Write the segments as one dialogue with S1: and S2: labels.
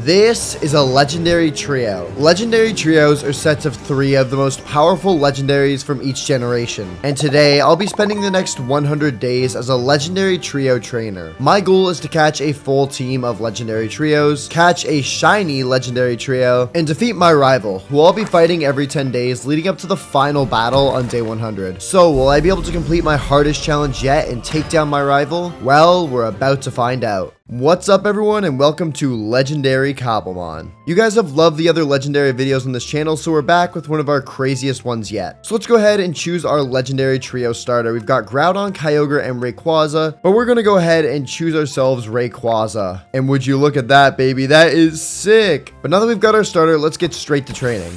S1: This is a legendary trio. Legendary trios are sets of 3 of the most powerful legendaries from each generation. And today, I'll be spending the next 100 days as a legendary trio trainer. My goal is to catch a full team of legendary trios, catch a shiny legendary trio, and defeat my rival, who I'll be fighting every 10 days leading up to the final battle on day 100. So, will I be able to complete my hardest challenge yet and take down my rival? Well, we're about to find out. What's up everyone and welcome to Legendary Cobblemon. You guys have loved the other legendary videos on this channel, so we're back with one of our craziest ones yet. So let's go ahead and choose our legendary trio starter. We've got Groudon, Kyogre, and Rayquaza, but we're gonna go ahead and choose ourselves Rayquaza. And would you look at that, baby, that is sick. But now that we've got our starter, let's get straight to training.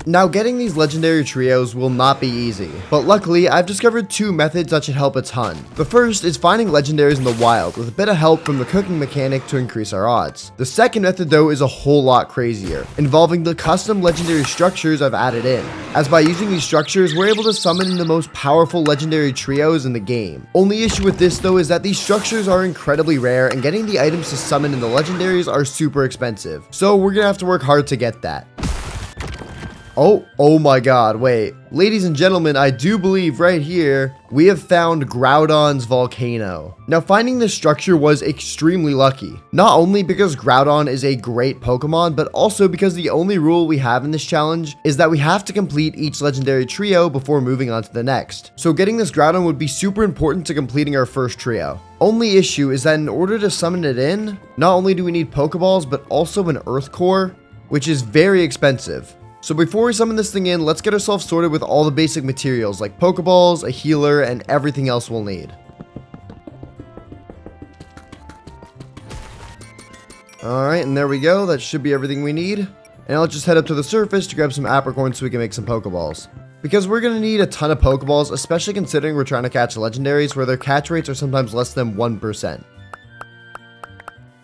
S1: Now, getting these legendary trios will not be easy, but luckily I've discovered 2 methods that should help a ton. The first is finding legendaries in the wild with a bit of help from the cooking mechanic to increase our odds. The second method though is a whole lot crazier, involving the custom legendary structures I've added in, as by using these structures we're able to summon the most powerful legendary trios in the game. Only issue with this though is that these structures are incredibly rare and getting the items to summon in the legendaries are super expensive, so we're gonna have to work hard to get that. Oh my god, wait. Ladies and gentlemen, I do believe right here, we have found Groudon's volcano. Now, finding this structure was extremely lucky. Not only because Groudon is a great Pokemon, but also because the only rule we have in this challenge is that we have to complete each legendary trio before moving on to the next. So getting this Groudon would be super important to completing our first trio. Only issue is that in order to summon it in, not only do we need Pokeballs, but also an Earth Core, which is very expensive. So before we summon this thing in, let's get ourselves sorted with all the basic materials like Pokeballs, a healer, and everything else we'll need. Alright, and there we go. That should be everything we need. And I'll just head up to the surface to grab some apricorns so we can make some Pokeballs. Because we're going to need a ton of Pokeballs, especially considering we're trying to catch legendaries where their catch rates are sometimes less than 1%.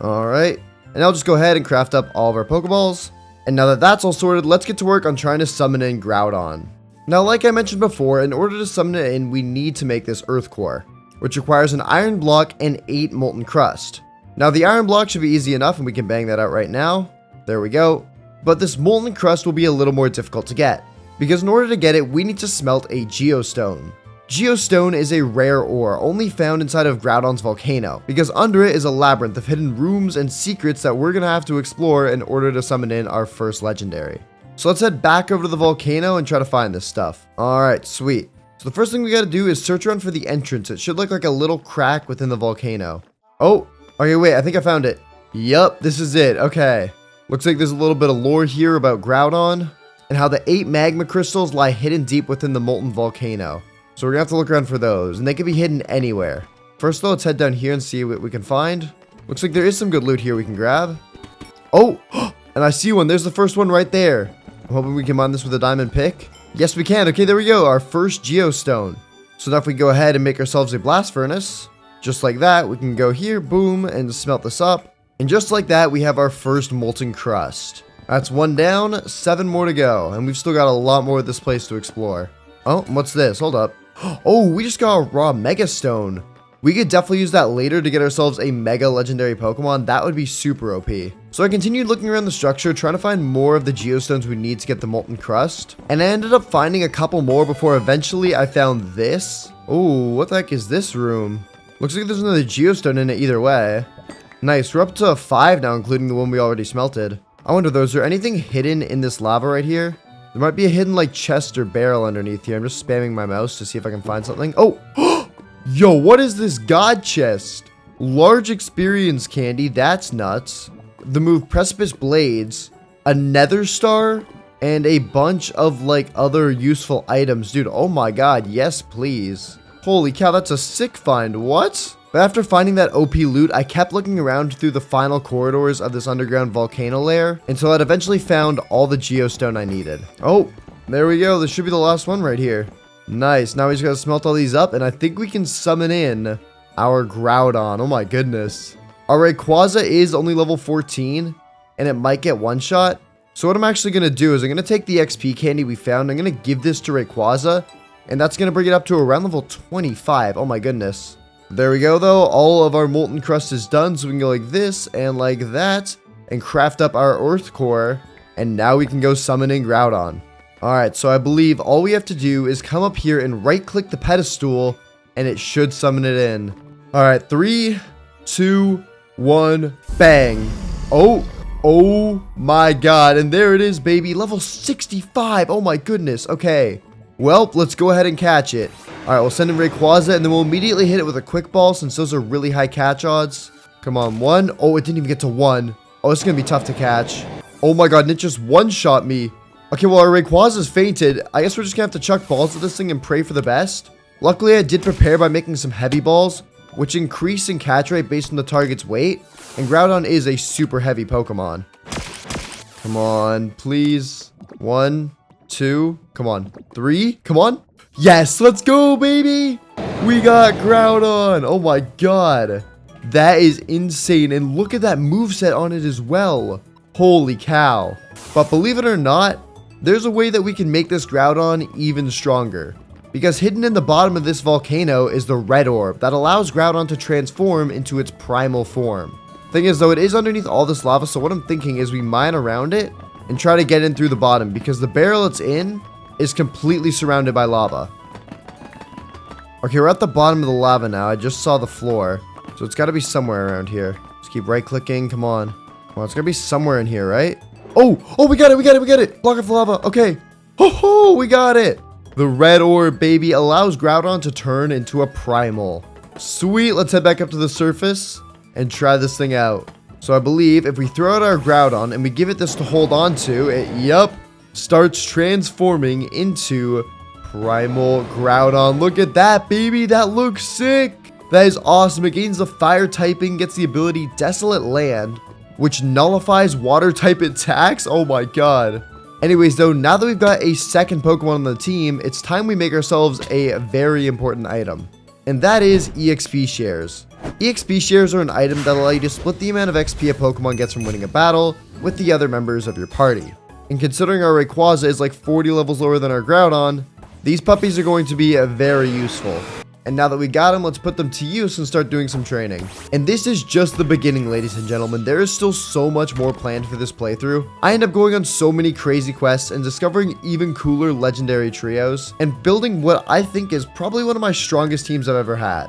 S1: Alright, and I'll just go ahead and craft up all of our Pokeballs. And now that that's all sorted, let's get to work on trying to summon in Groudon. Now, like I mentioned before, in order to summon it in, we need to make this Earth Core, which requires an Iron Block and 8 Molten Crust. Now, the Iron Block should be easy enough, and we can bang that out right now. There we go. But this Molten Crust will be a little more difficult to get, because in order to get it, we need to smelt a Geostone. Geostone is a rare ore only found inside of Groudon's volcano, because under it is a labyrinth of hidden rooms and secrets that we're going to have to explore in order to summon in our first legendary. So let's head back over to the volcano and try to find this stuff. Alright, sweet. So the first thing we got to do is search around for the entrance. It should look like a little crack within the volcano. Oh, okay, wait, I think I found it. Yup, this is it. Okay. Looks like there's a little bit of lore here about Groudon and how the 8 magma crystals lie hidden deep within the molten volcano. So we're gonna have to look around for those, and they can be hidden anywhere. First though, let's head down here and see what we can find. Looks like there is some good loot here we can grab. Oh, and I see one. There's the first one right there. I'm hoping we can mine this with a diamond pick. Yes, we can. Okay, there we go. Our first Geostone. So now if we go ahead and make ourselves a blast furnace, just like that, we can go here, boom, and smelt this up. And just like that, we have our first molten crust. That's 1 down, 7 more to go, and we've still got a lot more of this place to explore. Oh, what's this? Hold up. Oh, we just got a raw Mega Stone. We could definitely use that later to get ourselves a Mega Legendary Pokemon. That would be super OP. So I continued looking around the structure, trying to find more of the Geostones we need to get the Molten Crust. And I ended up finding a couple more before eventually I found this. Oh, what the heck is this room? Looks like there's another Geostone in it either way. Nice, we're up to 5 now, including the one we already smelted. I wonder though, is there anything hidden in this lava right here? There might be a hidden like chest or barrel underneath here. I'm just spamming my mouse to see if I can find something. Oh, yo, what is this god chest? Large experience candy. That's nuts. The move Precipice Blades, a nether star, and a bunch of like other useful items. Dude, oh my god. Yes, please. Holy cow, that's a sick find. What? But after finding that OP loot, I kept looking around through the final corridors of this underground volcano lair until I'd eventually found all the Geostone I needed. Oh, there we go. This should be the last one right here. Nice. Now we just gotta smelt all these up, and I think we can summon in our Groudon. Oh my goodness. Our Rayquaza is only level 14, and it might get one-shot. So what I'm actually gonna do is I'm gonna take the XP candy we found. I'm gonna give this to Rayquaza, and that's gonna bring it up to around level 25. Oh my goodness. There we go though, all of our molten crust is done, so we can go like this and like that. and craft up our earth core. And now we can go summoning Groudon. Alright, so I believe all we have to do is come up here and right click the pedestal and it should summon it in. Alright, 3, 2, 1, bang. Oh my god, and there it is, baby, level 65. Oh my goodness. Okay, well, let's go ahead and catch it. Alright, we'll send in Rayquaza and then we'll immediately hit it with a quick ball since those are really high catch odds. Come on, 1. Oh, it didn't even get to 1. Oh, it's gonna be tough to catch. Oh my god, and it just one-shot me. Okay, well, our Rayquaza's fainted. I guess we're just gonna have to chuck balls at this thing and pray for the best. Luckily, I did prepare by making some heavy balls, which increase in catch rate based on the target's weight. And Groudon is a super heavy Pokemon. Come on, please. 1, 2, come on. 3, come on. Yes, let's go, baby. We got Groudon. Oh my god. That is insane. And look at that moveset on it as well. Holy cow. But believe it or not, there's a way that we can make this Groudon even stronger. Because hidden in the bottom of this volcano is the red orb that allows Groudon to transform into its primal form. Thing is though, it is underneath all this lava, so what I'm thinking is we mine around it and try to get in through the bottom because the barrel it's in is completely surrounded by lava. Okay, we're at the bottom of the lava now. I just saw the floor. So it's got to be somewhere around here. Just keep right clicking. Come on. Well, it's gonna be somewhere in here, right? Oh, we got it. Block of lava. Okay. Oh, we got it. The red orb, baby, allows Groudon to turn into a primal. Sweet. Let's head back up to the surface and try this thing out. So I believe if we throw out our Groudon and we give it this to hold on to, it, starts transforming into primal Groudon. Look at that, baby. That looks sick. That is awesome. It gains the fire typing, gets the ability Desolate Land, which nullifies water type attacks. Oh my god. Anyways though, now that we've got a second Pokemon on the team, it's time we make ourselves a very important item. And that is EXP shares. EXP shares are an item that allow you to split the amount of XP a Pokemon gets from winning a battle with the other members of your party. And considering our Rayquaza is like 40 levels lower than our Groudon, these puppies are going to be very useful. And now that we got them, let's put them to use and start doing some training. And this is just the beginning, ladies and gentlemen. There is still so much more planned for this playthrough. I end up going on so many crazy quests and discovering even cooler legendary trios and building what I think is probably one of my strongest teams I've ever had.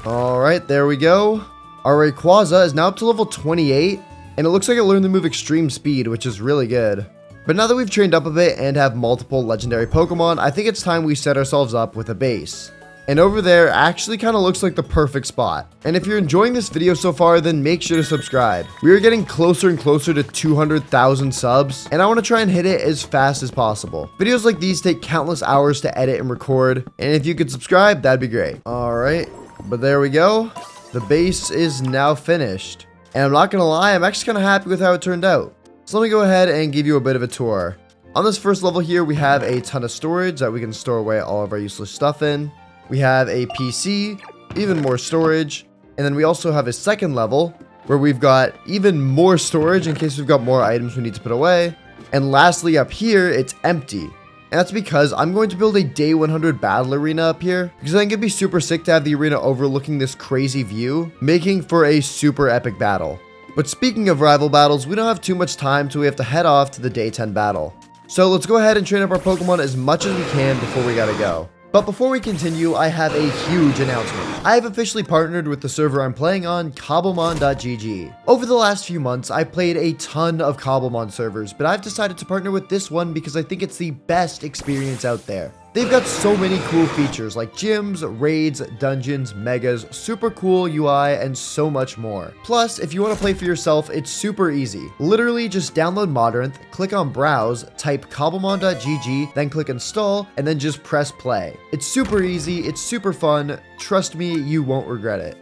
S1: Alright, there we go. Our Rayquaza is now up to level 28, and it looks like it learned the move Extreme Speed, which is really good. But now that we've trained up a bit and have multiple legendary Pokemon, I think it's time we set ourselves up with a base. And over there actually kind of looks like the perfect spot. And if you're enjoying this video so far, then make sure to subscribe. We are getting closer and closer to 200,000 subs, and I want to try and hit it as fast as possible. Videos like these take countless hours to edit and record, and if you could subscribe, that'd be great. Alright, but there we go. The base is now finished. And I'm not gonna lie, I'm actually kind of happy with how it turned out. So let me go ahead and give you a bit of a tour. On this first level here, we have a ton of storage that we can store away all of our useless stuff in. We have a PC, even more storage, and then we also have a second level where we've got even more storage in case we've got more items we need to put away. And lastly, up here, it's empty. And that's because I'm going to build a day 100 battle arena up here, because I think it'd be super sick to have the arena overlooking this crazy view, making for a super epic battle. But speaking of rival battles, we don't have too much time, so we have to head off to the day 10 battle. So let's go ahead and train up our Pokemon as much as we can before we gotta go. But before we continue, I have a huge announcement. I have officially partnered with the server I'm playing on, Cobblemon.gg. Over the last few months, I played a ton of Cobblemon servers, but I've decided to partner with this one because I think it's the best experience out there. They've got so many cool features like gyms, raids, dungeons, megas, super cool UI, and so much more. Plus, if you want to play for yourself, it's super easy. Literally just download Modrinth, click on browse, type cobblemon.gg, then click install, and then just press play. It's super easy, it's super fun, trust me, you won't regret it.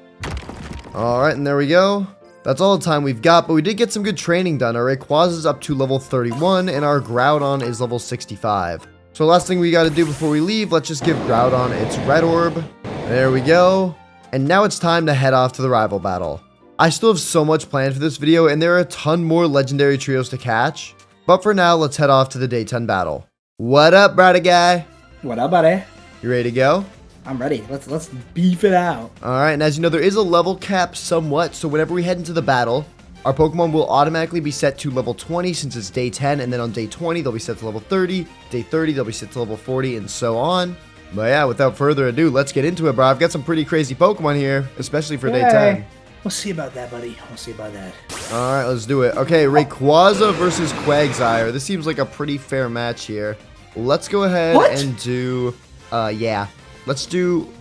S1: Alright, and there we go. That's all the time we've got, but we did get some good training done. Our Rayquaza is up to level 31, and our Groudon is level 65. So last thing we got to do before we leave, let's just give Groudon its red orb. There we go. And now it's time to head off to the rival battle. I still have so much planned for this video, and there are a ton more legendary trios to catch. But for now, let's head off to the day 10 battle. What up, brother guy?
S2: What up, buddy?
S1: You ready to go?
S2: I'm ready. Let's beef it out.
S1: Alright, and as you know, there is a level cap somewhat, so whenever we head into the battle, our Pokemon will automatically be set to level 20 since it's day 10, and then on day 20, they'll be set to level 30, day 30, they'll be set to level 40, and so on. But yeah, without further ado, let's get into it, bro. I've got some pretty crazy Pokemon here, especially for day 10.
S2: We'll see about that, buddy. We'll see about that.
S1: All right, let's do it. Okay, Rayquaza versus Quagsire. This seems like a pretty fair match here. Let's go ahead and do, yeah. Let's do,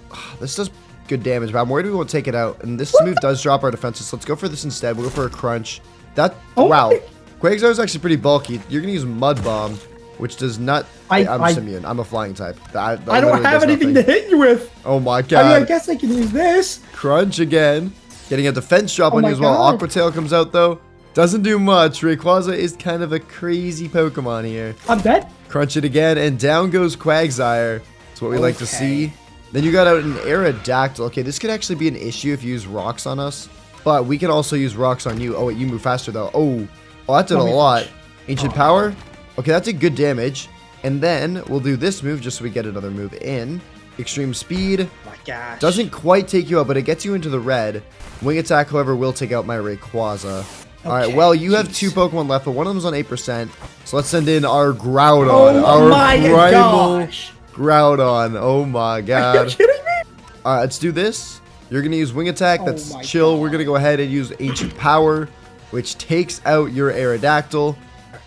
S1: this does good damage, but I'm worried we won't take it out. And this move does drop our defenses. Let's go for this instead. We'll go for a Crunch. Wow. Quagsire is actually pretty bulky. You're going to use Mud Bomb, which does not, I'm immune. I'm a flying type.
S2: I don't have anything to hit you with.
S1: Oh my god.
S2: I mean, I guess I can use this.
S1: Crunch again. Getting a defense drop on you as well. Aqua Tail comes out though. Doesn't do much. Rayquaza is kind of a crazy Pokemon here.
S2: I'm dead.
S1: Crunch it again, and down goes Quagsire. That's what we like to see. Then you got out an Aerodactyl. Okay, this could actually be an issue if you use rocks on us. But we can also use rocks on you. Oh, wait, you move faster though. Oh, that did a lot. Ancient Power. Okay, that did good damage. And then we'll do this move just so we get another move in. Extreme Speed.
S2: Oh my gosh.
S1: Doesn't quite take you out, but it gets you into the red. Wing Attack, however, will take out my Rayquaza. Okay, all right, well, you have 2 Pokemon left, but one of them's on 8%. So let's send in our Groudon.
S2: Oh my
S1: primal Groudon. Oh my god.
S2: Are you kidding me?
S1: All right, let's do this. You're going to use Wing Attack. That's chill. We're going to go ahead and use Ancient Power, which takes out your Aerodactyl. Okay.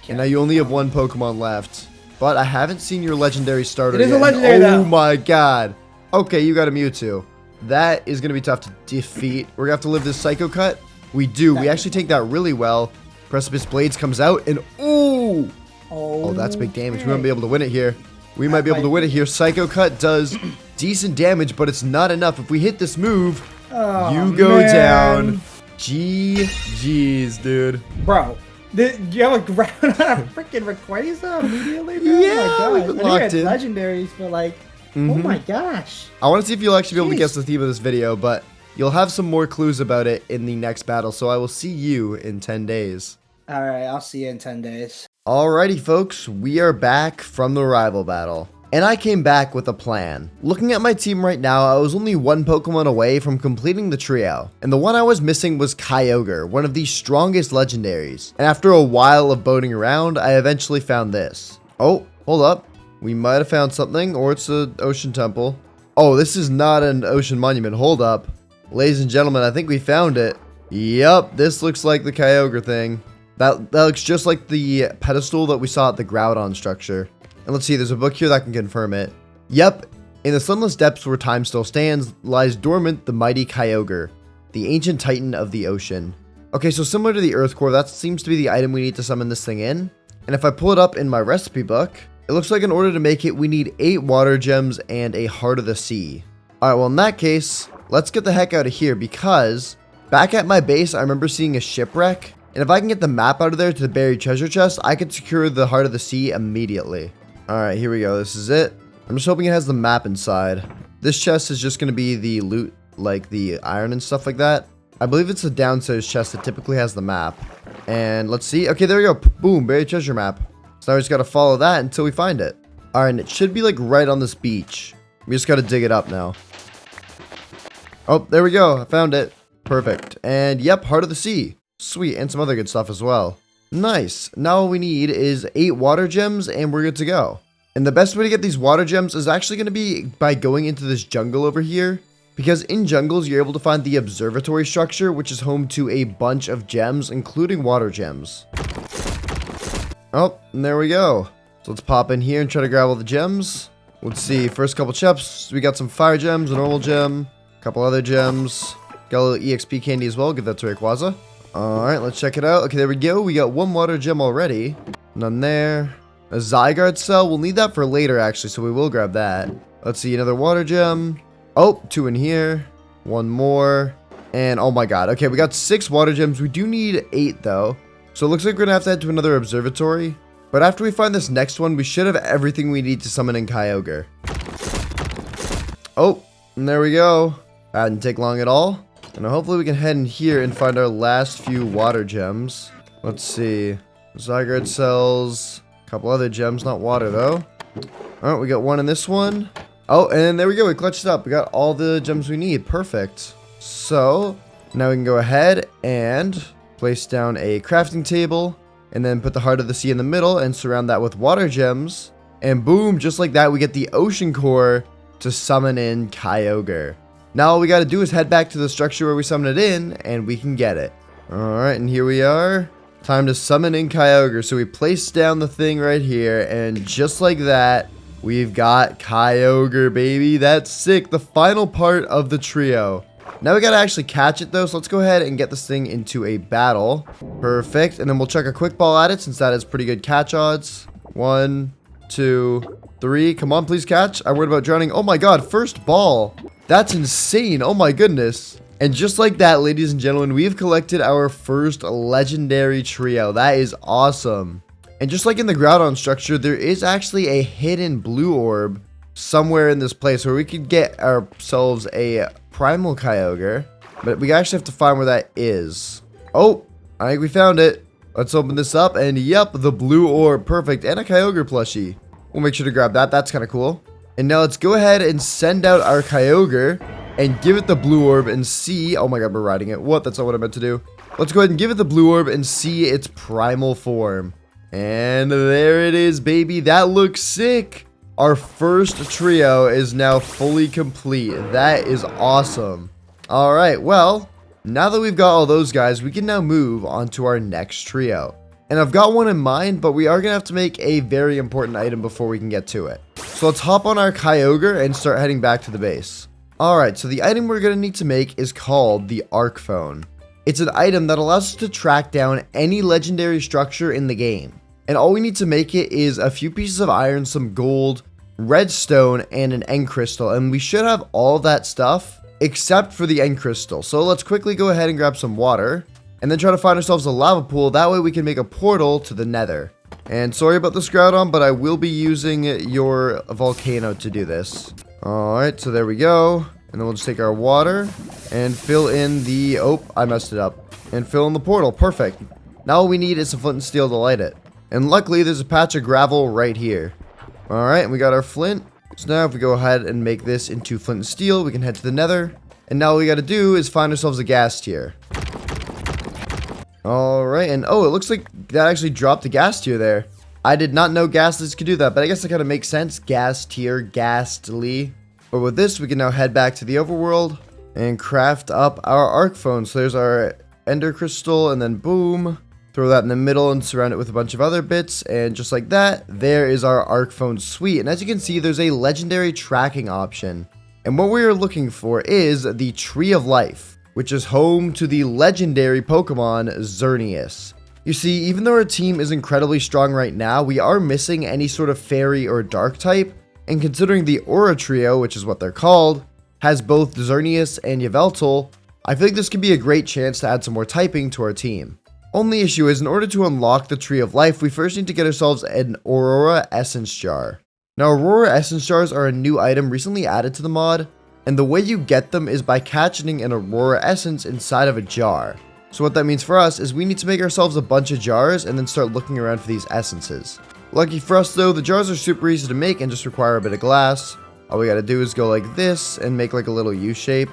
S1: And now you only have 1 Pokemon left. But I haven't seen your legendary starter yet.
S2: It is a legendary though.
S1: Oh my god. Okay, you got a Mewtwo. That is going to be tough to defeat. We're going to have to live this Psycho Cut. We do. We actually take that really well. Precipice Blades comes out and ooh. Oh, that's big damage. We might be able to win it here. We might be able to win it here. Psycho Cut does decent damage, but it's not enough. If we hit this move, you go down. GG's, dude.
S2: Bro, you have a Ground on a freaking Rayquaza immediately, bro?
S1: Yeah,
S2: oh my gosh.
S1: we've been locked in.
S2: Legendaries for like, oh my gosh.
S1: I want to see if you'll actually be able to guess the theme of this video, but you'll have some more clues about it in the next battle, so I will see you in 10 days.
S2: All right, I'll see you in 10 days.
S1: Alrighty, folks, we are back from the rival battle. And I came back with a plan. Looking at my team right now, I was only 1 Pokemon away from completing the trio. And the one I was missing was Kyogre, one of the strongest legendaries. And after a while of boating around, I eventually found this. Oh, hold up. We might have found something, or it's an ocean temple. Oh, this is not an ocean monument. Hold up. Ladies and gentlemen, I think we found it. Yup, this looks like the Kyogre thing. That looks just like the pedestal that we saw at the Groudon structure. And let's see, there's a book here that can confirm it. Yep, in the sunless depths where time still stands, lies dormant the mighty Kyogre, the ancient titan of the ocean. Okay, so similar to the Earth Core, that seems to be the item we need to summon this thing in. And if I pull it up in my recipe book, it looks like in order to make it, we need 8 water gems and a heart of the sea. Alright, well in that case, let's get the heck out of here because back at my base, I remember seeing a shipwreck. And if I can get the map out of there to the buried treasure chest, I could secure the heart of the sea immediately. Alright, here we go. This is it. I'm just hoping it has the map inside. This chest is just going to be the loot, like the iron and stuff like that. I believe it's the downstairs chest that typically has the map. And let's see. Okay, there we go. Boom, buried treasure map. So now we just got to follow that until we find it. Alright, and it should be like right on this beach. We just got to dig it up now. Oh, there we go. I found it. Perfect. And yep, heart of the sea. Sweet, and some other good stuff as well. Nice. Now all we need is 8 water gems and we're good to go. And the best way to get these water gems is actually going to be by going into this jungle over here. Because in jungles, you're able to find the observatory structure, which is home to a bunch of gems, including water gems. Oh, and there we go. So let's pop in here and try to grab all the gems. Let's see, first couple chests, we got some fire gems, a normal gem, a couple other gems. Got a little EXP candy as well, give that to Rayquaza. Alright, let's check it out. Okay, there we go. We got 1 water gem already. None there. A Zygarde cell. We'll need that for later, actually, so we will grab that. Let's see, another water gem. Oh, 2 in here. 1 more. And, oh my god. Okay, we got 6 water gems. We do need 8, though. So it looks like we're going to have to head to another observatory. But after we find this next one, we should have everything we need to summon in Kyogre. Oh, and there we go. That didn't take long at all. And hopefully we can head in here and find our last few water gems. Let's see. Zygarde cells. A couple other gems, not water though. Alright, we got 1 in this one. Oh, and there we go. We clutched it up. We got all the gems we need. Perfect. So, now we can go ahead and Place down a crafting table, and then put the heart of the sea in the middle and surround that with water gems. And boom, just like that, we get the ocean core to summon in Kyogre. Now all we got to do is head back to the structure where we summoned it in, and we can get it. Alright, and here we are. Time to summon in Kyogre. So we place down the thing right here, and just like that, we've got Kyogre, baby. That's sick. The final part of the trio. Now we gotta actually catch it though, so let's go ahead and get this thing into a battle. Perfect, and then we'll chuck a quick ball at it since that has pretty good catch odds. 1, 2, 3. Come on, please catch. I'm worried about drowning. Oh my god, first ball. That's insane. Oh my goodness. And just like that, ladies and gentlemen, we've collected our first legendary trio. That is awesome. And just like in the Groudon structure, there is actually a hidden blue orb somewhere in this place where we could get ourselves a primal Kyogre, but we actually have to find where that is. Oh, I think we found it. Let's open this up, and yep, the blue orb. Perfect. And a Kyogre plushie. We'll make sure to grab that. That's kind of cool. And now let's go ahead and send out our Kyogre and give it the blue orb and see. Oh my god, we're riding it. What? That's not what I meant to do. Let's go ahead and give it the blue orb and see its primal form. And there it is, baby. That looks sick. Our first trio is now fully complete. That is awesome. All right, well, now that we've got all those guys, we can now move on to our next trio. And I've got one in mind, but we are going to have to make a very important item before we can get to it. So let's hop on our Kyogre and start heading back to the base. All right, so the item we're going to need to make is called the Arc Phone. It's an item that allows us to track down any legendary structure in the game. And all we need to make it is a few pieces of iron, some gold, redstone, and an end crystal. And we should have all that stuff except for the end crystal. So let's quickly go ahead and grab some water and then try to find ourselves a lava pool. That way we can make a portal to the nether. And sorry about this, Groudon, but I will be using your volcano to do this. All right, so there we go. And then we'll just take our water and fill in the... Oh, I messed it up. And fill in the portal. Perfect. Now all we need is some flint and steel to light it. And luckily, there's a patch of gravel right here. Alright, and we got our flint. So now if we go ahead and make this into flint and steel, we can head to the nether. And now all we got to do is find ourselves a gas tier. Alright, and oh, it looks like that actually dropped a gas tier there. I did not know ghastlies could do that, but I guess it kind of makes sense. Gas tier, ghastly. But with this, we can now head back to the overworld and craft up our arc phone. So there's our ender crystal, and then boom. Throw that in the middle and surround it with a bunch of other bits, and just like that, there is our Arc Phone suite. And as you can see, there's a legendary tracking option. And what we are looking for is the Tree of Life, which is home to the legendary Pokemon Xerneas. You see, even though our team is incredibly strong right now, we are missing any sort of fairy or dark type. And considering the Aura Trio, which is what they're called, has both Xerneas and Yveltal, I feel like this could be a great chance to add some more typing to our team. Only issue is, in order to unlock the Tree of Life, we first need to get ourselves an Aurora Essence Jar. Now, Aurora Essence Jars are a new item recently added to the mod, and the way you get them is by catching an Aurora Essence inside of a jar. So what that means for us is we need to make ourselves a bunch of jars and then start looking around for these essences. Lucky for us though, the jars are super easy to make and just require a bit of glass. All we gotta do is go like this and make like a little U shape,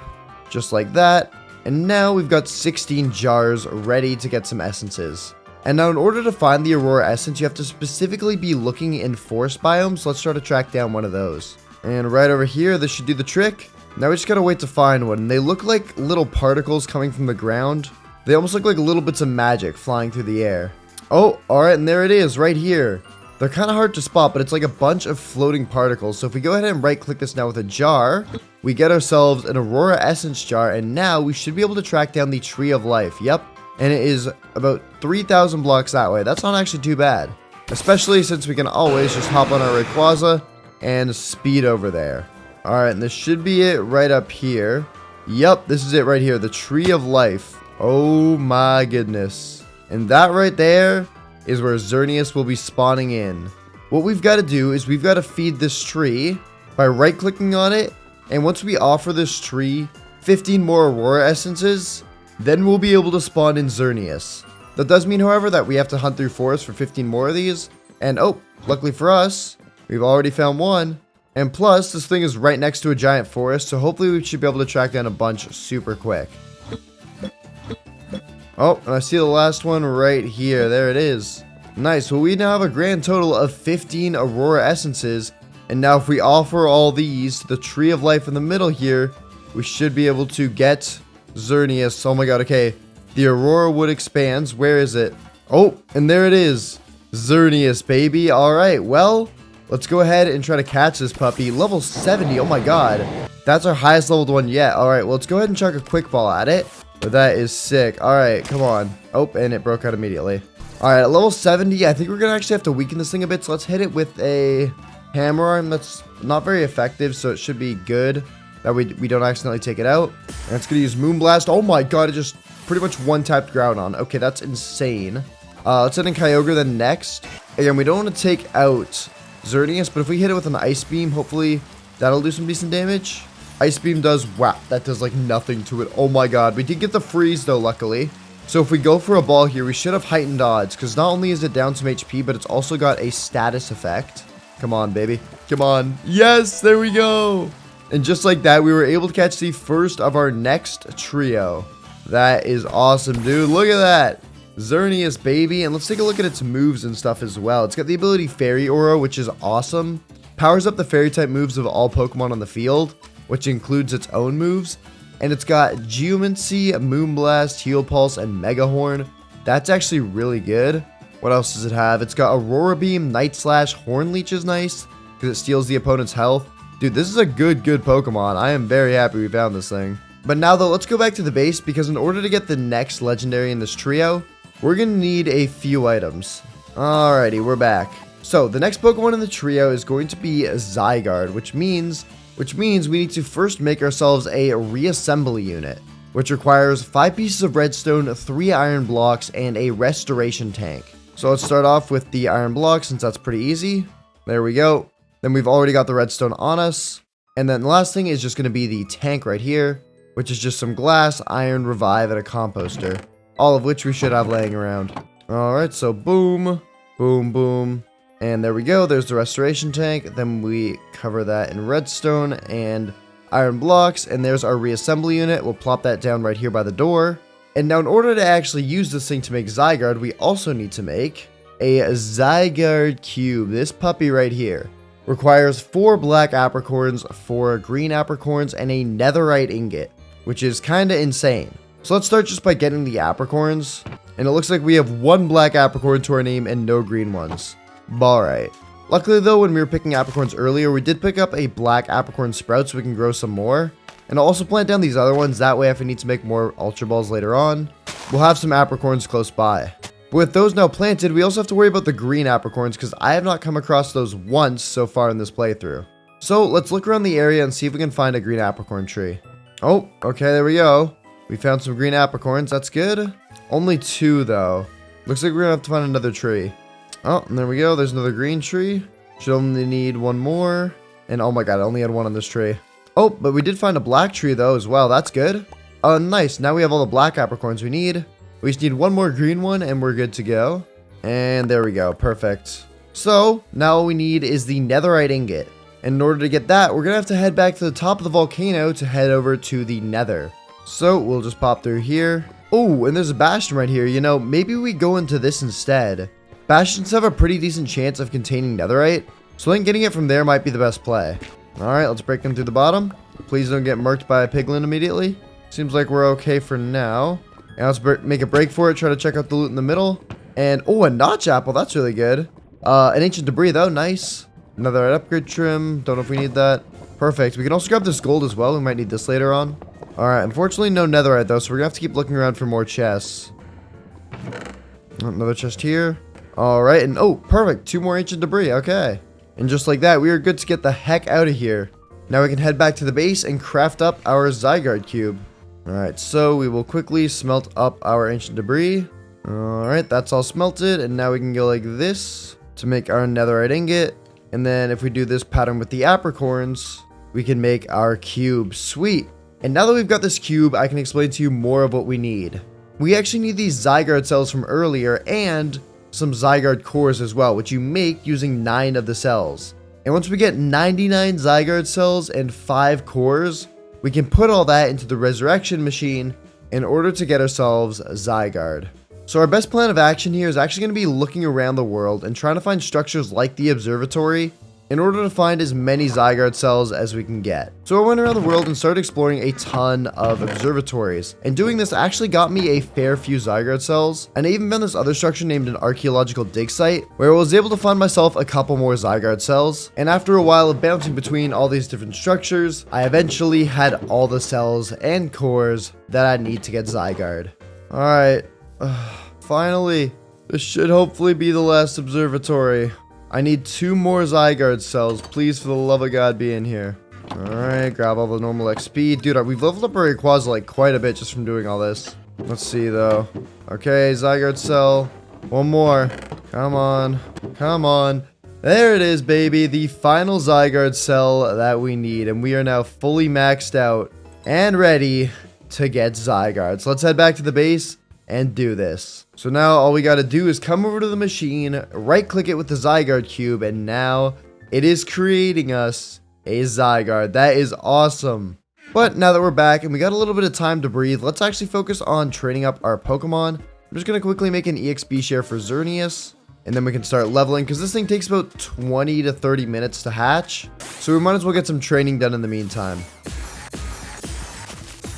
S1: just like that. And now we've got 16 jars ready to get some essences. And now in order to find the Aurora Essence, you have to specifically be looking in forest biomes. So let's try to track down one of those. And right over here, this should do the trick. Now we just gotta wait to find one. They look like little particles coming from the ground. They almost look like little bits of magic flying through the air. Oh, alright, and there it is, right here. They're kind of hard to spot, but it's like a bunch of floating particles. So if we go ahead and right click this now with a jar, we get ourselves an Aurora Essence jar, and now we should be able to track down the Tree of Life. Yep, and it is about 3,000 blocks that way. That's not actually too bad, especially since we can always just hop on our Rayquaza and speed over there. Alright, and this should be it right up here. Yep, this is it right here, the Tree of Life. Oh my goodness. And that right there is where Xerneas will be spawning in. What we've got to do is we've got to feed this tree by right clicking on it, and once we offer this tree 15 more Aurora Essences, then we'll be able to spawn in Xerneas. That does mean, however, that we have to hunt through forests for 15 more of these, and oh, luckily for us, we've already found one. And plus, this thing is right next to a giant forest, so hopefully we should be able to track down a bunch super quick. Oh, and I see the last one right here. There it is. Nice. Well, we now have a grand total of 15 Aurora Essences. And now if we offer all these to the Tree of Life in the middle here, we should be able to get Xerneas. Oh my god, okay. The Aurora Wood expands. Where is it? Oh, and there it is. Xerneas, baby. Alright, well, let's go ahead and try to catch this puppy. Level 70. Oh my god. That's our highest leveled one yet. Alright, well, let's go ahead and chuck a quick ball at it. But that is sick. Alright, come on. Oh, and it broke out immediately. Alright, at level 70, I think we're going to actually have to weaken this thing a bit. So let's hit it with a hammer arm. That's not very effective, so it should be good that we don't accidentally take it out. And it's going to use Moonblast. Oh my god, it just pretty much one-tapped Groudon. Okay, that's insane. Let's hit in Kyogre then next. Again, we don't want to take out Xerneas, but if we hit it with an Ice Beam, hopefully that'll do some decent damage. Ice Beam does, wow, that does like nothing to it. Oh my god, we did get the freeze though, luckily. So if we go for a ball here, we should have heightened odds, because not only is it down some HP, but it's also got a status effect. Come on, baby. Come on. Yes, there we go. And just like that, we were able to catch the first of our next trio. That is awesome, dude. Look at that. Xerneas, baby. And let's take a look at its moves and stuff as well. It's got the ability Fairy Aura, which is awesome. Powers up the Fairy type moves of all Pokemon on the field, which includes its own moves. And it's got Geomancy, Moonblast, Heal Pulse, and Mega Horn. That's actually really good. What else does it have? It's got Aurora Beam, Night Slash, Horn Leech is nice because it steals the opponent's health. Dude, this is a good Pokemon. I am very happy we found this thing. But now though, let's go back to the base because in order to get the next legendary in this trio, we're going to need a few items. Alrighty, we're back. So the next Pokemon in the trio is going to be Zygarde, which means we need to first make ourselves a reassembly unit, which requires 5 pieces of redstone, 3 iron blocks, and a restoration tank. So let's start off with the iron block since that's pretty easy. There we go. Then we've already got the redstone on us. And then the last thing is just going to be the tank right here, which is just some glass, iron, revive, and a composter. All of which we should have laying around. Alright, so boom, boom, boom. And there we go, there's the restoration tank. Then we cover that in redstone and iron blocks. And there's our reassembly unit. We'll plop that down right here by the door. And now in order to actually use this thing to make Zygarde, we also need to make a Zygarde cube. This puppy right here requires 4 black apricorns, 4 green apricorns, and a netherite ingot, which is kind of insane. So let's start just by getting the apricorns. And it looks like we have 1 black apricorn to our name and no green ones. Alright. Luckily though, when we were picking apricorns earlier, we did pick up a black apricorn sprout so we can grow some more. And I'll also plant down these other ones, that way if I need to make more Ultra Balls later on, we'll have some apricorns close by. But with those now planted, we also have to worry about the green apricorns because I have not come across those once so far in this playthrough. So let's look around the area and see if we can find a green apricorn tree. Oh, okay, there we go. We found some green apricorns, that's good. Only 2 though. Looks like we're gonna have to find another tree. Oh, and there we go, there's another green tree. Should only need 1 more. And oh my god, I only had 1 on this tree. Oh, but we did find a black tree though as well, that's good. Oh, nice, now we have all the black apricorns we need. We just need 1 more green one and we're good to go. And there we go, perfect. So, now all we need is the netherite ingot. And in order to get that, we're gonna have to head back to the top of the volcano to head over to the nether. So, we'll just pop through here. Oh, and there's a bastion right here. You know, maybe we go into this instead. Bastions have a pretty decent chance of containing netherite, so I think getting it from there might be the best play. Alright, let's break them through the bottom. Please don't get murked by a piglin immediately. Seems like we're okay for now. And let's make a break for it, try to check out the loot in the middle. And, oh, a notch apple, that's really good. An ancient debris though, nice. Another upgrade trim, don't know if we need that. Perfect, we can also grab this gold as well, we might need this later on. Alright, unfortunately no netherite though, so we're gonna have to keep looking around for more chests. Another chest here. Alright, and oh, perfect, 2 more ancient debris, okay. And just like that, we are good to get the heck out of here. Now we can head back to the base and craft up our Zygarde cube. Alright, so we will quickly smelt up our ancient debris. Alright, that's all smelted, and now we can go like this to make our netherite ingot. And then if we do this pattern with the apricorns, we can make our cube. Sweet. And now that we've got this cube, I can explain to you more of what we need. We actually need these Zygarde cells from earlier and some Zygarde cores as well, which you make using 9 of the cells. And once we get 99 Zygarde cells and 5 cores, we can put all that into the resurrection machine in order to get ourselves Zygarde. So our best plan of action here is actually going to be looking around the world and trying to find structures like the observatory in order to find as many Zygarde cells as we can get. So I went around the world and started exploring a ton of observatories, and doing this actually got me a fair few Zygarde cells, and I even found this other structure named an archaeological dig site, where I was able to find myself a couple more Zygarde cells, and after a while of bouncing between all these different structures, I eventually had all the cells and cores that I need to get Zygarde. Alright, finally, this should hopefully be the last observatory. I need 2 more Zygarde cells. Please, for the love of God, be in here. Alright, grab all the normal XP. Dude, we've leveled up our Rayquaza like quite a bit just from doing all this. Let's see, though. Okay, Zygarde cell. 1 more. Come on. Come on. There it is, baby. The final Zygarde cell that we need. And we are now fully maxed out and ready to get Zygarde. So let's head back to the base and do this. So now all we got to do is come over to the machine, right click it with the Zygarde cube, and now it is creating us a Zygarde. That is awesome. But now that we're back and we got a little bit of time to breathe, let's actually focus on training up our Pokemon. I'm just going to quickly make an EXP share for Xerneas, and then we can start leveling, because this thing takes about 20 to 30 minutes to hatch. So we might as well get some training done in the meantime.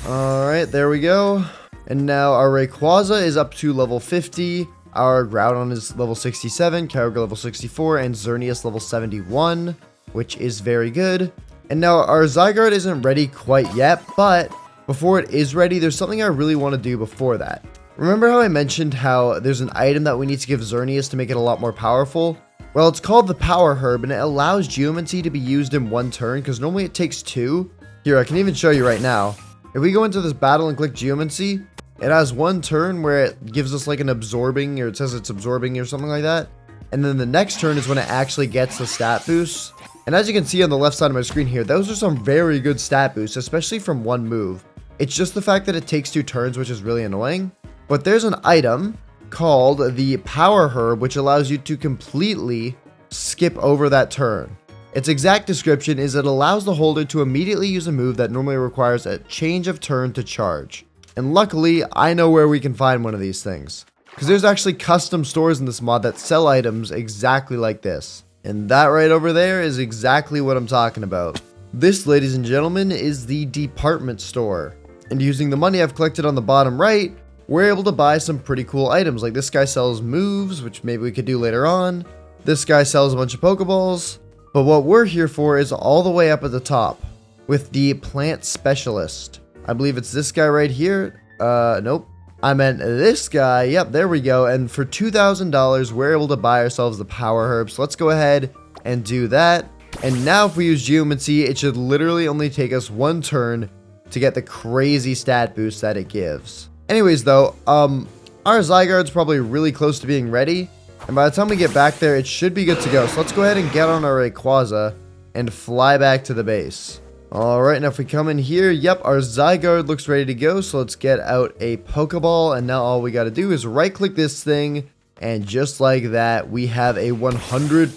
S1: Alright, there we go. And now our Rayquaza is up to level 50, our Groudon is level 67, Kyogre level 64, and Xerneas level 71, which is very good. And now our Zygarde isn't ready quite yet, but before it is ready, there's something I really want to do before that. Remember how I mentioned how there's an item that we need to give Xerneas to make it a lot more powerful? Well, it's called the Power Herb, and it allows Geomancy to be used in 1 turn, because normally it takes 2. Here, I can even show you right now. If we go into this battle and click Geomancy, it has 1 turn where it gives us like an absorbing, or it says it's absorbing or something like that. And then the next turn is when it actually gets the stat boost. And as you can see on the left side of my screen here, those are some very good stat boosts, especially from 1 move. It's just the fact that it takes 2 turns, which is really annoying. But there's an item called the Power Herb, which allows you to completely skip over that turn. Its exact description is it allows the holder to immediately use a move that normally requires a change of turn to charge. And luckily, I know where we can find one of these things, because there's actually custom stores in this mod that sell items exactly like this. And that right over there is exactly what I'm talking about. This, ladies and gentlemen, is the department store. And using the money I've collected on the bottom right, we're able to buy some pretty cool items. Like this guy sells moves, which maybe we could do later on. This guy sells a bunch of Pokeballs. But what we're here for is all the way up at the top with the plant specialist. I believe it's this guy right here. Nope. I meant this guy. Yep, there we go. And for $2,000, we're able to buy ourselves the Power Herb. So let's go ahead and do that. And now if we use Geomancy, it should literally only take us 1 turn to get the crazy stat boost that it gives. Anyways, though, our Zygarde's probably really close to being ready. And by the time we get back there, it should be good to go. So let's go ahead and get on our Rayquaza and fly back to the base. Alright, now if we come in here, yep, our Zygarde looks ready to go, so let's get out a Pokeball, and now all we gotta do is right-click this thing, and just like that, we have a 100%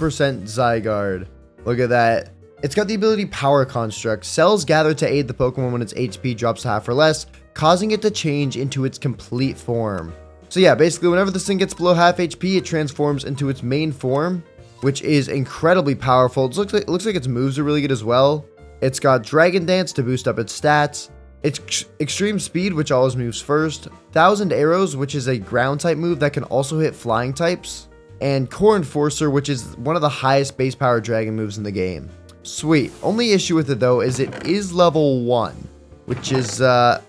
S1: Zygarde. Look at that. It's got the ability Power Construct. Cells gather to aid the Pokemon when its HP drops to half or less, causing it to change into its complete form. So yeah, basically whenever this thing gets below half HP, it transforms into its main form, which is incredibly powerful. It looks like its moves are really good as well. It's got Dragon Dance to boost up its stats. It's Extreme Speed, which always moves first. 1000 Arrows, which is a ground type move that can also hit flying types. And Core Enforcer, which is one of the highest base power dragon moves in the game. Sweet. Only issue with it though is it is level 1, which is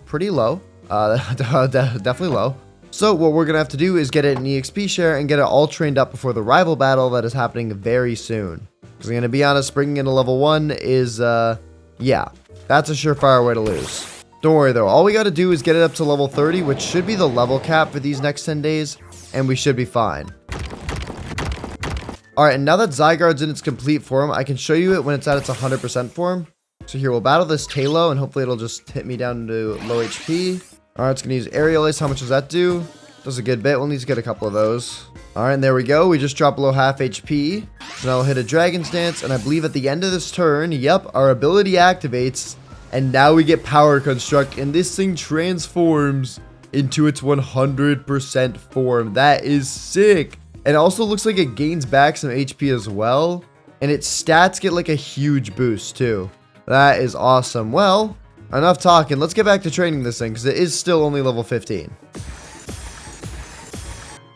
S1: pretty low. Definitely low. So what we're going to have to do is get it an EXP share and get it all trained up before the rival battle that is happening very soon. Because I'm going to be honest, bringing in a level 1 is, yeah, that's a surefire way to lose. Don't worry though, all we got to do is get it up to level 30, which should be the level cap for these next 10 days, and we should be fine. Alright, and now that Zygarde's in its complete form, I can show you it when it's at its 100% form. So here, we'll battle this Tailo, and hopefully it'll just hit me down to low HP. Alright, it's going to use Aerial Ace. How much does that do? Does a good bit. We'll need to get a couple of those. Alright, and there we go. We just dropped below half HP. So now we'll hit a Dragon's Dance, and I believe at the end of this turn, yep, our ability activates, And now we get Power Construct, and this thing transforms into its 100% form. That is sick. And it also looks like it gains back some HP as well. And its stats get like a huge boost too. That is awesome. Well, enough talking. Let's get back to training this thing because it is still only level 15.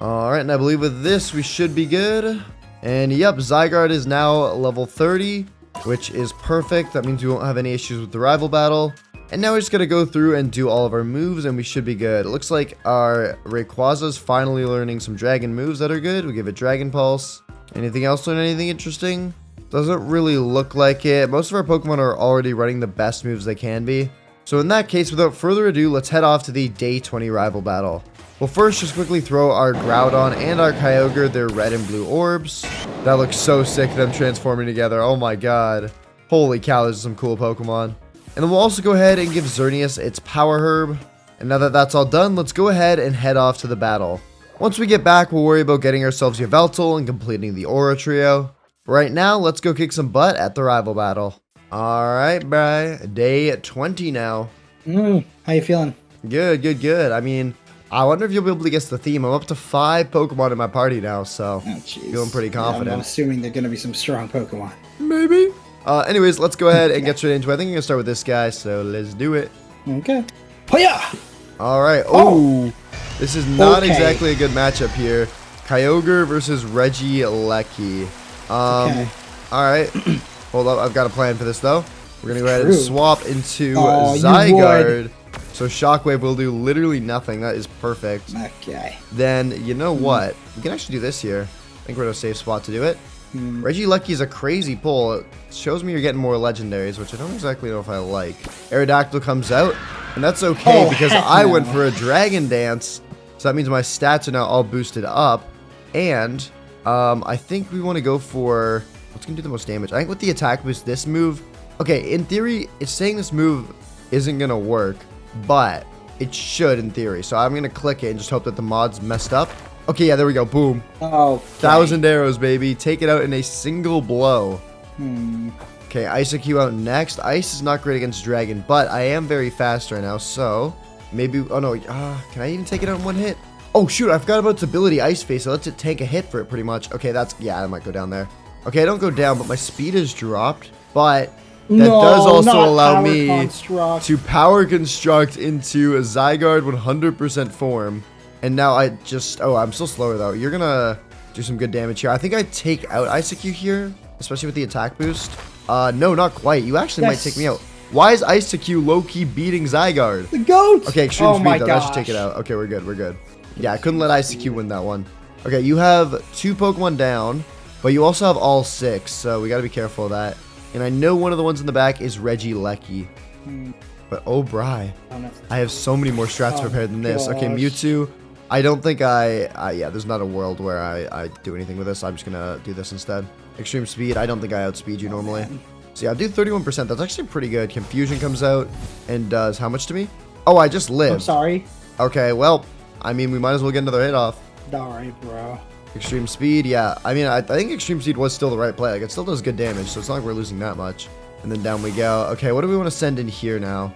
S1: Alright, and I believe with this we should be good. And yep, Zygarde is now level 30, which is perfect. That means we won't have any issues with the rival battle. And now we're just going to go through and do all of our moves, and we should be good. It looks like our Rayquaza's finally learning some dragon moves that are good. We give it Dragon Pulse. Anything else learn anything interesting? Doesn't really look like it. Most of our Pokemon are already running the best moves they can be. So in that case, without further ado, let's head off to the Day 20 rival battle. We'll first just quickly throw our Groudon and our Kyogre their red and blue orbs. That looks so sick, them transforming together. Oh my god. Holy cow, those are some cool Pokemon. And then we'll also go ahead and give Xerneas its Power Herb. And now that that's all done, let's go ahead and head off to the battle. Once we get back, we'll worry about getting ourselves Yveltal and completing the Aura Trio. But right now, let's go kick some butt at the rival battle. Alright, bro. Day 20 now.
S2: How you feeling?
S1: Good, good, good. I mean, I wonder if you'll be able to guess the theme. I'm up to 5 Pokemon in my party now, so feeling pretty confident.
S2: I'm assuming they're going to be some strong Pokemon.
S1: Maybe. Anyways, let's go ahead and get straight into it. I think I'm going to start with this guy, so let's do it.
S2: Okay. Hiya!
S1: Alright. Oh! This is not exactly a good matchup here. Kyogre versus Regieleki.
S2: Okay.
S1: Alright. Hold up. I've got a plan for this, though. We're going to go ahead and swap into
S2: Oh,
S1: Zygarde. So Shockwave will do literally nothing. That is perfect.
S2: Okay.
S1: Then, you know what? We can actually do this here. I think we're in a safe spot to do it. Regieleki is a crazy pull. It shows me you're getting more legendaries, which I don't exactly know if I like. Aerodactyl comes out, and that's okay because I went for a Dragon Dance. So that means my stats are now all boosted up. And I think we want to go for... What's going to do the most damage? I think with the attack boost, this move... Okay, in theory, it's saying this move isn't going to work, but it should in theory. So I'm going to click it and just hope that the mod's messed up. Okay, yeah, there we go. Boom.
S2: Oh.
S1: 1,000 arrows, baby. Take it out in a single blow. Okay, Isaac-Q out next. Ice is not great against Dragon, but I am very fast right now, so maybe... Oh, no. Can I even take it out in one hit? Oh, shoot. I forgot about its ability, Ice Face. It lets it take a hit for it, pretty much. Okay, that's... Yeah, I might go down there. Okay, I don't go down, but my speed has dropped. But that does also allow me to Power Construct into a Zygarde 100% form. And now I just... Oh, I'm still slower, though. You're going to do some good damage here. I think I take out Isaac-Q here, especially with the attack boost. No, not quite. You actually might take me out. Why is Isaac-Q low-key beating Zygarde?
S2: The goat!
S1: Okay, extreme speed, though. That should take it out. Okay, we're good. We're good. Yeah, I couldn't let Isaac-Q win that one. Okay, you have 2 Pokemon down, but you also have all 6, so we got to be careful of that. And I know one of the ones in the back is Regieleki. But, oh, Bri. I have so many more strats prepared than this. Okay, Mewtwo... I don't think yeah, there's not a world where I do anything with this. I'm just going to do this instead. Extreme speed, I don't think I outspeed you normally. So yeah, I do 31%. That's actually pretty good. Confusion comes out and does how much to me? Oh, I just lived.
S2: I'm sorry.
S1: Okay, well, I mean, we might as well get another hit off.
S2: Alright, bro.
S1: Extreme speed, yeah. I mean, I think extreme speed was still the right play. Like, it still does good damage, so it's not like we're losing that much. And then down we go. Okay, what do we want to send in here now?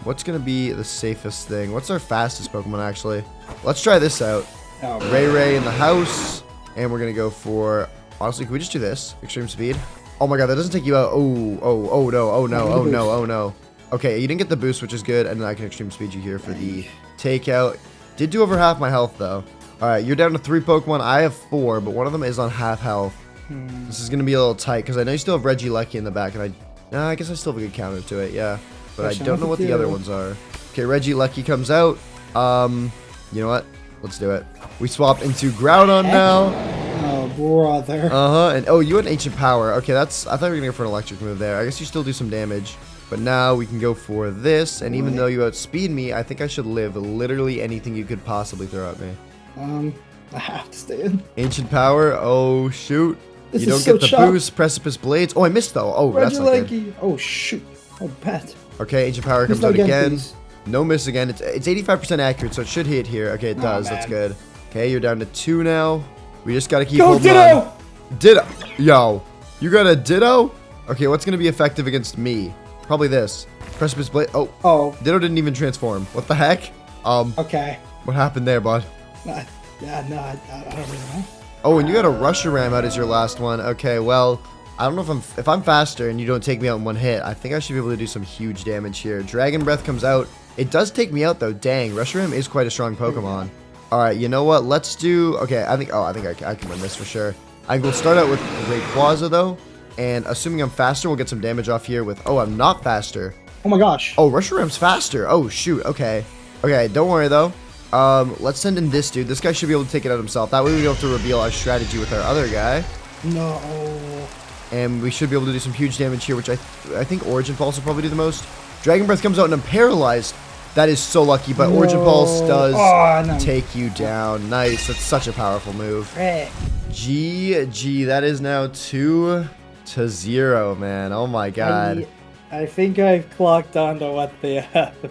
S1: What's going to be the safest thing? What's our fastest Pokemon, actually? Let's try this out. Ray in the house. And we're going to go for... Honestly, can we just do this? Extreme speed. Oh my god, that doesn't take you out. Oh no, oh no, oh no, oh no. Okay, you didn't get the boost, which is good. And then I can extreme speed you here for the takeout. Did do over half my health, though. Alright, you're down to 3 Pokemon. I have 4, but one of them is on half health. This is going to be a little tight, because I know you still have Regieleki in the back. And I guess I still have a good counter to it, yeah. But I don't know what the other ones are. Okay, Regieleki comes out. You know what? Let's do it. We swapped into Groudon now.
S2: Oh, brother.
S1: And oh, you had Ancient Power. Okay, that's... I thought we were going to go for an electric move there. I guess you still do some damage. But now we can go for this. And even though you outspeed me, I think I should live literally anything you could possibly throw at me.
S2: I have to stay in.
S1: Ancient Power. Oh, shoot.
S2: This
S1: you don't get the boost. Precipice Blades. Oh, I missed, though. Oh, that's not good.
S2: Oh, shoot. Oh, bad.
S1: Okay, Ancient Power comes out again. No miss again. It's 85% accurate, so it should hit here. Okay, it does. That's good. Okay, you're down to 2 now. We just got to keep holding on. Ditto! Yo, you got a Ditto? Okay, what's going to be effective against me? Probably this. Precipice Blade. Oh,
S2: Oh,
S1: Ditto didn't even transform. What the heck?
S2: okay.
S1: What happened there, bud?
S2: Yeah, no, I don't really know.
S1: Oh, and you got a Rusher Ram out as your last one. Okay, well, I don't know if I'm faster and you don't take me out in one hit. I think I should be able to do some huge damage here. Dragon Breath comes out. It does take me out though. Dang, Rusher Ram is quite a strong Pokemon. All right, you know what? Let's do. Okay, I think I can win this for sure. I will start out with Rayquaza though, and assuming I'm faster, we'll get some damage off here with. Oh, I'm not faster.
S2: Oh my gosh.
S1: Oh, Rusher Ram's faster. Oh shoot. Okay. Okay, don't worry though. Let's send in this dude. This guy should be able to take it out himself. That way we don't have to reveal our strategy with our other guy.
S2: No.
S1: And we should be able to do some huge damage here, which I think Origin Pulse will probably do the most. Dragon Breath comes out and I'm paralyzed. That is so lucky, but Origin Pulse does take you down. Nice. That's such a powerful move. GG. That is now 2-0, man. Oh my god.
S2: I think I've clocked on to what the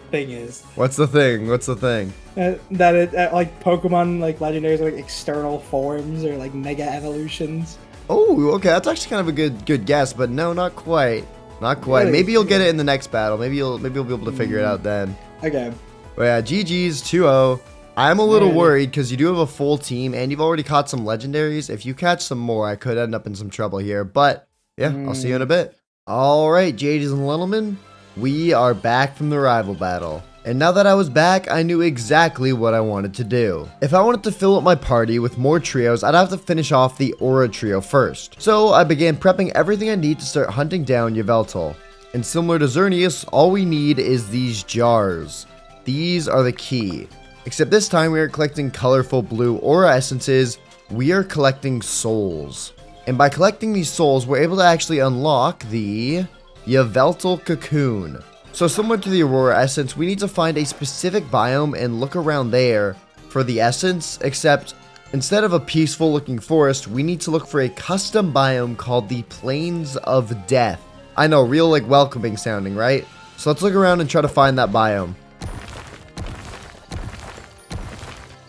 S2: thing is.
S1: What's the thing? What's the thing?
S2: That it like Pokemon like legendaries are like external forms or like mega evolutions.
S1: Oh, okay. That's actually kind of a good guess, but no, not quite. Not quite.
S2: Really?
S1: Maybe you'll get it in the next battle. Maybe you'll be able to figure it out then.
S2: Okay.
S1: But yeah, GG's 2-0. I'm a little worried because you do have a full team and you've already caught some legendaries. If you catch some more, I could end up in some trouble here. But yeah, I'll see you in a bit. All right, JDs and gentlemen, we are back from the rival battle. And now that I was back, I knew exactly what I wanted to do. If I wanted to fill up my party with more trios, I'd have to finish off the Aura trio first. So I began prepping everything I need to start hunting down Yveltal. And similar to Xerneas, all we need is these jars. These are the key. Except this time we are collecting colorful blue Aura essences, we are collecting souls. And by collecting these souls, we're able to actually unlock the Yveltal Cocoon. So similar to the Aurora Essence, we need to find a specific biome and look around there for the essence, except instead of a peaceful looking forest, we need to look for a custom biome called the Plains of Death. I know, real like welcoming sounding, right? So let's look around and try to find that biome.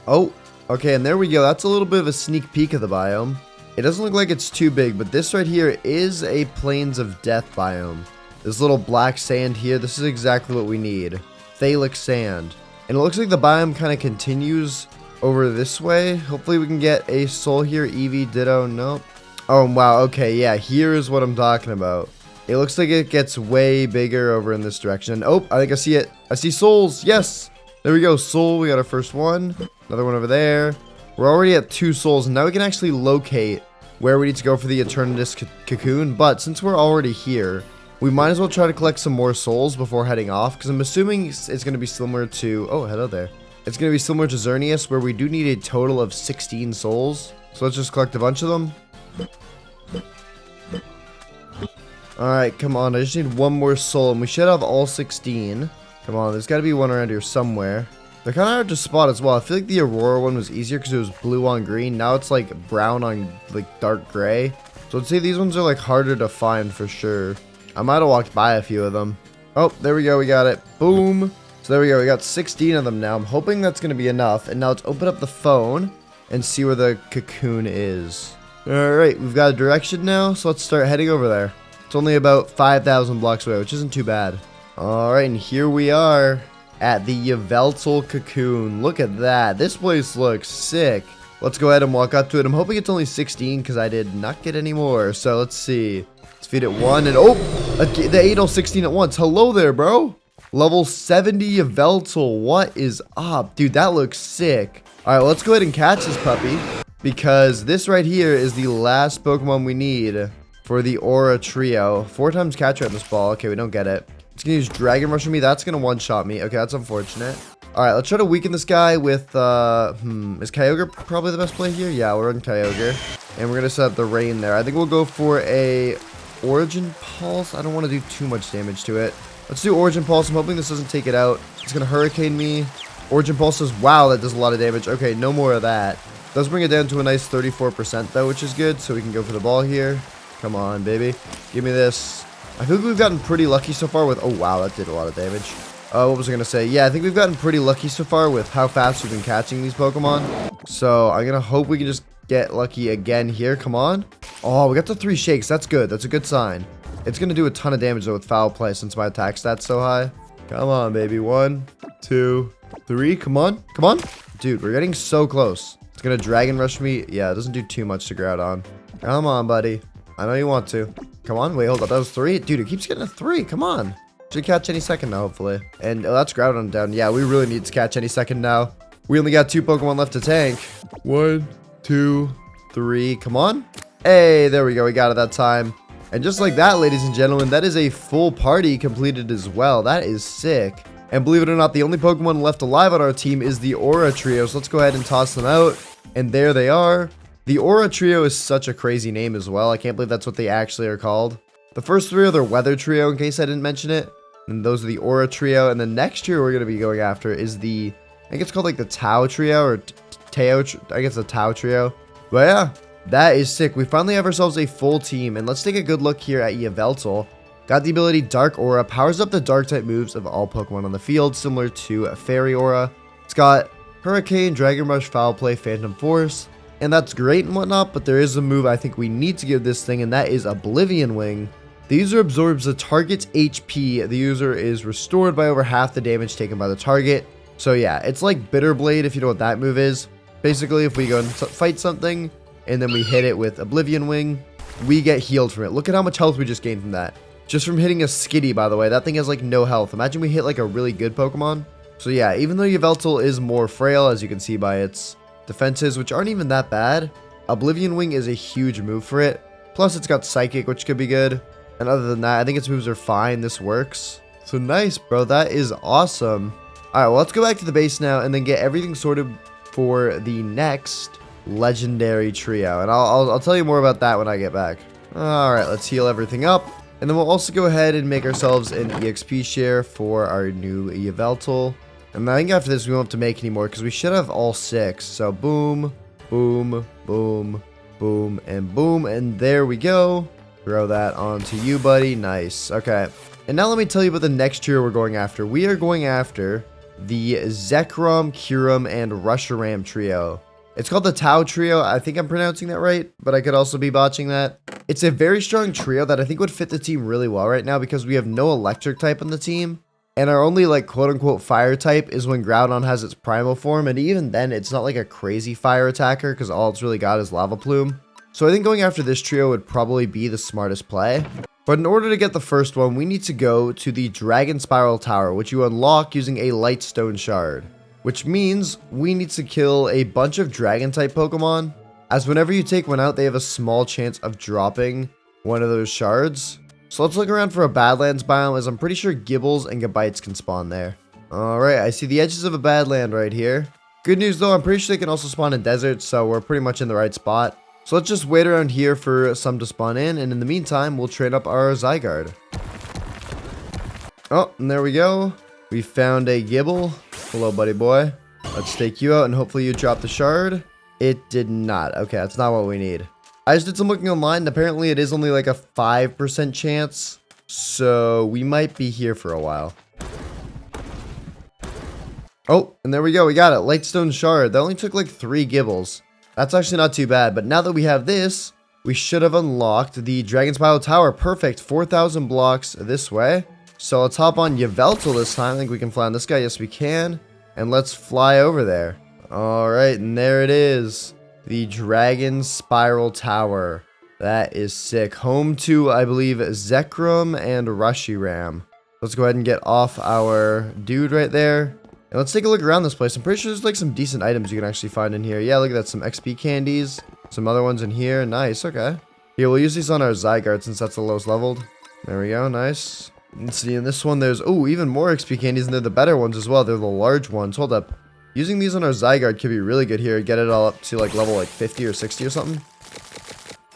S1: Oh, okay, and there we go. That's a little bit of a sneak peek of the biome. It doesn't look like it's too big, but this right here is a Plains of Death biome. This little black sand here, this is exactly what we need. Thalic sand. And it looks like the biome kind of continues over this way. Hopefully we can get a soul here. Eevee, Ditto, nope. Oh, wow, okay, yeah, here is what I'm talking about. It looks like it gets way bigger over in this direction. Oh, I think I see it. I see souls, yes! There we go, soul, we got our first one. Another one over there. We're already at 2 souls, and now we can actually locate where we need to go for the Eternatus Cocoon. But since we're already here, we might as well try to collect some more souls before heading off, because I'm assuming it's going to be similar to... Oh, hello there. It's going to be similar to Xerneas, where we do need a total of 16 souls. So let's just collect a bunch of them. Alright, come on. I just need one more soul, and we should have all 16. Come on, there's got to be one around here somewhere. They're kind of hard to spot as well. I feel like the Aurora one was easier because it was blue on green. Now it's like brown on like dark gray. So let's say these ones are like harder to find for sure. I might have walked by a few of them. Oh, there we go. We got it. Boom. So there we go. We got 16 of them now. I'm hoping that's going to be enough. And now let's open up the phone and see where the cocoon is. All right. We've got a direction now. So let's start heading over there. It's only about 5,000 blocks away, which isn't too bad. All right. And here we are at the Yveltal Cocoon. Look at that. This place looks sick. Let's go ahead and walk up to it. I'm hoping it's only 16 because I did not get any more. So let's see. Let's feed it one and oh, they ate all 16 at once. Hello there, bro. Level 70 Yveltal. What is up? Dude, that looks sick. All right, let's go ahead and catch this puppy because this right here is the last Pokemon we need for the Aura Trio. 4 times catch rate this ball. Okay, we don't get it. It's going to use Dragon Rush on me. That's going to one-shot me. Okay, that's unfortunate. All right, let's try to weaken this guy with, is Kyogre probably the best play here? Yeah, we're on Kyogre. And we're going to set up the rain there. I think we'll go for a Origin Pulse. I don't want to do too much damage to it. Let's do Origin Pulse. I'm hoping this doesn't take it out. It's going to Hurricane me. Origin Pulse says, wow, that does a lot of damage. Okay, no more of that. Does bring it down to a nice 34% though, which is good. So we can go for the ball here. Come on, baby. Give me this. I feel like we've gotten pretty lucky so far with... Oh, wow, that did a lot of damage. What was I going to say? Yeah, I think we've gotten pretty lucky so far with how fast we've been catching these Pokemon. So I'm going to hope we can just get lucky again here. Come on. Oh, we got the 3 shakes. That's good. That's a good sign. It's going to do a ton of damage though with foul play since my attack stat's so high. Come on, baby. 1, 2, 3. Come on. Come on. Dude, we're getting so close. It's going to Dragon Rush me. Yeah, it doesn't do too much to Groudon. Come on, buddy. I know you want to. Come on. Wait, hold up. That was 3? Dude, it keeps getting a 3. Come on. Should catch any second now, hopefully. And that's Groudon down. Yeah, we really need to catch any second now. We only got 2 Pokemon left to tank. 1, 2, 3. Come on. Hey, there we go. We got it that time. And just like that, ladies and gentlemen, that is a full party completed as well. That is sick. And believe it or not, the only Pokemon left alive on our team is the Aura Trio. So let's go ahead and toss them out. And there they are. The Aura Trio is such a crazy name as well. I can't believe that's what they actually are called. The first 3 are the Weather Trio, in case I didn't mention it. And those are the Aura Trio. And the next trio we're going to be going after is the, I think it's called like the Tau Trio or Teo. I guess the Tau Trio. But yeah. That is sick. We finally have ourselves a full team, and let's take a good look here at Yveltal. Got the ability Dark Aura, powers up the dark type moves of all Pokemon on the field, similar to Fairy Aura. It's got Hurricane, Dragon Rush, Foul Play, Phantom Force, and that's great and whatnot, but there is a move I think we need to give this thing, and that is Oblivion Wing. The user absorbs the target's HP. The user is restored by over half the damage taken by the target. So yeah, it's like Bitter Blade if you know what that move is. Basically, if we go and fight something, and then we hit it with Oblivion Wing, we get healed from it. Look at how much health we just gained from that. Just from hitting a Skitty, by the way. That thing has like no health. Imagine we hit like a really good Pokemon. So yeah, even though Yveltal is more frail, as you can see by its defenses, which aren't even that bad, Oblivion Wing is a huge move for it. Plus it's got Psychic, which could be good. And other than that, I think its moves are fine. This works. So nice, bro. That is awesome. All right, well, let's go back to the base now and then get everything sorted for the next legendary trio, and I'll tell you more about that when I get back. All right, let's heal everything up, and then we'll also go ahead and make ourselves an EXP share for our new Yveltal. And I think after this we won't have to make any more because we should have all 6. So boom, boom, boom, boom, and boom, and there we go. Throw that onto you, buddy. Nice. Okay, and now let me tell you about the next trio we're going after. We are going after the Zekrom, Kyurem, and Reshiram trio. It's called the Tau Trio. I think I'm pronouncing that right, but I could also be botching that. It's a very strong trio that I think would fit the team really well right now because we have no electric type on the team. And our only like quote unquote fire type is when Groudon has its primal form. And even then it's not like a crazy fire attacker because all it's really got is Lava Plume. So I think going after this trio would probably be the smartest play. But in order to get the first one, we need to go to the Dragon Spiral Tower, which you unlock using a Lightstone Shard. Which means we need to kill a bunch of Dragon-type Pokemon, as whenever you take one out, they have a small chance of dropping one of those shards. So let's look around for a Badlands biome, as I'm pretty sure Gibbles and Gabites can spawn there. Alright, I see the edges of a Badland right here. Good news though, I'm pretty sure they can also spawn in deserts, so we're pretty much in the right spot. So let's just wait around here for some to spawn in, and in the meantime, we'll train up our Zygarde. Oh, and there we go. We found a Gibble. Hello, buddy boy. Let's take you out and hopefully you drop the shard. It did not. Okay, that's not what we need. I just did some looking online and apparently it is only like a 5% chance. So we might be here for a while. Oh, and there we go. We got it. Lightstone Shard. That only took like 3 Gibbles. That's actually not too bad. But now that we have this, we should have unlocked the Dragon Spiral Tower. Perfect. 4,000 blocks this way. So let's hop on Yveltal this time. I think we can fly on this guy. Yes, we can. And let's fly over there. All right, and there it is. The Dragon Spiral Tower. That is sick. Home to, I believe, Zekrom and Reshiram. Let's go ahead and get off our dude right there. And let's take a look around this place. I'm pretty sure there's like some decent items you can actually find in here. Yeah, look at that. Some XP candies. Some other ones in here. Nice, okay. Here, we'll use these on our Zygarde since that's the lowest leveled. There we go, nice. Let's see, in this one there's, oh, even more XP candies, and they're the better ones as well. They're the large ones. Hold up. Using these on our Zygarde could be really good here. Get it all up to like level like 50 or 60 or something.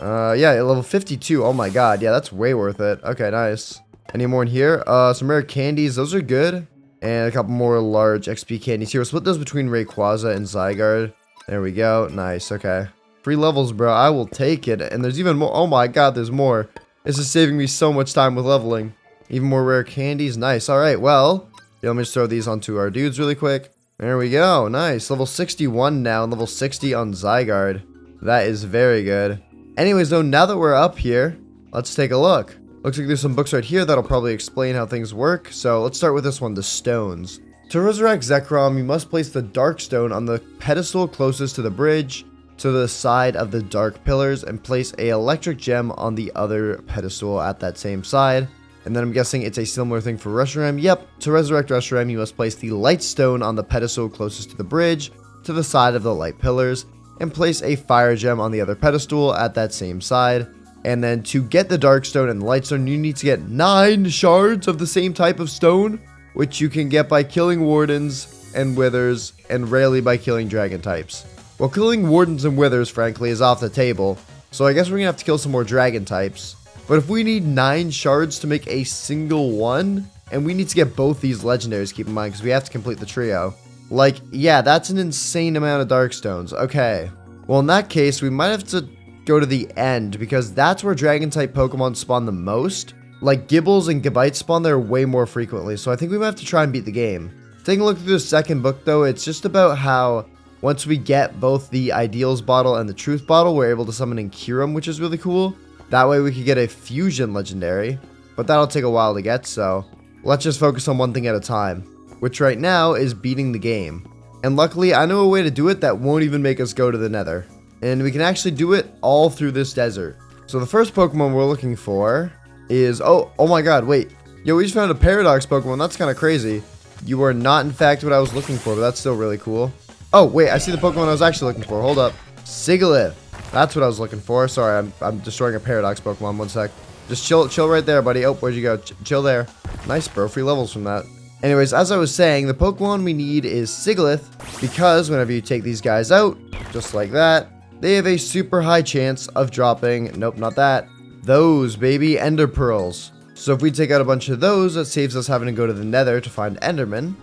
S1: Yeah, level 52. Oh my god. Yeah, that's way worth it. Okay, nice. Any more in here? Some rare candies. Those are good. And a couple more large XP candies here. We'll split those between Rayquaza and Zygarde. There we go. Nice. Okay. Free levels, bro. I will take it. And there's even more. Oh my god, there's more. This is saving me so much time with leveling. Even more rare candies. Nice. All right. Well, yeah, let me just throw these onto our dudes really quick. There we go. Nice. Level 61 now and level 60 on Zygarde. That is very good. Anyways, though, now that we're up here, let's take a look. Looks like there's some books right here that'll probably explain how things work. So let's start with this one, the stones. To resurrect Zekrom, you must place the dark stone on the pedestal closest to the bridge, to the side of the dark pillars, and place a electric gem on the other pedestal at that same side. And then I'm guessing it's a similar thing for Reshiram. Yep, to resurrect Reshiram, you must place the light stone on the pedestal closest to the bridge, to the side of the light pillars, and place a fire gem on the other pedestal at that same side. And then to get the dark stone and the light stone, you need to get 9 shards of the same type of stone, which you can get by killing wardens and withers, and rarely by killing dragon types. Well, killing wardens and withers, frankly, is off the table, so I guess we're gonna have to kill some more dragon types. But if we need 9 shards to make a single one, and we need to get both these legendaries, keep in mind, because we have to complete the trio. Like, yeah, that's an insane amount of dark stones. Okay. Well, in that case, we might have to go to the end, because that's where dragon type Pokemon spawn the most. Like, Gibbles and Gabites spawn there way more frequently, so I think we might have to try and beat the game. Taking a look through the second book, though, it's just about how once we get both the Ideals bottle and the Truth bottle, we're able to summon in Kyurem, which is really cool. That way we could get a Fusion Legendary, but that'll take a while to get, so let's just focus on one thing at a time, which right now is beating the game. And luckily, I know a way to do it that won't even make us go to the Nether. And we can actually do it all through this desert. So the first Pokemon we're looking for is, oh my god, wait. Yo, we just found a Paradox Pokemon. That's kind of crazy. You are not, in fact, what I was looking for, but that's still really cool. Oh, wait, I see the Pokemon I was actually looking for. Hold up. Sigilyph. That's what I was looking for. Sorry, I'm destroying a Paradox Pokemon. One sec. Just chill right there, buddy. Oh, where'd you go? Chill there. Nice, bro. Free levels from that. Anyways, as I was saying, the Pokemon we need is Sigilyph, because whenever you take these guys out, just like that, they have a super high chance of dropping, nope, not that, those baby Ender Pearls. So if we take out a bunch of those, that saves us having to go to the Nether to find Enderman.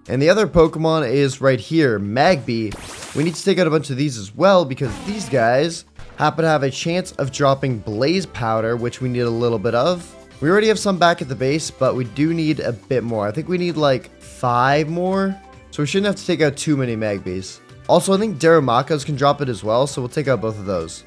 S1: And the other Pokemon is right here, Magby. We need to take out a bunch of these as well, because these guys happen to have a chance of dropping Blaze Powder, which we need a little bit of. We already have some back at the base, but we do need a bit more. I think we need like 5 more. So we shouldn't have to take out too many Magbys. Also, I think Darumaka's can drop it as well, so we'll take out both of those.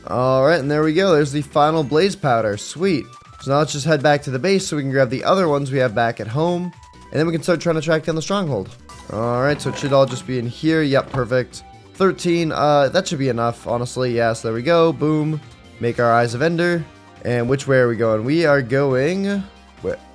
S1: Alright, and there we go. There's the final Blaze Powder. Sweet. So now let's just head back to the base so we can grab the other ones we have back at home. And then we can start trying to track down the stronghold. Alright, so it should all just be in here. Yep, perfect. 13, that should be enough, honestly. Yeah, so there we go. Boom. Make our Eyes of Ender. And which way are we going? We are going...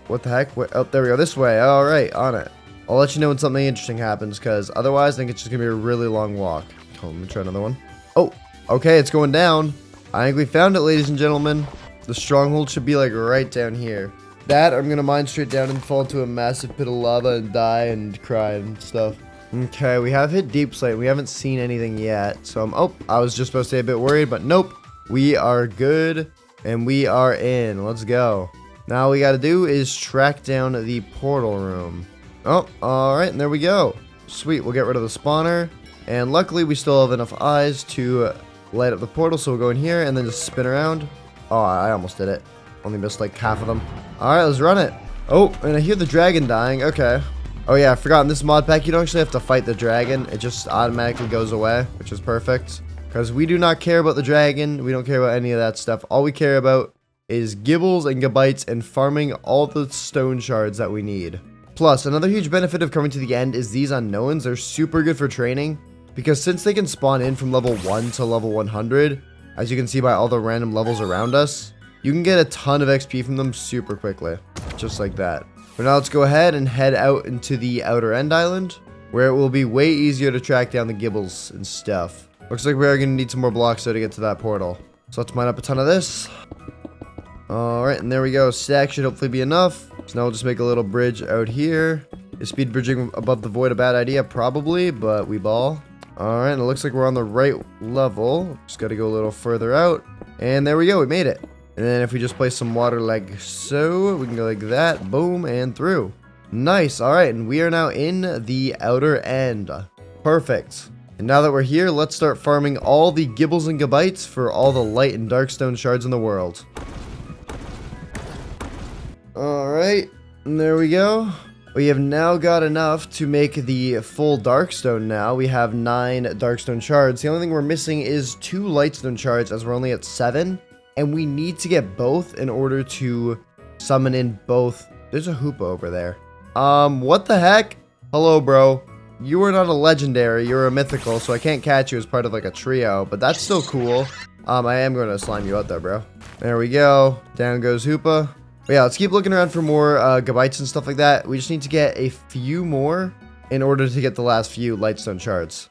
S1: What the heck? Oh, there we go. This way. Alright, on it. I'll let you know when something interesting happens, because otherwise I think it's just going to be a really long walk. Hold on, let me try another one. Oh, okay, it's going down. I think we found it, ladies and gentlemen. The stronghold should be like right down here. That, I'm going to mine straight down and fall into a massive pit of lava and die and cry and stuff. Okay, we have hit Deep Slate. We haven't seen anything yet. So I was just supposed to be a bit worried, but nope. We are good, and we are in. Let's go. Now all we got to do is track down the portal room. Oh, alright, and there we go. Sweet, we'll get rid of the spawner. And luckily, we still have enough eyes to light up the portal, so we'll go in here and then just spin around. Oh, I almost did it. Only missed like half of them. Alright, let's run it. Oh, and I hear the dragon dying. Okay. Oh yeah, I forgot in this mod pack, you don't actually have to fight the dragon. It just automatically goes away, which is perfect. Because we do not care about the dragon. We don't care about any of that stuff. All we care about is Gibbles and Gabites and farming all the stone shards that we need. Plus, another huge benefit of coming to the end is these unknowns are super good for training, because since they can spawn in from level 1 to level 100, as you can see by all the random levels around us, you can get a ton of XP from them super quickly, just like that. But now let's go ahead and head out into the outer end island, where it will be way easier to track down the Gibbles and stuff. Looks like we are going to need some more blocks though to get to that portal. So let's mine up a ton of this. Alright, and there we go. Stack should hopefully be enough. So now we'll just make a little bridge out here. Is speed bridging above the void a bad idea? Probably, but we ball. Alright, and it looks like we're on the right level. Just got to go a little further out. And there we go, we made it. And then if we just place some water like so, we can go like that. Boom, and through. Nice, alright, and we are now in the outer end. Perfect. And now that we're here, let's start farming all the Gibbles and Gabites for all the light and dark stone shards in the world. Alright, and there we go. We have now got enough to make the full Darkstone now. We have 9 Darkstone shards. The only thing we're missing is 2 Lightstone shards as we're only at 7. And we need to get both in order to summon in both. There's a Hoopa over there. What the heck? Hello, bro. You are not a legendary, you're a mythical, so I can't catch you as part of like a trio, but that's still cool. I am going to slime you out there, bro. There we go. Down goes Hoopa. But yeah, let's keep looking around for more Gabites and stuff like that. We just need to get a few more in order to get the last few Lightstone shards.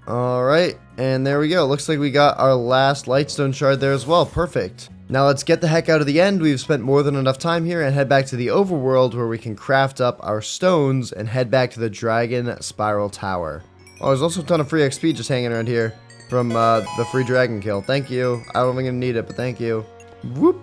S1: Alright, and there we go. Looks like we got our last Lightstone shard there as well. Perfect. Now let's get the heck out of the end. We've spent more than enough time here and head back to the overworld where we can craft up our stones and head back to the Dragon Spiral Tower. Oh, there's also a ton of free XP just hanging around here from the free dragon kill. Thank you. I don't think I'm gonna need it, but thank you. Whoop.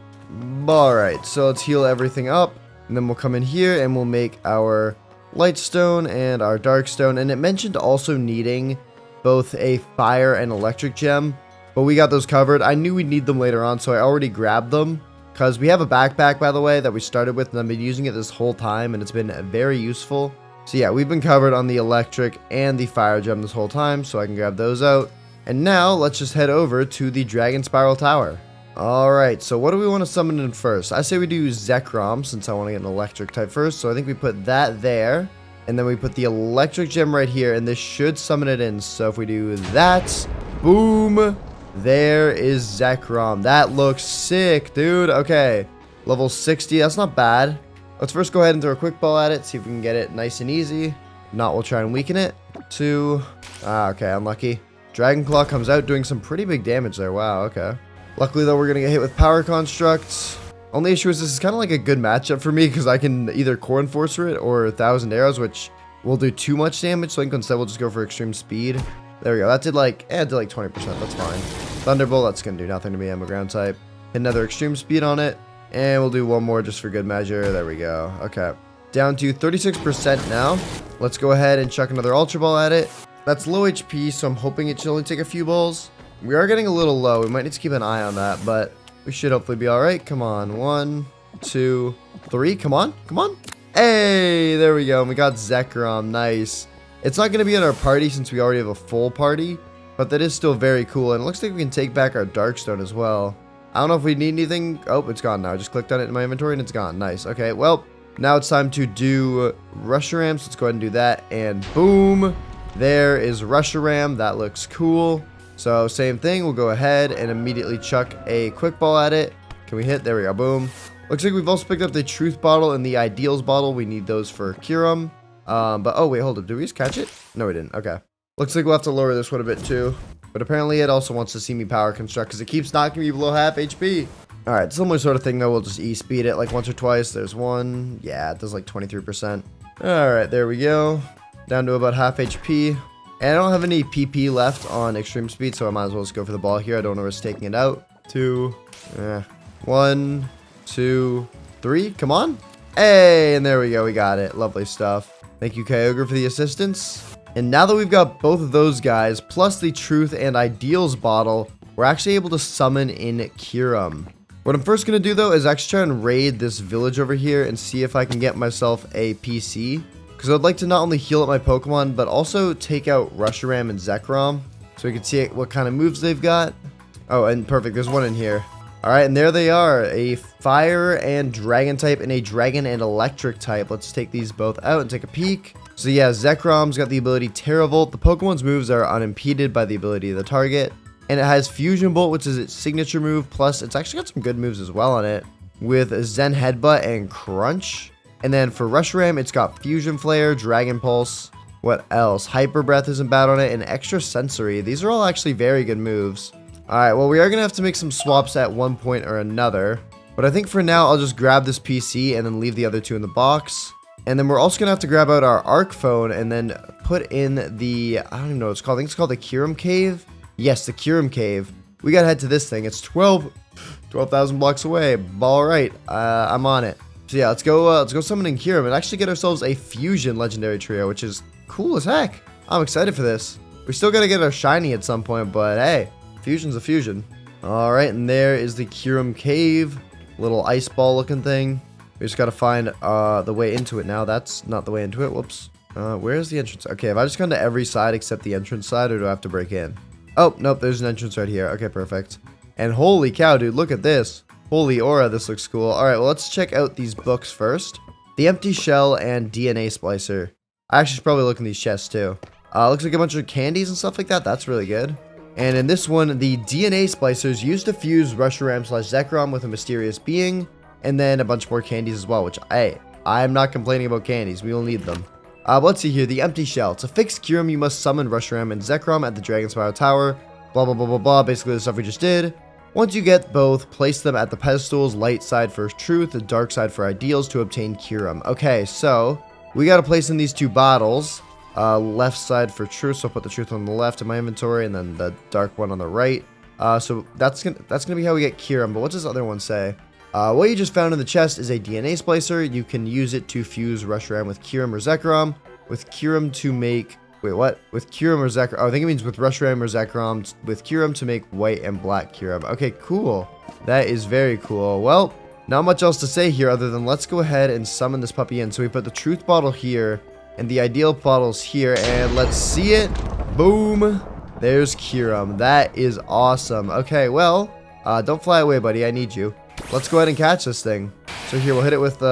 S1: Alright, so let's heal everything up. And then we'll come in here and we'll make our Lightstone and our Darkstone. And it mentioned also needing both a fire and electric gem. But we got those covered. I knew we'd need them later on, so I already grabbed them. Because we have a backpack, by the way, that we started with, and I've been using it this whole time, and it's been very useful. So yeah, we've been covered on the electric and the fire gem this whole time, so I can grab those out. And now, let's just head over to the Dragon Spiral Tower. Alright, so what do we want to summon in first? I say we do Zekrom, since I want to get an electric type first, so I think we put that there. And then we put the electric gem right here, and this should summon it in. So if we do that, boom! There is Zekrom. That looks sick, dude. Okay, level 60. That's not bad. Let's first go ahead and throw a quick ball at it. See if we can get it nice and easy. If not, we'll try and weaken it. 2. Okay, unlucky. Dragon Claw comes out doing some pretty big damage there. Wow, okay. Luckily, though, we're going to get hit with Power Constructs. Only issue is this is kind of like a good matchup for me because I can either Core Enforcer it or 1,000 Arrows, which will do too much damage. So I think instead we'll just go for Extreme Speed. There we go. That did like, it did like 20%. That's fine. Thunderbolt, that's going to do nothing to me. I'm a ground type. Hit another Extreme Speed on it. And we'll do one more just for good measure. There we go. Okay. Down to 36% now. Let's go ahead and chuck another Ultra Ball at it. That's low HP, so I'm hoping it should only take a few balls. We are getting a little low. We might need to keep an eye on that, but we should hopefully be all right. Come on. 1, 2, 3. Come on. Come on. Hey, there we go. And we got Zekrom. Nice. It's not going to be in our party since we already have a full party, but that is still very cool. And it looks like we can take back our Darkstone as well. I don't know if we need anything. Oh, it's gone now. I just clicked on it in my inventory and it's gone. Nice. Okay, well, now it's time to do Rusharam. So let's go ahead and do that. And boom, there is Rusharam. That looks cool. So same thing. We'll go ahead and immediately chuck a quick ball at it. Can we hit? There we go. Boom. Looks like we've also picked up the Truth Bottle and the Ideals Bottle. We need those for Kyurem. But oh wait, hold up. Did we just catch it? No, we didn't. Okay. Looks like we'll have to lower this one a bit too. But apparently it also wants to see me power construct because it keeps knocking me below half HP. Alright, similar sort of thing though. We'll just E-speed it like once or twice. There's one. Yeah, it does like 23%. Alright, there we go. Down to about half HP. And I don't have any PP left on extreme speed, so I might as well just go for the ball here. I don't want to risk taking it out. 2. 1, 2, 3. Come on. Hey, and there we go. We got it. Lovely stuff. Thank you, Kyogre, for the assistance. And now that we've got both of those guys, plus the Truth and Ideals bottle, we're actually able to summon in Kyurem. What I'm first going to do, though, is actually try and raid this village over here and see if I can get myself a PC. Because I'd like to not only heal up my Pokemon, but also take out Rusharam and Zekrom, so we can see what kind of moves they've got. Oh, and perfect. There's one in here. Alright, and there they are. A Fire and Dragon type and a Dragon and Electric type. Let's take these both out and take a peek. So yeah, Zekrom's got the ability Terravolt. The Pokemon's moves are unimpeded by the ability of the target. And it has Fusion Bolt, which is its signature move. Plus, it's actually got some good moves as well on it. With Zen Headbutt and Crunch. And then for Rusharam, it's got Fusion Flare, Dragon Pulse. What else? Hyper Breath isn't bad on it. And Extra Sensory. These are all actually very good moves. Alright, well, we are going to have to make some swaps at one point or another. But I think for now, I'll just grab this PC and then leave the other two in the box. And then we're also going to have to grab out our Arc Phone and then put in the, I don't even know what it's called. I think it's called the Kyurem Cave. Yes, the Kyurem Cave. We got to head to this thing. It's 12,000 blocks away. All right, I'm on it. So yeah, let's go summoning Kyurem and actually get ourselves a Fusion Legendary Trio, which is cool as heck. I'm excited for this. We still got to get our Shiny at some point, but hey, Fusion's a Fusion. All right, and there is the Kyurem Cave. Little ice ball looking thing. We just gotta find the way into it now. That's not the way into it. Whoops. Where's the entrance? Okay, have I just gone to every side except the entrance side, or do I have to break in? Oh, nope, there's an entrance right here. Okay, perfect. And holy cow, dude, look at this. Holy aura, this looks cool. All right, well, let's check out these books first. The Empty Shell and DNA Splicer. I actually should probably look in these chests, too. Looks like a bunch of candies and stuff like that. That's really good. And in this one, the DNA Splicers used to fuse Reshiram/Zekrom with a mysterious being, and then a bunch more candies as well, which, hey, I'm not complaining about candies. We will need them. Let's see here. The Empty Shell. To fix Kyurem, you must summon Reshiram and Zekrom at the Dragon Spiral Tower. Blah, blah, blah, blah, blah. Basically, the stuff we just did. Once you get both, place them at the pedestals, light side for truth, the dark side for ideals to obtain Kyurem. Okay, so we got to place in these two bottles. Left side for truth, so I'll put the truth on the left in my inventory, and then the dark one on the right. So that's gonna be how we get Kyurem. But what's this other one say? What you just found in the chest is a DNA splicer. You can use it to fuse Reshiram with Kyurem or Zekrom. With Kyurem to make... Wait, what? With Kyurem or Zekrom? Oh, I think it means with Reshiram or Zekrom. With Kyurem to make white and black Kyurem. Okay, cool. That is very cool. Well, not much else to say here other than let's go ahead and summon this puppy in. So we put the truth bottle here and the ideal bottles here, and let's see it. Boom. There's Kyurem. That is awesome. Okay, well, don't fly away, buddy. I need you. Let's go ahead and catch this thing. So here, we'll hit it with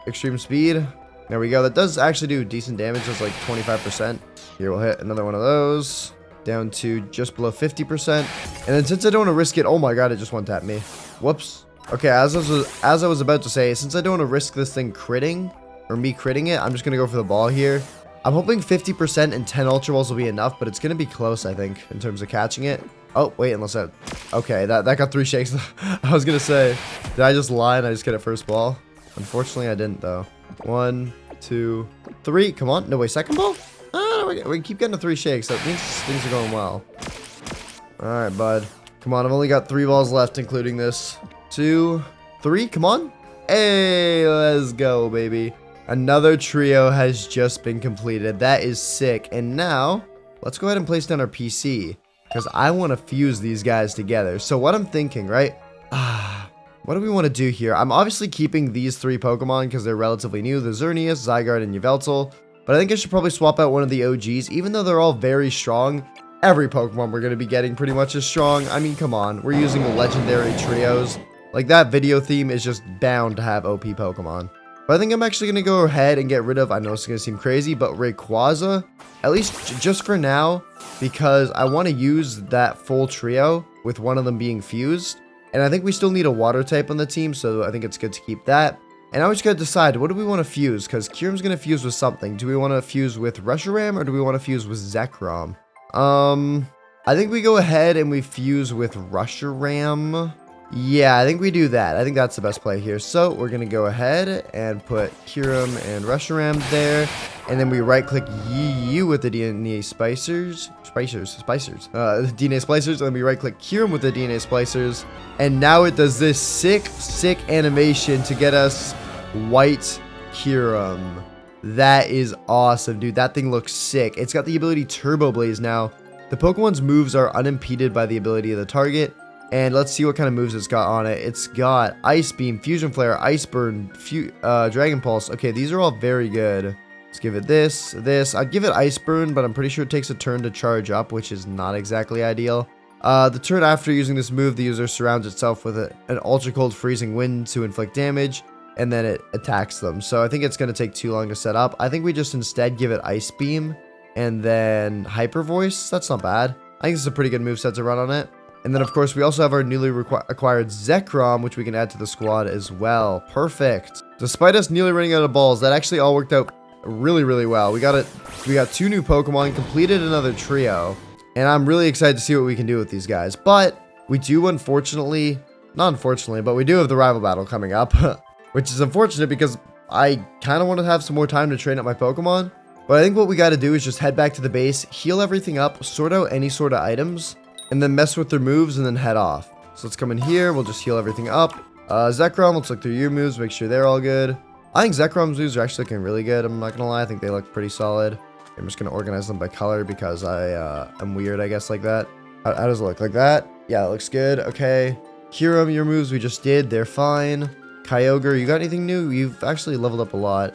S1: extreme speed. There we go. That does actually do decent damage. That's like 25%. Here, we'll hit another one of those. Down to just below 50%. And then since I don't want to risk it... Oh my god, it just one-tapped me. Whoops. Okay, as I was about to say, since I don't want to risk this thing critting, or me critting it, I'm just going to go for the ball here. I'm hoping 50% and 10 Ultra Balls will be enough, but it's going to be close, I think, in terms of catching it. Oh, wait, unless I... Okay, that got 3 shakes. I was going to say, did I just lie and I just get it first ball? Unfortunately, I didn't, though. 1, 2, 3. Come on. No, wait, second ball? We can keep getting to 3 shakes. That means things are going well. Alright, bud. Come on, I've only got 3 balls left, including this. 2, 3. Come on. Hey, let's go, baby. Another trio has just been completed. That is sick. And now, let's go ahead and place down our PC, because I want to fuse these guys together. So what I'm thinking, right? What do we want to do here? I'm obviously keeping these 3 Pokemon because they're relatively new. The Xerneas, Zygarde, and Yveltal. But I think I should probably swap out one of the OGs. Even though they're all very strong, every Pokemon we're going to be getting pretty much as strong. I mean, come on. We're using legendary trios. Like, that video theme is just bound to have OP Pokemon. But I think I'm actually going to go ahead and get rid of, I know it's going to seem crazy, but Rayquaza, at least just for now, because I want to use that full trio with one of them being fused. And I think we still need a water type on the team, so I think it's good to keep that. And now we just got to decide, what do we want to fuse? Because Kyurem's going to fuse with something. Do we want to fuse with Reshiram, or do we want to fuse with Zekrom? I think we go ahead and we fuse with Reshiram. Yeah, I think we do that. I think that's the best play here. So we're going to go ahead and put Kyurem and Reshiram there. And then we right-click you with the DNA splicers. The DNA splicers. And then we right-click Kyurem with the DNA splicers. And now it does this sick animation to get us white Kyurem. That is awesome, dude. That thing looks sick. It's got the ability Turbo Blaze now. The Pokemon's moves are unimpeded by the ability of the target. And let's see what kind of moves it's got on it. It's got Ice Beam, Fusion Flare, Ice Burn, Dragon Pulse. Okay, these are all very good. Let's give it this. I'd give it Ice Burn, but I'm pretty sure it takes a turn to charge up, which is not exactly ideal. The turn after using this move, the user surrounds itself with an Ultra Cold Freezing Wind to inflict damage, and then it attacks them. So I think it's going to take too long to set up. I think we just instead give it Ice Beam, and then Hyper Voice. That's not bad. I think this is a pretty good moveset to run on it. And then, of course, we also have our newly acquired Zekrom, which we can add to the squad as well. Perfect. Despite us nearly running out of balls, that actually all worked out really, really well. We got 2 new Pokemon, completed another trio, and I'm really excited to see what we can do with these guys. But we do, not unfortunately, but we do have the rival battle coming up, which is unfortunate because I kind of want to have some more time to train up my Pokemon. But I think what we got to do is just head back to the base, heal everything up, sort out any sort of items, and then mess with their moves and then head off. So let's come in here. We'll just heal everything up. Zekrom, let's look through your moves, make sure they're all good. I think Zekrom's moves are actually looking really good. I'm not going to lie. I think they look pretty solid. I'm just going to organize them by color because I'm weird, I guess, like that. How does it look? Like that? Yeah, it looks good. Okay. Kyurem, your moves we just did. They're fine. Kyogre, you got anything new? You've actually leveled up a lot.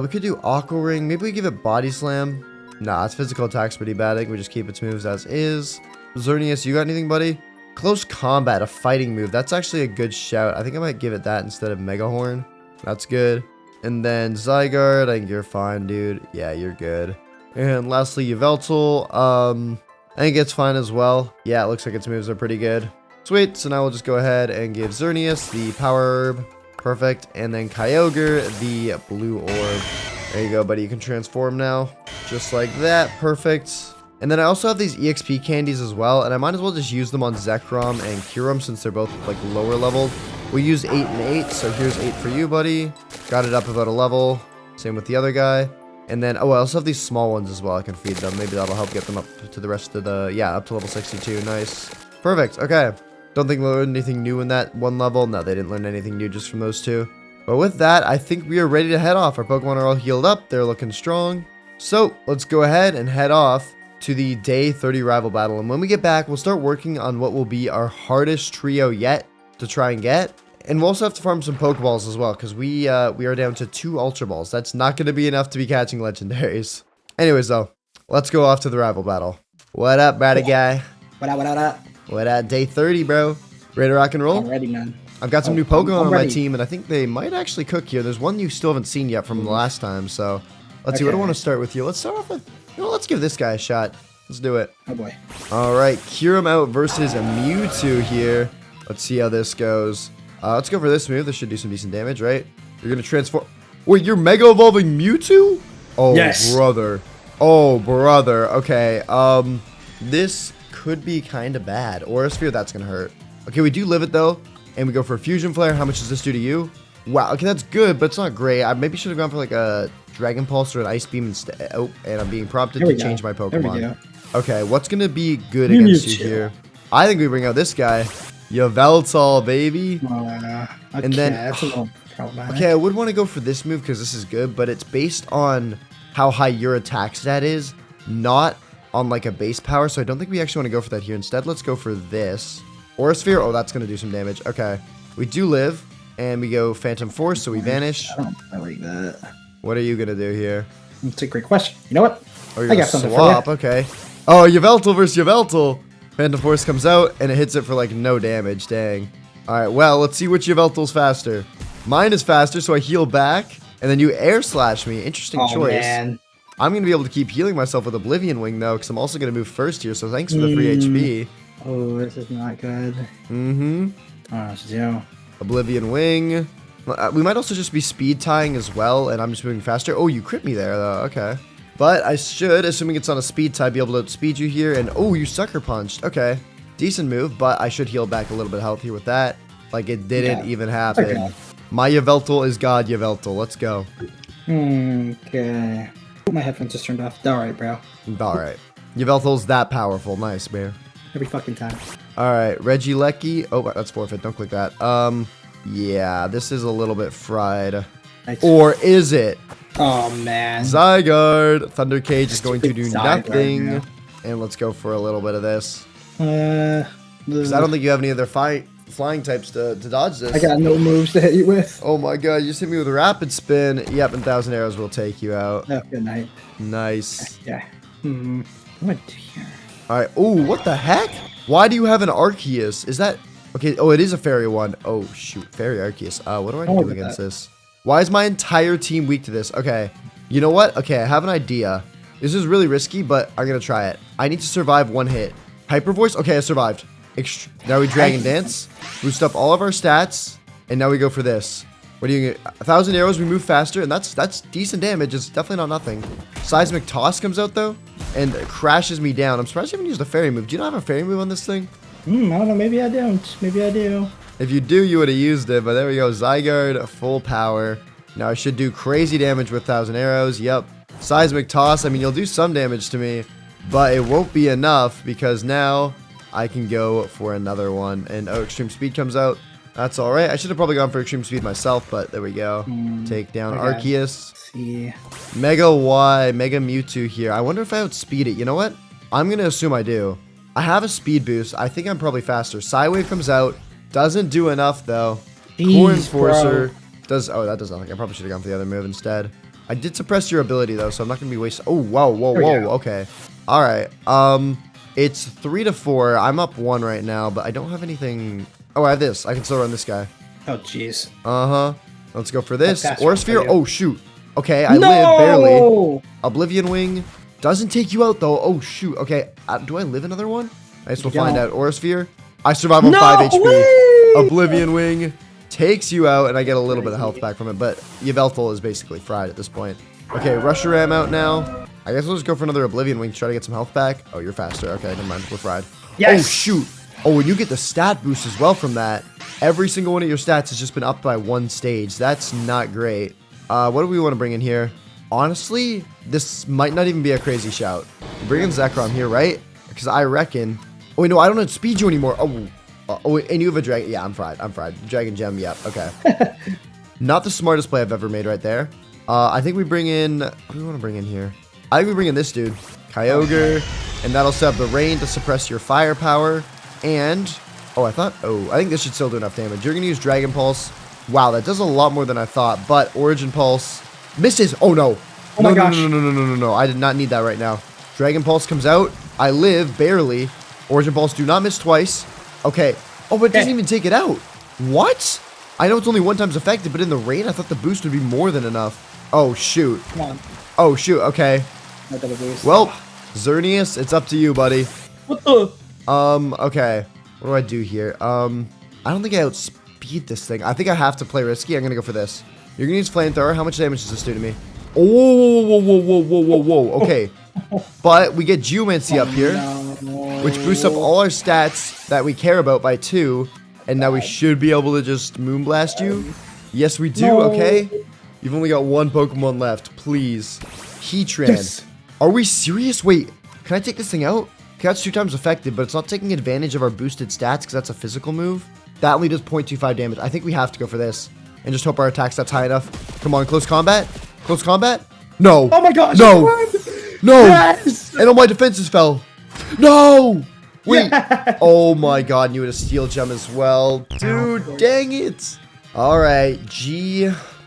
S1: We could do Aqua Ring. Maybe we give it Body Slam. Nah, its physical attack's pretty bad. I think we just keep its moves as is. Xerneas, you got anything, buddy? Close Combat, a fighting move. That's actually a good shout. I think I might give it that instead of Mega Horn. That's good. And then Zygarde, I think you're fine, dude. Yeah, you're good. And lastly, Yveltal. I think it's fine as well. Yeah, it looks like its moves are pretty good. Sweet, so now we'll just go ahead and give Xerneas the Power Herb. Perfect. And then Kyogre the Blue Orb. There you go, buddy. You can transform now. Just like that. Perfect. And then I also have these EXP candies as well, and I might as well just use them on Zekrom and Kyurem since they're both like lower leveled. We use 8 and 8, so here's 8 for you, buddy. Got it up about a level. Same with the other guy. And then, oh, I also have these small ones as well. I can feed them. Maybe that'll help get them up to the rest of the, yeah, up to level 62. Nice. Perfect. Okay. Don't think we learned anything new in that one level. No, they didn't learn anything new just from those two. But with that, I think we are ready to head off. Our Pokemon are all healed up. They're looking strong. So let's go ahead and head off to the day 30 rival battle. And when we get back, we'll start working on what will be our hardest trio yet to try and get. And we'll also have to farm some Pokeballs as well, because we are down to 2 Ultra Balls. That's not going to be enough to be catching legendaries. Anyways, though, let's go off to the rival battle. What up, Brady guy?
S2: What up, what up, what up?
S1: What up, day 30, bro? Ready to rock and roll?
S2: I'm ready, man.
S1: I've got some new Pokemon on my
S2: ready.
S1: team, and I think they might actually cook here. There's one you still haven't seen yet from the last time, so let's see. What do I want to start with you? Let's start off with, you know, let's give this guy a shot. Let's do it.
S2: Oh, boy.
S1: All right, Kyurem out versus a Mewtwo here. Let's see how this goes. Let's go for this move. This should do some decent damage, right? You're going to transform. Wait, you're Mega Evolving Mewtwo? Oh,
S2: yes.
S1: brother. Oh, brother. Okay, this could be kind of bad. Aura Sphere, that's going to hurt. Okay, we do live it, though. And we go for a Fusion Flare. How much does this do to you? Wow, okay, that's good, but it's not great. I maybe should have gone for like a Dragon Pulse or an Ice Beam instead. Oh, and I'm being prompted to change my Pokemon.
S2: There we go.
S1: Okay, what's going to be good against you here? I think we bring out this guy. Yveltal, baby.
S2: Okay,
S1: And then,
S2: that's a little problematic.
S1: okay, I would want to go for this move because this is good, but it's based on how high your attack stat is, not on like a base power, so I don't think we actually want to go for that here. Instead, let's go for this. Aura Sphere, oh, that's going to do some damage. Okay, we do live, and we go Phantom Force, so we vanish.
S2: I like that.
S1: What are you going to do here?
S2: It's a great question. You know what?
S1: Oh, you're
S2: I
S1: going
S2: got
S1: to
S2: something
S1: swap,
S2: for you.
S1: okay. Oh, Yveltal versus Yveltal. Phantom Force comes out, and it hits it for like no damage, dang. All right, well, let's see which Yveltal's faster. Mine is faster, so I heal back, and then you Air Slash me. Interesting choice.
S2: Man.
S1: I'm going to be able to keep healing myself with Oblivion Wing, though, because I'm also going to move first here, so thanks for the free HP.
S2: Oh, this is not good.
S1: Mm-hmm.
S2: Oh, this is you.
S1: Oblivion Wing. We might also just be speed tying as well, and I'm just moving faster. Oh, you crit me there, though. Okay. But I should, assuming it's on a speed tie, be able to outspeed you here, and oh, you Sucker Punched. Okay. Decent move, but I should heal back a little bit of health here with that. Like, it didn't even happen.
S2: Okay.
S1: My Yveltal is God Yveltal. Let's go.
S2: Okay. My headphones just turned off. Alright, bro.
S1: Alright. Yveltal's that powerful. Nice, bear.
S2: Every fucking time.
S1: Alright, Regieleki. Oh, that's forfeit. Don't click that. Yeah, this is a little bit fried.
S2: Nice.
S1: Or is it?
S2: Oh, man.
S1: Zygarde. Thunder Cage is going to do
S2: Zygarde,
S1: nothing.
S2: yeah.
S1: And let's go for a little bit of this.
S2: Because
S1: I don't think you have any other flying types to dodge this.
S2: I got no moves to hit you with.
S1: Oh my god, you just hit me with a Rapid Spin. Yep, and 1,000 Arrows will take you out.
S2: Oh, good night.
S1: Nice.
S2: Yeah. What am I do here?
S1: Alright, oh, what the heck? Why do you have an Arceus? Is that... Okay, oh, it is a Fairy one. Oh, shoot, Fairy Arceus. What do I do against this? Why is my entire team weak to this? Okay, you know what? Okay, I have an idea. This is really risky, but I'm gonna try it. I need to survive one hit. Hyper Voice? Okay, I survived. Now we Dragon Dance, boost up all of our stats, and now we go for this. What do you get? 1,000 Arrows, we move faster, and that's decent damage. It's definitely not nothing. Seismic Toss comes out, though, and crashes me down. I'm surprised you haven't used a Fairy move. Do you not have a Fairy move on this thing?
S2: I don't know. Maybe I don't. Maybe I do.
S1: If you do, you would have used it, but there we go. Zygarde, full power. Now I should do crazy damage with 1,000 Arrows. Yep. Seismic Toss, I mean, you'll do some damage to me, but it won't be enough because now I can go for another one. And oh, Extreme Speed comes out. That's all right. I should have probably gone for Extreme Speed myself, but there we go. Take down Arceus.
S2: See.
S1: Mega Y, Mega Mewtwo here. I wonder if I outspeed it. You know what? I'm going to assume I do. I have a speed boost. I think I'm probably faster. Psywave comes out. Doesn't do enough, though. Core
S2: Jeez,
S1: Enforcer
S2: bro.
S1: does... Oh, that does nothing. I probably should have gone for the other move instead. I did suppress your ability, though, so I'm not going to be wasting... Oh, wow, whoa,
S2: There we
S1: whoa,
S2: go.
S1: okay. All right. It's 3-4. I'm up 1 right now, but I don't have anything... Oh, I have this. I can still run this guy.
S2: Oh, jeez.
S1: Uh-huh. Let's go for this.
S2: That's
S1: Aura
S2: fast
S1: Sphere.
S2: for you.
S1: Oh, shoot. Okay, I live barely.
S2: No!
S1: Oblivion Wing. Doesn't take you out, though. Oh, shoot. Okay, do I live another one? I guess we'll find out. Aura Sphere. I survive on 5 HP.
S2: way!
S1: Oblivion Wing takes you out, and I get a little bit of health back from it, but Yveltal is basically fried at this point. Okay, Rusher Ram out now. I guess we'll just go for another Oblivion Wing to try to get some health back. Oh, you're faster. Okay, never mind. We're fried.
S2: Yes!
S1: Oh, shoot. Oh, and you get the stat boost as well from that. Every single one of your stats has just been upped by 1 stage. That's not great. What do we want to bring in here? Honestly, this might not even be a crazy shout. Bring in Zekrom here, right? Because I reckon... Oh, wait, no, I don't have speed you anymore. Oh, and you have a dragon. Yeah, I'm fried. I'm fried. Dragon Gem, yep. Okay. Not the smartest play I've ever made right there. I think we bring in... What do we want to bring in here? I think we bring in this dude. Kyogre. And that'll set up the rain to suppress your firepower. And... Oh, I think this should still do enough damage. You're going to use Dragon Pulse. Wow, that does a lot more than I thought. But Origin Pulse misses. Oh, no.
S2: Oh my gosh.
S1: No. I did not need that right now. Dragon Pulse comes out. I live, barely. Origin Pulse do not miss twice. Okay. Oh, but it doesn't even take it out. What? I know it's only 1 time effective, but in the rain, I thought the boost would be more than enough. Oh, shoot.
S2: Come on.
S1: Oh, shoot. Okay.
S2: No double boost.
S1: Well, Xerneas, it's up to you, buddy.
S2: What the?
S1: Okay. What do I do here? I don't think I outspeed this thing. I think I have to play risky. I'm going to go for this. You're going to use Flamethrower. How much damage does this do to me? Oh, whoa. Okay. But we get Geomancy up here, which boosts up all our stats that we care about by 2. And now we should be able to just Moonblast you. Yes, we do.
S2: No.
S1: Okay. You've only got 1 Pokemon left. Please. Heatran.
S2: Yes.
S1: Are we serious? Wait. Can I take this thing out? Okay, that's 2 times effective, but it's not taking advantage of our boosted stats because that's a physical move. That only does 0.25 damage. I think we have to go for this and just hope our attack stats high enough. Come on, close combat. Close combat. No.
S2: Oh my gosh.
S1: No. No.
S2: Yes.
S1: And all my defenses fell. No. Wait.
S2: Yes.
S1: Oh my god, and you had a steel gem as well. Dude, dang it. All right,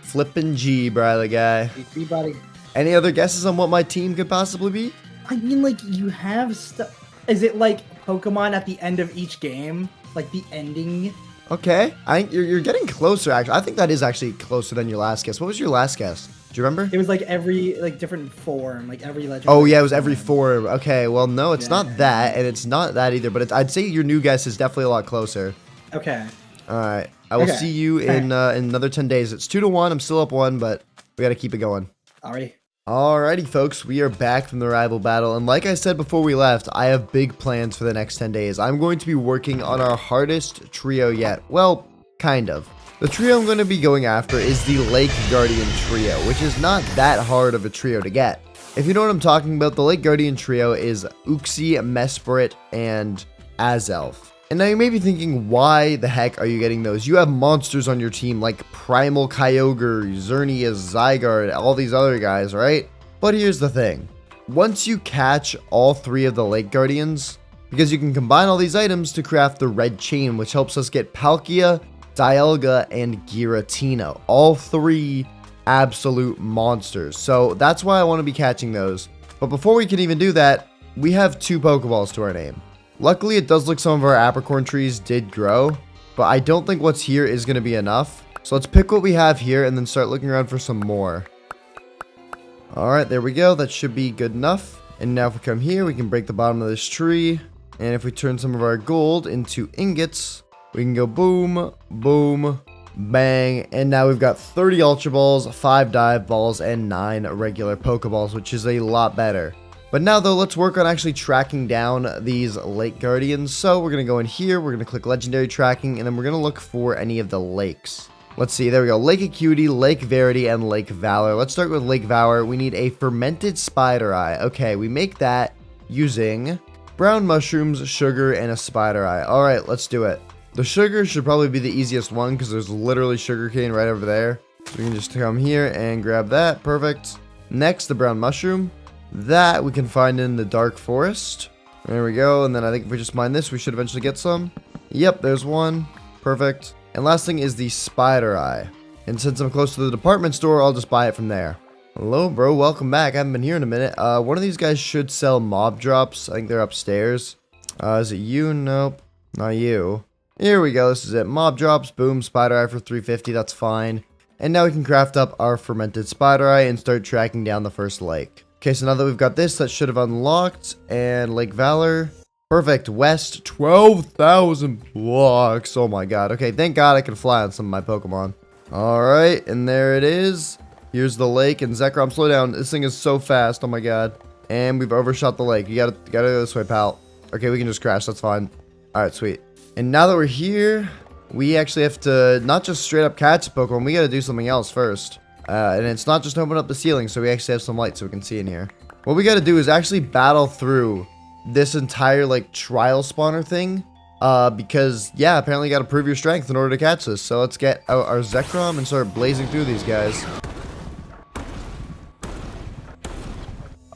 S1: flippin' G, Bradley guy.
S2: HP, buddy.
S1: Any other guesses on what my team could possibly be?
S2: I mean, like, you have stuff. Is it like Pokemon at the end of each game? Like the ending?
S1: Okay, I think you're getting closer. Actually, I think that is actually closer than your last guess. What was your last guess? Do you remember?
S2: It was like every different form, like every legend.
S1: Oh yeah, it was every 4. Okay, well no, it's
S2: Yeah.
S1: not that, and it's not that either. But I'd say your new guess is definitely a lot closer.
S2: Okay.
S1: All right, I will see you in another 10 days. It's 2-1. I'm still up 1, but we got to keep it going.
S2: Alrighty.
S1: Alrighty, folks, we are back from the rival battle, and like I said before we left, I have big plans for the next 10 days. I'm going to be working on our hardest trio yet. Well, kind of. The trio I'm going to be going after is the Lake Guardian trio, which is not that hard of a trio to get. If you know what I'm talking about, the Lake Guardian trio is Uxie, Mesprit, and Azelf. And now you may be thinking, why the heck are you getting those? You have monsters on your team like Primal Kyogre, Xerneas, Zygarde, all these other guys, right? But here's the thing. Once you catch all 3 of the Lake Guardians, because you can combine all these items to craft the Red Chain, which helps us get Palkia, Dialga, and Giratina. All 3 absolute monsters. So that's why I want to be catching those. But before we can even do that, we have 2 Pokeballs to our name. Luckily, it does look some of our apricorn trees did grow, but I don't think what's here is going to be enough. So let's pick what we have here and then start looking around for some more. Alright, there we go. That should be good enough. And now if we come here, we can break the bottom of this tree. And if we turn some of our gold into ingots, we can go boom, boom, bang. And now we've got 30 Ultra Balls, 5 Dive Balls, and 9 regular Pokeballs, which is a lot better. But now, though, let's work on actually tracking down these Lake Guardians. So we're going to go in here, we're going to click Legendary Tracking, and then we're going to look for any of the lakes. Let's see, there we go. Lake Acuity, Lake Verity, and Lake Valor. Let's start with Lake Valor. We need a fermented spider eye. Okay, we make that using brown mushrooms, sugar, and a spider eye. All right, let's do it. The sugar should probably be the easiest one because there's literally sugarcane right over there. So we can just come here and grab that. Perfect. Next, the brown mushroom. That we can find in the dark forest. There we go. And then I think if we just mine this, we should eventually get some. Yep, there's one. Perfect. And last thing is the spider eye. And since I'm close to the department store, I'll just buy it from there. Hello, bro. Welcome back. I haven't been here in a minute. One of these guys should sell mob drops. I think they're upstairs. Is it you? Nope. Not you. Here we go. This is it. Mob drops. Boom. Spider eye for 350. That's fine. And now we can craft up our fermented spider eye and start tracking down the first lake. Okay, so now that we've got this, that should have unlocked. And Lake Valor. Perfect. West. 12,000 blocks. Oh my god. Okay, thank god I can fly on some of my Pokemon. Alright, and there it is. Here's the lake. And Zekrom, slow down. This thing is so fast. Oh my god. And we've overshot the lake. You gotta go this way, pal. Okay, we can just crash. That's fine. Alright, sweet. And now that we're here, we actually have to not just straight up catch a Pokemon. We gotta do something else first. And it's not just open up the ceiling, so we actually have some light so we can see in here. What we gotta do is actually battle through this entire, like, trial spawner thing. Because, yeah, apparently you gotta prove your strength in order to catch this. So let's get out our Zekrom and start blazing through these guys.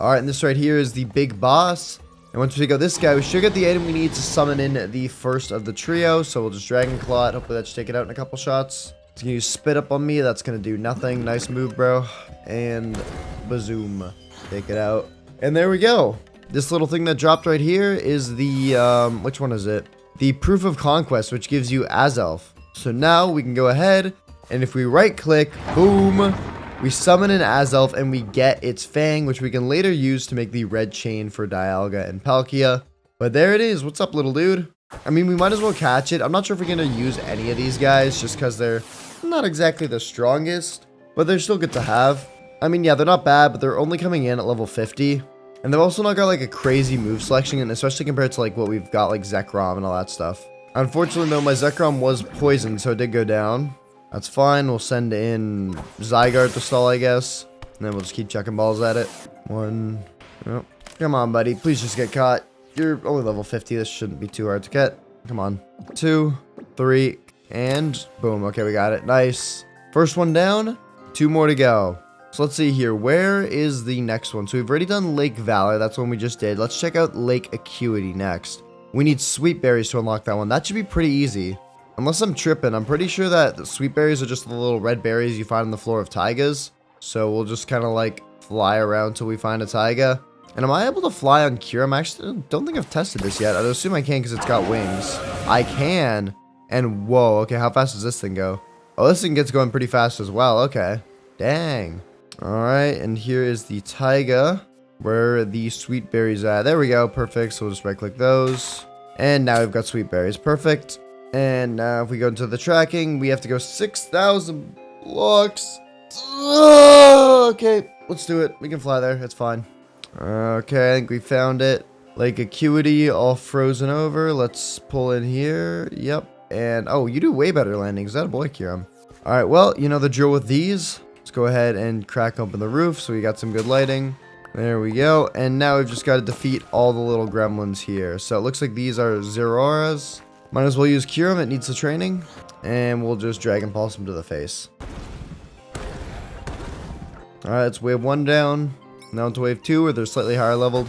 S1: Alright, and this right here is the big boss. And once we take out this guy, we should get the item we need to summon in the first of the trio. So we'll just Dragon Claw it. Hopefully that should take it out in a couple shots. It's gonna use Spit Up on me. That's gonna do nothing. Nice move, bro. And Bazoom. Take it out. And there we go. This little thing that dropped right here is the, which one is it? The Proof of Conquest, which gives you Azelf. So now we can go ahead, and if we right click, boom, we summon an Azelf and we get its Fang, which we can later use to make the red chain for Dialga and Palkia. But there it is. What's up, little dude? I mean, we might as well catch it. I'm not sure if we're going to use any of these guys just because they're not exactly the strongest, but they're still good to have. I mean, yeah, they're not bad, but they're only coming in at level 50. And they've also not got like a crazy move selection, and especially compared to like what we've got like Zekrom and all that stuff. Unfortunately, though, my Zekrom was poisoned, so it did go down. That's fine. We'll send in Zygarde to stall, I guess. And then we'll just keep chucking balls at it. One. Oh, come on, buddy. Please just get caught. You're only level 50. This shouldn't be too hard to get. Come on. 2, 3, and boom. Okay, we got it. Nice. First one down. 2 more to go. So let's see here. Where is the next one? So we've already done Lake Valor. That's one we just did. Let's check out Lake Acuity next. We need sweet berries to unlock that one. That should be pretty easy. Unless I'm tripping. I'm pretty sure that the sweet berries are just the little red berries you find on the floor of taigas. So we'll just kind of like fly around till we find a taiga. And am I able to fly on Kyurem? I actually don't think I've tested this yet. I'd assume I can because it's got wings. I can. And whoa. Okay, how fast does this thing go? Oh, this thing gets going pretty fast as well. Okay. Dang. Alright, and here is the taiga, where the sweet berries are. There we go, perfect. So we'll just right click those. And now we've got sweet berries, perfect. And now if we go into the tracking, we have to go 6,000 blocks. Okay, let's do it. We can fly there, it's fine. Okay, I think we found it. Lake Acuity, all frozen over. Let's pull in here. Yep. And, oh, you do way better landings. Is that a boy, Kyurem? Alright, well, you know the drill with these. Let's go ahead and crack open the roof so we got some good lighting. There we go. And now we've just got to defeat all the little gremlins here. So it looks like these are Zeroras. Might as well use Kyurem. It needs the training. And we'll just Dragon Pulse him to the face. Alright, that's wave 1 down. Now into wave 2 where they're slightly higher leveled.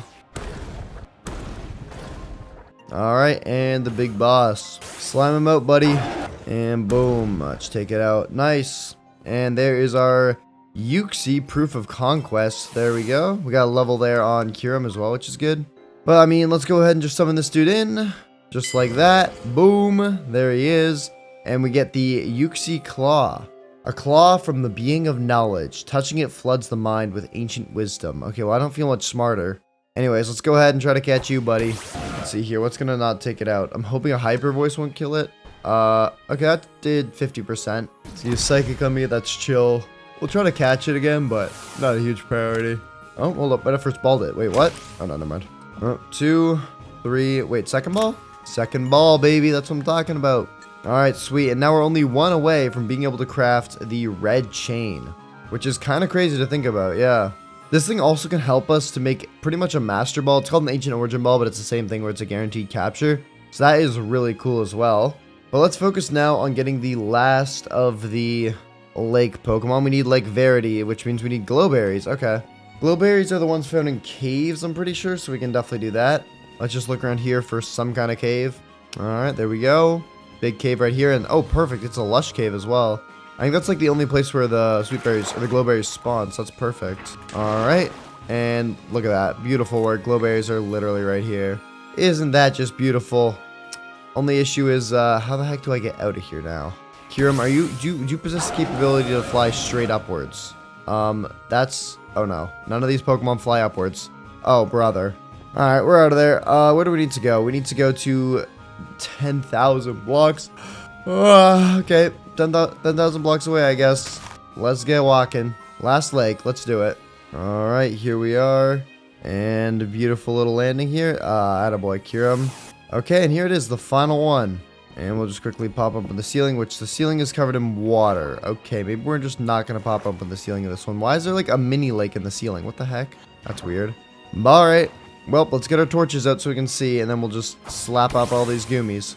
S1: Alright, and the big boss. Slime him out, buddy. And boom. Let's take it out. Nice. And there is our Uxie Proof of Conquest. There we go. We got a level there on Kyurem as well, which is good. But I mean, let's go ahead and just summon this dude in. Just like that. Boom. There he is. And we get the Uxie Claw. A claw from the being of knowledge. Touching it floods the mind with ancient wisdom. Okay, well, I don't feel much smarter. Anyways, let's go ahead and try to catch you, buddy. Let's see here. What's going to not take it out? I'm hoping a hyper voice won't kill it. Okay, that did 50%. So you psychic on me, that's chill. We'll try to catch it again, but not a huge priority. Oh, hold up, I first balled it. Wait, what? Oh, no, never mind. 2, 3, wait, second ball? Second ball, baby, that's what I'm talking about. Alright, sweet, and now we're only 1 away from being able to craft the red chain, which is kind of crazy to think about, yeah. This thing also can help us to make pretty much a master ball. It's called an ancient origin ball, but it's the same thing where it's a guaranteed capture. So that is really cool as well. But let's focus now on getting the last of the lake Pokemon. We need Lake Verity, which means we need glowberries. Okay. Glowberries are the ones found in caves, I'm pretty sure, so we can definitely do that. Let's just look around here for some kind of cave. Alright, there we go. big cave right here. And oh, perfect. It's a lush cave as well. I think that's like the only place where the sweet berries or the glowberries spawn. So that's perfect. All right. And look at that. Beautiful work. Glowberries are literally right here. Isn't that just beautiful? Only issue is, how the heck do I get out of here now? Kiram, do you possess the capability to fly straight upwards? That's, oh no. None of these Pokemon fly upwards. Oh, brother. Alright, we're out of there. Where do we need to go? We need to go to 10,000 blocks. Okay, 10,000 blocks away, I guess. Let's get walking. Last lake, let's do it. Alright, here we are. And a beautiful little landing here. Attaboy, Kiram. Okay, and here it is, the final one. And we'll just quickly pop up on the ceiling, which the ceiling is covered in water. Okay, maybe we're just not going to pop up on the ceiling of this one. Why is there like a mini lake in the ceiling? What the heck? That's weird. Alright. Well, let's get our torches out so we can see, and then we'll just slap up all these goomies.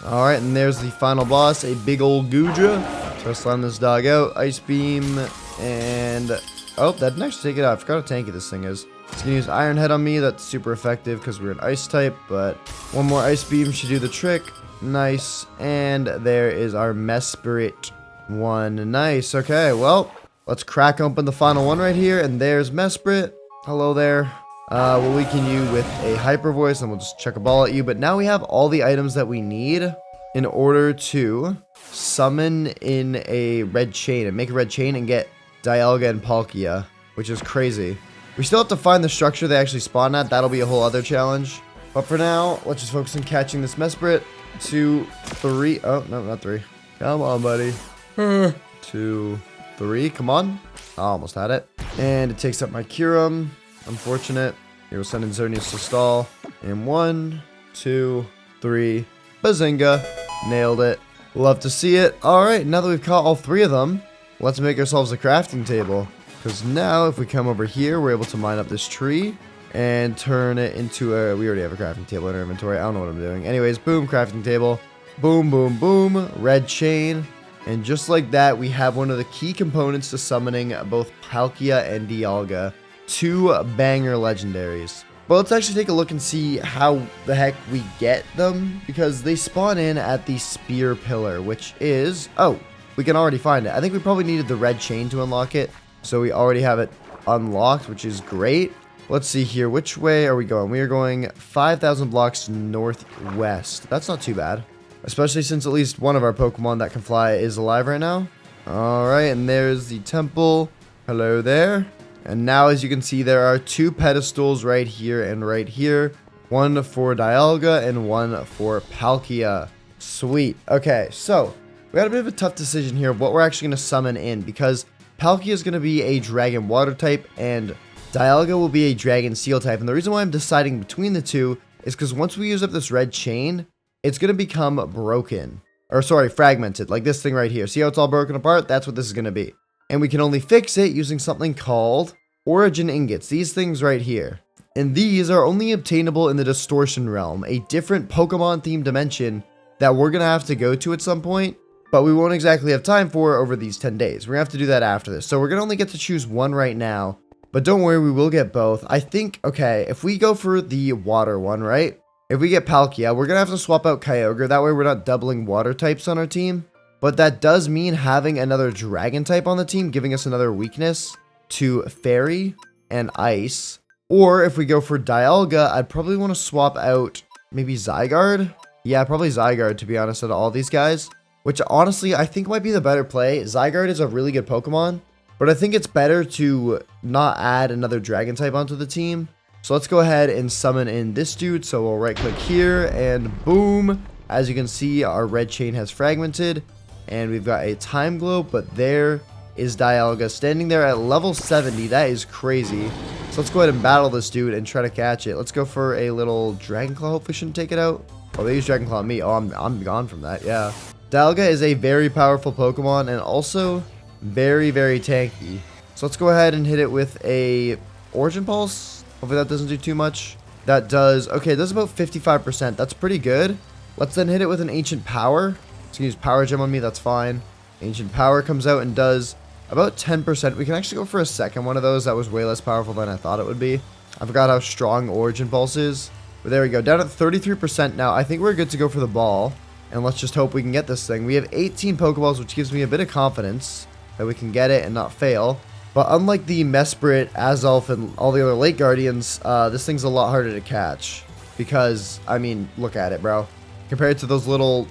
S1: Alright, and there's the final boss, a big old Goodra. So let's slam this dog out. Ice Beam, and... oh, that didn't actually take it out. I forgot how tanky this thing is. It's going to use Iron Head on me. That's super effective because we're an Ice type, but one more Ice Beam should do the trick. Nice. And there is our Mesprit one. Nice. Okay, well, let's crack open the final one right here, and there's Mesprit. Hello there. We'll weaken you with a Hyper Voice, and we'll just chuck a ball at you, but now we have all the items that we need in order to summon in a red chain, and make a red chain and get Dialga and Palkia, which is crazy. We still have to find the structure they actually spawn at. That'll be a whole other challenge. But for now, let's just focus on catching this Mesprit. 2, 3. Oh, no, not 3. Come on, buddy. 2, 3. Come on. I almost had it. And it takes up my Kiram. Unfortunate. Here we'll send in Xerneas to stall. And 1, 2, 3. Bazinga. Nailed it. Love to see it. Alright, now that we've caught all 3 of them, let's make ourselves a crafting table. Because now, if we come over here, we're able to mine up this tree and turn it into a... we already have a crafting table in our inventory. I don't know what I'm doing. Anyways, boom, crafting table. Boom, boom, boom. Red chain. And just like that, we have one of the key components to summoning both Palkia and Dialga. 2 banger legendaries. But let's actually take a look and see how the heck we get them. Because they spawn in at the Spear Pillar, which is... oh, we can already find it. I think we probably needed the red chain to unlock it. So we already have it unlocked, which is great. Let's see here. Which way are we going? We are going 5,000 blocks northwest. That's not too bad. Especially since at least one of our Pokemon that can fly is alive right now. Alright, and there's the temple. Hello there. And now, as you can see, there are 2 pedestals right here and right here. One for Dialga and one for Palkia. Sweet. Okay, so we got a bit of a tough decision here of what we're actually going to summon in, because Palkia is going to be a Dragon Water type, and Dialga will be a Dragon Steel type. And the reason why I'm deciding between the two is because once we use up this red chain, it's going to become broken. Or sorry, fragmented, like this thing right here. See how it's all broken apart? That's what this is going to be. And we can only fix it using something called Origin Ingots. These things right here. And these are only obtainable in the Distortion Realm, a different Pokemon-themed dimension that we're going to have to go to at some point. But we won't exactly have time for over these 10 days. We're going to have to do that after this. So we're going to only get to choose one right now. But don't worry, we will get both. I think, okay, if we go for the water one, right? If we get Palkia, we're going to have to swap out Kyogre. That way we're not doubling water types on our team. But that does mean having another dragon type on the team, giving us another weakness to Fairy and Ice. Or if we go for Dialga, I'd probably want to swap out maybe Zygarde. Yeah, probably Zygarde, to be honest, out of all these guys. Which, honestly, I think might be the better play. Zygarde is a really good Pokemon, but I think it's better to not add another Dragon type onto the team. So let's go ahead and summon in this dude. So we'll right-click here, and boom. As you can see, our red chain has fragmented, and we've got a Time Globe, but there is Dialga standing there at level 70. That is crazy. So let's go ahead and battle this dude and try to catch it. Let's go for a little Dragon Claw. Hopefully shouldn't take it out. Oh, they use Dragon Claw on me. Oh, I'm gone from that. Yeah. Dialga is a very powerful Pokemon and also very, very tanky. So let's go ahead and hit it with a Origin Pulse. Hopefully that doesn't do too much. That does, okay, it does about 55%. That's pretty good. Let's then hit it with an Ancient Power. It's gonna use Power Gem on me, that's fine. Ancient Power comes out and does about 10%. We can actually go for a second one of those. That was way less powerful than I thought it would be. I forgot how strong Origin Pulse is. But there we go, down at 33% now. I think we're good to go for the ball. And let's just hope we can get this thing. We have 18 Pokeballs, which gives me a bit of confidence that we can get it and not fail. But unlike the Mesprit, Azulf, and all the other Lake Guardians, this thing's a lot harder to catch. Because, I mean, look at it, bro. Compared to those little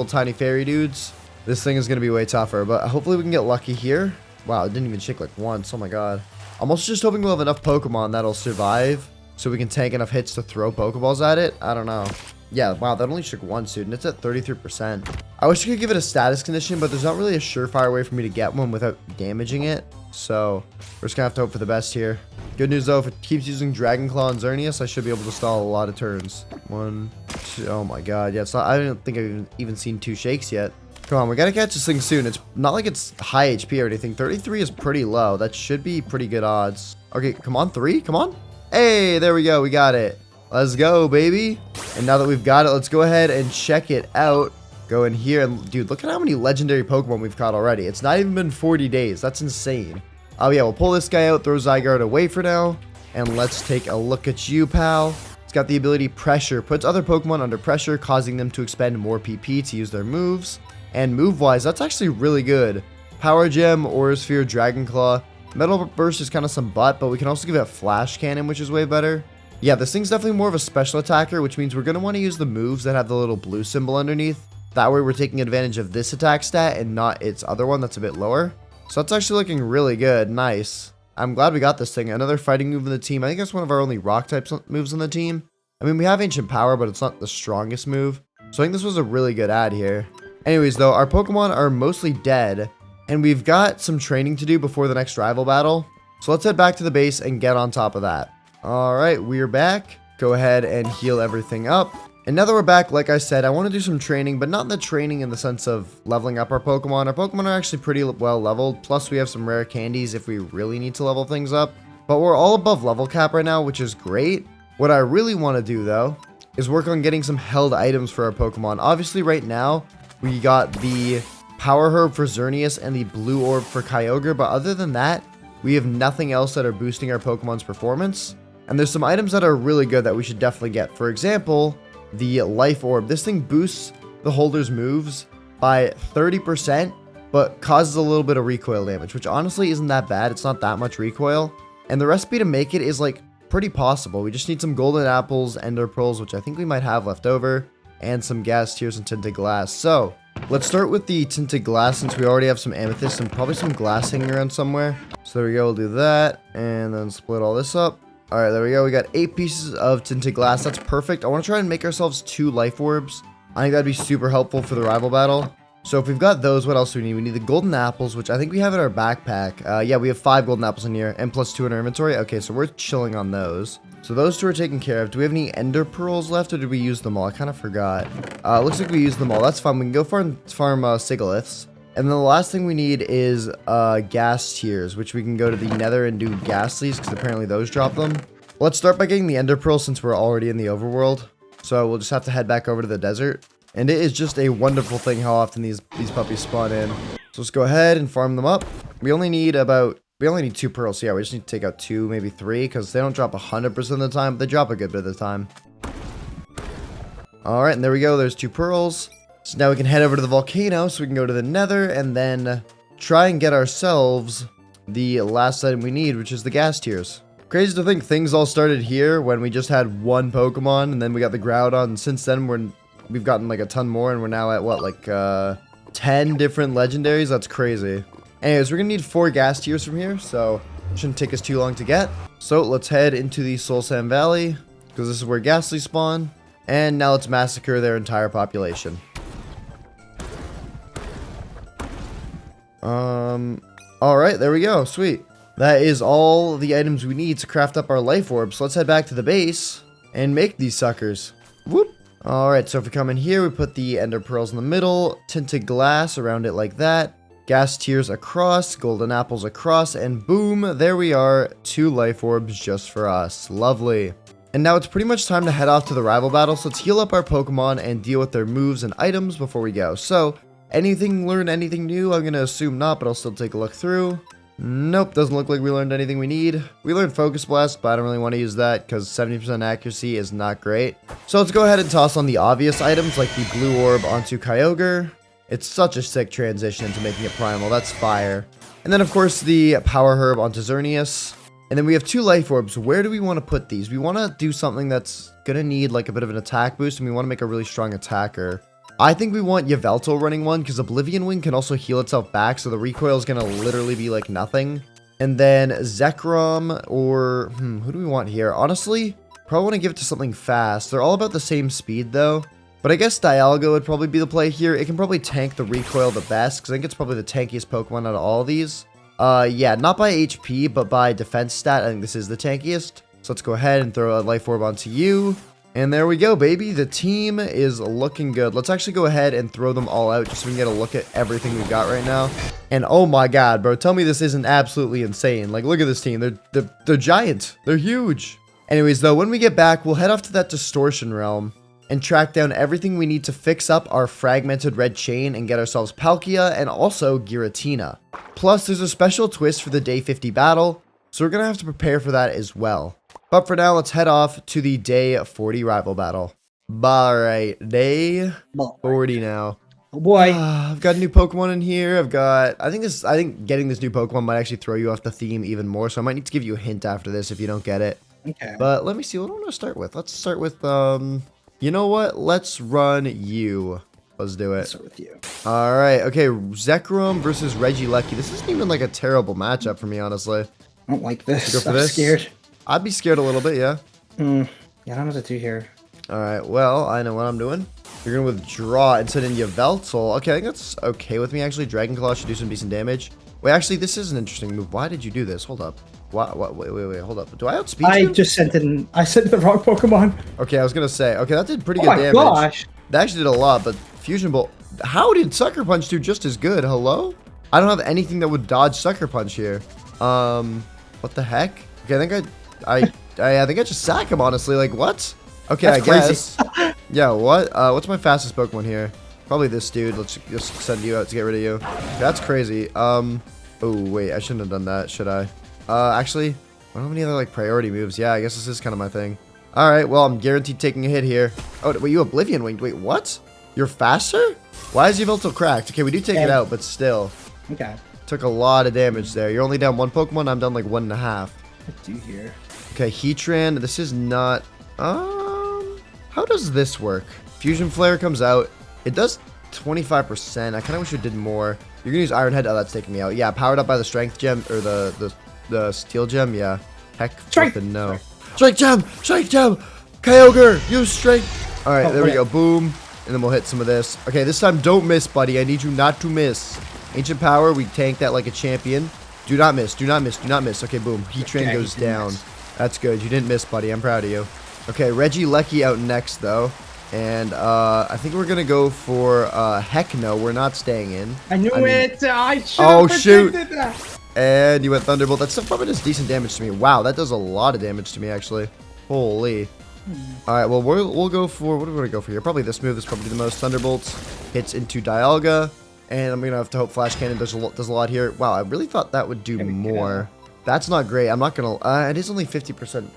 S1: tiny fairy dudes, this thing is going to be way tougher. But hopefully we can get lucky here. Wow, it didn't even shake like once. Oh my god. I'm also just hoping we'll have enough Pokemon that'll survive so we can tank enough hits to throw Pokeballs at it. I don't know. Yeah, wow, that only shook once, dude, and it's at 33%. I wish I could give it a status condition, but there's not really a surefire way for me to get one without damaging it. So, we're just gonna have to hope for the best here. Good news, though, if it keeps using Dragon Claw and Xerneas, I should be able to stall a lot of turns. 1, 2, oh my god, yeah, it's not, I don't think I've even seen 2 shakes yet. Come on, we gotta catch this thing soon. It's not like it's high HP or anything. 33 is pretty low. That should be pretty good odds. Okay, come on, 3, come on. Hey, there we go, we got it. Let's go, baby. And now that we've got it, let's go ahead and check it out. Go in here and, dude, look at how many legendary Pokemon we've caught already. It's not even been 40 days. That's insane. Oh, yeah, we'll pull this guy out, throw Zygarde away for now. And let's take a look at you, pal. It's got the ability Pressure. Puts other Pokemon under pressure, causing them to expend more PP to use their moves. And move-wise, that's actually really good. Power Gem, Aura Sphere, Dragon Claw. Metal Burst is kind of some butt, but we can also give it a Flash Cannon, which is way better. Yeah, this thing's definitely more of a special attacker, which means we're going to want to use the moves that have the little blue symbol underneath. That way we're taking advantage of this attack stat and not its other one that's a bit lower. So that's actually looking really good. Nice. I'm glad we got this thing. Another fighting move in the team. I think that's one of our only rock type moves in the team. I mean, we have Ancient Power, but it's not the strongest move. So I think this was a really good add here. Anyways, though, our Pokemon are mostly dead. And we've got some training to do before the next rival battle. So let's head back to the base and get on top of that. Alright, we're back. Go ahead and heal everything up. And now that we're back, like I said, I want to do some training, but not the training in the sense of leveling up our Pokemon. Our Pokemon are actually pretty well leveled, plus we have some rare candies if we really need to level things up. But we're all above level cap right now, which is great. What I really want to do, though, is work on getting some held items for our Pokemon. Obviously, right now, we got the Power Herb for Xerneas and the Blue Orb for Kyogre, but other than that, we have nothing else that are boosting our Pokemon's performance. And there's some items that are really good that we should definitely get. For example, the Life Orb. This thing boosts the holder's moves by 30%, but causes a little bit of recoil damage, which honestly isn't that bad. It's not that much recoil. And the recipe to make it is like pretty possible. We just need some golden apples, ender pearls, which I think we might have left over, and some gas tears and tinted glass. So let's start with the tinted glass since we already have some amethyst and probably some glass hanging around somewhere. So there we go. We'll do that and then split all this up. All right, there we go. We got 8 pieces of tinted glass. That's perfect. I want to try and make ourselves 2 life orbs. I think that'd be super helpful for the rival battle. So if we've got those, what else do we need? We need the golden apples, which I think we have in our backpack. Yeah, we have 5 golden apples in here and plus 2 in our inventory. Okay, so we're chilling on those. So those 2 are taken care of. Do we have any ender pearls left or did we use them all? I kind of forgot. Looks like we used them all. That's fine. We can go farm Sigaliths. And then the last thing we need is gas tears, which we can go to the nether and do ghastlies because apparently those drop them. Let's start by getting the ender pearl since we're already in the overworld. So we'll just have to head back over to the desert. And it is just a wonderful thing how often these puppies spawn in. So let's go ahead and farm them up. We only need 2 pearls. So yeah, we just need to take out 2, maybe 3 because they don't drop 100% of the time, but they drop a good bit of the time. All right, and there we go. There's 2 pearls. So now we can head over to the volcano so we can go to the nether and then try and get ourselves the last item we need, which is the gas tears. Crazy to think things all started here when we just had 1 Pokemon and then we got the Groudon. And since then, we've gotten like a ton more and we're now at what, like 10 different legendaries? That's crazy. Anyways, we're going to need 4 gas tears from here, so it shouldn't take us too long to get. So let's head into the Soul Sand Valley because this is where Ghastly spawn. And now let's massacre their entire population. Alright, there we go. Sweet. That is all the items we need to craft up our life orbs. So let's head back to the base and make these suckers. Whoop. Alright, so if we come in here, we put the ender pearls in the middle, tinted glass around it like that, gas tears across, golden apples across, and boom, there we are, 2 life orbs just for us. Lovely. And now it's pretty much time to head off to the rival battle, so let's heal up our Pokemon and deal with their moves and items before we go. So, learn anything new? I'm going to assume not, but I'll still take a look through. Nope, doesn't look like we learned anything we need. We learned Focus Blast, but I don't really want to use that because 70% accuracy is not great. So let's go ahead and toss on the obvious items like the Blue Orb onto Kyogre. It's such a sick transition into making it Primal, that's fire. And then of course the Power Herb onto Xerneas. And then we have 2 Life Orbs. Where do we want to put these? We want to do something that's going to need like a bit of an attack boost, and we want to make a really strong attacker. I think we want Yveltal running one, because Oblivion Wing can also heal itself back, so the recoil is going to literally be like nothing. And then Zekrom, or who do we want here? Honestly, probably want to give it to something fast. They're all about the same speed though. But I guess Dialga would probably be the play here. It can probably tank the recoil the best, because I think it's probably the tankiest Pokemon out of all of these. Yeah, not by HP, but by defense stat. I think this is the tankiest. So let's go ahead and throw a Life Orb onto you. And there we go, baby. The team is looking good. Let's actually go ahead and throw them all out just so we can get a look at everything we've got right now. And oh my god, bro, tell me this isn't absolutely insane. Like, look at this team. They're giant. They're huge. Anyways, though, when we get back, we'll head off to that Distortion Realm and track down everything we need to fix up our fragmented red chain and get ourselves Palkia and also Giratina. Plus, there's a special twist for the Day 50 battle, so we're going to have to prepare for that as well. But for now, let's head off to the Day 40 rival battle. Alright, Day 40 now.
S2: Oh boy.
S1: I've got a new Pokemon in here. I think getting this new Pokemon might actually throw you off the theme even more, so I might need to give you a hint after this if you don't get it.
S2: Okay.
S1: But let me see, what do I want to start with? Let's start with, you know what? Let's run you. Let's do it.
S2: Let's start with you.
S1: Alright, okay, Zekrom versus Regieleki. This isn't even like a terrible matchup for me, honestly.
S2: I don't like this.
S1: Go for
S2: I'm
S1: this?
S2: scared.
S1: I'd be scared a little bit, yeah.
S2: Yeah, I don't know what to do here.
S1: Alright, well, I know what I'm doing. You're going to withdraw and send in Yveltal. Okay, I think that's okay with me, actually. Dragon Claw should do some decent damage. Wait, actually, this is an interesting move. Why did you do this? Hold up. Wait, hold up. Do I outspeed you?
S2: I sent the wrong Pokemon.
S1: Okay, I was going to say. Okay, that did pretty good damage.
S2: Oh my gosh.
S1: That actually did a lot, but Fusion Bolt... How did Sucker Punch do just as good? Hello? I don't have anything that would dodge Sucker Punch here. What the heck? Okay, I think I just sack him, honestly. Like, what? Okay,
S2: That's
S1: I guess. Yeah, what? What's my fastest Pokemon here? Probably this dude. Let's just send you out to get rid of you. That's crazy. Oh, wait. I shouldn't have done that, should I? Actually, I don't have any other, like, priority moves. Yeah, I guess this is kind of my thing. Alright, well, I'm guaranteed taking a hit here. Oh, wait, you Oblivion Winged. Wait, what? You're faster? Why is Yveltal cracked? Okay, we do take it out, but still.
S2: Okay.
S1: Took a lot of damage there. You're only down 1 Pokemon. I'm down, like, 1.5.
S2: What do here?
S1: Okay, Heatran. This is not... How does this work? Fusion Flare comes out. It does 25%. I kind of wish it did more. You're gonna use Iron Head. Oh, that's taking me out. Yeah, powered up by the Strength Gem or the Steel Gem. Yeah. Heck,
S2: Strength.
S1: No. Strength Gem. Strength Gem. Kyogre, use Strength. All right, there we go. Boom. And then we'll hit some of this. Okay, this time don't miss, buddy. I need you not to miss. Ancient Power. We tank that like a champion. Do not miss. Do not miss. Do not miss. Okay, boom. Heatran goes down. That's good. You didn't miss, buddy. I'm proud of you. Okay, Regieleki out next, though. And I think we're going to go for heck no. We're not staying in.
S2: I knew it. I should have predicted that.
S1: And you went Thunderbolt. That still probably does decent damage to me. Wow, that does a lot of damage to me, actually. Holy. All right, well, we'll go for... What do we want to go for here? Probably this move. This is probably the most. Thunderbolts. Hits into Dialga. And I'm going to have to hope Flash Cannon does a lot here. Wow, I really thought that would do more. That's not great. I'm not going to... it is only 50%.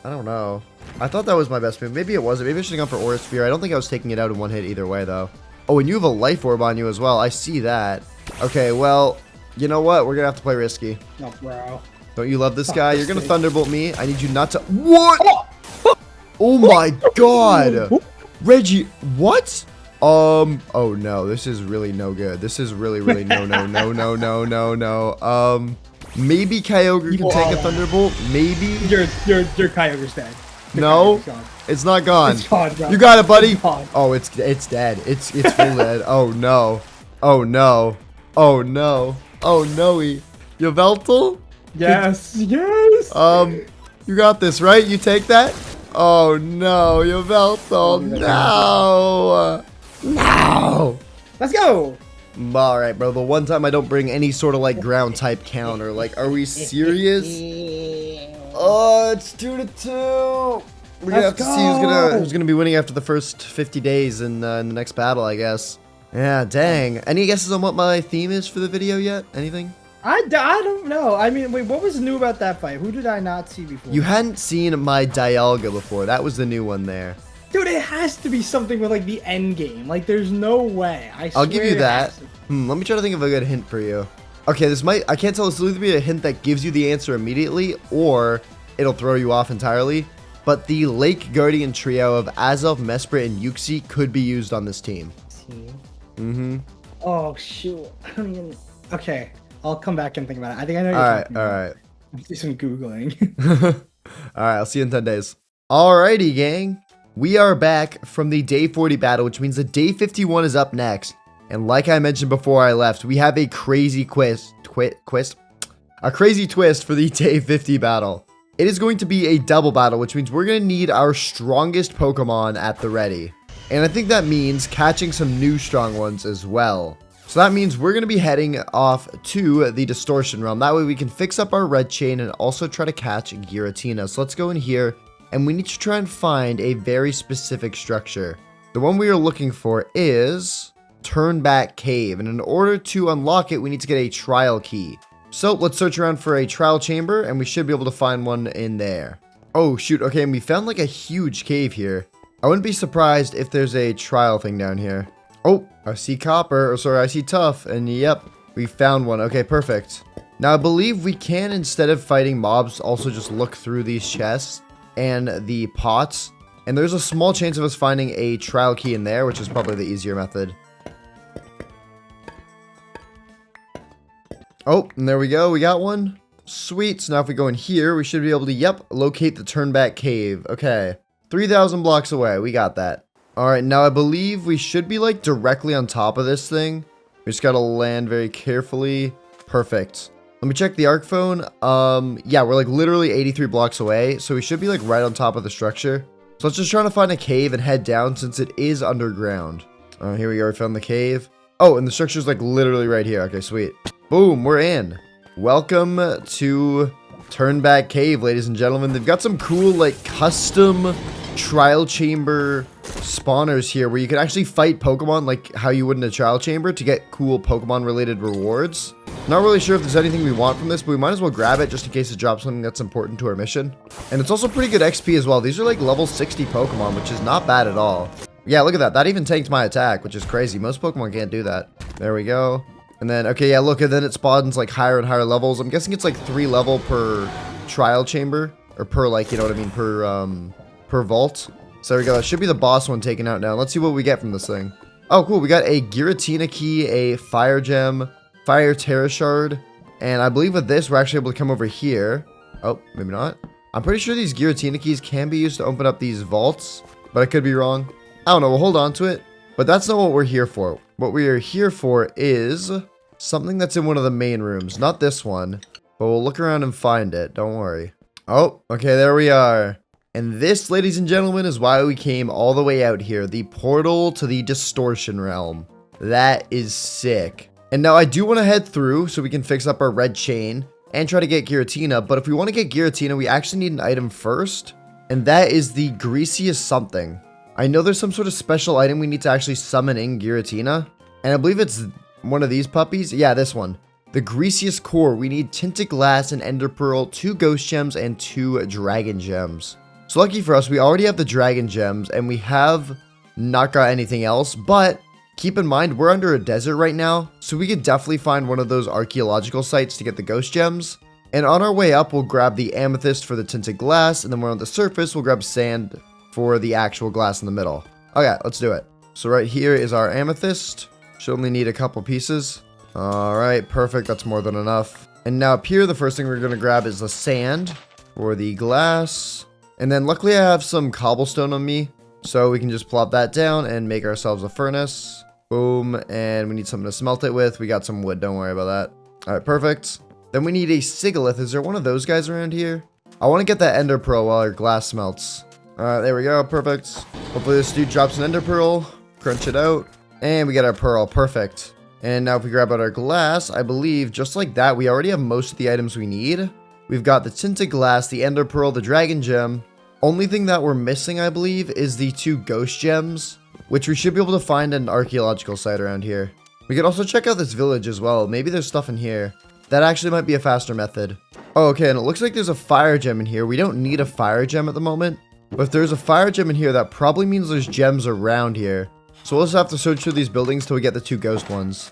S1: I don't know. I thought that was my best move. Maybe it wasn't. Maybe I should have gone for Aura Sphere. I don't think I was taking it out in one hit either way, though. Oh, and you have a Life Orb on you as well. I see that. Okay, well, you know what? We're going to have to play risky.
S2: No, bro.
S1: Don't you love this guy? You're going to Thunderbolt me. I need you not to... What? Oh, my God. Reggie, what? Oh, no. This is really no good. This is really, really no. Maybe Kyogre can take a Thunderbolt. Maybe.
S2: Your Kyogre's dead.
S1: No, it's not gone.
S2: It's gone, bro.
S1: You got it, buddy.
S2: Oh,
S1: it's dead. It's full dead. Oh no. Oh no. Oh no. Oh no. Yveltal?
S2: Yes. Yes.
S1: You got this, right? You take that? Oh no, Yveltal. No. No.
S2: Let's go.
S1: All right, bro. The one time I don't bring any sort of like ground type counter. Like, are we serious? Oh, it's 2-2. We're gonna have to see who's gonna be winning after the first 50 days in the next battle, I guess. Yeah, dang. Any guesses on what my theme is for the video yet? Anything?
S2: I don't know. I mean, wait, what was new about that fight? Who did I not see before?
S1: You hadn't seen my Dialga before. That was the new one there.
S2: Dude, it has to be something with like the end game. Like, there's no way.
S1: I'll give you that. Let me try to think of a good hint for you. Okay, I can't tell. This will either be a hint that gives you the answer immediately, or it'll throw you off entirely. But the Lake Guardian trio of Azelf, Mesprit, and Uxie could be used on this team. Mm-hmm.
S2: Oh, shoot. I don't even... Okay, I'll come back and think about it. I think I know
S1: All right.
S2: I'll do some Googling.
S1: All right, I'll see you in 10 days. Alrighty, gang. We are back from the day 40 battle, which means that day 51 is up next. And like I mentioned before I left, we have a crazy a crazy twist for the day 50 battle. It is going to be a double battle, which means we're going to need our strongest Pokemon at the ready. And I think that means catching some new strong ones as well. So that means we're going to be heading off to the Distortion Realm. That way we can fix up our red chain and also try to catch Giratina. So let's go in here, and we need to try and find a very specific structure. The one we are looking for is Turnback Cave. And in order to unlock it, we need to get a trial key. So let's search around for a trial chamber, and we should be able to find one in there. Oh shoot, okay, and we found like a huge cave here. I wouldn't be surprised if there's a trial thing down here. Oh, I see copper, or sorry, I see tough, and yep, we found one. Okay, perfect. Now I believe we can, instead of fighting mobs, also just look through these chests and the pots. And there's a small chance of us finding a trial key in there, which is probably the easier method. Oh, and there we go. We got one. Sweet. So now if we go in here, we should be able to, yep, locate the Turnback Cave. Okay. 3,000 blocks away. We got that. All right. Now I believe we should be like directly on top of this thing. We just got to land very carefully. Perfect. Let me check the arc phone. Yeah, we're like literally 83 blocks away. So we should be like right on top of the structure. So let's just try to find a cave and head down since it is underground. Here we go. We found the cave. Oh, and the structure's like literally right here. Okay, sweet. Boom, we're in. Welcome to Turnback Cave, ladies and gentlemen. They've got some cool, like, custom trial chamber spawners here where you can actually fight Pokemon like how you would in a trial chamber to get cool Pokemon-related rewards. Not really sure if there's anything we want from this, but we might as well grab it just in case it drops something that's important to our mission. And it's also pretty good XP as well. These are like level 60 Pokemon, which is not bad at all. Yeah, look at that. That even tanked my attack, which is crazy. Most Pokemon can't do that. There we go. And then, okay, yeah, look, and then it spawns like higher and higher levels. I'm guessing it's like 3 level per trial chamber, or per, like, you know what I mean, per vault. So there we go. That should be the boss one taken out now. Let's see what we get from this thing. Oh, cool. We got a Giratina key, a Fire Gem, Fire Terra Shard, and I believe with this, we're actually able to come over here. Oh, maybe not. I'm pretty sure these Giratina keys can be used to open up these vaults, but I could be wrong. I don't know. We'll hold on to it, but that's not what we're here for. What we are here for is something that's in one of the main rooms. Not this one, but we'll look around and find it. Don't worry. Oh, okay, there we are. And this, ladies and gentlemen, is why we came all the way out here. The portal to the Distortion Realm. That is sick. And now I do want to head through so we can fix up our red chain and try to get Giratina. But if we want to get Giratina, we actually need an item first. And that is the Greasiest something. I know there's some sort of special item we need to actually summon in Giratina. And I believe it's one of these puppies. Yeah, this one. The Greasiest Core. We need Tinted Glass and Ender Pearl, 2 Ghost Gems, and 2 Dragon Gems. So lucky for us, we already have the Dragon Gems, and we have not got anything else. But keep in mind, we're under a desert right now, so we could definitely find one of those archaeological sites to get the Ghost Gems. And on our way up, we'll grab the Amethyst for the Tinted Glass, and then when we're on the surface, we'll grab Sand for the actual glass in the middle. Okay, let's do it. So right here is our Amethyst. Should only need a couple pieces. Alright, perfect. That's more than enough. And now up here, the first thing we're going to grab is the sand for the glass. And then luckily I have some cobblestone on me, so we can just plop that down and make ourselves a furnace. Boom. And we need something to smelt it with. We got some wood. Don't worry about that. Alright, perfect. Then we need a Sigalith. Is there one of those guys around here? I want to get that Ender Pearl while our glass smelts. Alright, there we go. Perfect. Hopefully this dude drops an Ender Pearl. Crunch it out. And we get our pearl. Perfect. And now if we grab out our glass, I believe just like that, we already have most of the items we need. We've got the Tinted Glass, the Ender Pearl, the Dragon Gem. Only thing that we're missing, I believe, is the 2 Ghost Gems, which we should be able to find at an archaeological site around here. We could also check out this village as well. Maybe there's stuff in here. That actually might be a faster method. Oh, okay, and it looks like there's a fire gem in here. We don't need a fire gem at the moment. But if there's a fire gem in here, that probably means there's gems around here. So we'll just have to search through these buildings till we get the 2 ghost ones.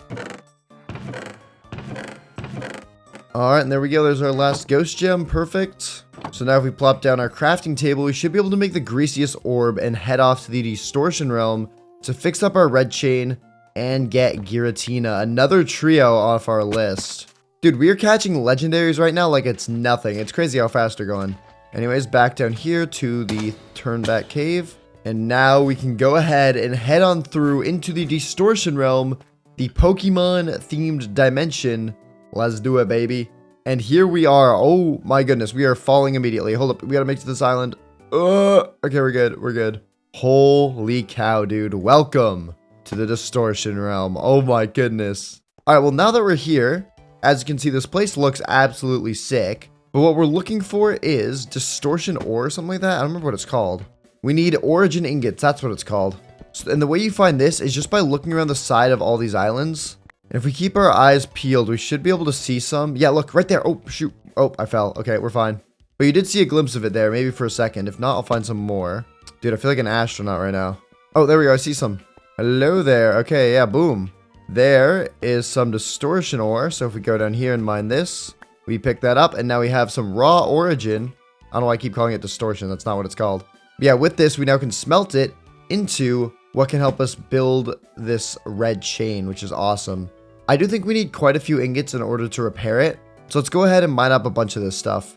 S1: Alright, and there we go. There's our last ghost gem. Perfect. So now if we plop down our crafting table, we should be able to make the greasiest orb and head off to the distortion realm to fix up our red chain and get Giratina. Another trio off our list. Dude, we are catching legendaries right now like it's nothing. It's crazy how fast they're going. Anyways, back down here to the turnback cave. And now we can go ahead and head on through into the distortion realm, the Pokemon themed dimension. Let's do it, baby. And here we are. Oh my goodness, we are falling immediately. Hold up, we gotta make it to this island. Okay, we're good, we're good. Holy cow, dude. Welcome to the distortion realm. Oh my goodness. Alright, well now that we're here, as you can see, this place looks absolutely sick. But what we're looking for is distortion ore or something like that. I don't remember what it's called. We need origin ingots, that's what it's called. So, and the way you find this is just by looking around the side of all these islands. And if we keep our eyes peeled, we should be able to see some. Yeah, look, right there. Oh, shoot. Oh, I fell. Okay, we're fine. But you did see a glimpse of it there, maybe for a second. If not, I'll find some more. Dude, I feel like an astronaut right now. Oh, there we go. I see some. Hello there. Okay, yeah, boom. There is some distortion ore. So if we go down here and mine this, we pick that up. And now we have some raw origin. I don't know why I keep calling it distortion. That's not what it's called. But yeah, with this, we now can smelt it into what can help us build this red chain, which is awesome. I do think we need quite a few ingots in order to repair it. So let's go ahead and mine up a bunch of this stuff.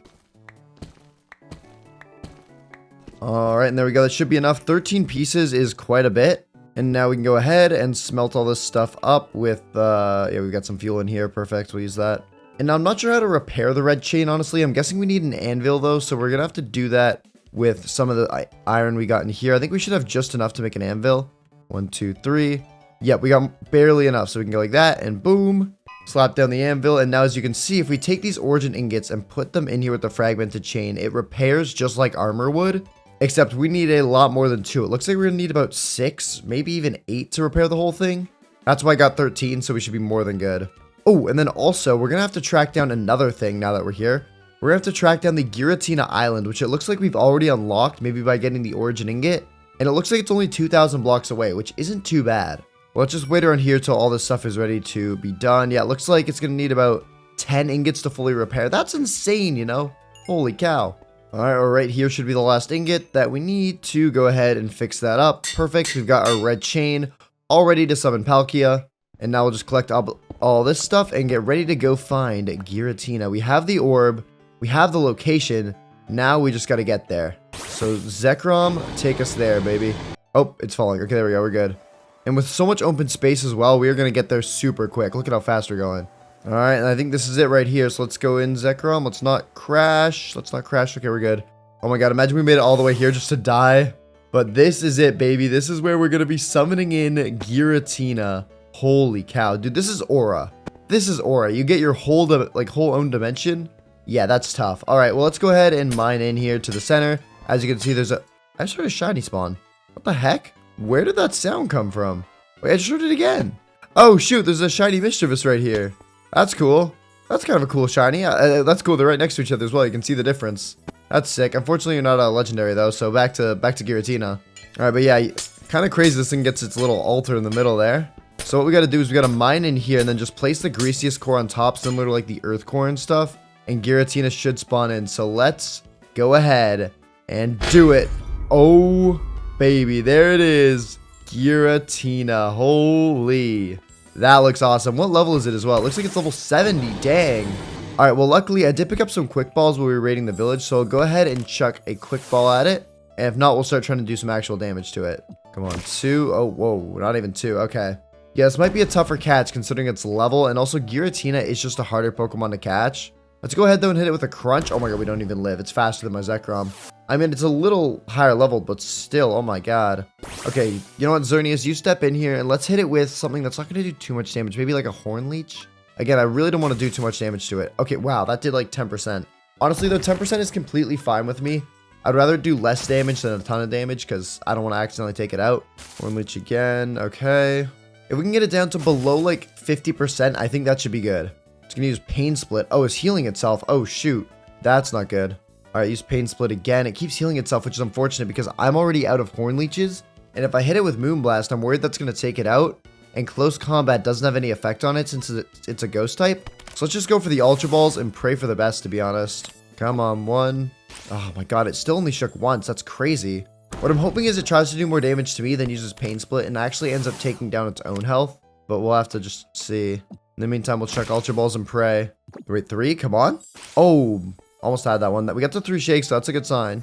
S1: Alright, and there we go. That should be enough. 13 pieces is quite a bit. And now we can go ahead and smelt all this stuff up with, yeah, we've got some fuel in here. Perfect. We'll use that. And now I'm not sure how to repair the red chain, honestly. I'm guessing we need an anvil, though. So we're going to have to do that with some of the iron we got in here. I think we should have just enough to make an anvil. 1, 2, 3. Yep, we got barely enough, so we can go like that, and boom, slap down the anvil. And now, as you can see, if we take these origin ingots and put them in here with the fragmented chain, it repairs just like armor would, except we need a lot more than 2. It looks like we're gonna need about 6, maybe even 8 to repair the whole thing. That's why I got 13, so we should be more than good. Oh, and then also, we're gonna have to track down another thing now that we're here. We're gonna have to track down the Giratina Island, which it looks like we've already unlocked, maybe by getting the origin ingot. And it looks like it's only 2,000 blocks away, which isn't too bad. Well, let's just wait around here till all this stuff is ready to be done. Yeah, it looks like it's going to need about 10 ingots to fully repair. That's insane, you know? Holy cow. Alright, well, right here should be the last ingot that we need to go ahead and fix that up. Perfect. We've got our red chain all ready to summon Palkia. And now we'll just collect all this stuff and get ready to go find Giratina. We have the orb. We have the location. Now we just got to get there. So, Zekrom, take us there, baby. Oh, it's falling. Okay, there we go. We're good. And with so much open space as well, we are going to get there super quick. Look at how fast we're going. Alright, and I think this is it right here. So let's go in, Zekrom. Let's not crash. Let's not crash. Okay, we're good. Oh my god, imagine we made it all the way here just to die. But this is it, baby. This is where we're going to be summoning in Giratina. Holy cow. Dude, this is Aura. This is Aura. You get your whole own dimension. Yeah, that's tough. Alright, well, let's go ahead and mine in here to the center. As you can see, there's a... I just heard a shiny spawn. What the heck? Where did that sound come from? Wait, I just heard it again. Oh, shoot, there's a shiny Mischievous right here. That's cool. That's kind of a cool shiny. That's cool. They're right next to each other as well. You can see the difference. That's sick. Unfortunately, you're not a legendary, though, so back to Giratina. All right, but yeah, kind of crazy this thing gets its little altar in the middle there. So what we got to do is we got to mine in here and then just place the greasiest core on top, similar to like the earth core and stuff, and Giratina should spawn in. So let's go ahead and do it. Oh, baby, there it is. Giratina. Holy. That looks awesome. What level is it as well? It looks like it's level 70. Dang. All right, well, luckily, I did pick up some quick balls while we were raiding the village, so I'll go ahead and chuck a quick ball at it. And if not, we'll start trying to do some actual damage to it. Come on, 2. Oh, whoa, not even 2. Okay. Yeah, this might be a tougher catch considering its level, and also Giratina is just a harder Pokemon to catch. Let's go ahead, though, and hit it with a crunch. Oh my god, we don't even live. It's faster than my Zekrom. I mean, it's a little higher level, but still, oh my god. Okay, you know what, Xerneas, you step in here, and let's hit it with something that's not going to do too much damage. Maybe like a Horn Leech? Again, I really don't want to do too much damage to it. Okay, wow, that did like 10%. Honestly, though, 10% is completely fine with me. I'd rather do less damage than a ton of damage, because I don't want to accidentally take it out. Horn Leech again, okay. If we can get it down to below like 50%, I think that should be good. It's going to use Pain Split. Oh, it's healing itself. Oh, shoot. That's not good. All right, use Pain Split again. It keeps healing itself, which is unfortunate because I'm already out of Horn Leeches. And if I hit it with Moonblast, I'm worried that's going to take it out. And Close Combat doesn't have any effect on it since it's a Ghost type. So let's just go for the Ultra Balls and pray for the best, to be honest. Come on, 1. Oh my god, it still only shook once. That's crazy. What I'm hoping is it tries to do more damage to me than uses Pain Split and actually ends up taking down its own health. But we'll have to just see. In the meantime, we'll check Ultra Balls and pray. Wait, 3? Come on. Oh, almost had that one. We got the 3 shakes, so that's a good sign.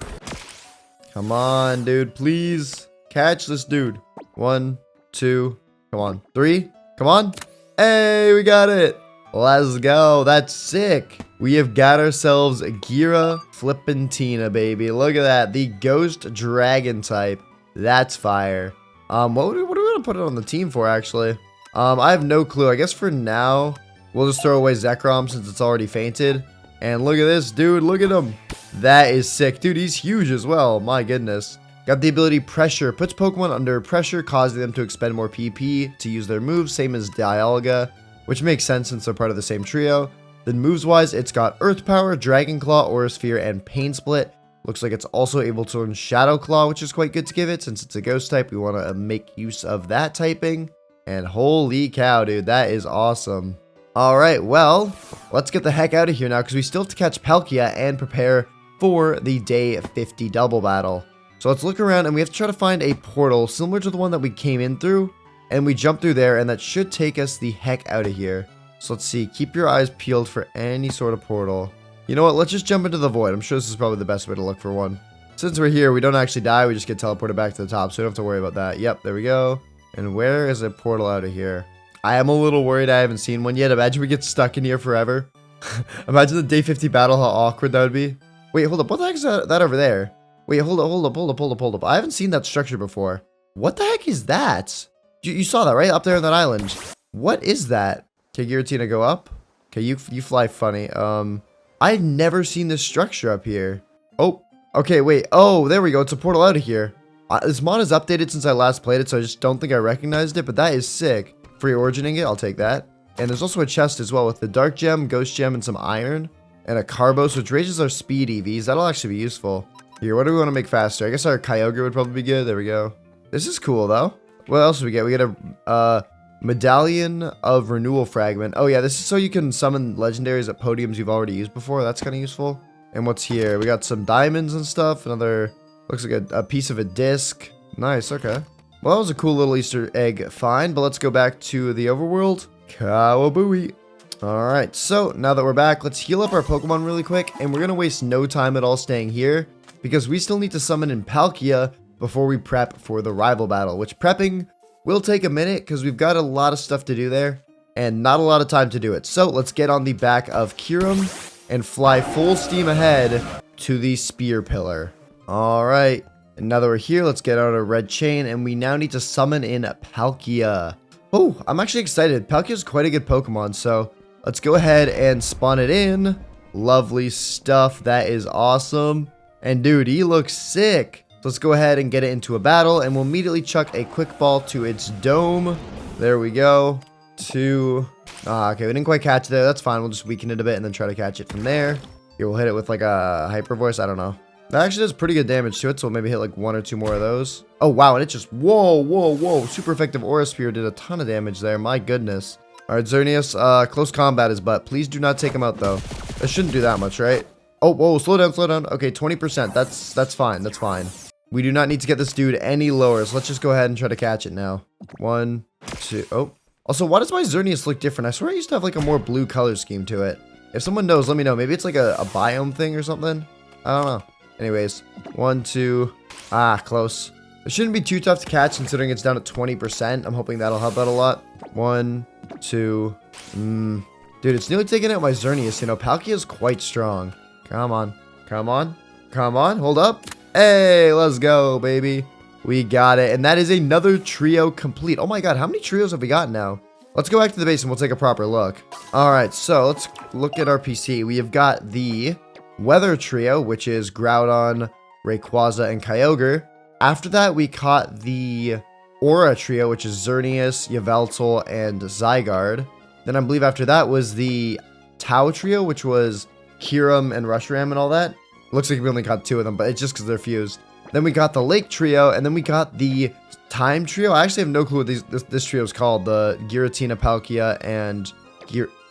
S1: Come on, dude. Please catch this dude. 1, 2. Come on. 3. Come on. Hey, we got it. Let's go. That's sick. We have got ourselves a Gira Flippentina, baby. Look at that. The Ghost Dragon type. That's fire. What are we going to put it on the team for, actually? I have no clue. I guess for now, we'll just throw away Zekrom since it's already fainted. And look at this, dude. Look at him. That is sick. Dude, he's huge as well. My goodness. Got the ability Pressure. Puts Pokemon under pressure, causing them to expend more PP to use their moves. Same as Dialga, which makes sense since they're part of the same trio. Then moves-wise, it's got Earth Power, Dragon Claw, Aura Sphere, and Pain Split. Looks like it's also able to learn Shadow Claw, which is quite good to give it. Since it's a Ghost type, we want to make use of that typing. And holy cow, dude, that is awesome. Alright, well, let's get the heck out of here now, because we still have to catch Palkia and prepare for the day 50 double battle. So let's look around, and we have to try to find a portal similar to the one that we came in through. And we jump through there, and that should take us the heck out of here. So let's see. Keep your eyes peeled for any sort of portal. You know what? Let's just jump into the void. I'm sure this is probably the best way to look for one. Since we're here, we don't actually die. We just get teleported back to the top, so we don't have to worry about that. Yep, there we go. And where is a portal out of here? I am a little worried I haven't seen one yet. Imagine we get stuck in here forever. Imagine the day 50 battle, how awkward that would be. Wait, hold up. What the heck is that over there? Wait, hold up. I haven't seen that structure before. What the heck is that? You saw that, right? Up there on that island. What is that? Okay, Giratina, go up. Okay, you fly funny. I've never seen this structure up here. Oh, okay, wait. Oh, there we go. It's a portal out of here. This mod is updated since I last played it, so I just don't think I recognized it, but that is sick. Free origining it, I'll take that. And there's also a chest as well with the Dark Gem, Ghost Gem, and some Iron. And a Carbos, which raises our speed EVs. That'll actually be useful. Here, what do we want to make faster? I guess our Kyogre would probably be good. There we go. This is cool, though. What else do we get? We get a Medallion of Renewal Fragment. Oh, yeah, this is so you can summon legendaries at podiums you've already used before. That's kind of useful. And what's here? We got some diamonds and stuff. Another, looks like a piece of a disc. Nice, okay. Well, that was a cool little Easter egg find, but let's go back to the overworld. Kawabooey. Alright, so now that we're back, let's heal up our Pokemon really quick, and we're going to waste no time at all staying here, because we still need to summon in Palkia before we prep for the rival battle, which prepping will take a minute, because we've got a lot of stuff to do there, and not a lot of time to do it. So let's get on the back of Kyurem and fly full steam ahead to the Spear Pillar. Alright, and now that we're here, let's get out a red chain, and we now need to summon in Palkia. Oh, I'm actually excited. Palkia is quite a good Pokemon, so let's go ahead and spawn it in. Lovely stuff. That is awesome. And dude, he looks sick. So let's go ahead and get it into a battle, and we'll immediately chuck a quick ball to its dome. There we go. Okay, we didn't quite catch it there. That's fine. We'll just weaken it a bit and then try to catch it from there. Here, we'll hit it with like a hyper voice. I don't know. That actually does pretty good damage to it, so we'll maybe hit like 1 or 2 more of those. Oh, wow, and it just, whoa. Super effective Aura Sphere did a ton of damage there. My goodness. All right, Xerneas, close combat is butt. Please do not take him out, though. That shouldn't do that much, right? Oh, whoa, slow down. Okay, 20%. That's fine. We do not need to get this dude any lower, so let's just go ahead and try to catch it now. 1, 2, oh. Also, why does my Xerneas look different? I swear I used to have like a more blue color scheme to it. If someone knows, let me know. Maybe it's like a biome thing or something. I don't know. Anyways, 1, 2, close. It shouldn't be too tough to catch considering it's down at 20%. I'm hoping that'll help out a lot. 1, 2, dude, it's nearly taking out my Xerneas. You know, Palkia is quite strong. Come on. Hold up. Hey, let's go, baby. We got it. And that is another trio complete. Oh my god, how many trios have we got now? Let's go back to the base and we'll take a proper look. Alright, so let's look at our PC. We have got the Weather Trio, which is Groudon, Rayquaza, and Kyogre. After that, we caught the Aura Trio, which is Xerneas, Yveltal, and Zygarde. Then I believe after that was the Tau trio, which was Kyurem and Reshiram and all that. Looks like we only got 2 of them, but it's just because they're fused. Then we got the Lake trio, and then we got the Time trio. I actually have no clue what this trio is called. The Giratina, Palkia, and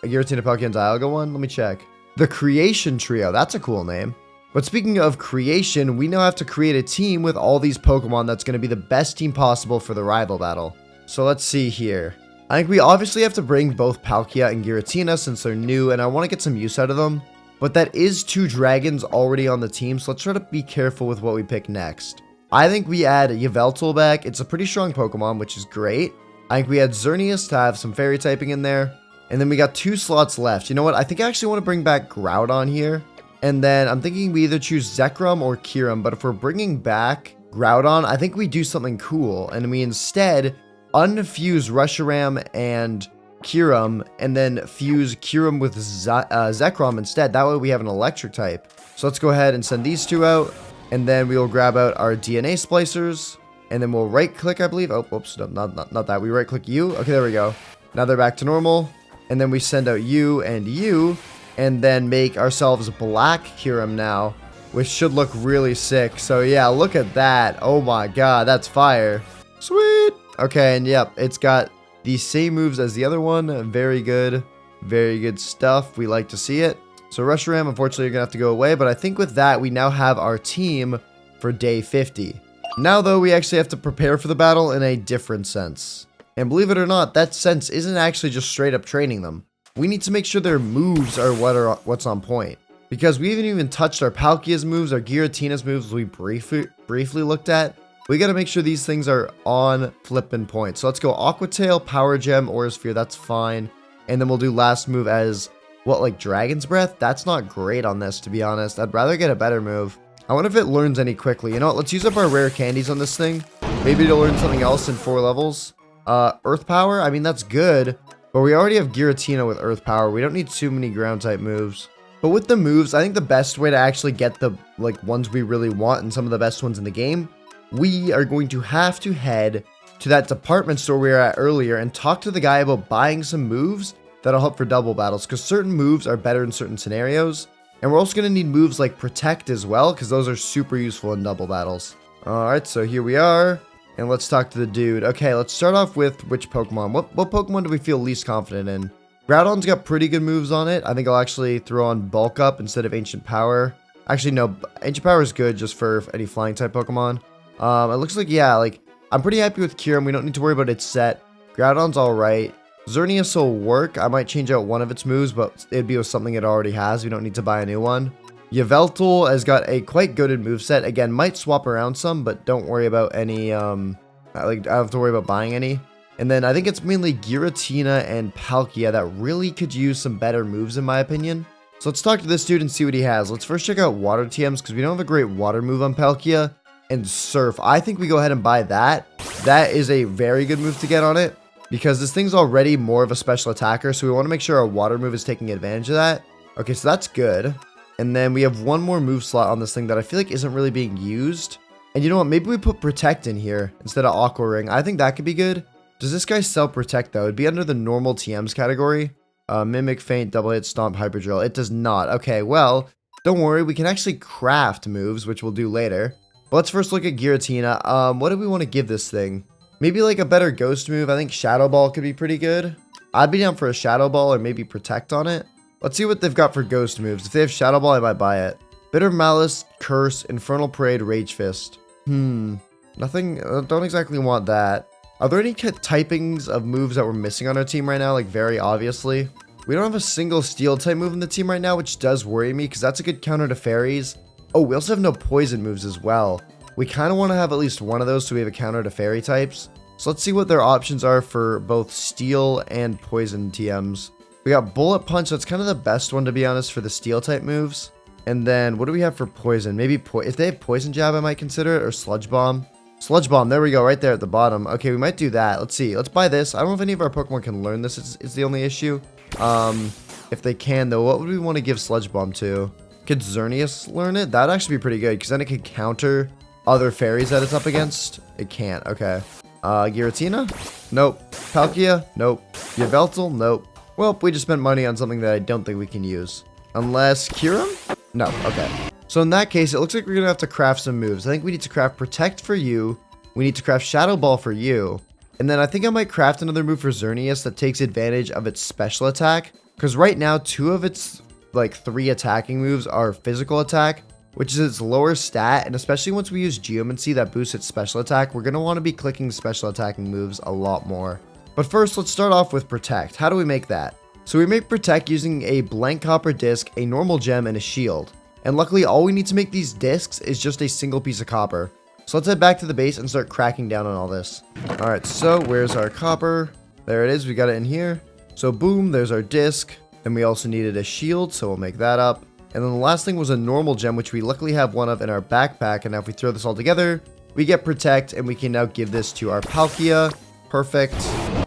S1: Dialga one. Let me check. The Creation trio. That's a cool name. But speaking of creation, we now have to create a team with all these Pokemon that's going to be the best team possible for the rival battle. So let's see here. I think we obviously have to bring both Palkia and Giratina since they're new, and I want to get some use out of them. But that is 2 dragons already on the team, so let's try to be careful with what we pick next. I think we add Yveltal back. It's a pretty strong Pokemon, which is great. I think we add Xerneas to have some fairy typing in there. And then we got 2 slots left. You know what? I think I actually want to bring back Groudon here. And then I'm thinking we either choose Zekrom or Kyurem. But if we're bringing back Groudon, I think we do something cool. And we instead unfuse Reshiram and Kyurem. And then fuse Kyurem with Zekrom instead. That way we have an electric type. So let's go ahead and send these 2 out. And then we will grab out our DNA splicers. And then we'll right click, I believe. Oh, whoops. No, not that. We right click you. Okay, there we go. Now they're back to normal. And then we send out you, and then make ourselves black Kyurem now, which should look really sick. So yeah, look at that. Oh my god, that's fire. Sweet. Okay, and yep, it's got the same moves as the other one. Very good stuff. We like to see it. So Reshiram, unfortunately, you're going to have to go away, but I think with that, we now have our team for day 50. Now, though, we actually have to prepare for the battle in a different sense. And believe it or not, that sense isn't actually just straight up training them. We need to make sure their moves are what's on point. Because we haven't even touched our Palkia's moves, our Giratina's moves we briefly looked at. We got to make sure these things are on flipping point. So let's go Aqua Tail, Power Gem, Aura Sphere, that's fine. And then we'll do last move as, what, like Dragon's Breath? That's not great on this, to be honest. I'd rather get a better move. I wonder if it learns any quickly. You know what, let's use up our rare candies on this thing. Maybe it'll learn something else in 4 levels. Earth Power, I mean, that's good, but we already have Giratina with Earth Power. We don't need too many ground type moves. But with the moves, I think the best way to actually get the ones we really want and some of the best ones in the game, we are going to have to head to that department store we were at earlier and talk to the guy about buying some moves that'll help for double battles, because certain moves are better in certain scenarios. And we're also going to need moves like Protect as well, because those are super useful in double battles. Alright, so here we are. And let's talk to the dude. Okay, let's start off with which Pokemon. What Pokemon do we feel least confident in? Groudon's got pretty good moves on it. I think I'll actually throw on Bulk Up instead of Ancient Power. Actually, no. Ancient Power is good just for any flying type Pokemon. It looks like, yeah, I'm pretty happy with Kyurem. We don't need to worry about its set. Groudon's alright. Xerneas will work. I might change out one of its moves, but it'd be with something it already has. We don't need to buy a new one. Yveltal has got a quite goated moveset. Again, might swap around some, but don't worry about any, I don't have to worry about buying any. And then I think it's mainly Giratina and Palkia that really could use some better moves in my opinion. So let's talk to this dude and see what he has. Let's first check out Water TMs because we don't have a great water move on Palkia. And Surf, I think we go ahead and buy that. That is a very good move to get on it because this thing's already more of a special attacker. So we want to make sure our water move is taking advantage of that. Okay, so that's good. And then we have one more move slot on this thing that I feel like isn't really being used. And you know what? Maybe we put Protect in here instead of Aqua Ring. I think that could be good. Does this guy sell Protect though? It'd be under the normal TMs category. Mimic, Feint, Double Hit, Stomp, Hyper Drill. It does not. Okay, well, don't worry. We can actually craft moves, which we'll do later. But let's first look at Giratina. What do we want to give this thing? Maybe like a better ghost move. I think Shadow Ball could be pretty good. I'd be down for a Shadow Ball or maybe Protect on it. Let's see what they've got for ghost moves. If they have Shadow Ball, I might buy it. Bitter Malice, Curse, Infernal Parade, Rage Fist. Nothing. Don't exactly want that. Are there any typings of moves that we're missing on our team right now? Like very obviously. We don't have a single steel type move in the team right now, which does worry me because that's a good counter to fairies. Oh, we also have no poison moves as well. We kind of want to have at least one of those so we have a counter to fairy types. So let's see what their options are for both steel and poison TMs. We got Bullet Punch. That's kind of the best one, to be honest, for the steel type moves. And then what do we have for poison? Maybe if they have Poison Jab, I might consider it, or Sludge Bomb. Sludge Bomb, there we go, right there at the bottom. Okay, we might do that. Let's see. Let's buy this. I don't know if any of our Pokemon can learn this. It's the only issue. If they can, though, what would we want to give Sludge Bomb to? Could Xerneas learn it? That'd actually be pretty good, because then it could counter other fairies that it's up against. It can't. Okay. Giratina? Nope. Palkia? Nope. Yveltal? Nope. Well, we just spent money on something that I don't think we can use. Unless cure him? No, okay. So in that case, it looks like we're gonna have to craft some moves. I think we need to craft Protect for you. We need to craft Shadow Ball for you. And then I think I might craft another move for Xerneas that takes advantage of its special attack. Because right now, 2 of its like 3 attacking moves are physical attack, which is its lower stat. And especially once we use Geomancy that boosts its special attack, we're gonna want to be clicking special attacking moves a lot more. But first, let's start off with Protect. How do we make that? So we make Protect using a blank copper disc, a normal gem, and a shield. And luckily, all we need to make these discs is just a single piece of copper. So let's head back to the base and start cracking down on all this. All right, so where's our copper? There it is, we got it in here. So boom, there's our disc. Then we also needed a shield, so we'll make that up. And then the last thing was a normal gem, which we luckily have one of in our backpack. And now if we throw this all together, we get Protect, and we can now give this to our Palkia. Perfect.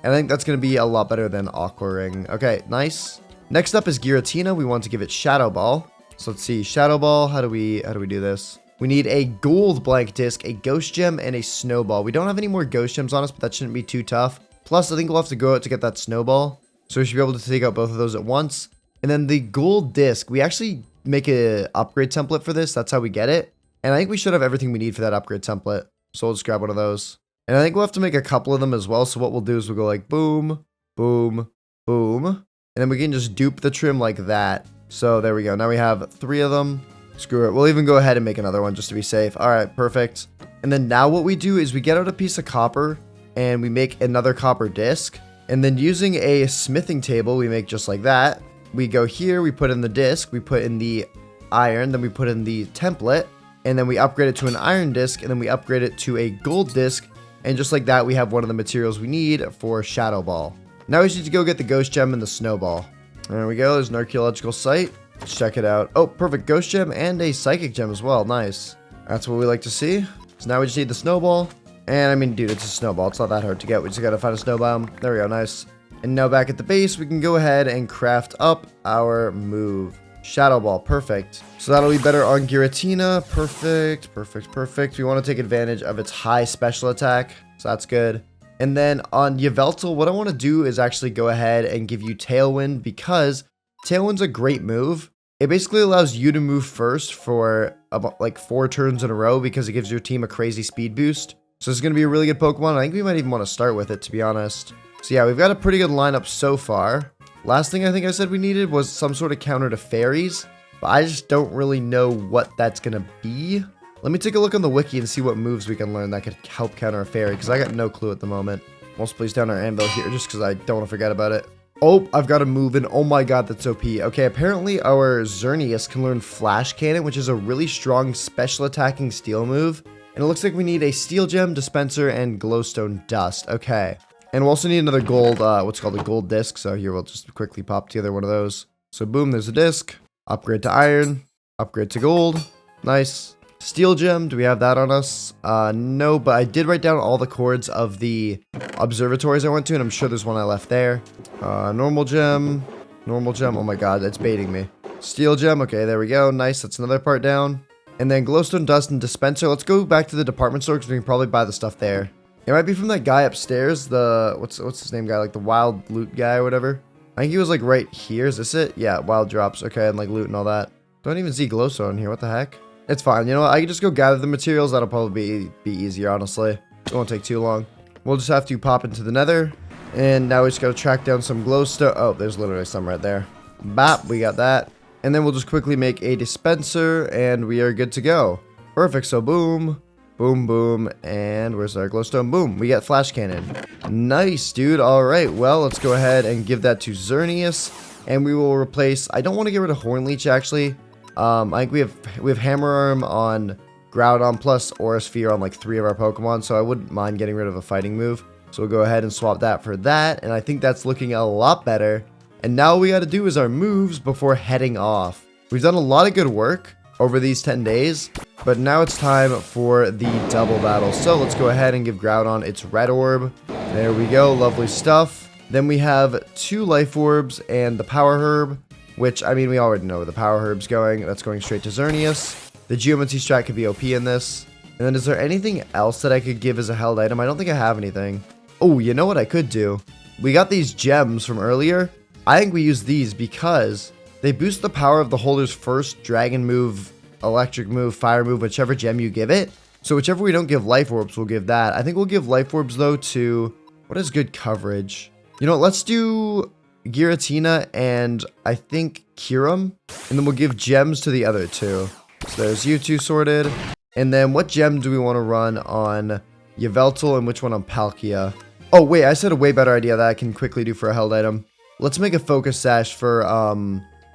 S1: And I think that's going to be a lot better than Aqua Ring. Okay, nice. Next up is Giratina. We want to give it Shadow Ball. So let's see, Shadow Ball, how do we do this? We need a gold blank disc, a ghost gem, and a snowball. We don't have any more ghost gems on us, but that shouldn't be too tough. Plus, I think we'll have to go out to get that snowball. So we should be able to take out both of those at once. And then the gold disc, we actually make an upgrade template for this. That's how we get it. And I think we should have everything we need for that upgrade template. So we'll just grab one of those. And I think we'll have to make a couple of them as well. So what we'll do is we'll go like boom, boom, boom. And then we can just dupe the trim like that. So there we go. Now we have 3 of them. Screw it. We'll even go ahead and make another one just to be safe. All right, perfect. And then now what we do is we get out a piece of copper and we make another copper disc. And then using a smithing table, we make just like that. We go here, we put in the disc, we put in the iron, then we put in the template, and then we upgrade it to an iron disc, and then we upgrade it to a gold disc. And just like that, we have one of the materials we need for Shadow Ball. Now we just need to go get the ghost gem and the snowball. There we go. There's an archaeological site. Let's check it out. Oh, perfect. Ghost gem and a psychic gem as well. Nice. That's what we like to see. So now we just need the snowball. And I mean, dude, it's a snowball. It's not that hard to get. We just gotta find a snow biome. There we go. Nice. And now back at the base, we can go ahead and craft up our move. Shadow Ball. Perfect. So that'll be better on Giratina. Perfect. Perfect. Perfect. We want to take advantage of its high special attack. So that's good. And then on Yveltal, what I want to do is actually go ahead and give you Tailwind, because Tailwind's a great move. It basically allows you to move first for about like 4 turns in a row because it gives your team a crazy speed boost. So it's going to be a really good Pokemon. I think we might even want to start with it, to be honest. So yeah, we've got a pretty good lineup so far. Last thing I think I said we needed was some sort of counter to fairies, but I just don't really know what that's going to be. Let me take a look on the wiki and see what moves we can learn that could help counter a fairy, because I got no clue at the moment. Let's place down our anvil here just because I don't want to forget about it. Oh, I've got a move, and oh my god, that's OP. Okay, apparently our Xerneas can learn Flash Cannon, which is a really strong special attacking steel move. And it looks like we need a Steel Gem, Dispenser, and Glowstone Dust. Okay. And we'll also need another gold, what's called a gold disc. So here, we'll just quickly pop together one of those. So boom, there's a disc. Upgrade to iron. Upgrade to gold. Nice. Steel Gem, do we have that on us? No, but I did write down all the coords of the observatories I went to, and I'm sure there's one I left there. Normal Gem. Normal Gem. Oh my god, it's baiting me. Steel Gem. Okay, there we go. Nice. That's another part down. And then Glowstone Dust and Dispenser. Let's go back to the department store because we can probably buy the stuff there. It might be from that guy upstairs. The, what's his name guy? Like the wild loot guy or whatever. I think he was like right here. Is this it? Yeah, wild drops. Okay, and like loot and all that. Don't even see Glowstone here. What the heck? It's fine. You know what? I can just go gather the materials. That'll probably be easier, honestly. It won't take too long. We'll just have to pop into the nether. And now we just gotta track down some glowstone. Oh, there's literally some right there. Bop, we got that. And then we'll just quickly make a dispenser and we are good to go. Perfect. So boom, boom, boom. And where's our glowstone? Boom. We get Flash Cannon. Nice, dude. All right. Well, let's go ahead and give that to Xerneas. And we will replace, I don't want to get rid of Hornleech actually. I think we have Hammer Arm on Groudon plus Aura Sphere on like 3 of our Pokemon. So I wouldn't mind getting rid of a fighting move. So we'll go ahead and swap that for that. And I think that's looking a lot better. And now all we got to do is our moves before heading off. We've done a lot of good work over these 10 days, but now it's time for the double battle. So let's go ahead and give Groudon its red orb. There we go, lovely stuff. Then we have 2 life orbs and the power herb, which, I mean, we already know where the power herb's going. That's going straight to Xerneas. The Geomancy strat could be OP in this. And then is there anything else that I could give as a held item? I don't think I have anything. Oh, you know what I could do? We got these gems from earlier. I think we use these because they boost the power of the holder's first dragon move, electric move, fire move, whichever gem you give it. So whichever we don't give life orbs, we'll give that. I think we'll give life orbs though to, what is good coverage? You know what, let's do Giratina and I think Kyurem, and then we'll give gems to the other two. So there's you two sorted. And then what gem do we want to run on Yveltal and which one on Palkia? Oh wait, I said a way better idea that I can quickly do for a held item. Let's make a focus sash for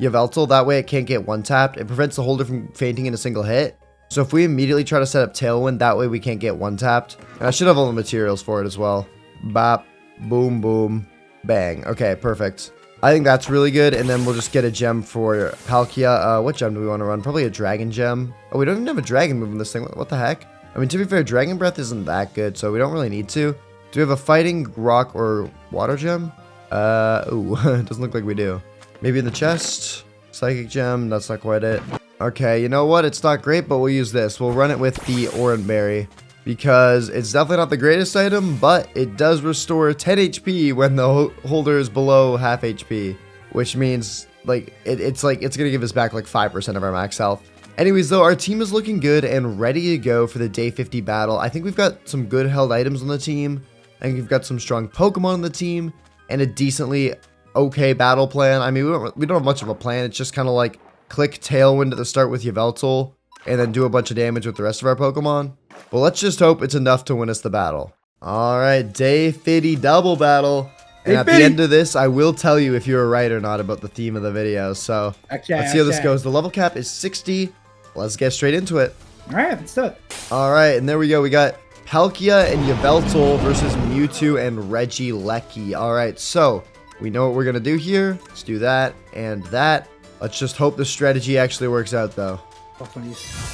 S1: Yveltal. That way it can't get one tapped. It prevents the holder from fainting in a single hit. So if we immediately try to set up Tailwind, that way we can't get one tapped. And I should have all the materials for it as well. Bop, boom, boom, bang. Okay, perfect. I think that's really good. And then we'll just get a gem for Palkia. What gem do we want to run? Probably a dragon gem. Oh, we don't even have a dragon move in this thing. What the heck? I mean, to be fair, Dragon Breath isn't that good, so we don't really need to. Do we have a fighting, rock, or water gem? Ooh, it doesn't look like we do. Maybe in the chest? Psychic gem, that's not quite it. Okay, you know what? It's not great, but we'll use this. We'll run it with the Oranberry because it's definitely not the greatest item, but it does restore 10 HP when the holder is below half HP, which means like it's going to give us back like 5% of our max health. Anyways, though, our team is looking good and ready to go for the day 50 battle. I think we've got some good held items on the team. I think we've got some strong Pokemon on the team and a decently okay battle plan. I mean, we don't have much of a plan. It's just kind of like click Tailwind at the start with Yveltal and then do a bunch of damage with the rest of our Pokemon. But let's just hope it's enough to win us the battle. All right, day 50 double battle. And at the end of this, I will tell you if you were right or not about the theme of the video. So let's see how this goes. The level cap is 60. Let's get straight into it.
S2: All right, let's do it.
S1: All right, and there we go. We got Palkia and Yveltal versus Mewtwo and Regieleki. All right, so we know what we're going to do here. Let's do that and that. Let's just hope the strategy actually works out, though.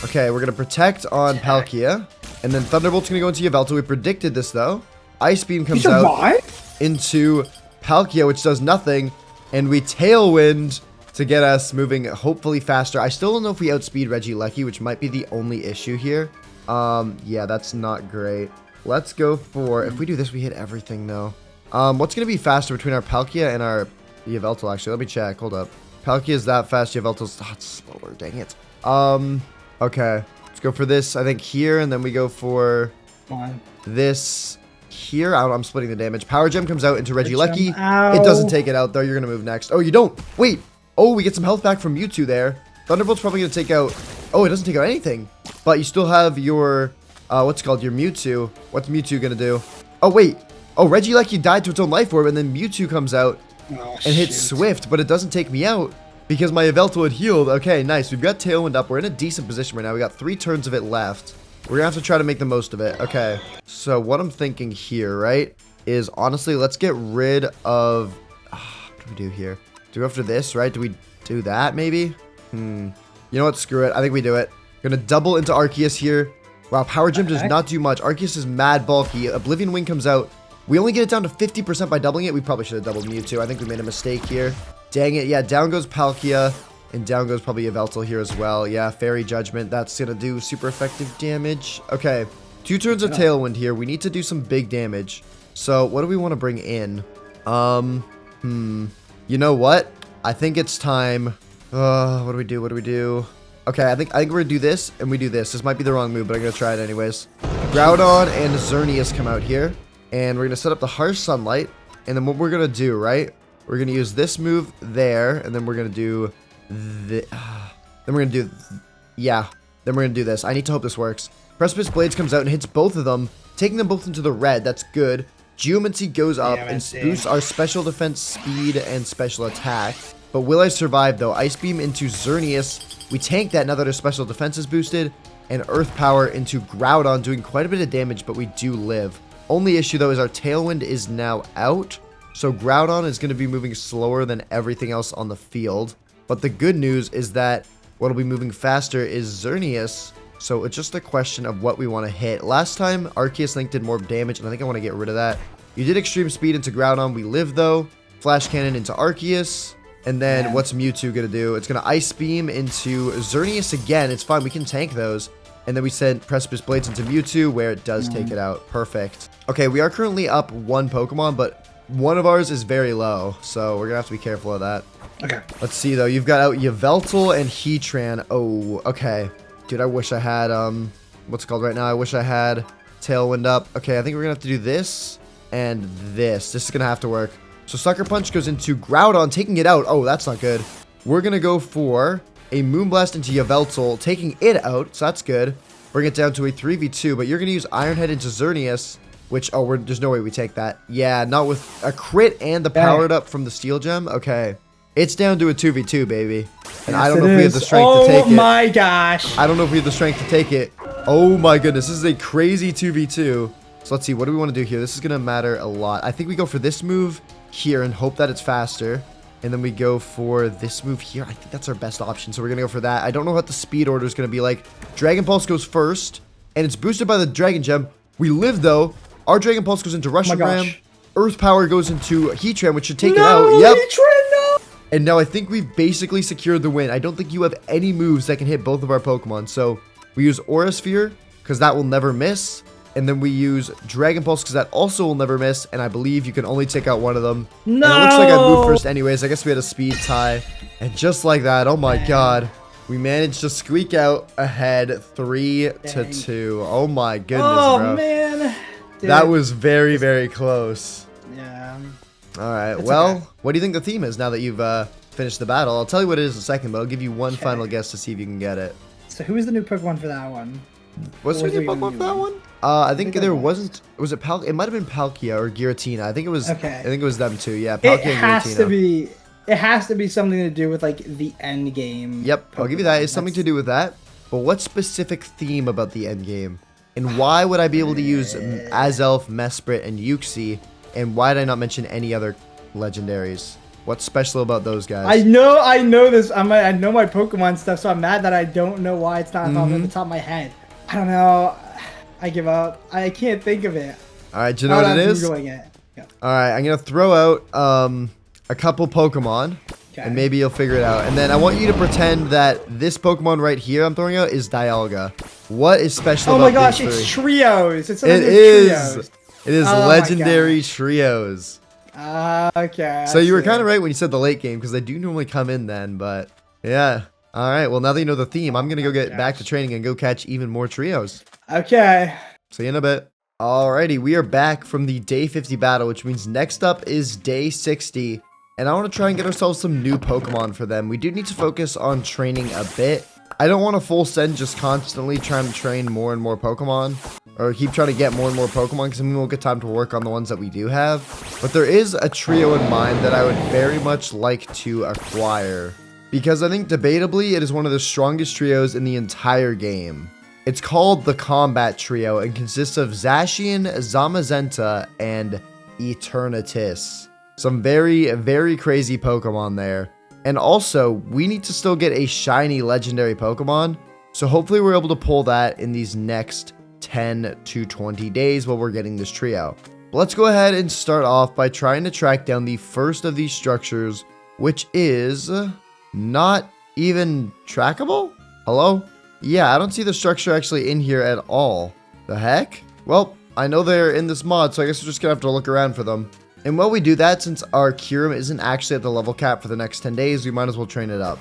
S1: Okay, we're going to protect on Palkia. And then Thunderbolt's going to go into Yveltal. We predicted this, though. Ice Beam comes out into Palkia, which does nothing. And we Tailwind to get us moving hopefully faster. I still don't know if we outspeed Regieleki, which might be the only issue here. Yeah, that's not great. Let's go for, if we do this, we hit everything, though. What's going to be faster between our Palkia and our Yveltal, actually? Let me check. Hold up. Palkia is that fast. Yveltal's slower. Dang it. Okay. Let's go for this, I think, here, and then we go for this here. I'm splitting the damage. Power Gem comes out into Regieleki. It doesn't take it out, though. You're going to move next. Oh, you don't. Wait. Oh, we get some health back from Mewtwo there. Thunderbolt's probably going to take out... Oh, it doesn't take out anything. But you still have your... what's it called? Your Mewtwo. What's Mewtwo going to do? Oh, wait. Oh, Regieleki died to its own life orb, and then Mewtwo comes out and hits Swift, but it doesn't take me out because my Yveltal had healed. Okay, nice. We've got Tailwind up. We're in a decent position right now. We got 3 turns of it left. We're going to have to try to make the most of it. Okay. So what I'm thinking here, right, is honestly, let's get rid of... what do we do here? Do we go after this, right? Do we do that, maybe? You know what? Screw it. I think we do it. Gonna double into Arceus here. Wow, Power Gem does not do much. Arceus is mad bulky. Oblivion Wing comes out. We only get it down to 50% by doubling it. We probably should have doubled Mewtwo. I think we made a mistake here. Dang it. Yeah, down goes Palkia. And down goes probably Yveltal here as well. Yeah, Fairy Judgment. That's gonna do super effective damage. Okay. 2 turns of Tailwind here. We need to do some big damage. So, what do we want to bring in? You know what? I think it's time. What do we do? What do we do? Okay, I think we're gonna do this, and we do this. This might be the wrong move, but I'm gonna try it anyways. Groudon and Xerneas come out here, and we're gonna set up the Harsh Sunlight. And then what we're gonna do, right? We're gonna use this move there, and then we're gonna do the. Then we're gonna do, yeah. Then we're gonna do this. I need to hope this works. Precipice Blades comes out and hits both of them, taking them both into the red. That's good. Geomancy goes up and boosts our special defense, speed, and special attack. But will I survive, though? Ice Beam into Xerneas. We tank that now that our special defense is boosted. And Earth Power into Groudon, doing quite a bit of damage, but we do live. Only issue, though, is our Tailwind is now out. So Groudon is going to be moving slower than everything else on the field. But the good news is that what will be moving faster is Xerneas. So it's just a question of what we want to hit. Last time, Arceus Link did more damage, and I think I want to get rid of that. You did Extreme Speed into Groudon. We live, though. Flash Cannon into Arceus. And then what's Mewtwo going to do? It's going to Ice Beam into Xerneas again. It's fine. We can tank those. And then we send Precipice Blades into Mewtwo, where it does take it out. Perfect. Okay, we are currently up 1 Pokemon, but one of ours is very low, so we're gonna have to be careful of that.
S2: Okay.
S1: Let's see though. You've got out Yveltal and Heatran. Oh, okay. Dude, I wish I had what's it called right now? I wish I had Tailwind up. Okay, I think we're gonna have to do this and this. This is gonna have to work. So Sucker Punch goes into Groudon, taking it out. Oh, that's not good. We're gonna go for a Moonblast into Yveltal, taking it out. So that's good. Bring it down to a 3v2, but you're gonna use Iron Head into Xerneas, which, oh, there's no way we take that. Yeah, not with a crit and the powered up from the Steel Gem. Okay. It's down to a 2v2, baby. And I don't know if we have the strength to take it.
S2: Oh my gosh.
S1: I don't know if we have the strength to take it. Oh my goodness, this is a crazy 2v2. So let's see, what do we want to do here? This is going to matter a lot. I think we go for this move here and hope that it's faster. And then we go for this move here. I think that's our best option, so we're going to go for that. I don't know what the speed order is going to be like. Dragon Pulse goes first, and it's boosted by the Dragon Gem. We live, though. Our Dragon Pulse goes into Russian Ram. Earth Power goes into Heatran, which should take it out. Yep.
S2: Heatran, no!
S1: And now I think we've basically secured the win. I don't think you have any moves that can hit both of our Pokemon. So we use Aura Sphere, because that will never miss. And then we use Dragon Pulse, because that also will never miss. And I believe you can only take out one of them.
S2: No!
S1: And it looks like I moved first anyways. I guess we had a speed tie. And just like that, oh my god. We managed to squeak out ahead 3-2. Oh my goodness, bro.
S2: Oh, man. Dude.
S1: That was very, very close.
S2: Yeah.
S1: All right.
S2: It's
S1: Well,
S2: okay.
S1: what do you think the theme is now that you've finished the battle? I'll tell you what it is in a second, but I'll give you one final guess to see if you can get it.
S2: So who is the new Pokemon for that one?
S1: What's the new Pokemon for that one? I think there wasn't. Was it Pal? It might have been Palkia or Giratina. I think it was.
S2: Okay.
S1: I think it was them two. Yeah, Palkia
S2: It
S1: and
S2: has
S1: Giratina.
S2: to be. It has to be something to do with like the end game.
S1: Yep, I'll give you that. It's something to do with that. But what specific theme about the end game? And why would I be able to use Azelf, Mesprit, and Uxie? And why did I not mention any other legendaries? What's special about those guys?
S2: I know this. I know my Pokemon stuff, so I'm mad that I don't know why it's not off the top of my head. I don't know. I give up. I can't think of it.
S1: All right, do you know what it is?
S2: Googling it. Yeah.
S1: All right, I'm gonna throw out a couple Pokemon, and maybe you'll figure it out. And then I want you to pretend that this Pokemon right here I'm throwing out is Dialga. What is special?
S2: Oh
S1: about
S2: my gosh,
S1: these
S2: it's
S1: three?
S2: trios. It's
S1: It
S2: trios.
S1: is. It is
S2: Oh my
S1: legendary trios.
S2: Okay.
S1: So you were kind of right when you said the late game, because they do normally come in then, but yeah. All right, well, now that you know the theme, I'm going to go get back to training and go catch even more trios.
S2: Okay.
S1: See you in a bit. Alrighty, we are back from the day 50 battle, which means next up is day 60. And I want to try and get ourselves some new Pokemon for them. We do need to focus on training a bit. I don't want to full send just constantly trying to train more and more Pokemon. Or keep trying to get more and more Pokemon, because then we won't get time to work on the ones that we do have. But there is a trio in mind that I would very much like to acquire, because I think debatably it is one of the strongest trios in the entire game. It's called the Combat Trio and consists of Zacian, Zamazenta, and Eternatus. Some very, very crazy Pokemon there. And also, we need to still get a shiny legendary Pokemon, so hopefully we're able to pull that in these next 10 to 20 days while we're getting this trio. But let's go ahead and start off by trying to track down the first of these structures, which is not even trackable? Hello? Yeah, I don't see the structure actually in here at all. The heck? Well, I know they're in this mod, so I guess we're just gonna have to look around for them. And while we do that, since our Kyurem isn't actually at the level cap for the next 10 days, we might as well train it up.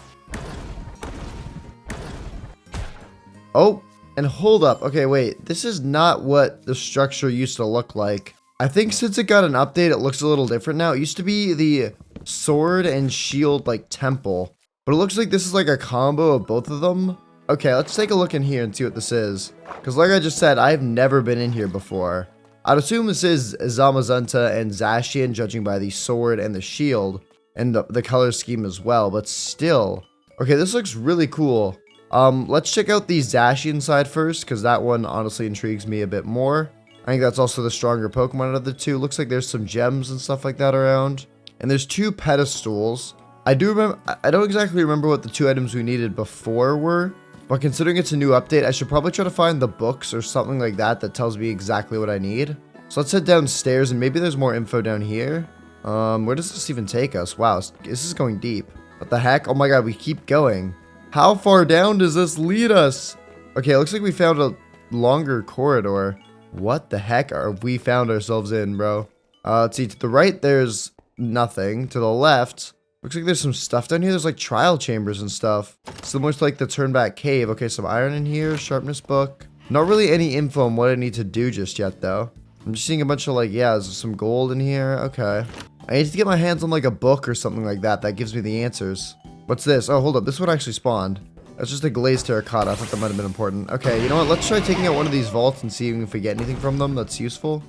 S1: Oh, and hold up. Okay, wait. This is not what the structure used to look like. I think since it got an update, it looks a little different now. It used to be the sword and shield, like, temple. But it looks like this is like a combo of both of them. Okay, let's take a look in here and see what this is. Because like I just said, I've never been in here before. I'd assume this is Zamazenta and Zacian, judging by the sword and the shield. And the color scheme as well, but still. Okay, this looks really cool. Let's check out the Zacian side first, because that one honestly intrigues me a bit more. I think that's also the stronger Pokemon out of the two. Looks like there's some gems and stuff like that around. And there's two pedestals. I don't exactly remember what the two items we needed before were, but considering it's a new update, I should probably try to find the books or something like that that tells me exactly what I need. So let's head downstairs, and maybe there's more info down here. Where does this even take us? Wow, this is going deep. What the heck? Oh my god, we keep going. How far down does this lead us? Okay, it looks like we found a longer corridor. What the heck are we found ourselves in, bro? Let's see, to the right, there's nothing. To the left, looks like there's some stuff down here. There's like trial chambers and stuff. Similar to like the turn back cave. Okay, some iron in here, sharpness book. Not really any info on what I need to do just yet, though. I'm just seeing a bunch of like, yeah, there's some gold in here. Okay. I need to get my hands on like a book or something like that. That gives me the answers. What's this? Oh, hold up. This one actually spawned. That's just a glazed terracotta. I thought that might have been important. Okay, you know what? Let's try taking out one of these vaults and seeing if we get anything from them that's useful.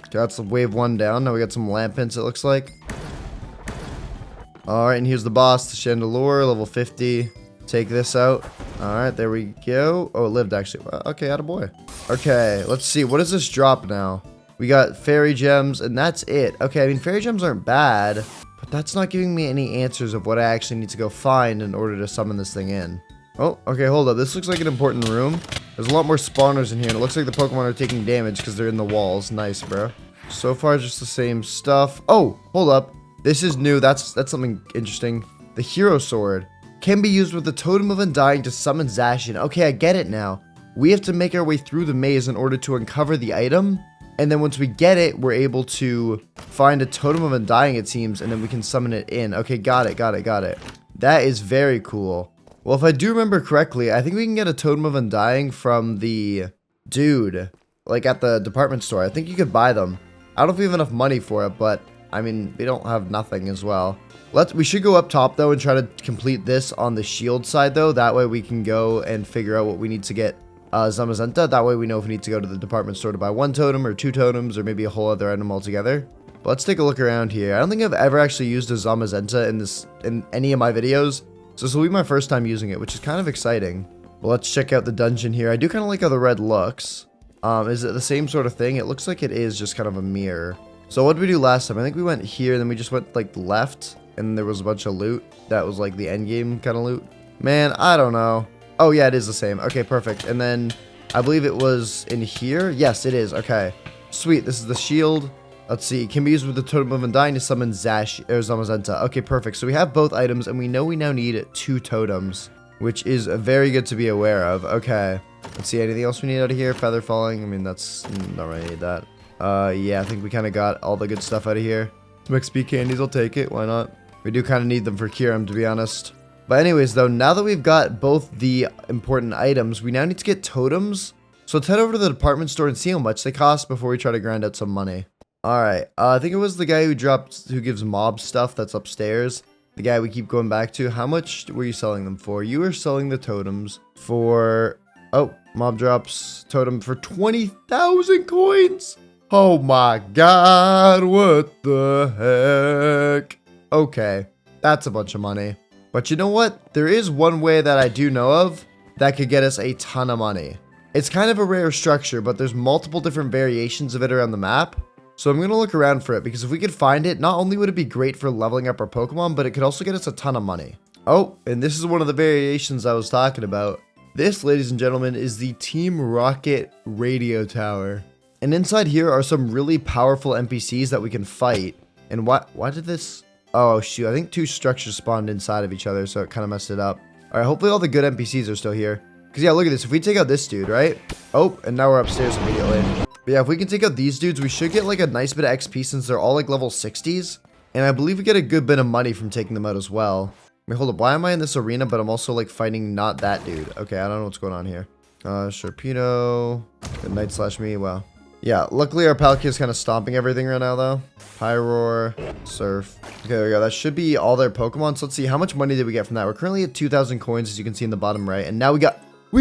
S1: That's wave 1 down. Now we got some lamp hints, it looks like. Alright, and here's the boss, the Chandelure, level 50. Take this out. Alright, there we go. Oh, it lived actually. Okay, attaboy. Okay, let's see. What does this drop now? We got fairy gems, and that's it. Okay, I mean, fairy gems aren't bad, but that's not giving me any answers of what I actually need to go find in order to summon this thing in. Oh, okay, hold up. This looks like an important room. There's a lot more spawners in here, and it looks like the Pokemon are taking damage because they're in the walls. Nice, bro. So far, just the same stuff. Oh, hold up. This is new. That's something interesting. The Hero Sword can be used with the Totem of Undying to summon Zacian. Okay, I get it now. We have to make our way through the maze in order to uncover the item. And then once we get it, we're able to find a Totem of Undying, it seems, and then we can summon it in. Okay, got it. That is very cool. Well, if I do remember correctly, I think we can get a Totem of Undying from the dude, like at the department store. I think you could buy them. I don't know if we have enough money for it, but I mean, we don't have nothing as well. We should go up top though and try to complete this on the shield side though. That way we can go and figure out what we need to get Zamazenta. That way we know if we need to go to the department store to buy 1 totem or 2 totems or maybe a whole other item altogether. But let's take a look around here. I don't think I've ever actually used a Zamazenta in any of my videos. So this will be my first time using it, which is kind of exciting. Well, let's check out the dungeon here. I do kind of like how the red looks. Is it the same sort of thing? It looks like it is just kind of a mirror. So what did we do last time? I think we went here, then we just went like left, and there was a bunch of loot. That was like the end game kind of loot. Man, I don't know. Oh yeah, it is the same. Okay, perfect. And then I believe it was in here. Yes, it is. Okay, sweet. This is the shield. Let's see. Can be used with the Totem of Undying to summon Zamazenta. Okay, perfect. So we have both items, and we know we now need 2 totems, which is very good to be aware of. Okay. Let's see. Anything else we need out of here? Feather falling. I mean, that's not really need that. Yeah, I think we kind of got all the good stuff out of here. Some XP candies. I'll take it. Why not? We do kind of need them for Kyurem, to be honest. But anyways, though, now that we've got both the important items, we now need to get totems. So let's head over to the department store and see how much they cost before we try to grind out some money. Alright, I think it was the guy who gives mob stuff that's upstairs. The guy we keep going back to. How much were you selling them for? You were selling the totems for... Oh, mob drops totem for 20,000 coins. Oh my god, what the heck? Okay, that's a bunch of money. But you know what? There is one way that I do know of that could get us a ton of money. It's kind of a rare structure, but there's multiple different variations of it around the map. So I'm going to look around for it, because if we could find it, not only would it be great for leveling up our Pokemon, but it could also get us a ton of money. Oh, and this is one of the variations I was talking about. This, ladies and gentlemen, is the Team Rocket radio tower. And inside here are some really powerful NPCs that we can fight. And why did this... Oh, shoot. I think 2 structures spawned inside of each other, so it kind of messed it up. All right, hopefully all the good NPCs are still here. Because, yeah, look at this. If we take out this dude, right? Oh, and now we're upstairs immediately. But yeah, if we can take out these dudes, we should get like a nice bit of XP since they're all like level 60s. And I believe we get a good bit of money from taking them out as well. Wait, hold up. Why am I in this arena, but I'm also like fighting not that dude? Okay, I don't know what's going on here. Sharpedo. Good night slash me. Wow. Yeah, luckily our Palkia is kind of stomping everything right now, though. Pyroar, Surf. Okay, there we go. That should be all their Pokemon. So let's see, how much money did we get from that? We're currently at 2,000 coins, as you can see in the bottom right. And now we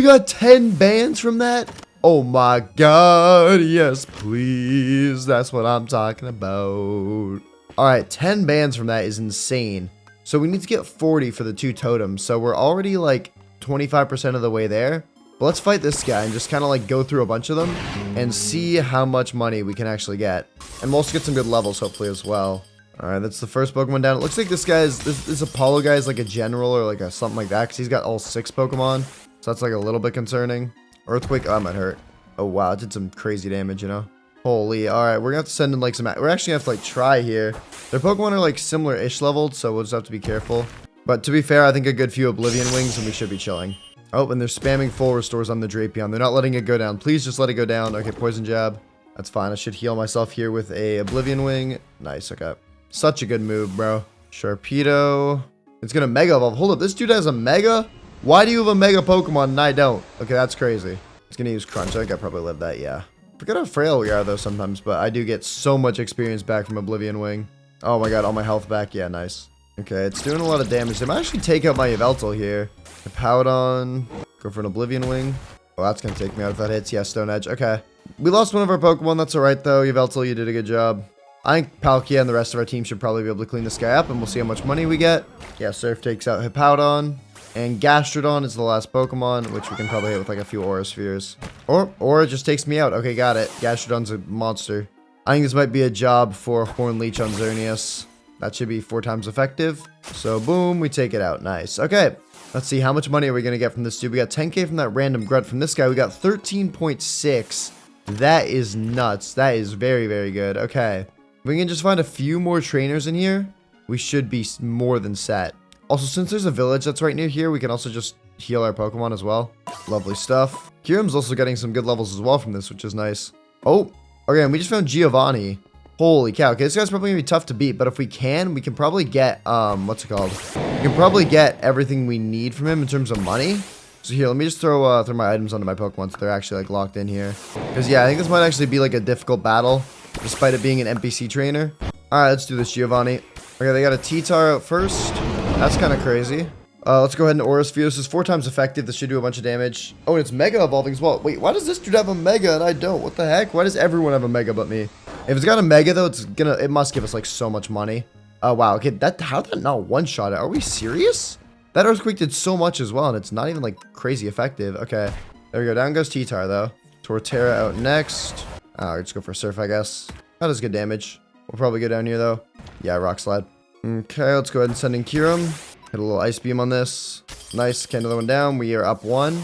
S1: got 10 bands from that? Oh my god, yes, please. That's what I'm talking about. All right, 10 bands from that is insane. So we need to get 40 for the 2 totems. So we're already like 25% of the way there. But let's fight this guy and just kind of like go through a bunch of them and see how much money we can actually get. And we'll also get some good levels hopefully as well. All right, that's the first Pokemon down. It looks like this Apollo guy is like a general or like a something like that, because he's got all 6 Pokemon. So that's like a little bit concerning. Earthquake, oh, that might hurt. Oh wow, it did some crazy damage, you know. Holy, all right, we're gonna have to send in like some. We're actually gonna have to like try here. Their Pokemon are like similar-ish leveled, so we'll just have to be careful. But to be fair, I think a good few Oblivion Wings and we should be chilling. Oh, and they're spamming full restores on the Drapion. They're not letting it go down. Please just let it go down. Okay, Poison Jab. That's fine. I should heal myself here with a Oblivion Wing. Nice, okay. Such a good move, bro. Sharpedo. It's gonna Mega Evolve. Hold up, this dude has a Mega? Why do you have a Mega Pokemon and I don't? Okay, that's crazy. It's gonna use Crunch. I think I probably lived that, yeah. Forget how frail we are, though, sometimes, but I do get so much experience back from Oblivion Wing. Oh my god, all my health back. Yeah, nice. Okay, it's doing a lot of damage. I might actually take out my Yveltal here. Powdon. Go for an Oblivion Wing. Oh, that's gonna take me out if that hits. Yeah, Stone Edge. Okay. We lost one of our Pokemon. That's alright, though. Yveltal, you did a good job. I think Palkia and the rest of our team should probably be able to clean this guy up, and we'll see how much money we get. Yeah, Surf takes out Hippowdon. And Gastrodon is the last Pokemon, which we can probably hit with like a few Aura Spheres. Or it just takes me out. Okay, got it. Gastrodon's a monster. I think this might be a job for Horn Leech on Xerneas. That should be 4 times effective. So, boom, we take it out. Nice. Okay. Let's see, how much money are we going to get from this dude? We got 10k from that random grunt. From this guy, we got 13.6. That is nuts. That is very, very good. Okay. If we can just find a few more trainers in here, we should be more than set. Also, since there's a village that's right near here, we can also just heal our Pokemon as well. Lovely stuff. Kyurem's also getting some good levels as well from this, which is nice. Oh, okay, and we just found Giovanni. Holy cow. Okay, this guy's probably gonna be tough to beat, but if we can probably get, what's it called? We can probably get everything we need from him in terms of money. So here, let me just throw my items onto my Pokemon so they're actually, like, locked in here. Because, yeah, I think this might actually be, like, a difficult battle, despite it being an NPC trainer. Alright, let's do this, Giovanni. Okay, they got a T-Tar out first. That's kind of crazy. Let's go ahead and Aura Sphere. This is 4 times effective. This should do a bunch of damage. Oh, and it's Mega Evolving as well. Wait, why does this dude have a Mega and I don't? What the heck? Why does everyone have a Mega but me? If it's got a Mega, though, it must give us, like, so much money. Oh, wow. Okay, how did that not one-shot it? Are we serious? That Earthquake did so much as well, and it's not even, like, crazy effective. Okay. There we go. Down goes T-Tar, though. Torterra out next. I'll just go for Surf, I guess. That does good damage. We'll probably go down here, though. Yeah, Rock Slide. Okay, let's go ahead and send in Kyurem. Hit a little Ice Beam on this. Nice. Okay, another one down. We are up 1.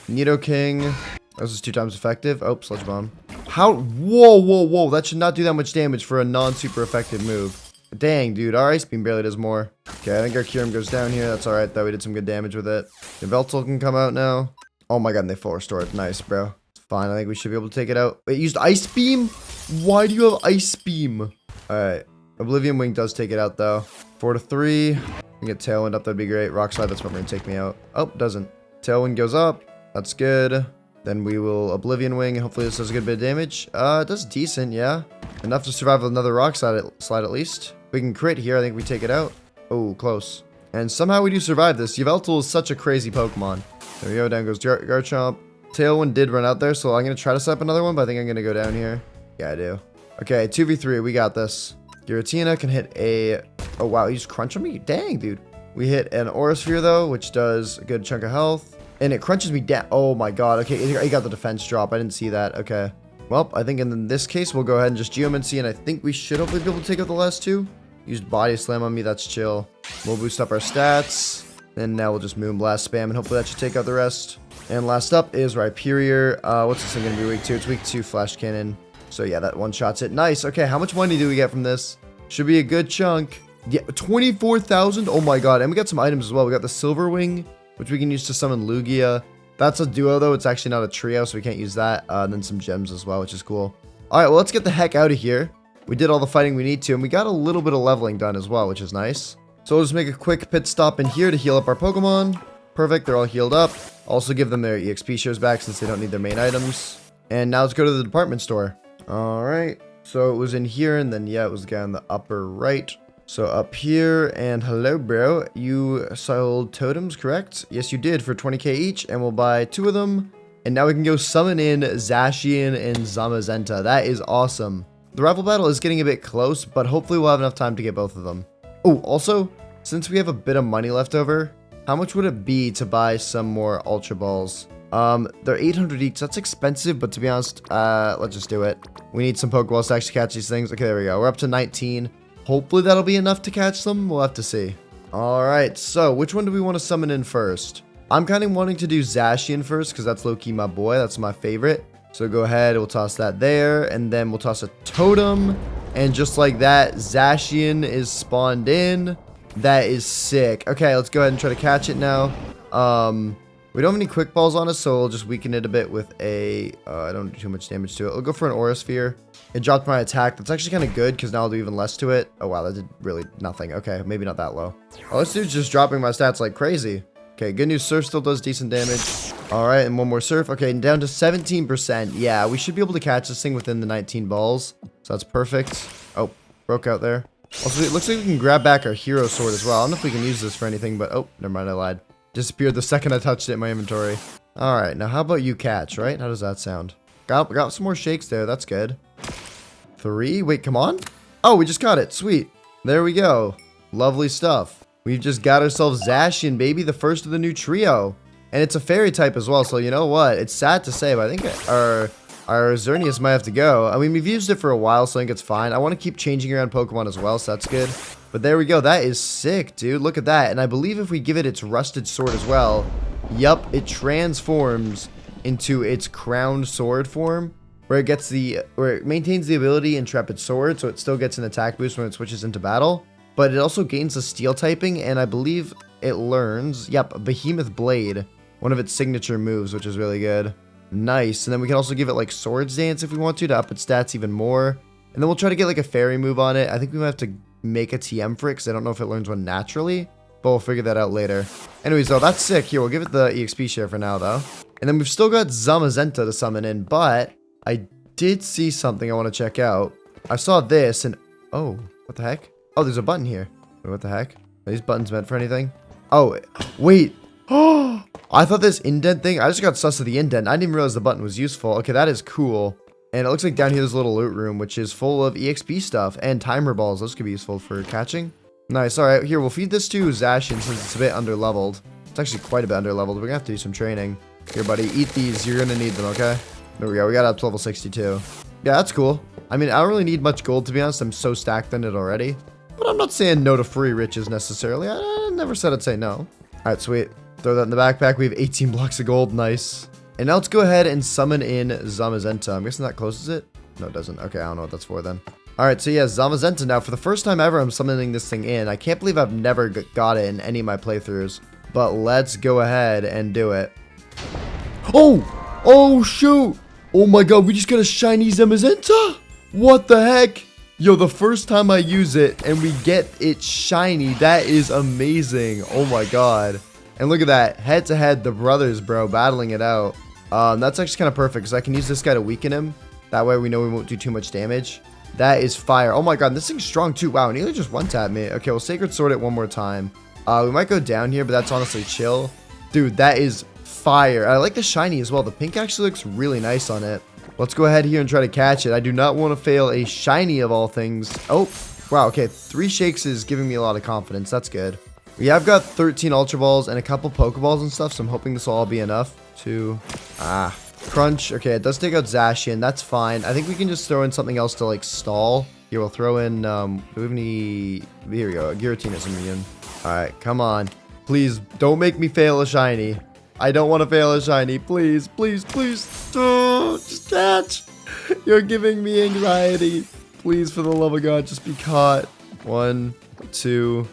S1: Nidoking. This is 2 times effective. Oh, Sludge Bomb. How? Whoa, whoa, whoa. That should not do that much damage for a non-super effective move. Dang, dude. Our Ice Beam barely does more. Okay, I think our Kyurem goes down here. That's alright, though. We did some good damage with it. Yveltal can come out now. Oh my god, and they full restored. Nice, bro. It's fine. I think we should be able to take it out. Wait, used Ice Beam? Why do you have Ice Beam? Alright. Oblivion Wing does take it out, though. 4 to 3. We get Tailwind up. That'd be great. Rock Slide, that's probably going to take me out. Oh, doesn't. Tailwind goes up. That's good. Then we will Oblivion Wing. Hopefully this does a good bit of damage. It does decent, yeah. Enough to survive with another Rock Slide at least. We can crit here. I think we take it out. Oh, close. And somehow we do survive this. Yveltal is such a crazy Pokemon. There we go. Down goes Garchomp. Tailwind did run out there, so I'm going to try to set up another one, but I think I'm going to go down here. Yeah, I do. Okay, 2v3. We got this. Giratina can hit a... Oh, wow. He just crunched on me? Dang, dude. We hit an Aura Sphere, though, which does a good chunk of health. And it crunches me down. Oh, my God. Okay, he got the defense drop. I didn't see that. Okay. Well, I think in this case, we'll go ahead and just Geomancy, and I think we should hopefully be able to take out the last 2. Used Body Slam on me. That's chill. We'll boost up our stats. And now we'll just Moonblast spam, and hopefully that should take out the rest. And last up is Rhyperior. What's this thing going to be weak to? It's weak to Flash Cannon. So yeah, that one-shots it. Nice. Okay, how much money do we get from this? Should be a good chunk. Yeah, 24,000. Oh my god. And we got some items as well. We got the Silver Wing, which we can use to summon Lugia. That's a duo, though. It's actually not a trio, so we can't use that. And then some gems as well, which is cool. All right, well, let's get the heck out of here. We did all the fighting we need to, and we got a little bit of leveling done as well, which is nice. So we'll just make a quick pit stop in here to heal up our Pokemon. Perfect. They're all healed up. Also give them their EXP shares back since they don't need their main items. And now let's go to the department store. All right. So it was in here, and then, yeah, it was the guy on the upper right. So up here, and hello, bro. You sold totems, correct? Yes, you did, for 20k each, and we'll buy 2 of them. And now we can go summon in Zacian and Zamazenta. That is awesome. The rival battle is getting a bit close, but hopefully we'll have enough time to get both of them. Oh, also, since we have a bit of money left over, how much would it be to buy some more Ultra Balls? They're 800 each. That's expensive, but to be honest, let's just do it. We need some Pokeballs to actually catch these things. Okay, there we go. We're up to 19. Hopefully that'll be enough to catch them. We'll have to see. All right, so which one do we want to summon in first? I'm kind of wanting to do Zacian first because that's low-key my boy. That's my favorite. So go ahead, we'll toss that there, and then we'll toss a totem. And just like that, Zacian is spawned in. That is sick. Okay, let's go ahead and try to catch it now. We don't have any quick balls on us, so we'll just weaken it a bit with a, I don't do too much damage to it. We'll go for an aura sphere. It dropped my attack. That's actually kind of good because now I'll do even less to it. Oh, wow, that did really nothing. Okay, maybe not that low. Oh, this dude's just dropping my stats like crazy. Okay, good news. Surf still does decent damage. All right, and one more surf. Okay, and down to 17%. Yeah, we should be able to catch this thing within the 19 balls. So that's perfect. Oh, broke out there. Also, it looks like we can grab back our hero sword as well. I don't know if we can use this for anything, but oh, never mind, I lied. Disappeared the second I touched it in my inventory. All right, now how about you catch, right? How does that sound? Got some more shakes there. That's good. 3. Wait, come on. Oh, we just got it. Sweet. There we go. Lovely stuff. We've just got ourselves Zacian, baby, the first of the new trio. And it's a fairy type as well, so you know what? It's sad to say, but I think our Xerneas might have to go. I mean, we've used it for a while, so I think it's fine. I want to keep changing around Pokemon as well, so that's good. But there we go. That is sick, dude. Look at that. And I believe if we give it its rusted sword as well, yup, it transforms into its crowned sword form, where it maintains the ability Intrepid Sword, so it still gets an attack boost when it switches into battle. But it also gains the steel typing, and I believe it learns, yep, Behemoth Blade, one of its signature moves, which is really good. Nice. And then we can also give it like Swords Dance if we want to up its stats even more. And then we'll try to get like a fairy move on it. I think we might have to make a TM for it because I don't know if it learns one naturally, but we'll figure that out later. Anyways, though, that's sick. Here, we'll give it the EXP share for now, though. And then we've still got Zamazenta to summon in, but I did see something I want to check out. I saw this and, oh, what the heck? Oh, there's a button here. Wait, what the heck? Are these buttons meant for anything? Oh, wait. Oh, I thought this indent thing, I just got sus of the indent. I didn't even realize the button was useful. Okay, that is cool. And it looks like down here there's a little loot room, which is full of EXP stuff and timer balls. Those could be useful for catching. Nice. All right, here, we'll feed this to Zacian since it's a bit underleveled. It's actually quite a bit underleveled. We're going to have to do some training. Here, buddy, eat these. You're going to need them, okay? There we go. We got up to level 62. Yeah, that's cool. I mean, I don't really need much gold, to be honest. I'm so stacked on it already. But I'm not saying no to free riches necessarily. I never said I'd say no. All right, sweet. Throw that in the backpack. We have 18 blocks of gold. Nice. And now let's go ahead and summon in Zamazenta. I'm guessing that closes it? No, it doesn't. Okay, I don't know what that's for then. All right, so yeah, Zamazenta. Now, for the first time ever, I'm summoning this thing in. I can't believe I've never got it in any of my playthroughs. But let's go ahead and do it. Oh! Oh, shoot! Oh my god, we just got a shiny Zamazenta? What the heck? Yo, the first time I use it and we get it shiny, that is amazing. Oh my god. And look at that, head to head, the brothers, bro, battling it out. That's actually kind of perfect because I can use this guy to weaken him. That way we know we won't do too much damage. That is fire. Oh my god, this thing's strong too. Wow, nearly just one-tapped me. Okay, we'll Sacred Sword it one more time. We might go down here, but that's honestly chill. Dude, that is fire. I like the shiny as well. The pink actually looks really nice on it. Let's go ahead here and try to catch it. I do not want to fail a shiny of all things. Oh, wow. Okay, 3 shakes is giving me a lot of confidence. That's good. We have got 13 Ultra Balls and a couple Pokeballs and stuff, so I'm hoping this will all be enough to... Crunch. Okay, it does take out Zacian. That's fine. I think we can just throw in something else to, like, stall. Here, we'll throw in... do we have any... Here we go. Giratina Immune. Alright, come on. Please, don't make me fail a shiny. I don't want to fail a shiny. Please, please, please. Oh, just catch. You're giving me anxiety. Please, for the love of God, just be caught. 1, 2.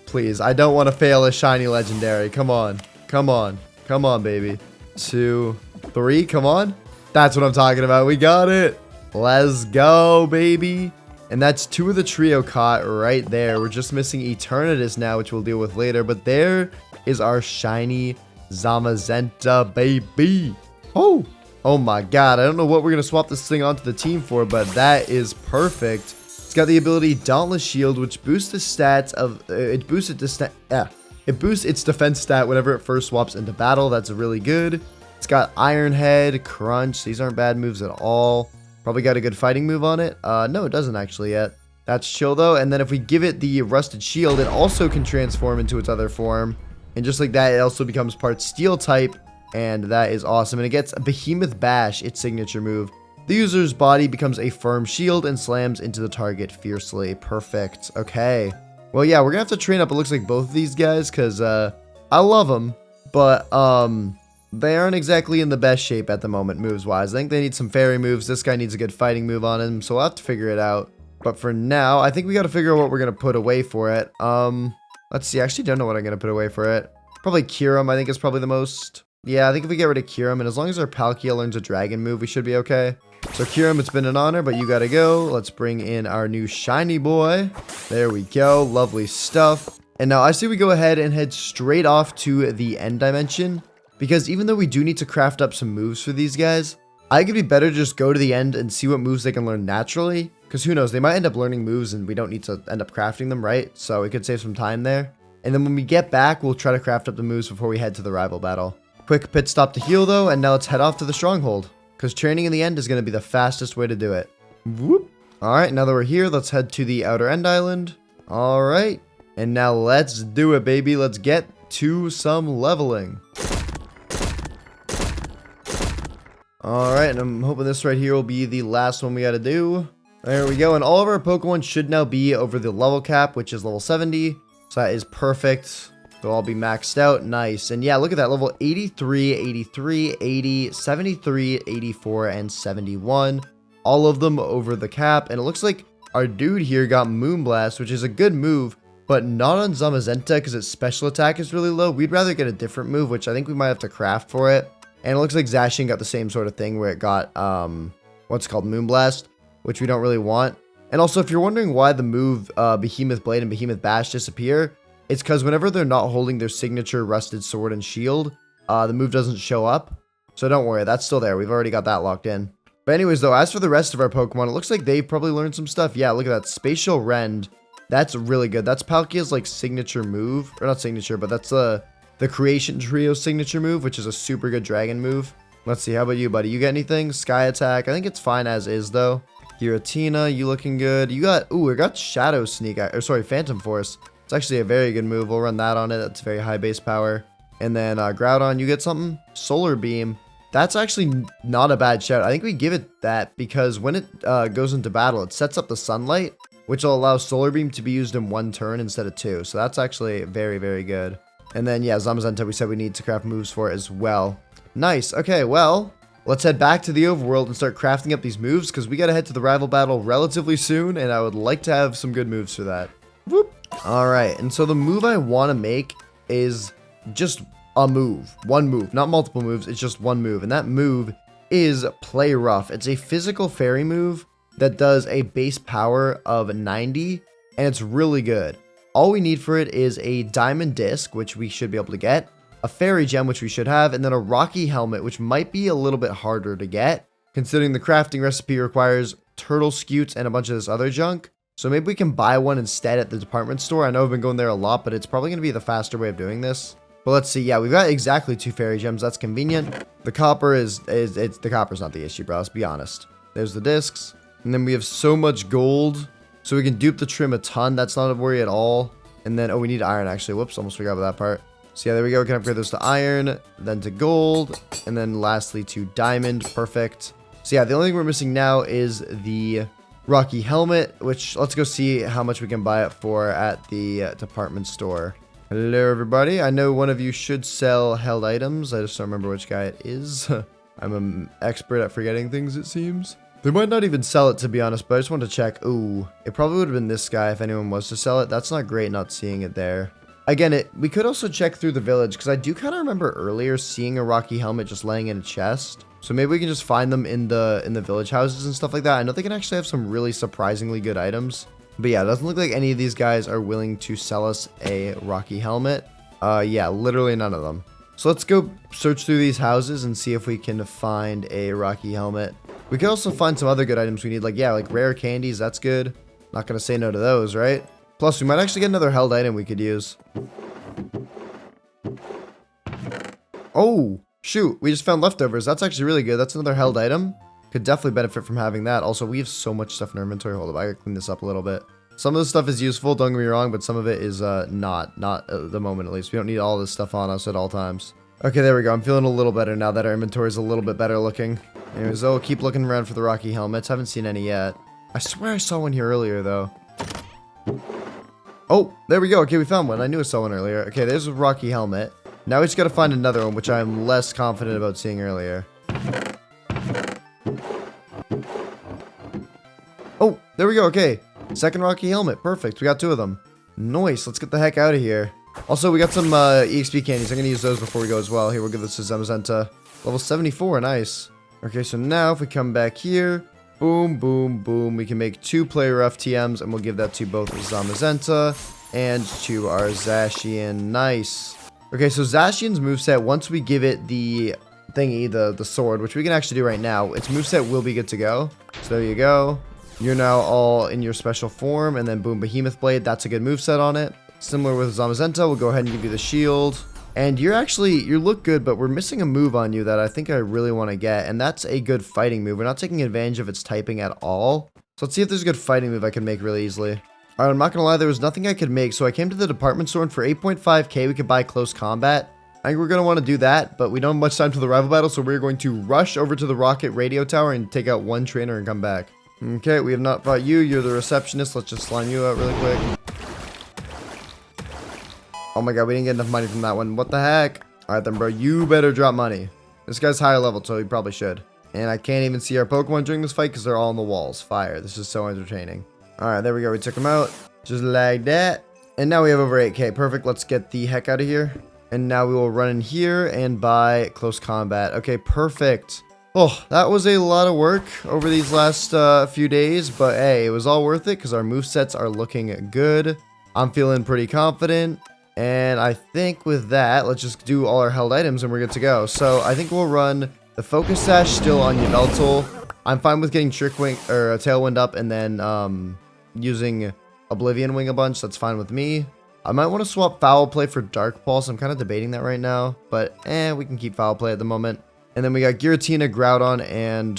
S1: Please, I don't want to fail a shiny legendary. Come on. Come on. Come on, baby. 2, 3. Come on. That's what I'm talking about. We got it. Let's go, baby. And that's 2 of the trio caught right there. We're just missing Eternatus now, which we'll deal with later. But there is our shiny Zamazenta, baby. Oh my god. I don't know what we're going to swap this thing onto the team for, but that is perfect. It's got the ability Dauntless Shield, which boosts the stats of... it boosts its defense stat whenever it first swaps into battle. That's really good. It's got Iron Head, Crunch. These aren't bad moves at all. Probably got a good fighting move on it. No, it doesn't actually yet. That's chill though. And then if we give it the Rusted Shield, it also can transform into its other form. And just like that, it also becomes part Steel type. And that is awesome. And it gets Behemoth Bash, its signature move. The user's body becomes a firm shield and slams into the target fiercely. Perfect. Okay. Well, yeah, we're gonna have to train up, it looks like, both of these guys, because I love them. But they aren't exactly in the best shape at the moment, moves-wise. I think they need some fairy moves. This guy needs a good fighting move on him, so we'll have to figure it out. But for now, I think we got to figure out what we're going to put away for it. Let's see. I actually don't know what I'm going to put away for it. Probably Kyurem, I think, is probably the most. Yeah, I think if we get rid of Kyurem, and as long as our Palkia learns a dragon move, we should be okay. So Kyurem, it's been an honor, but you gotta go. Let's bring in our new shiny boy. There we go. Lovely stuff. And now I say we go ahead and head straight off to the end dimension, because even though we do need to craft up some moves for these guys, I think it'd be better to just go to the end and see what moves they can learn naturally, because who knows, they might end up learning moves and we don't need to end up crafting them, right? So we could save some time there. And then when we get back, we'll try to craft up the moves before we head to the rival battle. Quick pit stop to heal though, and now let's head off to the stronghold, because training in the end is going to be the fastest way to do it. Whoop. Alright, now that we're here, let's head to the outer end island. Alright, and now let's do it, baby. Let's get to some leveling. Alright, and I'm hoping this right here will be the last one we gotta do. There we go, and all of our Pokemon should now be over the level cap, which is level 70. So that is perfect. They'll all be maxed out. Nice. And yeah, look at that. Level 83, 83, 80, 73, 84, and 71. All of them over the cap. And it looks like our dude here got Moonblast, which is a good move, but not on Zamazenta because its special attack is really low. We'd rather get a different move, which I think we might have to craft for it. And it looks like Zacian got the same sort of thing where it got, what's called Moonblast, which we don't really want. And also, if you're wondering why the move Behemoth Blade and Behemoth Bash disappear, it's because whenever they're not holding their signature Rusted Sword and Shield, the move doesn't show up. So don't worry, that's still there. We've already got that locked in. But anyways, though, as for the rest of our Pokemon, it looks like they've probably learned some stuff. Yeah, look at that. Spatial Rend. That's really good. That's Palkia's, like, signature move. Or not signature, but that's the Creation Trio signature move, which is a super good dragon move. Let's see. How about you, buddy? You got anything? Sky Attack. I think it's fine as is, though. Giratina, you looking good. You got... Ooh, we got Shadow Sneak. Or, sorry, Phantom Force. It's actually a very good move. We'll run that on it. That's very high base power. And then Groudon, you get something? Solar Beam. That's actually not a bad shout. I think we give it that because when it goes into battle, it sets up the sunlight, which will allow Solar Beam to be used in one turn instead of two. So that's actually very, very good. And then, yeah, Zamazenta, we said we need to craft moves for it as well. Nice. Okay, well, let's head back to the overworld and start crafting up these moves because we got to head to the rival battle relatively soon, and I would like to have some good moves for that. Whoop. All right, and so the move I want to make is just a move. One move, not multiple moves. It's just one move, and that move is Play Rough. It's a physical fairy move that does a base power of 90, and it's really good. All we need for it is a Diamond Disc, which we should be able to get, a Fairy Gem, which we should have, and then a Rocky Helmet, which might be a little bit harder to get, considering the crafting recipe requires turtle scutes and a bunch of this other junk. So maybe we can buy one instead at the department store. I know I've been going there a lot, but it's probably going to be the faster way of doing this. But let's see. Yeah, we've got exactly 2 Fairy Gems. That's convenient. The copper the copper's not the issue, bro. Let's be honest. There's the discs. And then we have so much gold. So we can dupe the trim a ton. That's not a worry at all. And then, oh, we need iron actually. Whoops, almost forgot about that part. So yeah, there we go. We can upgrade those to iron, then to gold, and then lastly to diamond. Perfect. So yeah, the only thing we're missing now is the Rocky Helmet, which let's go see how much we can buy it for at the department store. Hello, everybody. I know one of you should sell held items. I just don't remember which guy it is. I'm an expert at forgetting things, it seems. They might not even sell it, to be honest, but I just want to check. Ooh, it probably would have been this guy if anyone was to sell it. That's not great not seeing it there. Again, we could also check through the village, because I do kind of remember earlier seeing a Rocky Helmet just laying in a chest. So maybe we can just find them in the village houses and stuff like that. I know they can actually have some really surprisingly good items. But yeah, it doesn't look like any of these guys are willing to sell us a Rocky Helmet. Yeah, literally none of them. So let's go search through these houses and see if we can find a Rocky Helmet. We could also find some other good items we need, like, yeah, like rare candies. That's good. Not going to say no to those, right? Plus, we might actually get another held item we could use. Oh, shoot. We just found leftovers. That's actually really good. That's another held item. Could definitely benefit from having that. Also, we have so much stuff in our inventory. Hold up. I gotta clean this up a little bit. Some of the stuff is useful, don't get me wrong, but some of it is not at the moment, at least. We don't need all this stuff on us at all times. Okay, there we go. I'm feeling a little better now that our inventory is a little bit better looking. Anyways, oh, keep looking around for the Rocky Helmets. Haven't seen any yet. I swear I saw one here earlier, though. Oh, there we go. Okay, we found one. I knew I saw one earlier. Okay, there's a Rocky Helmet. Now we just gotta find another one, which I'm less confident about seeing earlier. Oh, there we go. Okay, second Rocky Helmet. Perfect. We got 2 of them. Nice. Let's get the heck out of here. Also, we got some EXP candies. I'm going to use those before we go as well. Here, we'll give this to Zamazenta. Level 74, nice. Okay, so now if we come back here, boom, boom, boom. We can make 2-player FTMs, and we'll give that to both Zamazenta and to our Zacian. Nice. Okay, so Zacian's moveset, once we give it the thingy, the sword, which we can actually do right now, its moveset will be good to go. So there you go. You're now all in your special form, and then boom, Behemoth Blade. That's a good moveset on it. Similar with Zamazenta, we'll go ahead and give you the shield. And you look good, but we're missing a move on you that I think I really want to get, and that's a good fighting move. We're not taking advantage of its typing at all. So let's see if there's a good fighting move I can make really easily. Alright, I'm not going to lie, there was nothing I could make, so I came to the department store, and for 8.5k we could buy close combat. I think we're going to want to do that, but we don't have much time for the rival battle, so we're going to rush over to the rocket radio tower and take out one trainer and come back. Okay, we have not fought you. You're the receptionist. Let's just slime you out really quick. Oh my god, we didn't get enough money from that one. What the heck? Alright then, bro. You better drop money. This guy's higher level, so he probably should. And I can't even see our Pokemon during this fight because they're all on the walls. Fire. This is so entertaining. Alright, there we go. We took him out. Just like that. And now we have over 8k. Perfect. Let's get the heck out of here. And now we will run in here and buy close combat. Okay, perfect. Oh, that was a lot of work over these last few days. But hey, it was all worth it because our movesets are looking good. I'm feeling pretty confident. And I think with that, let's just do all our held items and we're good to go. So I think we'll run the Focus Sash still on Yveltal. I'm fine with getting Trick Wing or Tailwind up and then using Oblivion Wing a bunch. That's fine with me. I might want to swap Foul Play for Dark Pulse. I'm kind of debating that right now, but we can keep Foul Play at the moment. And then we got Giratina, Groudon, and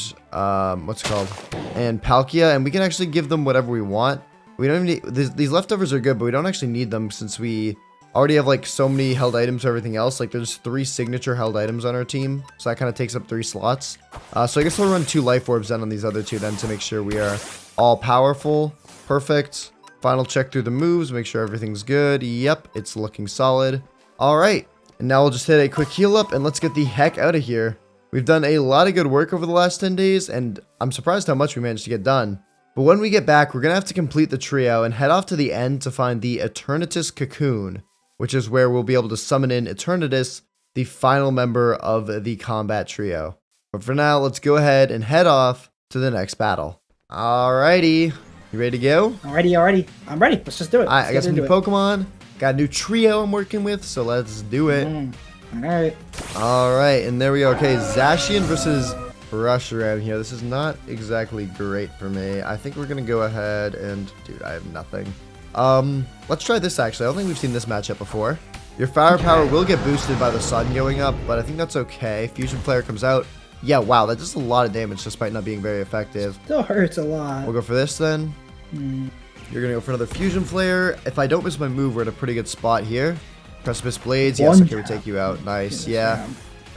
S1: what's it called? And Palkia, and we can actually give them whatever we want. We don't even need these leftovers are good, but we don't actually need them since we already have like so many held items for everything else. Like there's 3 signature held items on our team, so that kind of takes up 3 slots. So I guess we'll run 2 life orbs then on these other 2 then to make sure we are all powerful. Perfect. Final check through the moves, make sure everything's good. Yep, it's looking solid. All right, and now we'll just hit a quick heal up and let's get the heck out of here. We've done a lot of good work over the last 10 days, and I'm surprised how much we managed to get done. But when we get back, we're gonna have to complete the trio and head off to the end to find the Eternatus Cocoon, which is where we'll be able to summon in Eternatus, the final member of the combat trio. But for now, let's go ahead and head off to the next battle. Alrighty, you ready to go?
S2: Alrighty. I'm ready. Let's just do it.
S1: I got some new Pokemon, got a new trio I'm working with, so let's do it. Alright, and there we go. Okay, Zacian versus Rush around here. This is not exactly great for me. I think we're gonna go ahead and... Dude, I have nothing. Let's try this actually. I don't think we've seen this matchup before. Your firepower will get boosted by the sun going up, but I think that's okay. Fusion Flare comes out. Yeah, wow, that does a lot of damage despite not being very effective.
S2: Still hurts a lot.
S1: We'll go for this then. You're gonna go for another Fusion Flare. If I don't miss my move, we're in a pretty good spot here. Precipice Blades. Yes, okay, we take you out. Nice. Yeah.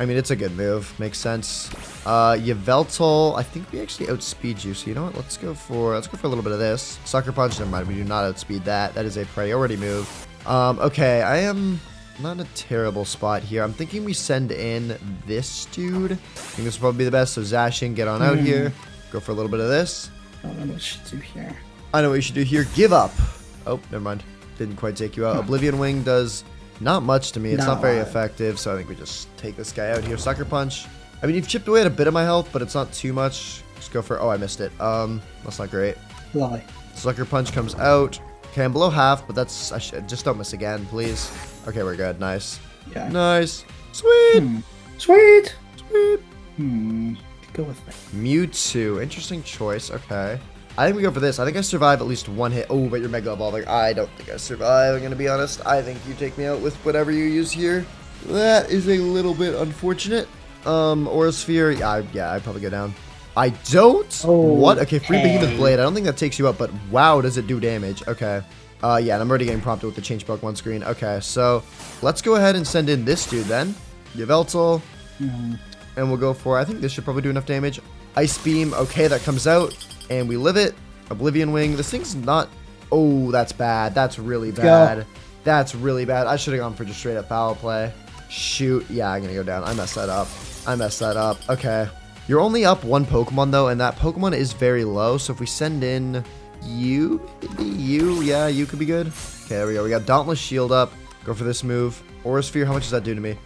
S1: I mean, it's a good move. Makes sense. Yveltal, I think we actually outspeed you. So you know what? Let's go for a little bit of this. Sucker Punch. Never mind. We do not outspeed that. That is a priority move. Okay, I am not in a terrible spot here. I'm thinking we send in this dude. I think this will probably be the best. So Zacian, get on out here. Go for a little bit of this.
S2: I don't know what we should do here.
S1: I know what you should do here. Give up. Oh, never mind. Didn't quite take you out. Oblivion Wing does not much to me. It's not very effective, so I think we just take this guy out here. Sucker Punch. I mean, you've chipped away at a bit of my health, but it's not too much. Just go for... Oh, I missed it. That's not great.
S2: Why?
S1: Sucker Punch comes out. Okay, I'm below half, but that's... just don't miss again, please. Okay, we're good. Nice.
S2: Yeah.
S1: Nice. Sweet.
S2: Sweet.
S1: Sweet.
S2: Go with it.
S1: Mewtwo. Interesting choice. Okay. I think we go for this. I think I survive at least 1 hit. Oh, but you're Mega Evolving. I don't think I survive. I'm going to be honest. I think you take me out with whatever you use here. That is a little bit unfortunate. Aura Sphere. Yeah, I'd probably go down. I don't?
S2: Oh,
S1: what? Okay, free Behemoth Blade. I don't think that takes you out, but wow, does it do damage. Okay. Yeah, and I'm already getting prompted with the change Pokemon screen. Okay, so let's go ahead and send in this dude then. Yveltal. And we'll go for, I think this should probably do enough damage. Ice Beam. Okay, that comes out. And we live it. Oblivion Wing. This thing's not... Oh, that's bad. That's really bad. That's really bad. I should have gone for just straight up foul play. Shoot. Yeah, I'm going to go down. I messed that up. Okay. You're only up 1 Pokemon, though, and that Pokemon is very low. So if we send in you, maybe you, yeah, you could be good. Okay, there we go. We got Dauntless Shield up. Go for this move. Aura Sphere, how much does that do to me?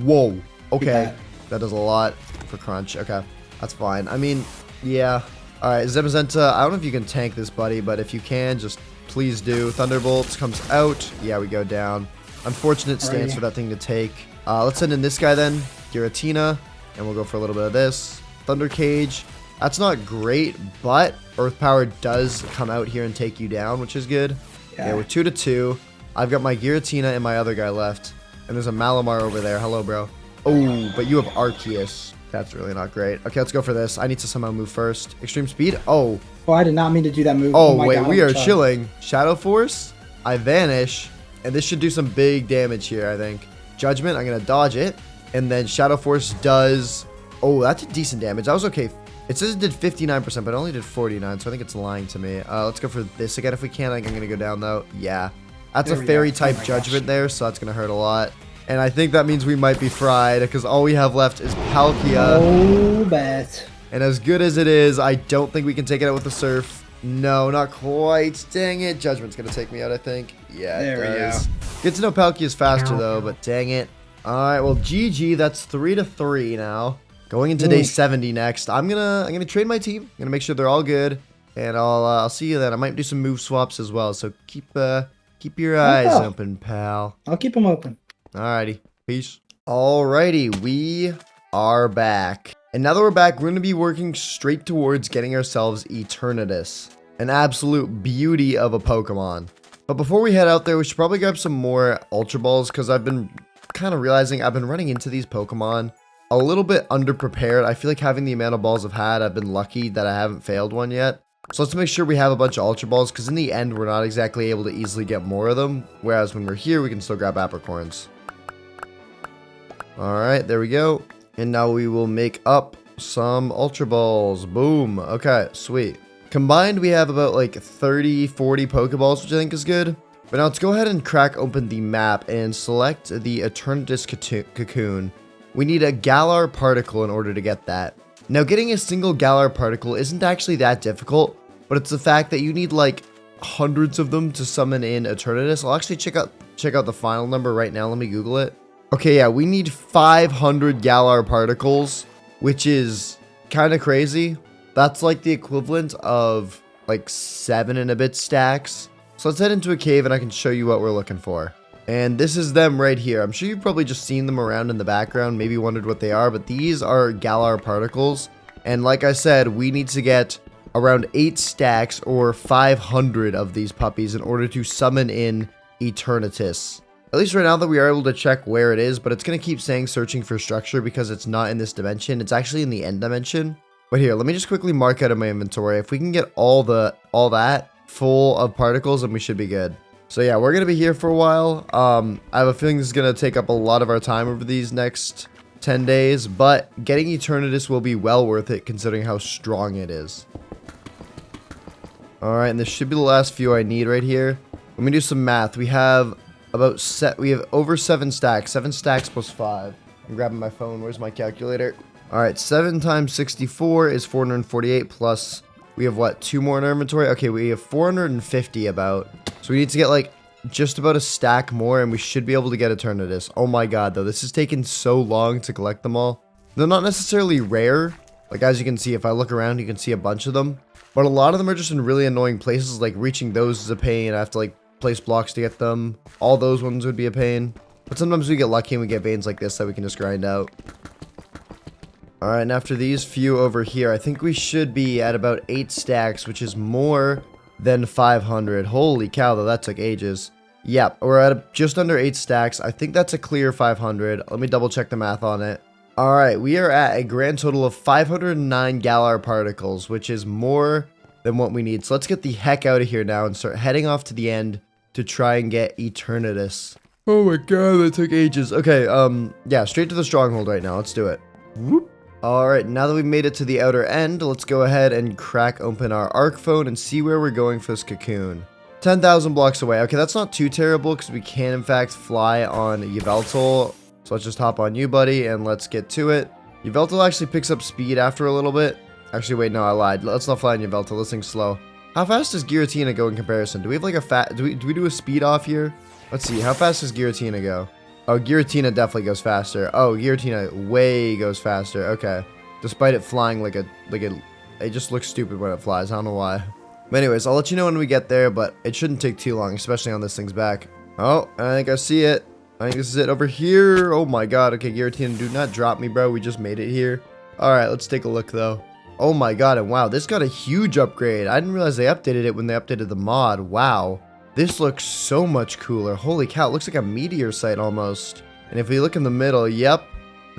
S1: Whoa. Okay. That does a lot for crunch. Okay. That's fine. I mean, yeah. Alright, Zemazenta, I don't know if you can tank this, buddy, but if you can, just please do. Thunderbolt comes out. Yeah, we go down. Unfortunate stance for that thing to take. Let's send in this guy then. Giratina. And we'll go for a little bit of this. Thunder Cage. That's not great, but Earth Power does come out here and take you down, which is good. Yeah, we're 2-2. I've got my Giratina and my other guy left. And there's a Malamar over there. Hello, bro. Oh, but you have Arceus. That's really not great. Okay, let's go for this. I need to somehow move first. Extreme Speed. Oh.
S2: Oh, I did not mean to do that move.
S1: Oh, wait, God, we are chilling. Shadow Force. I vanish. And this should do some big damage here, I think. Judgment. I'm going to dodge it. And then Shadow Force does... Oh, that did decent damage. That was okay. It says it did 59%, but it only did 49, so I think it's lying to me. Let's go for this again if we can. I think I'm going to go down, though. Yeah. That's a fairy-type Judgment there, so that's going to hurt a lot. And I think that means we might be fried, because all we have left is Palkia.
S2: Oh, bet.
S1: And as good as it is, I don't think we can take it out with the Surf. No, not quite. Dang it. Judgment's going to take me out, I think. Yeah, it does. Good to know Palkia's faster, though, but dang it. All right, well, GG. That's 3-3 now. Going into day 70 next. I'm gonna trade my team. I'm gonna make sure they're all good, and I'll see you then. I might do some move swaps as well. So keep your eyes open, pal.
S2: I'll keep them open.
S1: Alrighty, peace. Alrighty, we are back, and now that we're back, we're gonna be working straight towards getting ourselves Eternatus, an absolute beauty of a Pokemon. But before we head out there, we should probably grab some more Ultra Balls because I've been kind of realizing I've been running into these Pokemon a little bit underprepared. I feel like having the amount of balls I've had, I've been lucky that I haven't failed one yet. So let's make sure we have a bunch of Ultra Balls, because in the end, we're not exactly able to easily get more of them. Whereas when we're here, we can still grab Apricorns. Alright, there we go. And now we will make up some Ultra Balls. Boom. Okay, sweet. Combined, we have about like 30, 40 Pokeballs, which I think is good. But now let's go ahead and crack open the map and select the Eternatus Cocoon. We need a Galar particle in order to get that. Now, getting a single Galar particle isn't actually that difficult, but it's the fact that you need like hundreds of them to summon in Eternatus. I'll actually check out the final number right now. Let me Google it. Okay, yeah, we need 500 Galar particles, which is kind of crazy. That's like the equivalent of like 7 and a bit stacks. So let's head into a cave and I can show you what we're looking for. And this is them right here. I'm sure you've probably just seen them around in the background, maybe wondered what they are, but these are Galar particles. And like I said, we need to get around 8 stacks or 500 of these puppies in order to summon in Eternatus. At least right now that we are able to check where it is, but it's going to keep saying searching for structure because it's not in this dimension. It's actually in the end dimension. But here, let me just quickly mark out of my inventory. If we can get all that full of particles, then we should be good. So yeah, we're going to be here for a while. I have a feeling this is going to take up a lot of our time over these next 10 days, but getting Eternatus will be well worth it considering how strong it is. Alright, and this should be the last few I need right here. Let me do some math. We have over 7 stacks. 7 stacks plus 5. I'm grabbing my phone. Where's my calculator? Alright, 7 times 64 is 448 plus... We have what, 2 more in our inventory? Okay, we have 450 about. So we need to get like just about a stack more and we should be able to get Eternatus. Oh my god, though. This has taken so long to collect them all. They're not necessarily rare. Like as you can see, if I look around, you can see a bunch of them. But a lot of them are just in really annoying places. Like reaching those is a pain. I have to like place blocks to get them. All those ones would be a pain. But sometimes we get lucky and we get veins like this that we can just grind out. Alright, and after these few over here, I think we should be at about 8 stacks, which is more than 500. Holy cow, though, that took ages. Yep, we're at just under 8 stacks. I think that's a clear 500. Let me double check the math on it. Alright, we are at a grand total of 509 Galar particles, which is more than what we need. So let's get the heck out of here now and start heading off to the end to try and get Eternatus. Oh my god, that took ages. Okay, yeah, straight to the stronghold right now. Let's do it. Whoop. Alright, now that we've made it to the outer end, let's go ahead and crack open our Arc Phone and see where we're going for this cocoon. 10,000 blocks away. Okay, that's not too terrible because we can in fact fly on Yveltal. So let's just hop on you, buddy, and let's get to it. Yveltal actually picks up speed after a little bit. Actually, wait, no, I lied. Let's not fly on Yveltal. This thing's slow. How fast does Giratina go in comparison? Do we have like a do we do a speed off here? Let's see, how fast does Giratina go? Oh, Giratina definitely goes faster. Oh, Giratina way goes faster. Okay. Despite it flying it just looks stupid when it flies. I don't know why. But anyways, I'll let you know when we get there, but it shouldn't take too long, especially on this thing's back. Oh, I think I see it. I think this is it over here. Oh my god. Okay, Giratina, do not drop me, bro. We just made it here. Alright, let's take a look, though. Oh my god, and wow, this got a huge upgrade. I didn't realize they updated it when they updated the mod. Wow. This looks so much cooler. Holy cow, it looks like a meteor site almost. And if we look in the middle, yep,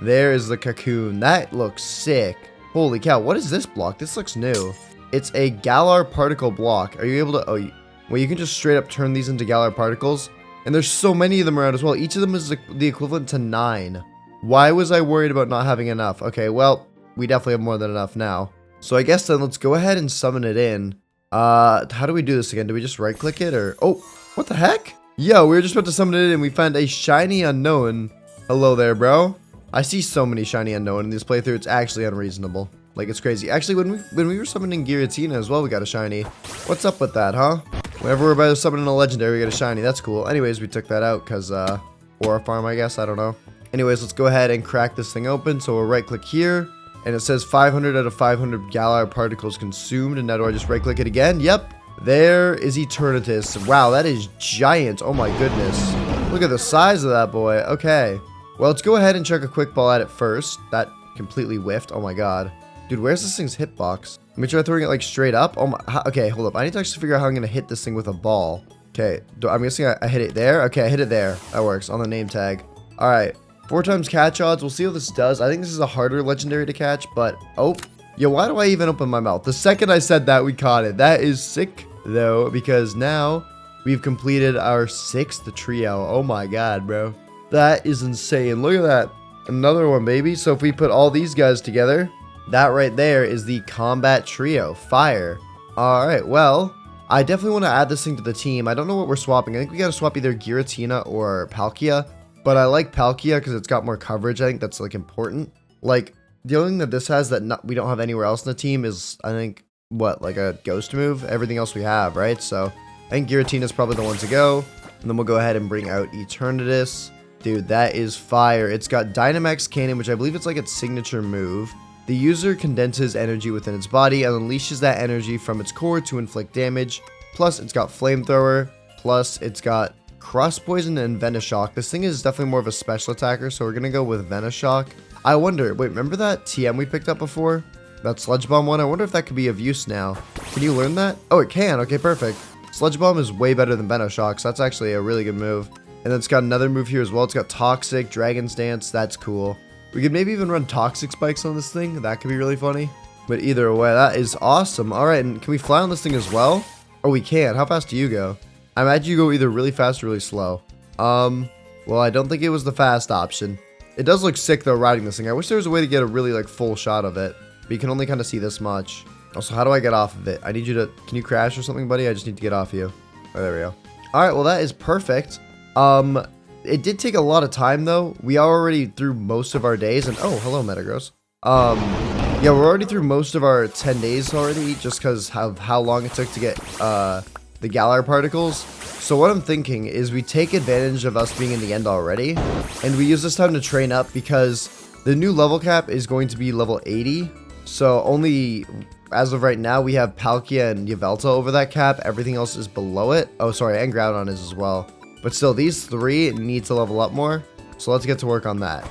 S1: there is the cocoon. That looks sick. Holy cow, what is this block? This looks new. It's a Galar particle block. Are you able to, well, you can just straight up turn these into Galar particles. And there's so many of them around as well. Each of them is the equivalent to 9. Why was I worried about not having enough? Okay, well, we definitely have more than enough now. So I guess then let's go ahead and summon it in. How do we do this again? Do we just right click it or, oh, what the heck? Yo, we were just about to summon it in and we found a shiny unknown. Hello there, bro. I see so many shiny unknown in this playthrough. It's actually unreasonable. Like, it's crazy. Actually, when we were summoning Giratina as well, we got a shiny. What's up with that, huh? Whenever we're about to summon a legendary, we get a shiny. That's cool. Anyways, we took that out because, Aura Farm, I guess. I don't know. Anyways, let's go ahead and crack this thing open. So we'll right click here. And it says 500 out of 500 Galar particles consumed. And now do I just right click it again? Yep. There is Eternatus. Wow, that is giant. Oh my goodness. Look at the size of that boy. Okay. Well, let's go ahead and chuck a quick ball at it first. That completely whiffed. Oh my god. Dude, where's this thing's hitbox? Let me try throwing it like straight up. Oh my. Okay, hold up. I need to actually figure out how I'm going to hit this thing with a ball. Okay. I'm guessing I hit it there. Okay, I hit it there. That works on the name tag. All right. 4 times catch odds. We'll see how this does. I think this is a harder legendary to catch, but oh. Yo, why do I even open my mouth? The second I said that, we caught it. That is sick, though, because now we've completed our 6th trio. Oh my god, bro. That is insane. Look at that. Another one, baby. So if we put all these guys together, that right there is the combat trio. Fire. Alright, well, I definitely want to add this thing to the team. I don't know what we're swapping. I think we got to swap either Giratina or Palkia. But I like Palkia because it's got more coverage. I think that's, like, important. Like, the only thing that this has that we don't have anywhere else in the team is, I think, what, like a ghost move? Everything else we have, right? So, I think Giratina's probably the one to go. And then we'll go ahead and bring out Eternatus. Dude, that is fire. It's got Dynamax Cannon, which I believe it's like its signature move. The user condenses energy within its body and unleashes that energy from its core to inflict damage. Plus, it's got Flamethrower. Plus, it's got Cross Poison and Venoshock. This thing is definitely more of a special attacker, so we're going to go with Venoshock. I wonder, wait, remember that TM we picked up before? That Sludge Bomb one? I wonder if that could be of use now. Can you learn that? Oh, it can. Okay, perfect. Sludge Bomb is way better than Venoshock, so that's actually a really good move. And then it's got another move here as well. It's got Toxic, Dragon's Dance. That's cool. We could maybe even run Toxic Spikes on this thing. That could be really funny. But either way, that is awesome. All right, and can we fly on this thing as well? Oh, we can. How fast do you go? I imagine you go either really fast or really slow. Well, I don't think it was the fast option. It does look sick, though, riding this thing. I wish there was a way to get a really, like, full shot of it. But you can only kind of see this much. Also, how do I get off of it? I need you to... Can you crash or something, buddy? I just need to get off you. Oh, there we go. All right, well, that is perfect. It did take a lot of time, though. We are already through most of our days. And, oh, hello, Metagross. Yeah, we're already through most of our 10 days already, just because of how long it took to get, the Galar particles. So what I'm thinking is we take advantage of us being in the end already, and we use this time to train up because the new level cap is going to be level 80. So only, as of right now, we have Palkia and Yveltal over that cap. Everything else is below it. Oh, sorry, and Groudon is as well. But still, these 3 need to level up more. So let's get to work on that.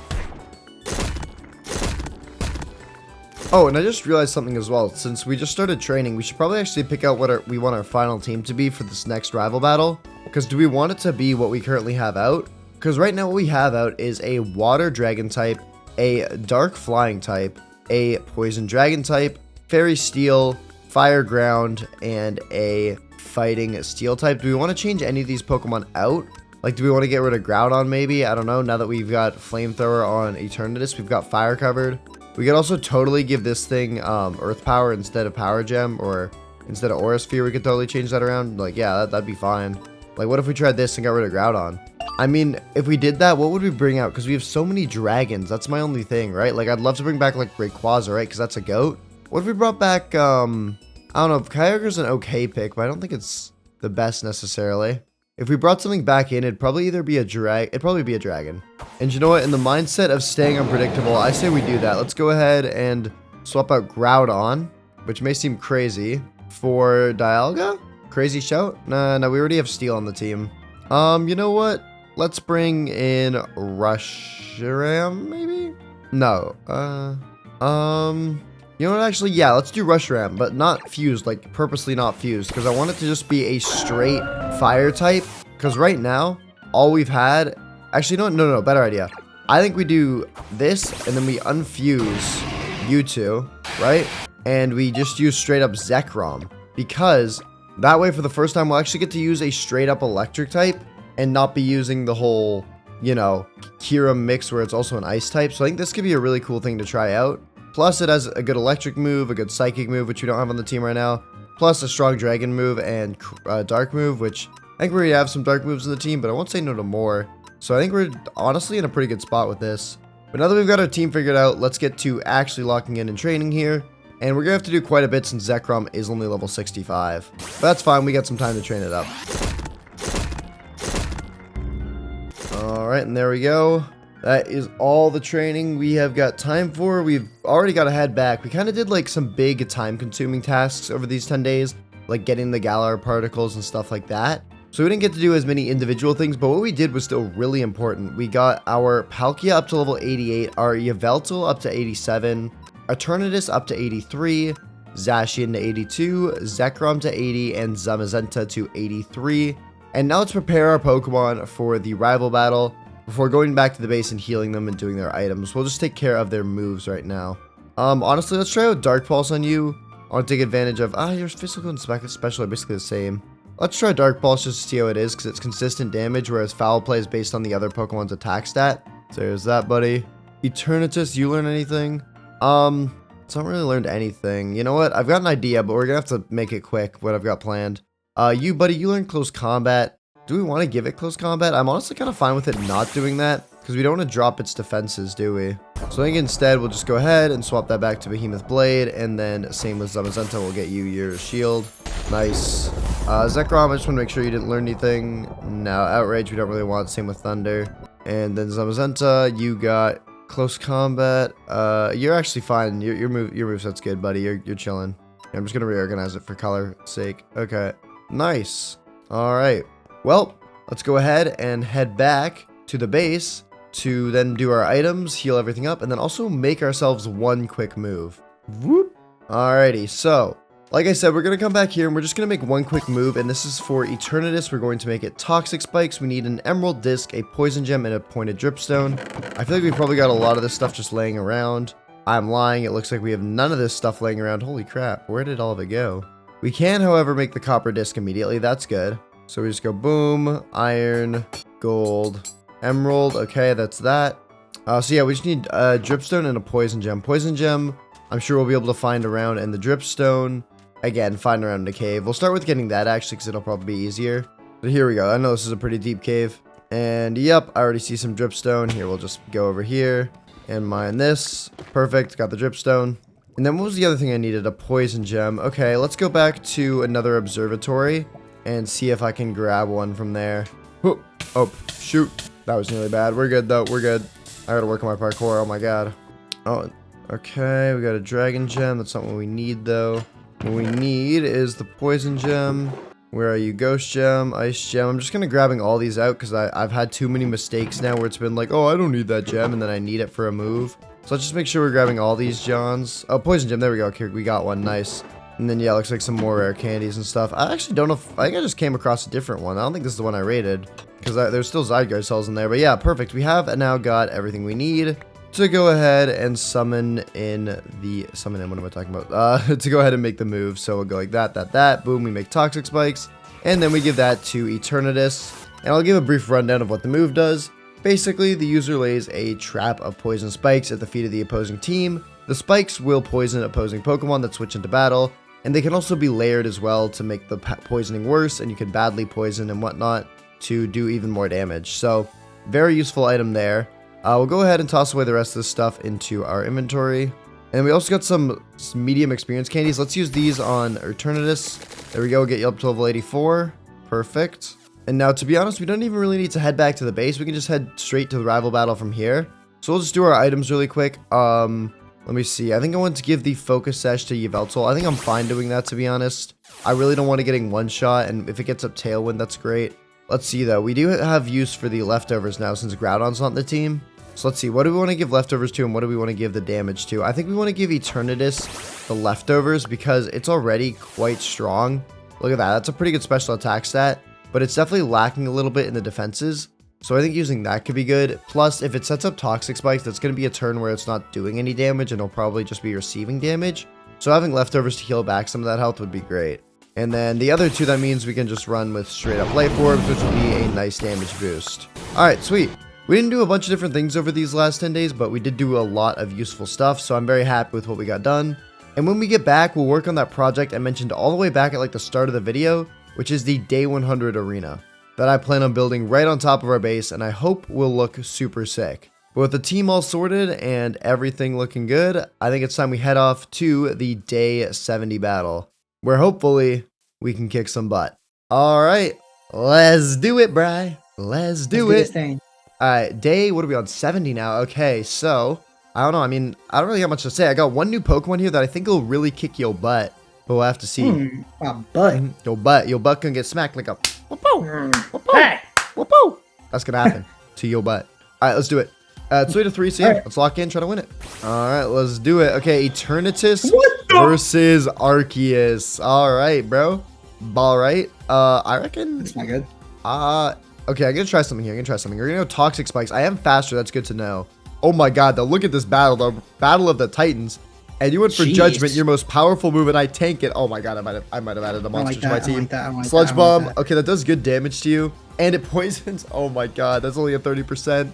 S1: Oh, and I just realized something as well. Since we just started training, we should probably actually pick out what we want our final team to be for this next rival battle. Because do we want it to be what we currently have out? Because right now what we have out is a Water Dragon type, a Dark Flying type, a Poison Dragon type, Fairy Steel, Fire Ground, and a Fighting Steel type. Do we want to change any of these Pokemon out? Like, do we want to get rid of Groudon maybe? I don't know. Now that we've got Flamethrower on Eternatus, we've got Fire covered. We could also totally give this thing Earth Power instead of Power Gem, or instead of Aura Sphere, we could totally change that around. Like, yeah, that'd be fine. Like, what if we tried this and got rid of Groudon? I mean, if we did that, what would we bring out? Because we have so many dragons. That's my only thing, right? Like, I'd love to bring back, like, Rayquaza, right? Because that's a goat. What if we brought back, I don't know, Kyogre's an okay pick, but I don't think it's the best necessarily. if we brought something back in, it'd probably either be a dragon. And you know what? In the mindset of staying unpredictable, I say we do that. Let's go ahead and swap out Groudon, which may seem crazy, for Dialga? Crazy shout? No, we already have Steel on the team. You know what? Let's bring in Reshiram, maybe? No. You know what, actually, yeah, let's do Reshiram, but not fused, like, purposely not fused, because I want it to just be a straight fire type, because right now, all we've had, actually, no, better idea. I think we do this, and then we unfuse U2, right? And we just use straight up Zekrom, because that way, for the first time, we'll actually get to use a straight up electric type, and not be using the whole, you know, Kira mix where it's also an ice type, so I think this could be a really cool thing to try out. Plus, it has a good electric move, a good psychic move, which we don't have on the team right now. Plus, a strong dragon move and dark move, which I think we already have some dark moves in the team, but I won't say no to more. So I think we're honestly in a pretty good spot with this. But now that we've got our team figured out, let's get to actually locking in and training here. And we're going to have to do quite a bit since Zekrom is only level 65. But that's fine, we got some time to train it up. Alright, and there we go. That is all the training we have got time for. We've already got to head back. We kind of did like some big time-consuming tasks over these 10 days, like getting the Galar particles and stuff like that. So we didn't get to do as many individual things, but what we did was still really important. We got our Palkia up to level 88, our Yveltal up to 87, Eternatus up to 83, Zacian to 82, Zekrom to 80, and Zamazenta to 83. And now let's prepare our Pokemon for the rival battle. Before going back to the base and healing them and doing their items, we'll just take care of their moves right now. Honestly, let's try out Dark Pulse on you. I want to take advantage of, your physical and special are basically the same. Let's try Dark Pulse just to see how it is, because it's consistent damage, whereas Foul Play is based on the other Pokemon's attack stat. So there's that, buddy. Eternatus, you learn anything? So I haven't really learned anything. You know what? I've got an idea, but we're gonna have to make it quick, what I've got planned. You, buddy, you learn Close Combat. Do we want to give it Close Combat? I'm honestly kind of fine with it not doing that, because we don't want to drop its defenses, do we? So I think instead we'll just go ahead and swap that back to Behemoth Blade, and then same with Zamazenta, we'll get you your shield. Nice. Zekrom, I just want to make sure you didn't learn anything. No, Outrage we don't really want, same with Thunder. And then Zamazenta, you got Close Combat. You're actually fine. Your moveset's good, buddy. You're chilling. I'm just going to reorganize it for color sake. Okay. Nice. Alright. Well, let's go ahead and head back to the base to then do our items, heal everything up, and then also make ourselves one quick move. Whoop. Alrighty, so, like I said, we're going to come back here and we're just going to make one quick move, and this is for Eternatus. We're going to make it Toxic Spikes. We need an Emerald Disc, a Poison Gem, and a Pointed Dripstone. I feel like we probably got a lot of this stuff just laying around. I'm lying, it looks like we have none of this stuff laying around. Holy crap, where did all of it go? We can, however, make the Copper Disc immediately. That's good. So we just go boom, iron, gold, emerald. Okay, that's that. So yeah, we just need a dripstone and a poison gem. Poison gem, I'm sure we'll be able to find around, and the dripstone, again, find around in the cave. We'll start with getting that actually, because it'll probably be easier. But here we go. I know this is a pretty deep cave. And yep, I already see some dripstone. Here, we'll just go over here and mine this. Perfect, got the dripstone. And then what was the other thing I needed? A poison gem. Okay, let's go back to another observatory and see if I can grab one from there. Oh, shoot. That was nearly bad. We're good, though. We're good. I gotta work on my parkour. Oh, my God. Oh, okay. We got a dragon gem. That's not what we need, though. What we need is the poison gem. Where are you? Ghost gem, ice gem. I'm just gonna grabbing all these out because I've had too many mistakes now where it's been like, oh, I don't need that gem, and then I need it for a move. So let's just make sure we're grabbing all these Johns. Oh, poison gem. There we go. Okay, we got one. Nice. And then, yeah, looks like some more rare candies and stuff. I actually don't know if... I think I just came across a different one. I don't think this is the one I rated, because there's still Zygarde cells in there. But yeah, perfect. We have now got everything we need to go ahead and summon in the... Summon in, what am I talking about? To go ahead and make the move. So we'll go like that. Boom, we make Toxic Spikes. And then we give that to Eternatus. And I'll give a brief rundown of what the move does. Basically, the user lays a trap of poison spikes at the feet of the opposing team. The spikes will poison opposing Pokemon that switch into battle. And they can also be layered as well to make the poisoning worse, and you can badly poison and whatnot to do even more damage. So, very useful item there. We'll go ahead and toss away the rest of this stuff into our inventory. And we also got some medium experience candies. Let's use these on Eternatus. There we go, get you up to level 84. Perfect. And now, to be honest, we don't even really need to head back to the base. We can just head straight to the rival battle from here. So we'll just do our items really quick. Let me see. I think I want to give the focus sash to Yveltal. I think I'm fine doing that, to be honest. I really don't want to getting one shot, and if it gets up Tailwind, that's great. Let's see, though. We do have use for the leftovers now, since Groudon's not in the team. So let's see, what do we want to give leftovers to and what do we want to give the damage to? I think we want to give Eternatus the leftovers because it's already quite strong. Look at that. That's a pretty good special attack stat, but it's definitely lacking a little bit in the defenses. So I think using that could be good. Plus, if it sets up Toxic Spikes, that's going to be a turn where it's not doing any damage and it'll probably just be receiving damage. So having leftovers to heal back some of that health would be great. And then the other two, that means we can just run with straight up Life Orbs, which will be a nice damage boost. All right, sweet. We didn't do a bunch of different things over these last 10 days, but we did do a lot of useful stuff, so I'm very happy with what we got done. And when we get back, we'll work on that project I mentioned all the way back at like the start of the video, which is the Day 100 arena that I plan on building right on top of our base, and I hope will look super sick. But with the team all sorted and everything looking good, I think it's time we head off to the Day 70 battle, where hopefully we can kick some butt. All right, let's do it, Bri. Let's do it. Day, what are we on? 70 now. Okay, so, I don't know. I mean, I don't really have much to say. I got one new Pokemon here that I think will really kick your butt, but we'll have to see.
S2: My butt.
S1: Your butt can get smacked like a whoop-oo, whoop-oo,
S2: Hey!
S1: whoop-oo. That's gonna happen to your butt. All right, let's do it. It's 3-3, so yeah, let's lock in, try to win it. All right, let's do it. Okay, Eternatus versus Arceus. All right, bro. All right. I reckon.
S2: It's not good.
S1: Okay, I'm gonna try something here. We're gonna go Toxic Spikes. I am faster. That's good to know. Oh my god, though. Look at this battle. The Battle of the Titans. And you went for Judgment, your most powerful move, and I tank it. Oh my god, I might have added a monster to my team. Sludge Bomb. Okay, that does good damage to you. And it poisons. Oh my god, that's only a 30%.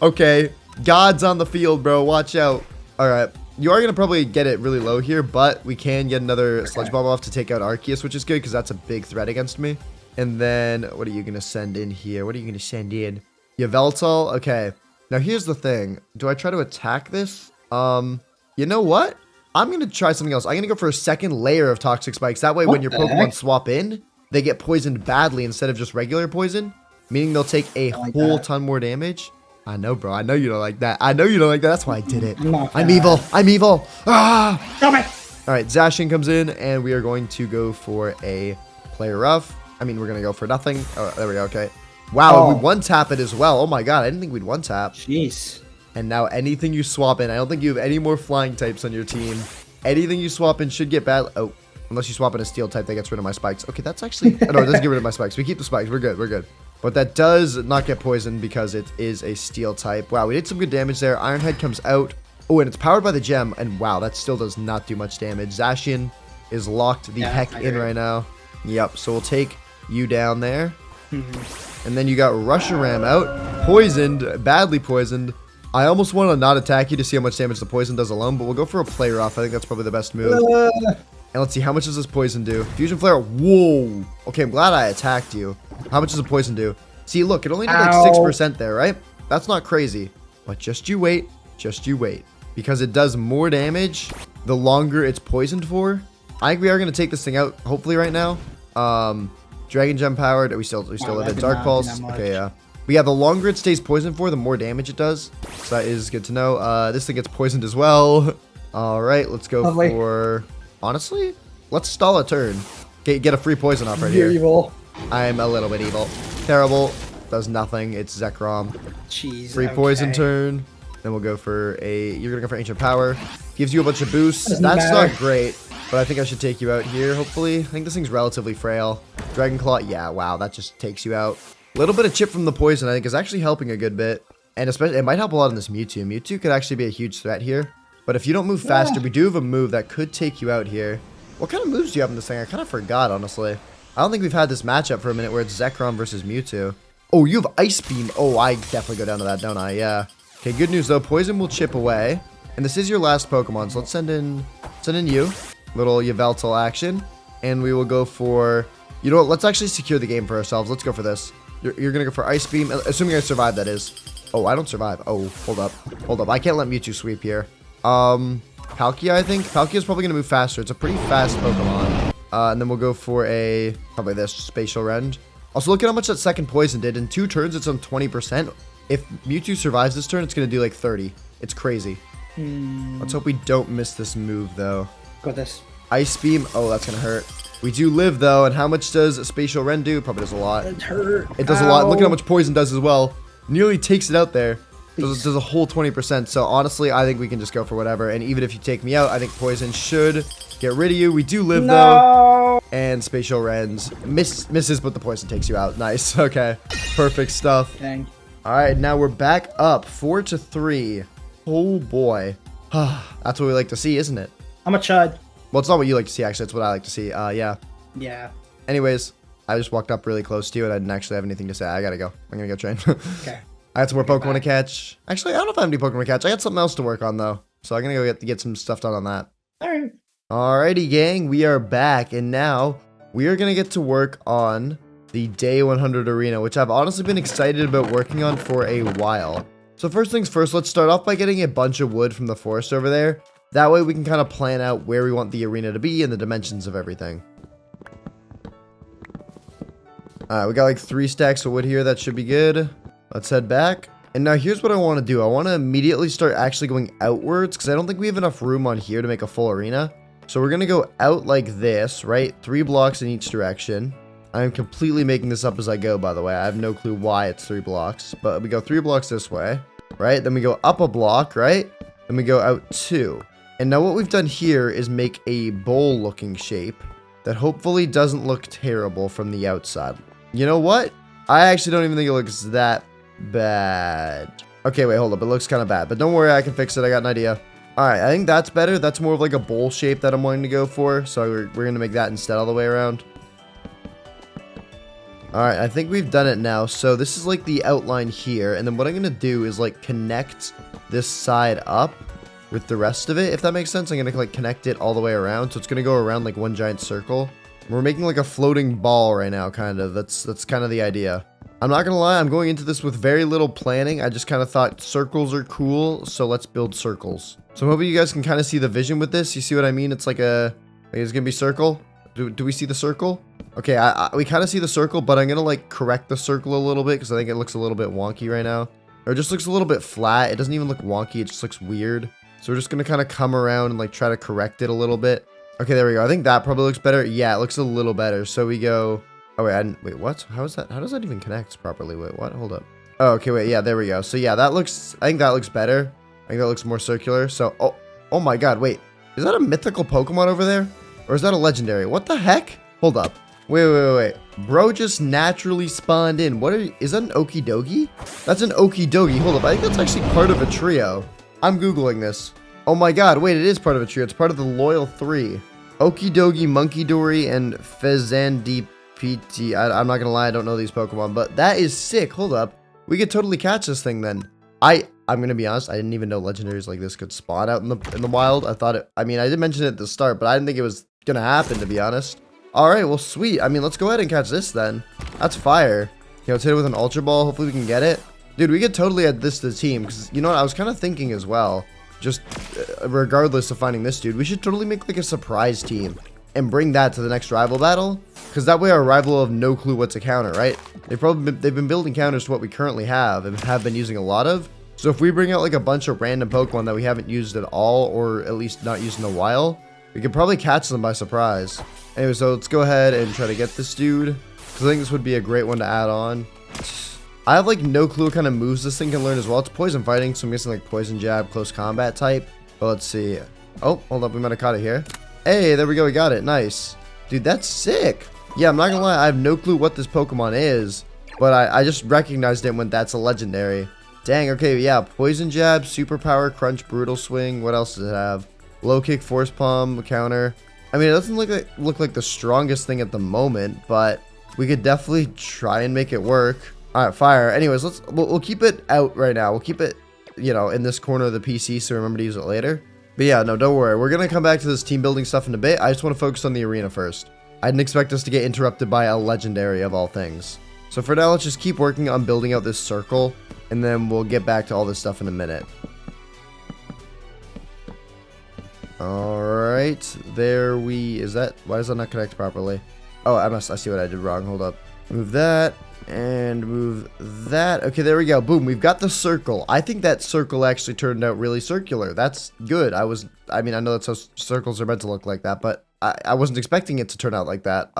S1: Okay, God's on the field, bro. Watch out. Alright. You are gonna probably get it really low here, but we can get another Sludge Bomb off to take out Arceus, which is good because that's a big threat against me. And then, what are you going to send in here? What are you going to send in? Yveltal? Okay. Now, here's the thing. Do I try to attack this? You know what? I'm going to try something else. I'm going to go for a second layer of Toxic Spikes. That way, when your Pokemon swap in, they get poisoned badly instead of just regular poison. Meaning they'll take a whole ton more damage. I know, bro. I know you don't like that. That's why I did it. I'm evil. Ah!
S2: Stop it!
S1: All right, Zacian comes in, and we are going to go for a Player Rough. I mean, we're going to go for nothing. Oh, there we go. Okay. Wow, we one-tap it as well. Oh, my God. I didn't think we'd one-tap.
S2: Jeez.
S1: And now anything you swap in. I don't think you have any more flying types on your team. Anything you swap in should get bad. Oh, unless you swap in a steel type that gets rid of my spikes. Okay, that's actually... Oh, no, it doesn't get rid of my spikes. We keep the spikes. We're good. But that does not get poisoned because it is a steel type. Wow, we did some good damage there. Ironhead comes out. Oh, and it's powered by the gem. And wow, that still does not do much damage. Zacian is locked the heck in right now. Yep, so we'll take you down there. And then you got Rusharam out. Poisoned. Badly poisoned. I almost want to not attack you to see how much damage the poison does alone, but we'll go for a Play Rough. I think that's probably the best move. And let's see, how much does this poison do? Fusion Flare. Whoa. Okay, I'm glad I attacked you. How much does the poison do? See, look, it only did like 6% there, right? That's not crazy. But just you wait. Because it does more damage the longer it's poisoned for. I think we are going to take this thing out, hopefully, right now. Dragon Gem powered. We still live it. Dark Pulse. Okay, yeah. But yeah, the longer it stays poisoned for, the more damage it does. So that is good to know. This thing gets poisoned as well. All right, let's go for... Honestly, let's stall a turn. Get a free poison off right here.
S2: Evil.
S1: I'm a little bit evil. Terrible. Does nothing. It's Zekrom.
S2: Jeez.
S1: Free poison turn. Then we'll go for a... You're going to go for Ancient Power. Gives you a bunch of boosts. That's not great. But I think I should take you out here, hopefully. I think this thing's relatively frail. Dragon Claw. Yeah, wow. That just takes you out. A little bit of chip from the poison, I think, is actually helping a good bit. And especially, it might help a lot in this Mewtwo. Mewtwo could actually be a huge threat here. But if you don't move faster, we do have a move that could take you out here. What kind of moves do you have in this thing? I kind of forgot, honestly. I don't think we've had this matchup for a minute where it's Zekrom versus Mewtwo. Oh, you have Ice Beam. Oh, I definitely go down to that, don't I? Yeah. Okay, good news, though. Poison will chip away. And this is your last Pokemon, so let's send in you. Little Yveltal action. And we will go for... You know what? Let's actually secure the game for ourselves. Let's go for this. You're going to go for Ice Beam, assuming I survive, that is. Oh, I don't survive. Oh, hold up. I can't let Mewtwo sweep here. Palkia, I think. Palkia's probably going to move faster. It's a pretty fast Pokemon. And then we'll go for probably this, Spatial Rend. Also, look at how much that second poison did. In 2 turns, it's on 20%. If Mewtwo survives this turn, it's going to do like 30. It's crazy. Let's hope we don't miss this move, though.
S2: Got this.
S1: Ice Beam. Oh, that's going to hurt. We do live, though. And how much does Spatial Rend do? Probably does a lot.
S2: It hurt.
S1: It does a lot. Look at how much poison does as well. Nearly takes it out there. Does a whole 20%. So, honestly, I think we can just go for whatever. And even if you take me out, I think poison should get rid of you. We do live, though. And Spatial Rends. Misses, but the poison takes you out. Nice. Okay. Perfect stuff.
S2: Dang.
S1: All right, now we're back up 4-3. Oh boy, that's what we like to see, isn't it?
S2: I'm a chud.
S1: Well, it's not what you like to see, actually. It's what I like to see. Yeah.
S2: Yeah.
S1: Anyways, I just walked up really close to you, and I didn't actually have anything to say. I gotta go. I'm gonna go train.
S2: Okay.
S1: I had some more Pokemon to catch. Actually, I don't know if I have any Pokemon to catch. I got something else to work on though, so I'm gonna go get some stuff done on that.
S2: All right.
S1: Alrighty, gang, we are back, and now we are gonna get to work on the day 100 arena, which I've honestly been excited about working on for a while. So first things first, let's start off by getting a bunch of wood from the forest over there. That way we can kind of plan out where we want the arena to be and the dimensions of everything. Alright, we got like 3 stacks of wood here. That should be good. Let's head back. And now here's what I want to do. I want to immediately start actually going outwards because I don't think we have enough room on here to make a full arena. So we're going to go out like this, right? 3 blocks in each direction. I'm completely making this up as I go, by the way. I have no clue why it's 3 blocks. But we go 3 blocks this way, right? Then we go up a block, right? Then we go out 2. And now what we've done here is make a bowl-looking shape that hopefully doesn't look terrible from the outside. You know what? I actually don't even think it looks that bad. Okay, wait, hold up. It looks kind of bad. But don't worry, I can fix it. I got an idea. Alright, I think that's better. That's more of like a bowl shape that I'm wanting to go for. So we're going to make that instead all the way around. Alright, I think we've done it now. So this is like the outline here. And then what I'm going to do is like connect this side up with the rest of it. If that makes sense, I'm going to like connect it all the way around. So it's going to go around like one giant circle. We're making like a floating ball right now, kind of. That's kind of the idea. I'm not going to lie, I'm going into this with very little planning. I just kind of thought circles are cool, so let's build circles. So I'm hoping you guys can kind of see the vision with this. You see what I mean? It's like it's going to be circle. Do we see the circle? Okay, we kind of see the circle, but I'm going to like correct the circle a little bit because I think it looks a little bit wonky right now. Or it just looks a little bit flat. It doesn't even look wonky. It just looks weird. So we're just going to kind of come around and like try to correct it a little bit. Okay, there we go. I think that probably looks better. Yeah, it looks a little better. So we go... Oh, wait, wait, what? How is that? How does that even connect properly? Wait, what? Hold up. Oh, okay, wait, yeah, there we go. So yeah, that looks... I think that looks better. I think that looks more circular. So, oh my god, wait. Is that a mythical Pokemon over there? Or is that a legendary? What the heck? Hold up. Wait. Bro just naturally spawned in. Is that an Okidogi? That's an Okidogi. Hold up, I think that's actually part of a trio. I'm Googling this. Oh my god, wait, it is part of a trio. It's part of the Loyal 3. Okidogi, Munkidori, and Fezandipiti. I'm not gonna lie, I don't know these Pokemon, but that is sick. Hold up. We could totally catch this thing then. I'm gonna be honest, I didn't even know legendaries like this could spawn out in the wild. I mean, I did mention it at the start, but I didn't think it was gonna happen, to be honest. Alright, well, sweet. I mean, let's go ahead and catch this then. That's fire. You know, let's hit it with an Ultra Ball. Hopefully we can get it. Dude, we could totally add this to the team, because, you know what, I was kind of thinking as well. Just regardless of finding this dude, we should totally make like a surprise team and bring that to the next rival battle, because that way our rival will have no clue what to counter, right? They've been building counters to what we currently have and have been using a lot of. So if we bring out like a bunch of random Pokemon that we haven't used at all, or at least not used in a while, we could probably catch them by surprise. Anyway, so let's go ahead and try to get this dude, because I think this would be a great one to add on. I have like no clue what kind of moves this thing can learn as well. It's poison fighting, so I'm guessing like poison jab, close combat type. But let's see. Oh, hold up, we might have caught it here. Hey, there we go, we got it. Nice. Dude, that's sick. Yeah, I'm not gonna lie, I have no clue what this Pokemon is, but I just recognized it when that's a legendary. Dang, okay, yeah, poison jab, superpower, crunch, brutal swing. What else does it have? Low kick, force palm, counter. I mean, it doesn't look like the strongest thing at the moment, but we could definitely try and make it work. All right, fire. Anyways, we'll keep it out right now. We'll keep it, you know, in this corner of the PC, so remember to use it later. But yeah, no, don't worry. We're gonna come back to this team building stuff in a bit. I just want to focus on the arena first. I didn't expect us to get interrupted by a legendary of all things. So for now, let's just keep working on building out this circle, and then we'll get back to all this stuff in a minute. All right, why does that not connect properly? Oh, I see what I did wrong. Hold up. Move that. And move that. Okay, there we go. Boom, we've got the circle. I think that circle actually turned out really circular. That's good. I mean, I know that's how circles are meant to look like that, but I wasn't expecting it to turn out like that.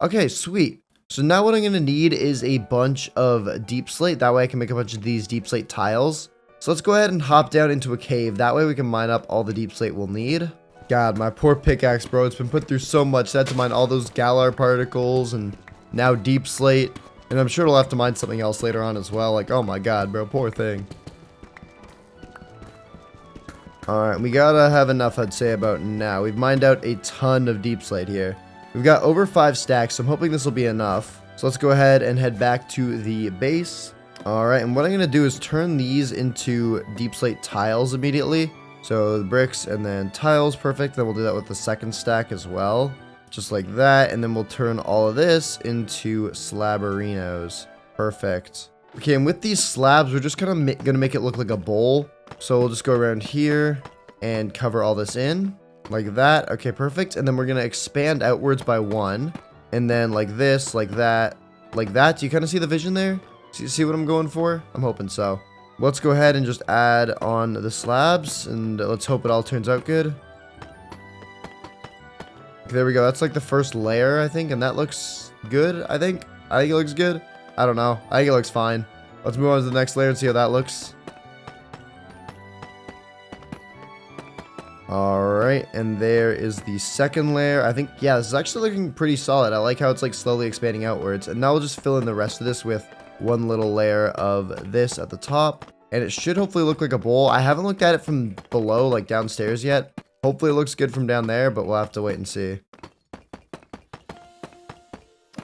S1: Okay, sweet. So now what I'm going to need is a bunch of deep slate. That way I can make a bunch of these deep slate tiles. So let's go ahead and hop down into a cave. That way we can mine up all the deep slate we'll need. God, my poor pickaxe, bro. It's been put through so much. I had to mine all those Galar particles and now deep slate. And I'm sure it'll have to mine something else later on as well. Like, oh my god, bro, poor thing. Alright, we gotta have enough, I'd say, about now. We've mined out a ton of deep slate here. We've got over 5 stacks, so I'm hoping this will be enough. So let's go ahead and head back to the base. Alright, and what I'm gonna do is turn these into deep slate tiles immediately. So the bricks and then tiles, perfect. Then we'll do that with the second stack as well. Just like that, and then we'll turn all of this into slaberinos. Perfect. Okay, and with these slabs, we're just kind of gonna make it look like a bowl. So we'll just go around here and cover all this in, like that. Okay, perfect. And then we're gonna expand outwards by 1, and then like this, like that, like that. Do you kind of see the vision there? See what I'm going for? I'm hoping so. Let's go ahead and just add on the slabs, and let's hope it all turns out good. There we go. That's like the first layer, I think, and that looks good, I think. I think it looks good. I don't know. I think it looks fine. Let's move on to the next layer and see how that looks. Alright, and there is the second layer. I think, yeah, this is actually looking pretty solid. I like how it's like slowly expanding outwards. And now we'll just fill in the rest of this with one little layer of this at the top. And it should hopefully look like a bowl. I haven't looked at it from below, like downstairs yet. Hopefully it looks good from down there, but we'll have to wait and see.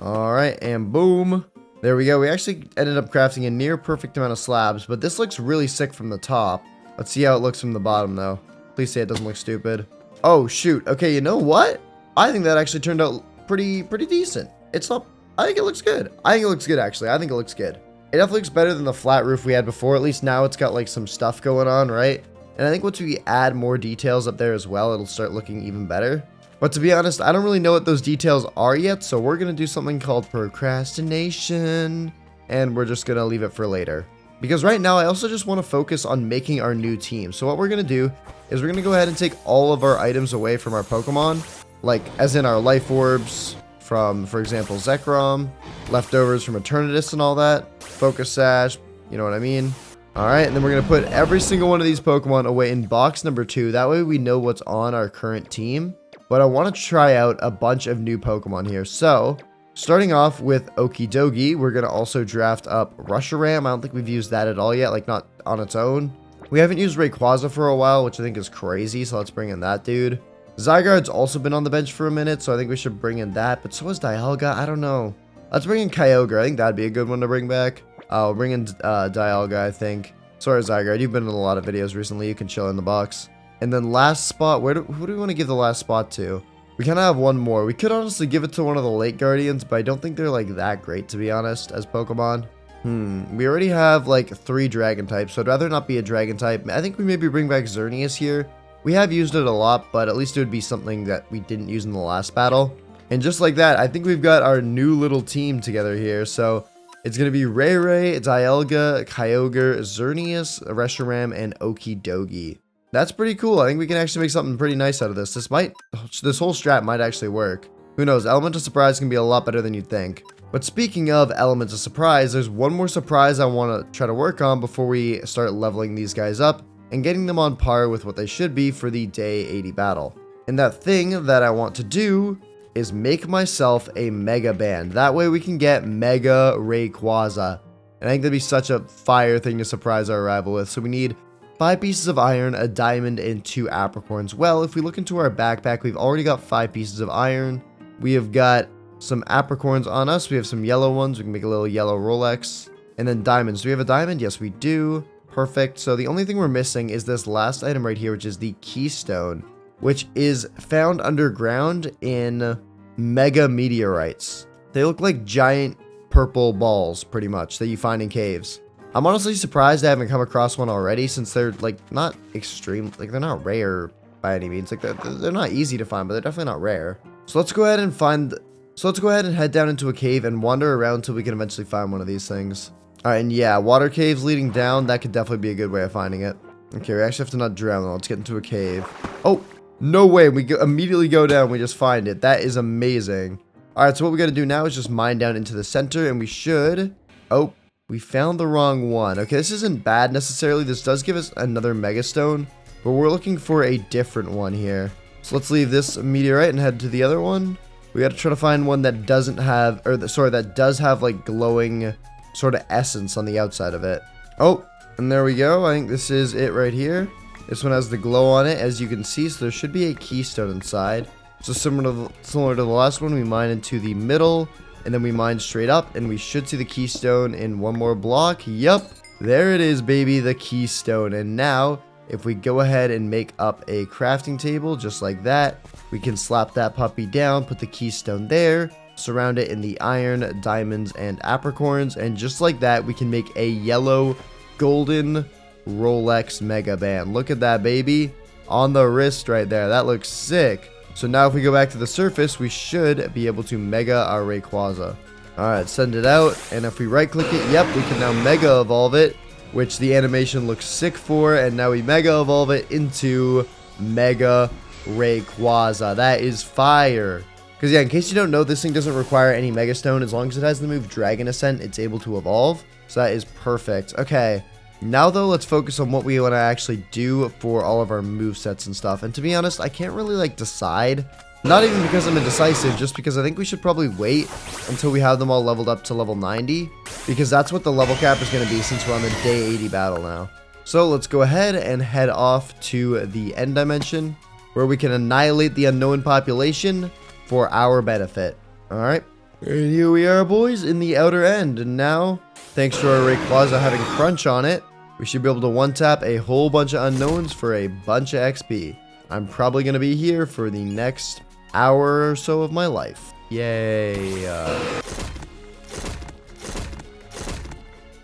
S1: Alright, and boom. There we go. We actually ended up crafting a near perfect amount of slabs, but this looks really sick from the top. Let's see how it looks from the bottom, though. Please say it doesn't look stupid. Oh, shoot. Okay, you know what? I think that actually turned out pretty decent. It's not... I think it looks good. I think it looks good, actually. I think it looks good. It definitely looks better than the flat roof we had before. At least now it's got, like, some stuff going on, right? And I think once we add more details up there as well, it'll start looking even better. But to be honest, I don't really know what those details are yet, so we're going to do something called procrastination, and we're just going to leave it for later. Because right now, I also just want to focus on making our new team. So what we're going to do is we're going to go ahead and take all of our items away from our Pokemon, like as in our life orbs from, for example, Zekrom, leftovers from Eternatus and all that, Focus Sash, you know what I mean? Alright, and then we're going to put every single one of these Pokemon away in box number 2. That way we know what's on our current team. But I want to try out a bunch of new Pokemon here. So, starting off with Okidogi, we're going to also draft up Reshiram. I don't think we've used that at all yet, like not on its own. We haven't used Rayquaza for a while, which I think is crazy, so let's bring in that dude. Zygarde's also been on the bench for a minute, so I think we should bring in that. But so is Dialga. I don't know. Let's bring in Kyogre. I think that'd be a good one to bring back. I'll bring in Dialga, I think. Sorry, Zygarde. You've been in a lot of videos recently. You can chill in the box. And then last spot, who do we want to give the last spot to? We kind of have one more. We could honestly give it to one of the late Guardians, but I don't think they're like that great, to be honest, as Pokemon. We already have like 3 Dragon types, so I'd rather not be a Dragon type. I think we maybe bring back Xerneas here. We have used it a lot, but at least it would be something that we didn't use in the last battle. And just like that, I think we've got our new little team together here. So it's going to be Ray, Dialga, Kyogre, Xerneas, Reshiram, and Okidogi. That's pretty cool. I think we can actually make something pretty nice out of this. This whole strat might actually work. Who knows? Element of Surprise can be a lot better than you'd think. But speaking of Elements of Surprise, there's one more surprise I want to try to work on before we start leveling these guys up and getting them on par with what they should be for the day 80 battle. And that thing that I want to do is make myself a Mega Band. That way we can get Mega Rayquaza. And I think that'd be such a fire thing to surprise our rival with. So we need 5 pieces of iron, a diamond, and 2 apricorns. Well, if we look into our backpack, we've already got 5 pieces of iron. We have got some apricorns on us. We have some yellow ones. We can make a little yellow Rolex. And then diamonds. Do we have a diamond? Yes, we do. Perfect. So the only thing we're missing is this last item right here, which is the keystone, which is found underground in mega meteorites. They look like giant purple balls, pretty much, that you find in caves. I'm honestly surprised I haven't come across one already, since they're like not extreme, like they're not rare by any means. Like they're not easy to find, but they're definitely not rare. So let's go ahead and find So let's go ahead and head down into a cave and wander around until we can eventually find one of these things. Alright, and yeah, water caves leading down, that could definitely be a good way of finding it. Okay, we actually have to not drown though. Let's get into a cave. Oh, no way. We immediately go down. We just find it. That is amazing. Alright, so what we got to do now is just mine down into the center, and we should... Oh, we found the wrong one. Okay, this isn't bad necessarily. This does give us another megastone, but we're looking for a different one here. So let's leave this meteorite and head to the other one. We got to try to find one that doesn't have, that does have like glowing sort of essence on the outside of it. Oh, and there we go. I think this is it right here. This one has the glow on it, as you can see, so there should be a keystone inside. So similar to the last one, we mine into the middle, and then we mine straight up, and we should see the keystone in one more block. Yup, there it is, baby, the keystone. And now, if we go ahead and make up a crafting table, just like that, we can slap that puppy down, put the keystone there, surround it in the iron, diamonds, and apricorns, and just like that, we can make a yellow, golden Rolex Mega Band. Look at that, baby, on the wrist right there. That looks sick. So now if we go back to the surface, we should be able to Mega our Rayquaza. Alright, send it out, and if we right click it, yep, we can now Mega Evolve it, which the animation looks sick for, and now we Mega Evolve it into Mega Rayquaza. That is fire. Because yeah, in case you don't know, this thing doesn't require any Mega Stone. As long as it has the move Dragon Ascent, it's able to evolve. So that is perfect. Okay, now though, let's focus on what we want to actually do for all of our movesets and stuff. And to be honest, I can't really like decide. Not even because I'm indecisive, just because I think we should probably wait until we have them all leveled up to level 90. Because that's what the level cap is going to be since we're on the day 80 battle now. So let's go ahead and head off to the end dimension, where we can annihilate the unknown population for our benefit. Alright, and here we are, boys, in the outer end. And now, thanks to our Rayquaza having crunch on it, we should be able to one-tap a whole bunch of unknowns for a bunch of XP. I'm probably going to be here for the next hour or so of my life. Yay.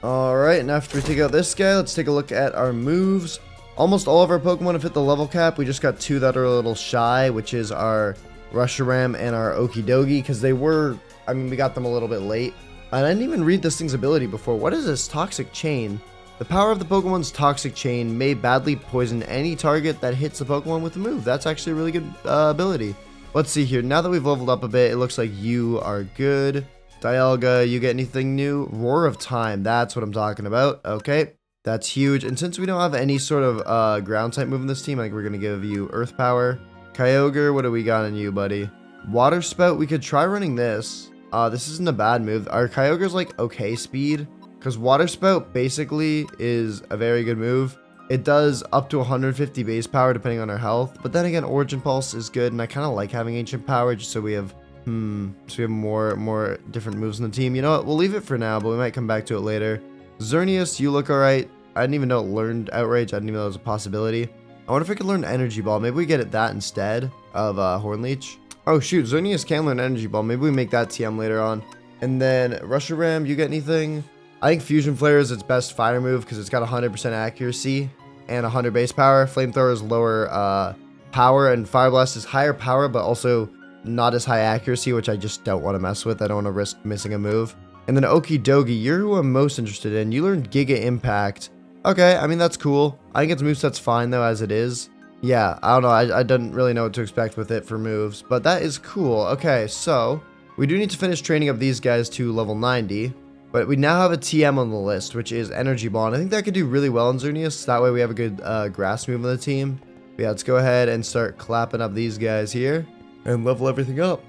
S1: Alright, and after we take out this guy, let's take a look at our moves. Almost all of our Pokemon have hit the level cap. We just got two that are a little shy, which is our Reshiram and our Okidogi, because they were, we got them a little bit late. And I didn't even read this thing's ability before. What is this? Toxic Chain. The power of the Pokemon's Toxic Chain may badly poison any target that hits the Pokemon with a move. That's actually a really good ability. Let's see here. Now that we've leveled up a bit, it looks like you are good. Dialga, you get anything new? Roar of Time. That's what I'm talking about. Okay. That's huge. And since we don't have any sort of ground type move in this team, I think we're going to give you Earth Power. Kyogre, what do we got on you, buddy? Water Spout, we could try running this. This isn't a bad move. Our Kyogre's like okay speed, because Water Spout basically is a very good move. It does up to 150 base power depending on our health, but then again, Origin Pulse is good, and I kind of like having Ancient Power just so we have more different moves in the team. You know what? We'll leave it for now, but we might come back to it later. Xerneas, you look alright. I didn't even know it learned Outrage. I didn't even know it was a possibility. I wonder if I could learn Energy Ball. Maybe we get it that instead of Horn Leech. Oh shoot, Xerneas can learn Energy Ball. Maybe we make that TM later on. And then Reshiram, you get anything? I think Fusion Flare is its best fire move because it's got 100% accuracy and 100 base power. Flamethrower is lower power, and Fire Blast is higher power but also not as high accuracy, which I just don't want to mess with. I don't want to risk missing a move. And then Okidogi, you're who I'm most interested in. You learned Giga Impact. Okay, that's cool. I think its moveset's fine though as it is. Yeah, I don't know. I didn't really know what to expect with it for moves, but that is cool. Okay, so we do need to finish training up these guys to level 90, but we now have a TM on the list, which is Energy Ball, and I think that could do really well in Xerneas. That way we have a good grass move on the team. But yeah, let's go ahead and start clapping up these guys here and level everything up.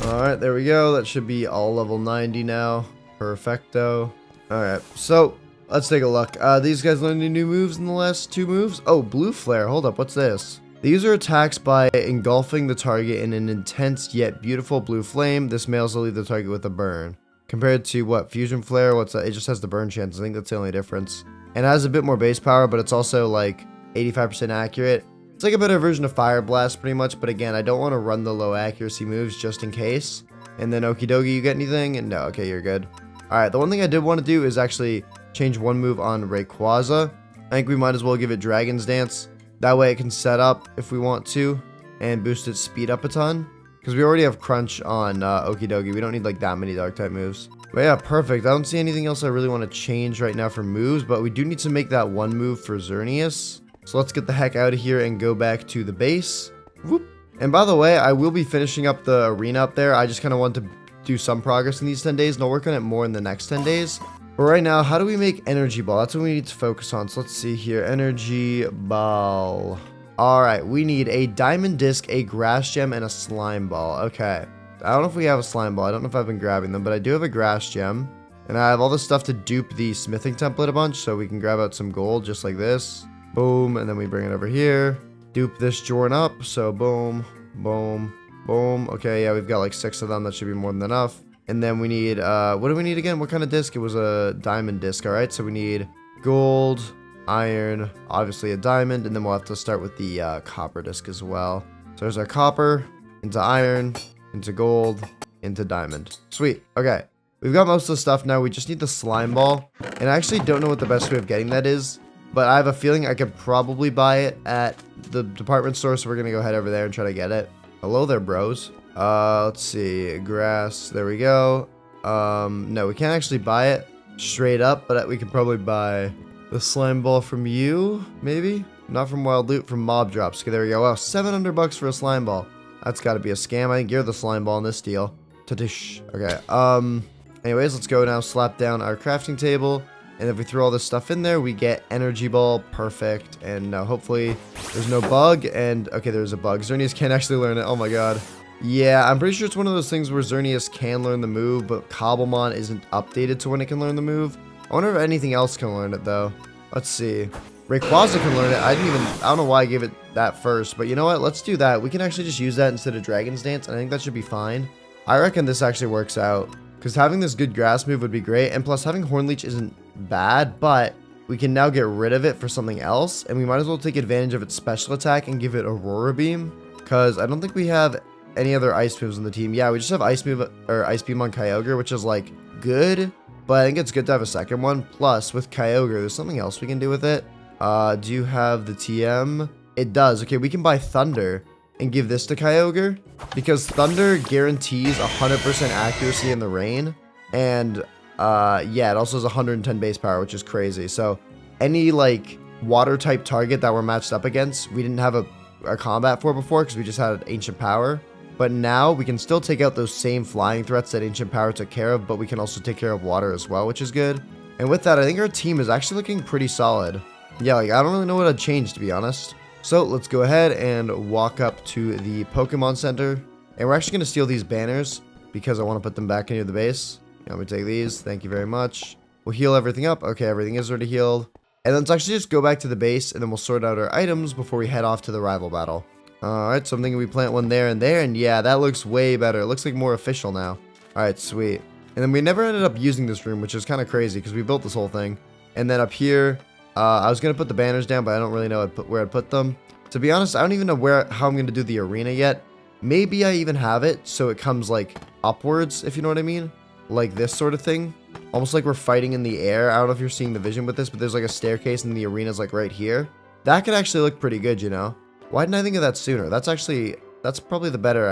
S1: Alright, there we go. That should be all level 90 now. Perfecto. Alright, so let's take a look. These guys learned any new moves in the last two moves. Oh, Blue Flare. Hold up, what's this? These are attacks by engulfing the target in an intense yet beautiful blue flame. This may also leave the target with a burn. Compared to what? Fusion Flare? What's that? It just has the burn chance. I think that's the only difference. And it has a bit more base power, but it's also like 85% accurate. It's like a better version of Fire Blast pretty much, but again, I don't want to run the low accuracy moves just in case. And then Okidogi, you get anything? And no, okay, you're good. Alright, the one thing I did want to do is actually change one move on Rayquaza. I think we might as well give it Dragon's Dance. That way it can set up if we want to. and boost its speed up a ton. Because we already have Crunch on Okidogi. We don't need like that many dark type moves. But yeah, perfect. I don't see anything else I really want to change right now for moves, but we do need to make that one move for Xerneas. So let's get the heck out of here and go back to the base. Whoop. And by the way, I will be finishing up the arena up there. I just kind of want to do some progress in these 10 days, and I'll work on it more in the next 10 days. But right now, how do we make energy ball? That's what we need to focus on. So let's see here. Energy ball. All right, we need a diamond disc, a grass gem, and a slime ball. Okay. I don't know if we have a slime ball. I don't know if I've been grabbing them, but I do have a grass gem. And I have all this stuff to dupe the smithing template a bunch, so we can grab out some gold just like this. Boom, and then we bring it over here. Dupe this Jorn up, so boom, boom, boom. Okay, yeah, we've got like 6 of them. That should be more than enough. And then we need, what do we need again? What kind of disc? It was a diamond disc, all right? So we need gold, iron, obviously a diamond, and then we'll have to start with the copper disc as well. So there's our copper, into iron, into gold, into diamond. Sweet, okay. We've got most of the stuff now. We just need the slime ball. And I actually don't know what the best way of getting that is, but I have a feeling I could probably buy it at the department store, so we're gonna go head over there and try to get it. Hello there, bros. Let's see, grass, there we go. No, we can't actually buy it straight up, but we can probably buy the slime ball from you, maybe? Not from Wild Loot, from Mob Drops. Okay, there we go. Wow, 700 bucks for a slime ball. That's gotta be a scam. I think you're the slime ball in this deal. Tadish. Okay, anyways, let's go now, slap down our crafting table. And if we throw all this stuff in there, we get energy ball. Perfect. And hopefully there's no bug. And okay, there's a bug. Xerneas can't actually learn it. Oh my god. Yeah, I'm pretty sure it's one of those things where Xerneas can learn the move, but Cobblemon isn't updated to when it can learn the move. I wonder if anything else can learn it though. Let's see. Rayquaza can learn it. I don't know why I gave it that first, but you know what? Let's do that. We can actually just use that instead of Dragon's Dance, and I think that should be fine. I reckon this actually works out, because having this good grass move would be great, and plus having Horn Leech isn't bad, but we can now get rid of it for something else, and we might as well take advantage of its special attack and give it Aurora Beam, because I don't think we have any other ice moves on the team. Yeah, we just have Ice Beam on Kyogre, which is like good, but I think it's good to have a second one. Plus with Kyogre, there's something else we can do with it. Do you have the TM? It does. Okay, we can buy Thunder and give this to Kyogre, because Thunder guarantees 100% accuracy in the rain, and yeah, it also has 110 base power, which is crazy. So any like water type target that we're matched up against, we didn't have a combat for before because we just had ancient power, but now we can still take out those same flying threats that ancient power took care of, but we can also take care of water as well, which is good. And with that, I think our team is actually looking pretty solid. Yeah, like I don't really know what I'd change, to be honest. So let's go ahead and walk up to the Pokemon Center, and we're actually going to steal these banners because I want to put them back into the base. Let me take these. Thank you very much. We'll heal everything up. Okay, everything is already healed. And then let's actually just go back to the base, and then we'll sort out our items before we head off to the rival battle. Alright, so I'm thinking we plant one there, and yeah, that looks way better. It looks like more official now. Alright, sweet. And then we never ended up using this room, which is kind of crazy because we built this whole thing. And then up here, I was going to put the banners down, but I don't really know where I'd put them. To be honest, I don't even know how I'm going to do the arena yet. Maybe I even have it so it comes like upwards, if you know what I mean. Like this sort of thing. Almost like we're fighting in the air. I don't know if you're seeing the vision with this, but there's like a staircase and the arena's like right here. That could actually look pretty good, you know? Why didn't I think of that sooner? That's probably a better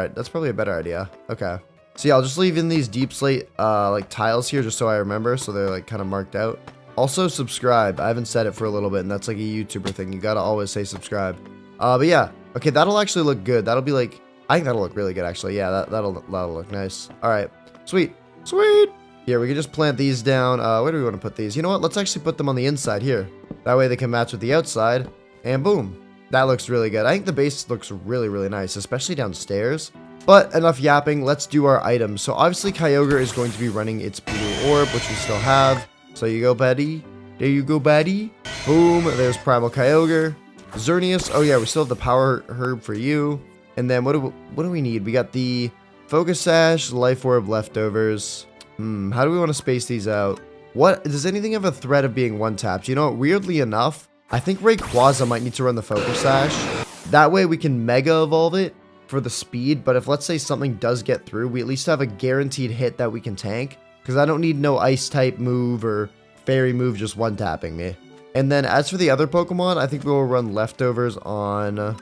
S1: idea. Okay. So yeah, I'll just leave in these deep slate like tiles here just so I remember, so they're like kind of marked out. Also subscribe. I haven't said it for a little bit, and that's like a YouTuber thing. You gotta always say subscribe. But yeah, okay, that'll actually look good. That'll be like, I think that'll look really good actually. Yeah, that'll look nice. All right, sweet. Here, we can just plant these down. Where do we want to put these? You know what? Let's actually put them on the inside here. That way they can match with the outside, and boom. That looks really good. I think the base looks really, really nice, especially downstairs. But enough yapping, let's do our items. So obviously Kyogre is going to be running its blue orb, which we still have. So you go, buddy. There you go, buddy. Boom, there's Primal Kyogre. Xerneas, oh yeah, we still have the Power Herb for you. And then what do we need? We got the Focus Sash, Life Orb leftovers. How do we want to space these out? Does anything have a threat of being one-tapped? You know what, weirdly enough, I think Rayquaza might need to run the Focus Sash. That way we can Mega Evolve it for the speed, but if let's say something does get through, we at least have a guaranteed hit that we can tank, because I don't need no Ice type move or Fairy move just one-tapping me. And then as for the other Pokemon, I think we will run leftovers on,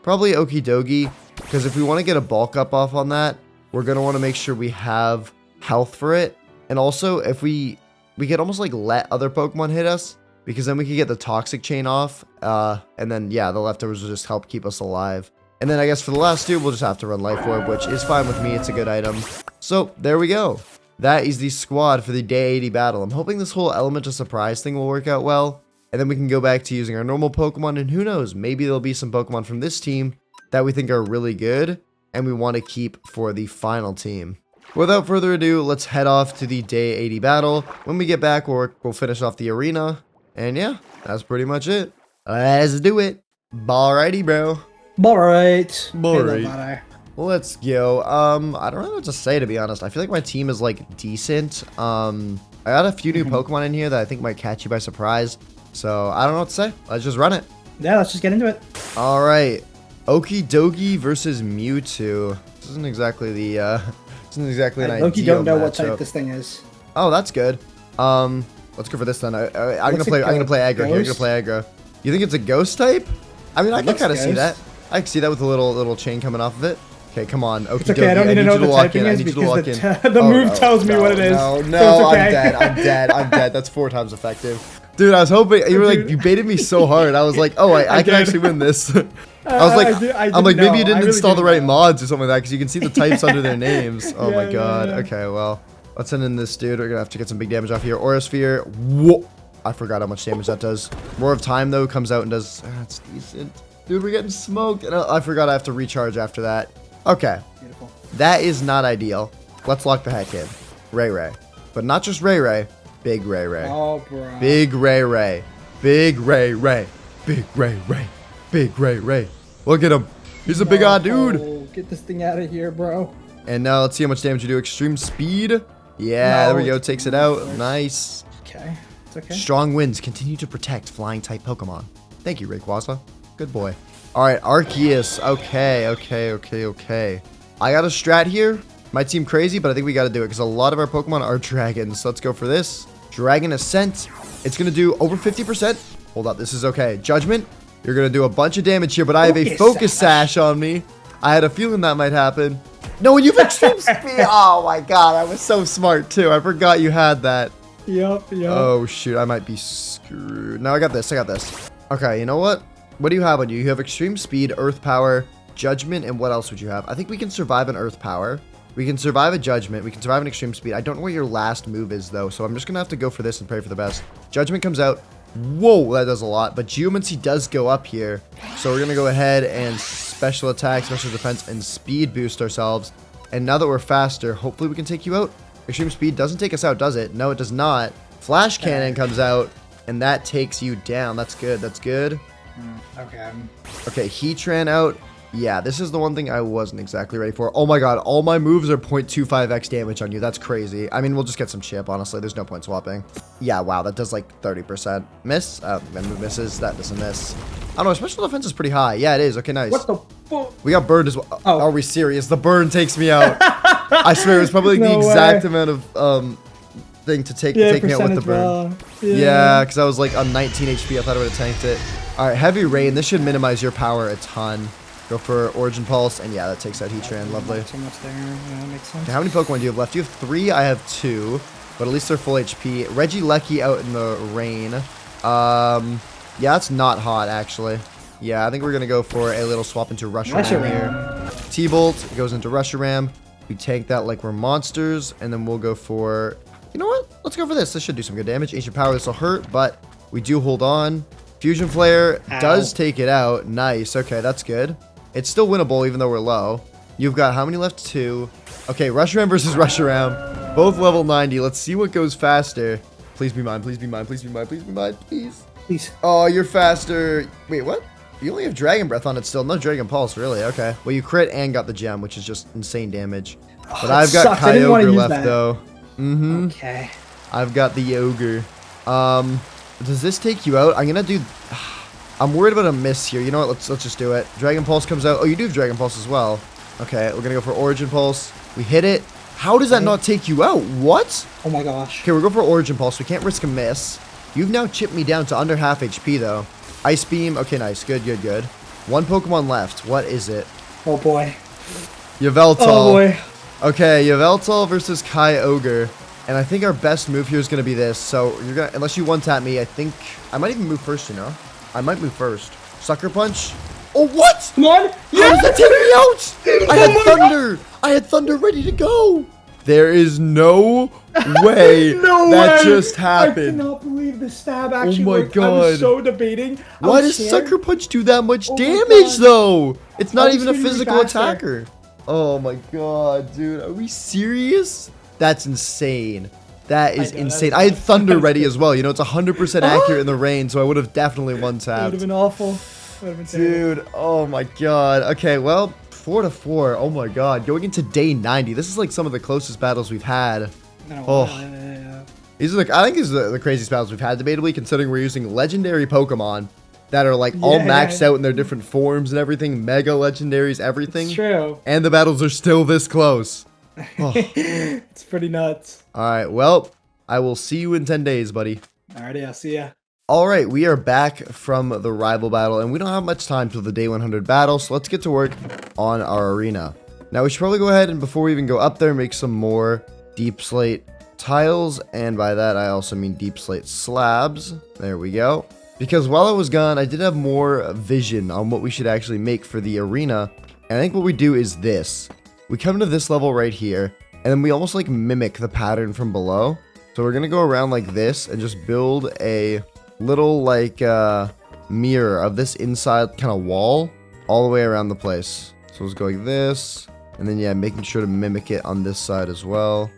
S1: Probably Okie Dokie, because if we want to get a bulk up off on that, we're going to want to make sure we have health for it. And also, if we could almost like let other Pokemon hit us, because then we could get the toxic chain off. And then, yeah, the leftovers will just help keep us alive. And then I guess for the last two, we'll just have to run Life Orb, which is fine with me. It's a good item. So there we go. That is the squad for the day 80 battle. I'm hoping this whole element of surprise thing will work out well. And then we can go back to using our normal Pokemon. And who knows, maybe there'll be some Pokemon from this team that we think are really good and we want to keep for the final team. Without further ado, let's head off to the day 80 battle. When we get back, we'll finish off the arena. And yeah, that's pretty much it. Let's do it. Alrighty, bro.
S2: Alright.
S1: Alright. Let's go. I don't know what to say, to be honest. I feel like my team is like decent. I got a few new Pokemon in here that I think might catch you by surprise. So I don't know what to say. Let's just run it.
S2: Yeah, let's just get into it.
S1: Alright. Okie Dokie versus Mewtwo. This isn't exactly the this isn't exactly an ideal
S2: Loki don't know
S1: matchup.
S2: what type this thing is.
S1: Oh, that's good. Let's go for this then. I'm gonna play aggro here. I'm gonna play aggro. You think it's a ghost type? I mean, I can kind of see that. I can see that with the little chain coming off of it. Okay, come on. Okie
S2: It's okay, I don't need to know the typing is because the move tells me what it is.
S1: No,
S2: So it's okay.
S1: I'm dead. That's 4 times effective. Dude, I was hoping, you were like, you baited me so hard. I was like, oh, I can actually win this. I was like, maybe you didn't install the right mods or something like that because you can see the types under their names. Oh my god. Okay, well, let's send in this dude. We're gonna have to get some big damage off here. Aura Sphere. Whoa. I forgot how much damage that does. Roar of Time, though, comes out and does, that's decent. Dude, we're getting smoked. And I forgot I have to recharge after that. Okay.
S2: Beautiful.
S1: That is not ideal. Let's lock the heck in. Ray. But not just Ray. Big Ray.
S2: Oh, bro.
S1: Big Ray. Big Ray. Big Ray. Big Ray. Look at him. He's a big odd dude.
S2: Get this thing out of here, bro.
S1: And now let's see how much damage you do. Extreme Speed. Yeah, there we go. Takes it out. Nice.
S2: Okay. It's okay.
S1: Strong winds continue to protect flying type Pokemon. Thank you, Rayquaza. Good boy. Alright, Arceus. Okay. I got a strat here. Might seem crazy, but I think we got to do it because a lot of our Pokemon are dragons. So let's go for this. Dragon Ascent. It's going to do over 50%. Hold up. This is okay. Judgment. You're going to do a bunch of damage here, but I have a Focus Sash on me. I had a feeling that might happen. No, and you've Extreme Speed. Oh my god. I was so smart too. I forgot you had that.
S2: Yup.
S1: Oh shoot. I might be screwed. No, I got this. Okay, you know what? What do you have on you? You have Extreme Speed, Earth Power, Judgment, and what else would you have? I think we can survive an Earth Power. We can survive a Judgment. We can survive an Extreme Speed. I don't know what your last move is, though, so I'm just going to have to go for this and pray for the best. Judgment comes out. Whoa, that does a lot. But Geomancy does go up here. So we're going to go ahead and special attack, special defense, and speed boost ourselves. And now that we're faster, hopefully we can take you out. Extreme Speed doesn't take us out, does it? No, it does not. Flash Cannon comes out, and that takes you down. That's good.
S2: Okay.
S1: Okay, Heatran out. Yeah, this is the one thing I wasn't exactly ready for. Oh my god, all my moves are 0.25x damage on you. That's crazy. I mean, we'll just get some chip, honestly. There's no point swapping. Yeah, wow, that does like 30%. Miss? That move misses. That doesn't miss. I don't know, special defense is pretty high. Yeah, it is. Okay, nice.
S2: What the fuck?
S1: We got burned as well.
S2: Oh.
S1: Are we serious? The burn takes me out. I swear, it was probably like the exact amount of thing to take me out with the burn. Yeah, because I was like on 19 HP. I thought I would have tanked it. All right, Heavy Rain. This should minimize your power a ton. Go for Origin Pulse, and yeah, that takes out Heatran. Lovely.
S2: Too much there. Yeah, that makes sense.
S1: Okay, how many Pokemon do you have left? You have 3. I have 2, but at least they're full HP. Regieleki out in the rain. Yeah, that's not hot actually. Yeah, I think we're gonna go for a little swap into Reshiram here. T-Bolt goes into Reshiram. We tank that like we're monsters, and then we'll go for. You know what? Let's go for this. This should do some good damage. Ancient Power. This will hurt, but we do hold on. Fusion Flare does take it out. Nice. Okay, that's good. It's still winnable even though we're low. You've got how many left? 2. Okay, Reshiram versus Reshiram. Both level 90. Let's see what goes faster. Please be mine. Please be mine. Please be mine. Please be mine. Please. Oh, you're faster. Wait, what? You only have Dragon Breath on it still. No Dragon Pulse, really. Okay. Well, you crit and got the gem, which is just insane damage. But I've got Kyogre left, though.
S2: Okay.
S1: I've got the Ogre. Does this take you out? I'm gonna do. I'm worried about a miss here. You know what? Let's just do it. Dragon Pulse comes out. Oh, you do have Dragon Pulse as well. Okay, we're gonna go for Origin Pulse. We hit it. How does that not take you out? What?
S2: Oh my gosh.
S1: Okay, we'll go for Origin Pulse. We can't risk a miss. You've now chipped me down to under half HP though. Ice Beam. Okay, nice. Good. One Pokemon left. What is it?
S2: Oh boy.
S1: Yveltal.
S2: Oh boy.
S1: Okay, Yveltal versus Kyogre. And I think our best move here is going to be this. So you're gonna, unless you one-tap me, I think I might even move first, you know? I might move first. Sucker Punch. Oh, what?
S2: Come on.
S1: How does that take me out? I had Thunder. I had Thunder ready to go. There is no way that just happened.
S2: I cannot believe the stab actually worked.
S1: God.
S2: I was so debating.
S1: Why does Sucker Punch do that much damage, though? It's not even a physical attacker. Oh my god, dude. Are we serious? That's insane. That is insane. I had Thunder ready as well. You know, it's 100% accurate in the rain, so I would have definitely one-tapped.
S2: It would have been awful. Been
S1: dude, oh my god. Okay, well, 4-4. Oh my god. Going into day 90. This is like some of the closest battles we've had. These are I think these are the craziest battles we've had, debatably, considering we're using legendary Pokemon that are like all maxed out in their different forms and everything. Mega legendaries, everything.
S2: It's true.
S1: And the battles are still this close. Oh.
S2: It's pretty nuts.
S1: Alright, well, I will see you in 10 days, buddy.
S2: Alrighty, I'll see ya.
S1: Alright, we are back from the rival battle, and we don't have much time till the day 100 battle, so let's get to work on our arena. Now, we should probably go ahead and, before we even go up there, make some more deep slate tiles, and by that, I also mean deep slate slabs. There we go. Because while I was gone, I did have more vision on what we should actually make for the arena, and I think what we do is this. We come to this level right here, and then we almost like mimic the pattern from below. So we're gonna go around like this and just build a little like mirror of this inside kind of wall all the way around the place. So let's go like this, and then yeah, making sure to mimic it on this side as well.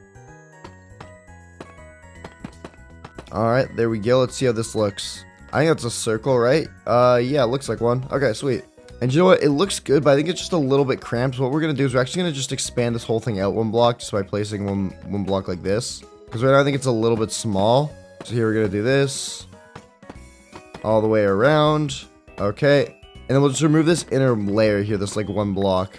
S1: Alright, there we go. Let's see how this looks. I think that's a circle, right? Yeah, it looks like one. Okay, sweet. And you know what? It looks good, but I think it's just a little bit cramped. So what we're going to do is we're actually going to just expand this whole thing out one block just by placing one block like this. Because right now I think it's a little bit small. So here we're going to do this all the way around. Okay. And then we'll just remove this inner layer here, this like one block.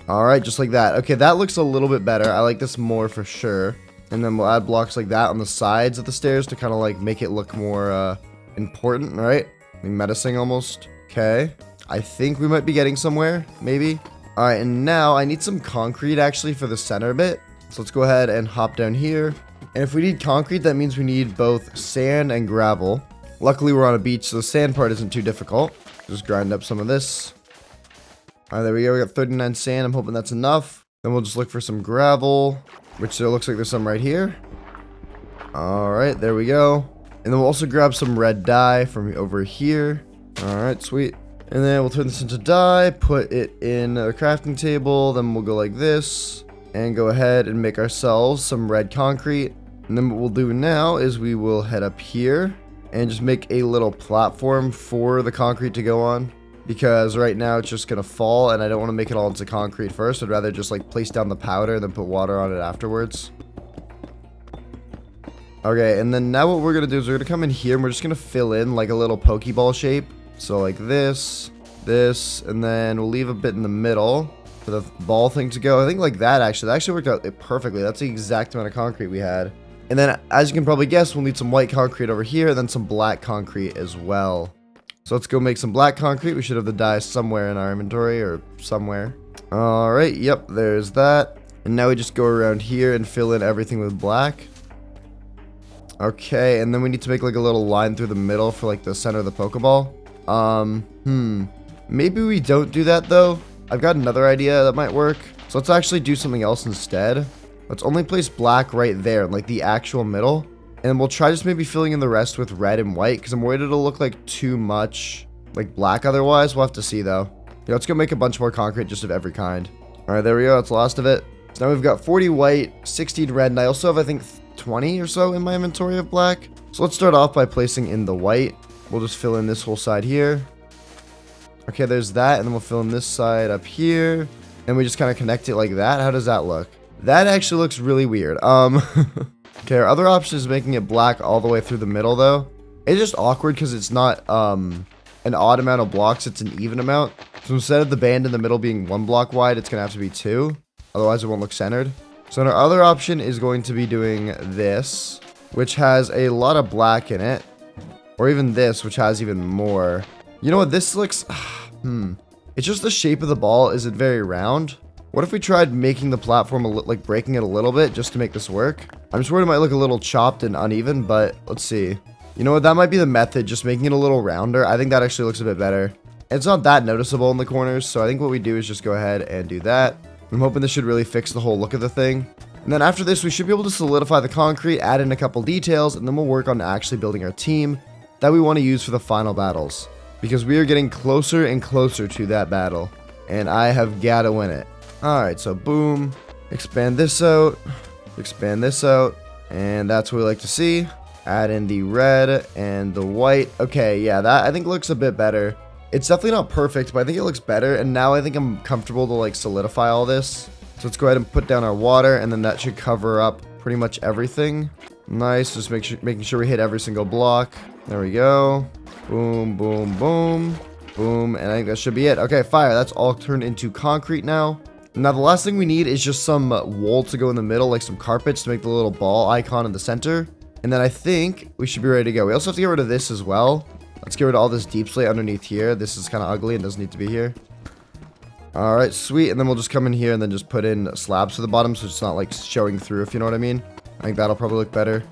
S1: Alright, just like that. Okay, that looks a little bit better. I like this more for sure. And then we'll add blocks like that on the sides of the stairs to kind of like make it look more important, right? Like menacing almost. Okay. I think we might be getting somewhere, maybe. All right, and now I need some concrete actually for the center bit. So let's go ahead and hop down here. And if we need concrete, that means we need both sand and gravel. Luckily, we're on a beach, so the sand part isn't too difficult. Just grind up some of this. All right, there we go. We got 39 sand. I'm hoping that's enough. Then we'll just look for some gravel, which there looks like there's some right here. All right, there we go. And then we'll also grab some red dye from over here. All right, sweet. And then we'll turn this into dye, put it in a crafting table, then we'll go like this, and go ahead and make ourselves some red concrete. And then what we'll do now is we will head up here, and just make a little platform for the concrete to go on. Because right now it's just going to fall, and I don't want to make it all into concrete first. I'd rather just like place down the powder and then put water on it afterwards. Okay, and then now what we're going to do is we're going to come in here, and we're just going to fill in like a little Pokeball shape. So like this, and then we'll leave a bit in the middle for the ball thing to go. I think like that actually worked out perfectly. That's the exact amount of concrete we had. And then as you can probably guess, we'll need some white concrete over here, and then some black concrete as well. So let's go make some black concrete. We should have the dye somewhere in our inventory or somewhere. All right, yep, there's that. And now we just go around here and fill in everything with black. Okay, and then we need to make like a little line through the middle for like the center of the Pokeball. Maybe we don't do that though. I've got another idea that might work. So let's actually do something else instead. Let's only place black right there, like the actual middle. And we'll try just maybe filling in the rest with red and white, because I'm worried it'll look like too much like black otherwise. We'll have to see though. Yeah, let's go make a bunch more concrete just of every kind. All right, there we go. That's the last of it. So now we've got 40 white, 16 red, and I also have, I think, 20 or so in my inventory of black. So let's start off by placing in the white. We'll just fill in this whole side here. Okay, there's that, and then we'll fill in this side up here. And we just kind of connect it like that. How does that look? That actually looks really weird. Okay, our other option is making it black all the way through the middle, though. It's just awkward because it's not an odd amount of blocks, it's an even amount. So instead of the band in the middle being 1 block wide, it's going to have to be 2. Otherwise, it won't look centered. So our other option is going to be doing this, which has a lot of black in it. Or even this, which has even more. You know what? This looks... It's just the shape of the ball isn't very round. What if we tried making the platform, like breaking it a little bit just to make this work? I'm just worried it might look a little chopped and uneven, but let's see. You know what, that might be the method, just making it a little rounder. I think that actually looks a bit better. It's not that noticeable in the corners, so I think what we do is just go ahead and do that. I'm hoping this should really fix the whole look of the thing. And then after this, we should be able to solidify the concrete, add in a couple details, and then we'll work on actually building our team that we want to use for the final battles. Because we are getting closer and closer to that battle, and I have got to win it. Alright, so boom, expand this out, and that's what we like to see. Add in the red and the white. Okay, yeah, that I think looks a bit better. It's definitely not perfect, but I think it looks better, and now I think I'm comfortable to like solidify all this. So let's go ahead and put down our water, and then that should cover up pretty much everything. Nice, just making sure we hit every single block. There we go. Boom, boom, boom, boom, and I think that should be it. Okay, fire, that's all turned into concrete now. Now the last thing we need is just some wool to go in the middle, like some carpets to make the little ball icon in the center. And then I think we should be ready to go. We also have to get rid of this as well. Let's get rid of all this deep slate underneath here. This is kind of ugly and doesn't need to be here. Alright, sweet. And then we'll just come in here and then just put in slabs for the bottom so it's not like showing through, if you know what I mean. I think that'll probably look better.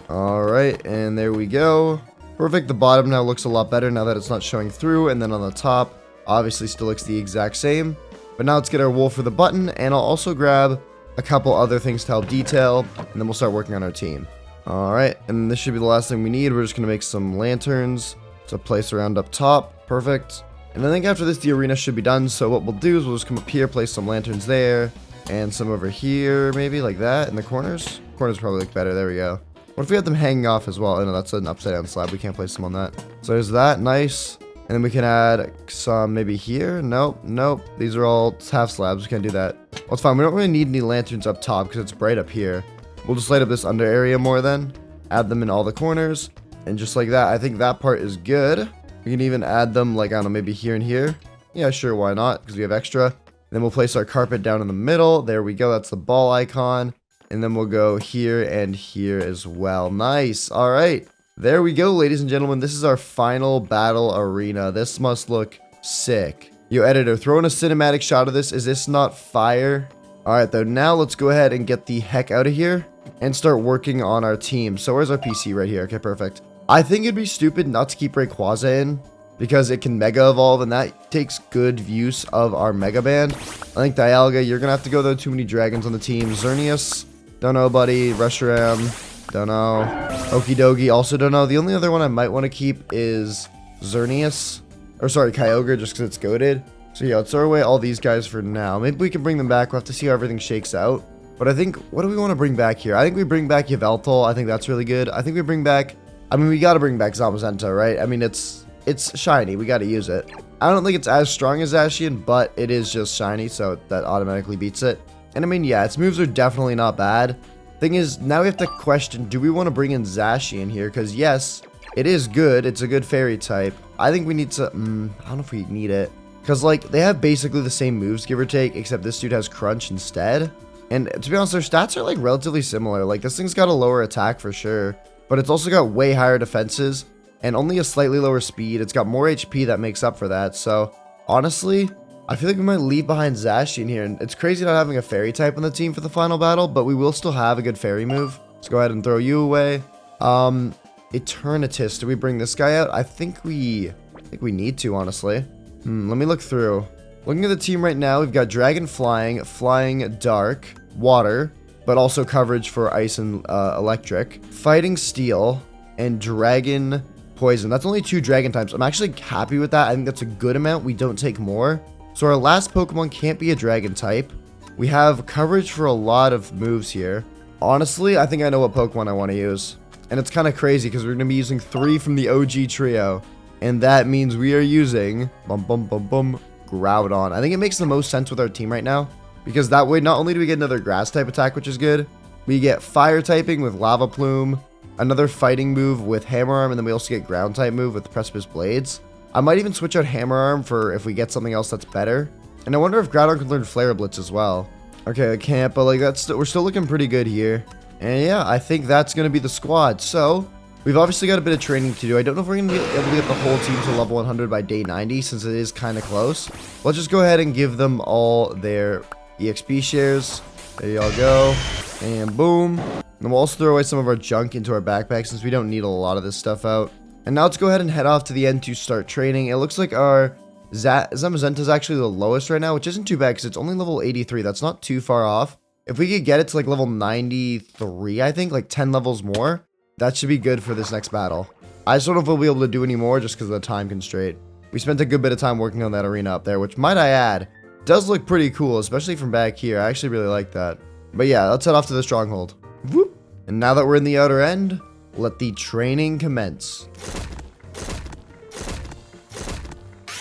S1: Alright, and there we go. Perfect. The bottom now looks a lot better now that it's not showing through. And then on the top, obviously still looks the exact same. But now let's get our wool for the button, and I'll also grab a couple other things to help detail, and then we'll start working on our team. Alright, and this should be the last thing we need. We're just going to make some lanterns to place around up top. Perfect. And I think after this, the arena should be done, so what we'll do is we'll just come up here, place some lanterns there, and some over here, maybe, like that, in the corners. Corners probably look better. There we go. What if we had them hanging off as well? Oh, no, that's an upside down slab. We can't place them on that. So there's that. Nice. And then we can add some maybe here. Nope. These are all half slabs. We can't do that. Well, it's fine. We don't really need any lanterns up top because it's bright up here. We'll just light up this under area more then. Add them in all the corners. And just like that, I think that part is good. We can even add them like, I don't know, maybe here and here. Yeah, sure, why not? Because we have extra. And then we'll place our carpet down in the middle. There we go. That's the ball icon. And then we'll go here and here as well. Nice. All right. There we go, ladies and gentlemen. This is our final battle arena. This must look sick. Yo, editor, throw in a cinematic shot of this. Is this not fire? All right, though. Now let's go ahead and get the heck out of here and start working on our team. So where's our PC? Right here. Okay, perfect. I think it'd be stupid not to keep Rayquaza in because it can Mega Evolve, and that takes good use of our Mega Band. I think Dialga, you're going to have to go, though. Too many dragons on the team. Xerneas, don't know, buddy. Reshiram. Don't know. Okidogi, also don't know. The only other one I might want to keep is Xerneas. Or sorry, Kyogre, just because it's goated. So yeah, let's throw away all these guys for now. Maybe we can bring them back. We'll have to see how everything shakes out. But I think, what do we want to bring back here? I think we bring back Yveltal. I think that's really good. I think we bring back, I mean, we got to bring back Zamazenta, right? I mean, it's shiny. We got to use it. I don't think it's as strong as Zacian, but it is just shiny, so that automatically beats it. And I mean, yeah, its moves are definitely not bad. Thing is, now we have to question, do we want to bring in Zacian here? Because yes, it is good. It's a good fairy type. I think we need to, I don't know if we need it. Because like, they have basically the same moves, give or take, except this dude has Crunch instead. And to be honest, their stats are like relatively similar. Like this thing's got a lower attack for sure, but it's also got way higher defenses and only a slightly lower speed. It's got more HP that makes up for that. So honestly, I feel like we might leave behind Zacian here, and it's crazy not having a fairy type on the team for the final battle, but we will still have a good fairy move. Let's go ahead and throw you away. Eternatus, do we bring this guy out? I think we need to, honestly. Let me look through. Looking at the team right now, we've got Dragon Flying, Flying Dark, Water, but also coverage for Ice and Electric, Fighting Steel, and Dragon Poison. That's only 2 dragon types. I'm actually happy with that. I think that's a good amount. We don't take more. So our last Pokemon can't be a dragon type. We have coverage for a lot of moves here. Honestly, I think I know what Pokemon I want to use. And it's kind of crazy because we're going to be using 3 from the OG trio. And that means we are using Groudon. I think it makes the most sense with our team right now. Because that way, not only do we get another grass type attack, which is good, we get fire typing with Lava Plume, another fighting move with Hammer Arm, and then we also get ground type move with Precipice Blades. I might even switch out Hammer Arm for if we get something else that's better. And I wonder if Groudon can learn Flare Blitz as well. Okay, I can't, but like we're still looking pretty good here. And yeah, I think that's going to be the squad. So We've obviously got a bit of training to do. I don't know if we're going to be able to get the whole team to level 100 by day 90 since it is kind of close. Let's just go ahead and give them all their EXP shares. There y'all go. And boom. And we'll also throw away some of our junk into our backpack since we don't need a lot of this stuff out. And now let's go ahead and head off to the end to start training. It looks like our Zamazenta is actually the lowest right now, which isn't too bad because it's only level 83. That's not too far off. If we could get it to like level 93, I think, like 10 levels more, that should be good for this next battle. I just don't know if we'll be able to do any more just because of the time constraint. We spent a good bit of time working on that arena up there, which, might I add, does look pretty cool, especially from back here. I actually really like that. But yeah, let's head off to the stronghold. Whoop. And now that we're in the outer end, let the training commence.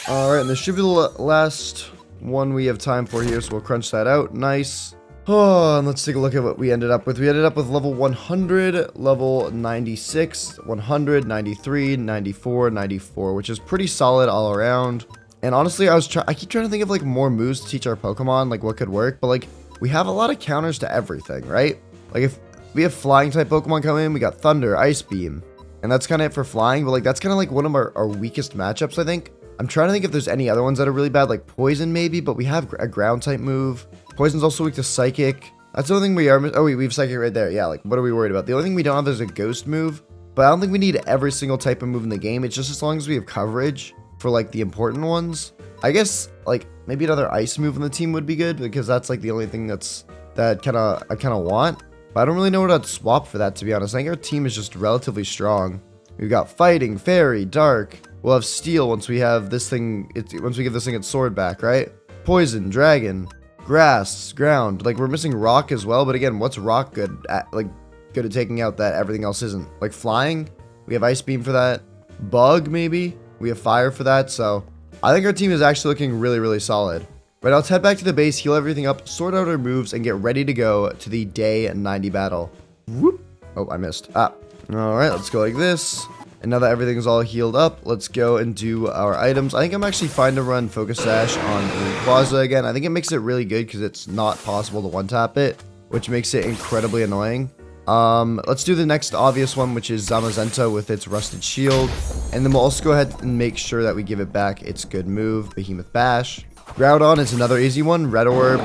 S1: Alright, and this should be the last one we have time for here, so we'll crunch that out. Nice. Oh, and let's take a look at what we ended up with. We ended up with level 100, level 96, 100, 93, 94, 94, which is pretty solid all around. And honestly, I keep trying to think of like more moves to teach our Pokemon, like what could work, but like we have a lot of counters to everything, right? Like if we have flying type Pokemon come in, we got Thunder, Ice Beam, and that's kind of it for flying, but like that's kind of like one of our weakest matchups, I think. I'm trying to think if there's any other ones that are really bad, like Poison maybe, but we have a ground type move. Poison's also weak to Psychic. That's the only thing we are. Oh, wait, we have Psychic right there. Yeah, like, what are we worried about? The only thing we don't have is a Ghost move, but I don't think we need every single type of move in the game. It's just as long as we have coverage for, like, the important ones. I guess, like, maybe another Ice move in the team would be good, because that's, like, the only thing that I kind of want. But I don't really know what I'd swap for that, to be honest. I think our team is just relatively strong. We've got Fighting, Fairy, Dark. We'll have Steel once we have this thing, once we give this thing its sword back, right? Poison, Dragon, Grass, Ground. Like, we're missing Rock as well, but again, what's Rock good at? Like, good at taking out that everything else isn't? Like, Flying? We have Ice Beam for that. Bug, maybe? We have Fire for that, so I think our team is actually looking really, really solid. Right, let's head back to the base, heal everything up, sort out our moves, and get ready to go to the day 90 battle. Whoop. Oh, I missed. Alright, let's go like this. And now that everything's all healed up, let's go and do our items. I think I'm actually fine to run Focus Sash on Rayquaza again. I think it makes it really good because it's not possible to one-tap it, which makes it incredibly annoying. Let's do the next obvious one, which is Zamazenta with its Rusted Shield. And then we'll also go ahead and make sure that we give it back its good move, Behemoth Bash. Groudon is another easy one, Red Orb.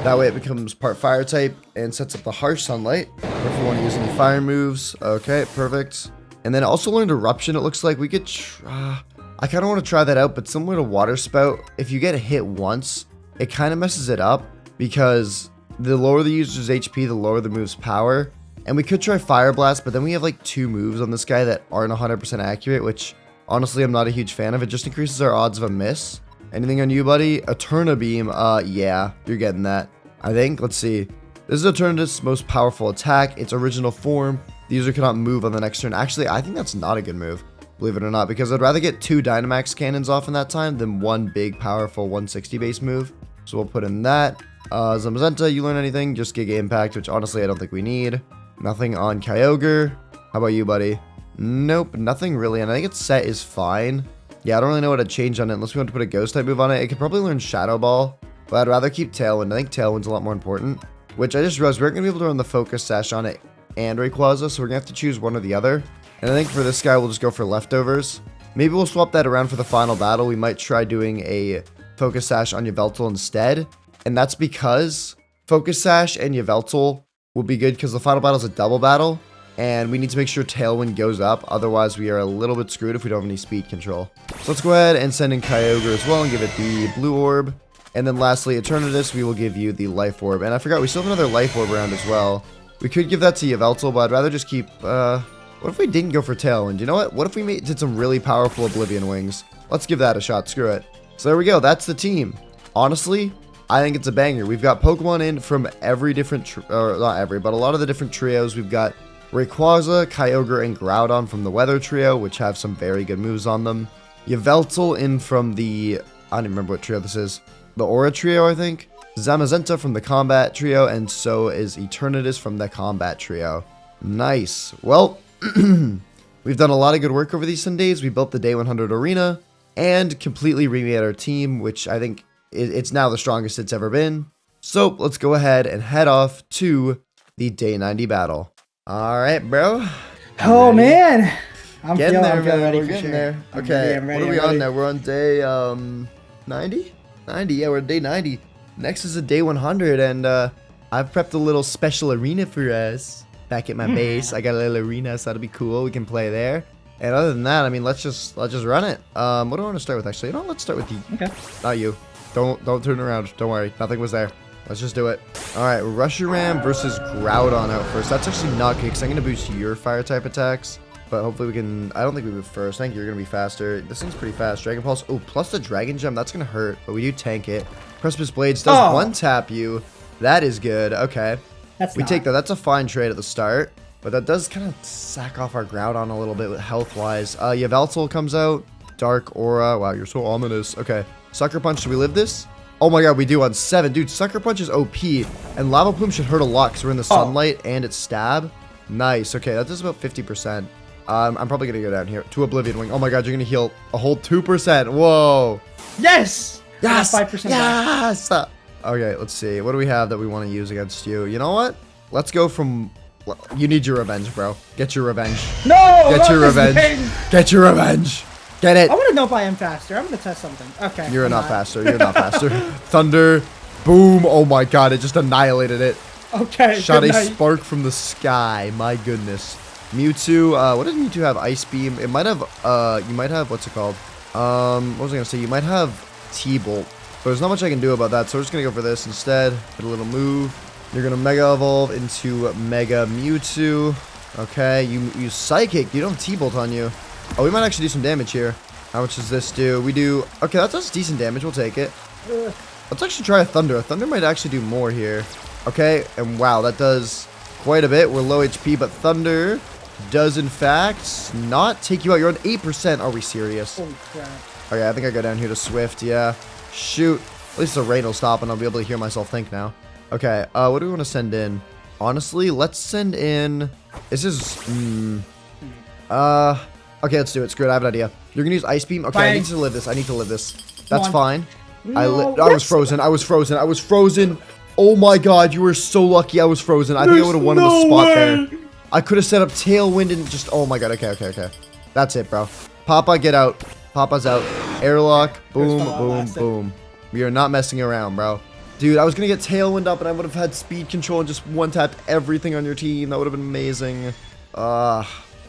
S1: That way it becomes part Fire type and sets up the Harsh Sunlight. Or if we want to use any fire moves. Okay, perfect. And then also learned Eruption, it looks like we could I kind of want to try that out, but similar to Water Spout, if you get hit once, it kind of messes it up because the lower the user's HP, the lower the move's power. And we could try Fire Blast, but then we have like 2 moves on this guy that aren't 100% accurate, which honestly I'm not a huge fan of. It just increases our odds of a miss. Anything on you, buddy? Eterna Beam, yeah, you're getting that. I think, let's see. This is Eterna's most powerful attack, its original form. The user cannot move on the next turn. Actually, I think that's not a good move, believe it or not, because I'd rather get 2 Dynamax cannons off in that time than 1 big, powerful 160 base move. So we'll put in that. Zamazenta, you learn anything? Just Giga Impact, which honestly I don't think we need. Nothing on Kyogre. How about you, buddy? Nope, nothing really, and I think its set is fine. Yeah, I don't really know what to change on it unless we want to put a Ghost type move on it. It could probably learn Shadow Ball, but I'd rather keep Tailwind. I think Tailwind's a lot more important, which I just realized we aren't going to be able to run the Focus Sash on it and Rayquaza, so we're gonna have to choose one or the other. And I think for this guy, we'll just go for Leftovers. Maybe we'll swap that around for the final battle. We might try doing a Focus Sash on Yveltal instead. And that's because Focus Sash and Yveltal will be good because the final battle is a double battle. And we need to make sure Tailwind goes up. Otherwise, we are a little bit screwed if we don't have any speed control. So let's go ahead and send in Kyogre as well and give it the Blue Orb. And then lastly, Eternatus, we will give you the Life Orb. And I forgot, we still have another Life Orb around as well. We could give that to Yveltal, but I'd rather just keep, what if we didn't go for Tailwind? You know what? What if we did some really powerful Oblivion Wings? Let's give that a shot. Screw it. So there we go. That's the team. Honestly, I think it's a banger. We've got Pokemon in from every different, or not every, but a lot of the different trios. We've got Rayquaza, Kyogre, and Groudon from the Weather Trio, which have some very good moves on them. Yveltal in from the, I don't even remember what trio this is. The Aura Trio, I think. Zamazenta from the Combat Trio, and so is Eternatus from the Combat Trio. Nice. Well, we've done a lot of good work over these 10 days. We built the Day 100 Arena, and completely remade our team, which I think it's now the strongest it's ever been. So, let's go ahead and head off to the Day 90 battle. Alright, bro.
S2: Oh man, I'm
S1: Getting there,
S2: feeling
S1: man.
S2: ready
S1: We're
S2: for
S1: getting
S2: sure.
S1: there.
S2: I'm
S1: Okay,
S2: ready,
S1: what are we on now? We're on day 90? 90, yeah, we're on day 90. Next is a day 100, and I've prepped a little special arena for us back at my base. I got a little arena, so that'll be cool. We can play there. And other than that, I mean, let's just run it. What do I want to start with, actually? You know, let's start with you.
S2: Okay.
S1: Not you. Don't turn around. Don't worry. Nothing was there. Let's just do it. All right, Rusher versus Groudon out first. That's actually not good because I'm going to boost your fire type attacks. But hopefully we can... I don't think we move first. I think you're going to be faster. This thing's pretty fast. Dragon Pulse. Oh, plus the Dragon Gem. That's going to hurt. But we do tank it. Precipice Blades does one tap you. That is good. Okay. We take that. That's a fine trade at the start. But that does kind of sack off our Groudon a little bit with health-wise. Yveltal comes out. Dark Aura. Wow, you're so ominous. Okay. Sucker Punch. Do we live this? Oh my god, we do on 7. Dude, Sucker Punch is OP. And Lava Plume should hurt a lot because we're in the sunlight and it's stab. Nice. Okay, that does about 50%. I'm probably going to go down here to Oblivion Wing. Oh my god, you're going to heal a whole 2%. Whoa.
S2: Yes!
S1: Yes!
S2: 5%
S1: Yes! Okay, let's see. What do we have that we want to use against you? You know what? Let's go from... You need your revenge, bro. Get your revenge.
S2: No!
S1: Get your revenge. Get your revenge. Get it.
S2: I want to know if I am faster. I'm going to test something. Okay.
S1: You're not faster. You're not faster. Thunder. Boom. Oh my god, it just annihilated it.
S2: Okay.
S1: Shot a spark from the sky. My goodness. Mewtwo. What does Mewtwo have? Ice Beam. It might have, you might have, what's it called? What was I going to say? You might have T-Bolt. But there's not much I can do about that, so we're just going to go for this instead. Get a little move. You're going to Mega Evolve into Mega Mewtwo. Okay, you use Psychic. You don't have T-Bolt on you. Oh, we might actually do some damage here. How much does this do? We do... Okay, that does decent damage. We'll take it. Let's actually try a Thunder. A Thunder might actually do more here. Okay, and wow, that does quite a bit. We're low HP, but Thunder does, in fact, not take you out. You're on 8%. Are we serious?
S2: Holy crap.
S1: Okay, I think I go down here to Swift. Yeah. Shoot. At least the rain will stop, and I'll be able to hear myself think now. Okay, what do we want to send in? Honestly, let's send in... This is... Okay, let's do it. Screw it. I have an idea. You're gonna use Ice Beam? Okay, I need to live this. I need to live this. That's fine. I was frozen. I was frozen. I was frozen. Oh my god, you were so lucky I was frozen. I think I would have won in the spot there. I could have set up Tailwind and just... Oh my god, okay. That's it, bro. Papa, get out. Papa's out. Airlock. Boom, boom, boom. We are not messing around, bro. Dude, I was gonna get Tailwind up and I would have had speed control and just one-tap everything on your team. That would have been amazing.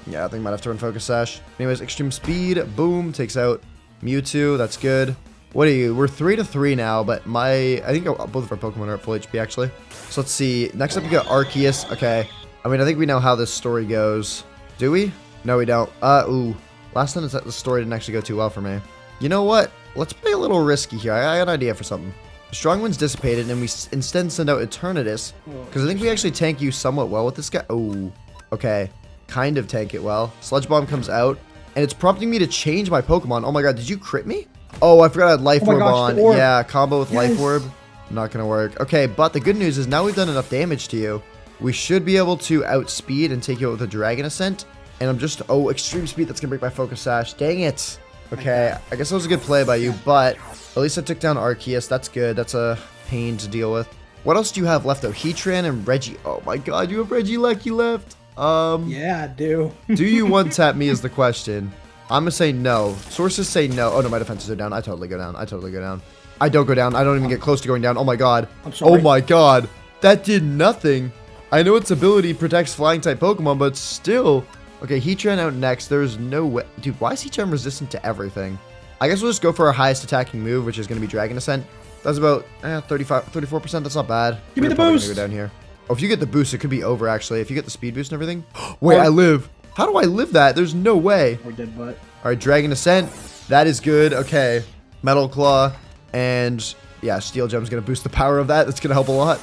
S1: Yeah, I think I might have to run Focus Sash. Anyways, Extreme Speed. Boom. Takes out Mewtwo. That's good. What are you? We're 3-3 now, but I think both of our Pokemon are at full HP, actually. So let's see. Next up, we got Arceus. Okay. I mean, I think we know how this story goes. Do we? No, we don't. Ooh. Last time the story didn't actually go too well for me. You know what? Let's play a little risky here. I got an idea for something. Strong Wind's dissipated, and we instead send out Eternatus. Because I think we actually tank you somewhat well with this guy. Oh, okay. Kind of tank it well. Sludge Bomb comes out, and it's prompting me to change my Pokemon. Oh my god, did you crit me? Oh, I forgot I had Life Orb on. Yeah, combo with Life Orb. Not gonna work. Okay, but the good news is now we've done enough damage to you. We should be able to outspeed and take you out with a Dragon Ascent. And I'm just... Oh, Extreme Speed. That's gonna break my Focus Sash. Dang it. Okay, I guess that was a good play by you, but at least I took down Arceus. That's good. That's a pain to deal with. What else do you have left, though? Heatran and Reggie. Oh my god, you have Regieleki left.
S2: Yeah, I do.
S1: Do you one-tap me is the question. I'm gonna say no. Sources say no. Oh no, my defenses are down. I totally go down. I don't go down. I don't even get close to going down. Oh my god.
S2: I'm sorry.
S1: Oh my god. That did nothing. I know its ability protects flying type Pokemon, but still. Okay, Heatran out next. There's no way. Dude, why is Heatran resistant to everything? I guess we'll just go for our highest attacking move, which is going to be Dragon Ascent. That's about 34%. That's not bad.
S2: Give me the boost.
S1: Go down here. Oh, if you get the boost, it could be over, actually. If you get the speed boost and everything. Wait, I live. How do I live that? There's no way.
S2: We're dead butt.
S1: All right, Dragon Ascent. That is good. Okay. Metal Claw. And yeah, Steel Gem's going to boost the power of that. That's going to help a lot.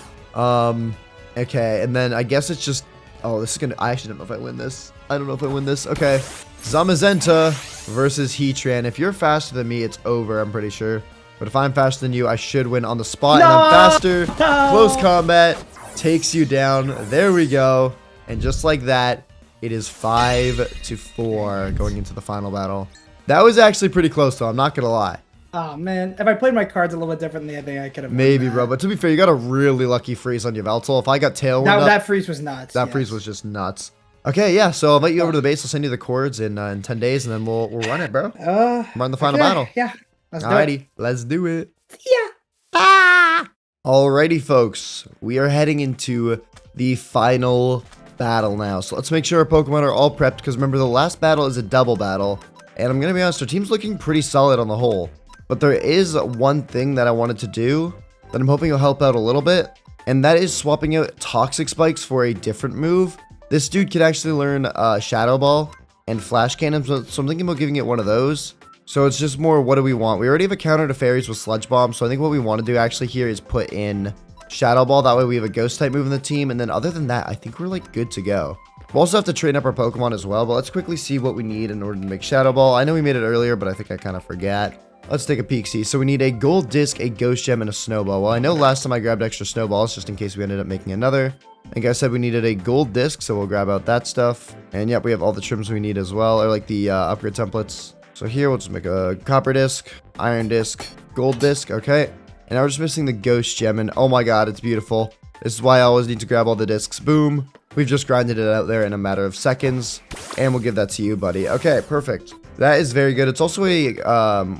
S1: Okay, and then I guess it's just... Oh, this is going to... I actually don't know if I win this. I don't know if I win this. Okay. Zamazenta versus Heatran. If you're faster than me, it's over, I'm pretty sure. But if I'm faster than you, I should win on the spot.
S2: No!
S1: And I'm faster.
S2: No!
S1: Close combat. Takes you down. There we go. And just like that, it is 5-4 going into the final battle. That was actually pretty close, though. I'm not going to lie.
S2: Oh, man. If I played my cards a little bit differently, I think I could have...
S1: Maybe, bro. But to be fair, you got a really lucky freeze on your Yveltal. If I got Tailwind
S2: that freeze was nuts.
S1: That freeze was just nuts. Okay, yeah, so I'll invite you over to the base. I'll send you the cords in 10 days, and then we'll run it, bro. Run the final battle.
S2: Yeah, let's do
S1: Alrighty,
S2: it.
S1: let's do it.
S2: Yeah.
S1: Alrighty, folks, we are heading into the final battle now. So let's make sure our Pokemon are all prepped, because remember, the last battle is a double battle. And I'm going to be honest, our team's looking pretty solid on the whole. But there is one thing that I wanted to do that I'm hoping will help out a little bit. And that is swapping out Toxic Spikes for a different move. This dude could actually learn Shadow Ball and Flash Cannon, so I'm thinking about giving it one of those. So it's just more, what do we want? We already have a counter to Fairies with Sludge Bomb, so I think what we want to do actually here is put in Shadow Ball. That way we have a Ghost type move in the team, and then other than that, I think we're like good to go. We'll also have to train up our Pokemon as well, but let's quickly see what we need in order to make Shadow Ball. I know we made it earlier, but I think I kind of forgot. Let's take a peek see. So we need a Gold Disc, a Ghost Gem, and a Snowball. Well, I know last time I grabbed extra Snowballs just in case we ended up making another. Like I said, we needed a Gold Disc, so we'll grab out that stuff. And yep, we have all the trims we need as well, or like the upgrade templates. So here, we'll just make a Copper Disc, Iron Disc, Gold Disc, okay. And now we're just missing the Ghost Gem, and oh my god, it's beautiful. This is why I always need to grab all the discs. Boom. We've just grinded it out there in a matter of seconds. And we'll give that to you, buddy. Okay, perfect. That is very good. It's also a,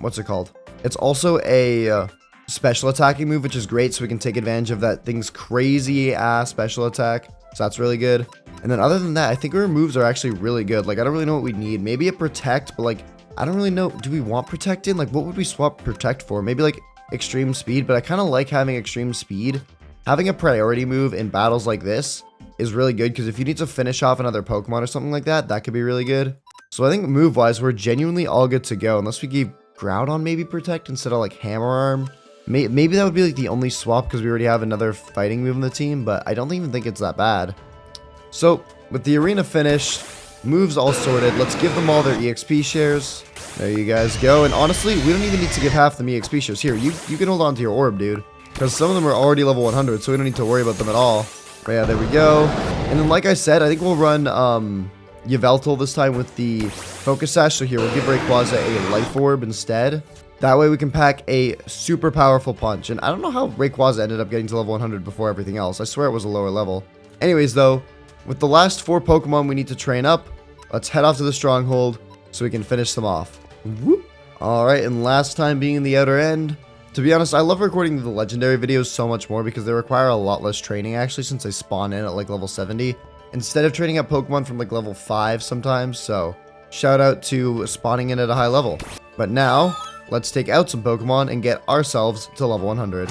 S1: what's it called? It's also a special attacking move, which is great. So we can take advantage of that thing's crazy ass special attack. So that's really good. And then other than that, I think our moves are actually really good. Like, I don't really know what we need. Maybe a Protect, but like, I don't really know. Do we want Protect in? Like, what would we swap Protect for? Maybe like Extreme Speed, but I kind of like having Extreme Speed. Having a priority move in battles like this is really good, because if you need to finish off another Pokemon or something like that, that could be really good. So I think move-wise, we're genuinely all good to go, unless we gave Groudon maybe Protect instead of like Hammer Arm. Maybe that would be like the only swap, because we already have another fighting move in the team, but I don't even think it's that bad. So with the arena finished, moves all sorted, let's give them all their EXP shares. There you guys go. And honestly, we don't even need to give half them EXP shares. Here, you can hold on to your orb, dude, because some of them are already level 100, so we don't need to worry about them at all. But yeah, there we go. And then like I said, I think we'll run Yveltal this time with the Focus Sash. So here, we'll give Rayquaza a Life Orb instead. That way we can pack a super powerful punch. And I don't know how Rayquaza ended up getting to level 100 before everything else. I swear it was a lower level. Anyways, though, with the last 4 Pokemon we need to train up, let's head off to the Stronghold so we can finish them off. Whoop. Alright, and last time being in the outer end. To be honest, I love recording the legendary videos so much more because they require a lot less training actually, since they spawn in at like level 70. Instead of training up Pokemon from like level 5 sometimes, so shout out to spawning in at a high level. But now, let's take out some Pokemon and get ourselves to level 100.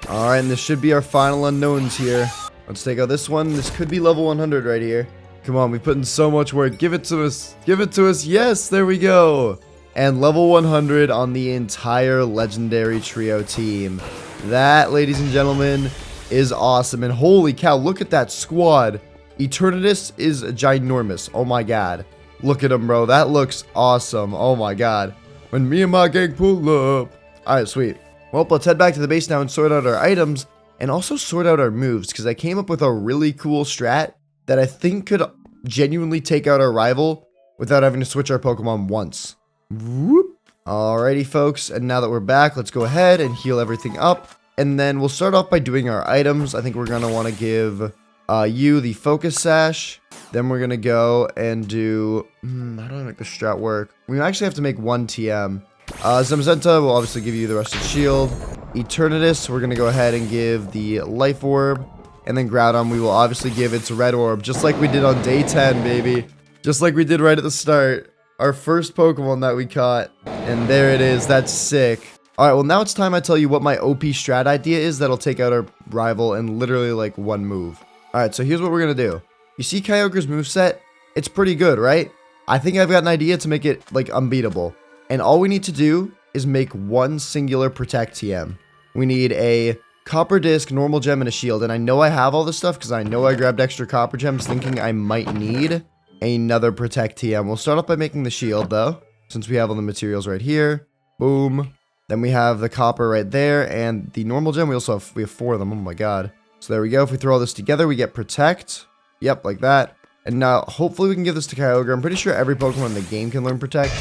S1: Alright, and this should be our final unknowns here. Let's take out this one. This could be level 100 right here. Come on, we put in so much work. Give it to us. Give it to us. Yes, there we go. And level 100 on the entire legendary trio team. That, ladies and gentlemen, is awesome. And holy cow, look at that squad. Eternatus is ginormous. Oh my god. Look at him, bro. That looks awesome. Oh my god. When me and my gang pull up. Alright, sweet. Well, let's head back to the base now and sort out our items. And also sort out our moves, because I came up with a really cool strat that I think could genuinely take out our rival without having to switch our Pokemon once. Whoop. Alrighty, folks, and now that we're back, let's go ahead and heal everything up. And then we'll start off by doing our items. I think we're going to want to give you the Focus Sash. Then we're going to go and do... how do I make the strat work? We actually have to make 1 TM. Zamazenta will obviously give you the rest of the shield. Eternatus, we're going to go ahead and give the Life Orb. And then Groudon, we will obviously give its Red Orb, just like we did on day 10, baby. Just like we did right at the start. Our first Pokemon that we caught. And there it is. That's sick. Alright, well now it's time I tell you what my OP strat idea is that'll take out our rival in literally like 1 move. Alright, so here's what we're going to do. You see Kyogre's moveset? It's pretty good, right? I think I've got an idea to make it like unbeatable. And all we need to do is make 1 singular Protect TM. We need a Copper Disc, Normal Gem, and a Shield. And I know I have all this stuff because I know I grabbed extra Copper Gems thinking I might need another Protect TM. We'll start off by making the Shield though, since we have all the materials right here. Boom. Then we have the Copper right there, and the Normal Gem, we have 4 of them. Oh my god. So there we go. If we throw all this together, we get Protect. Yep, like that. And now, hopefully we can give this to Kyogre. I'm pretty sure every Pokemon in the game can learn Protect.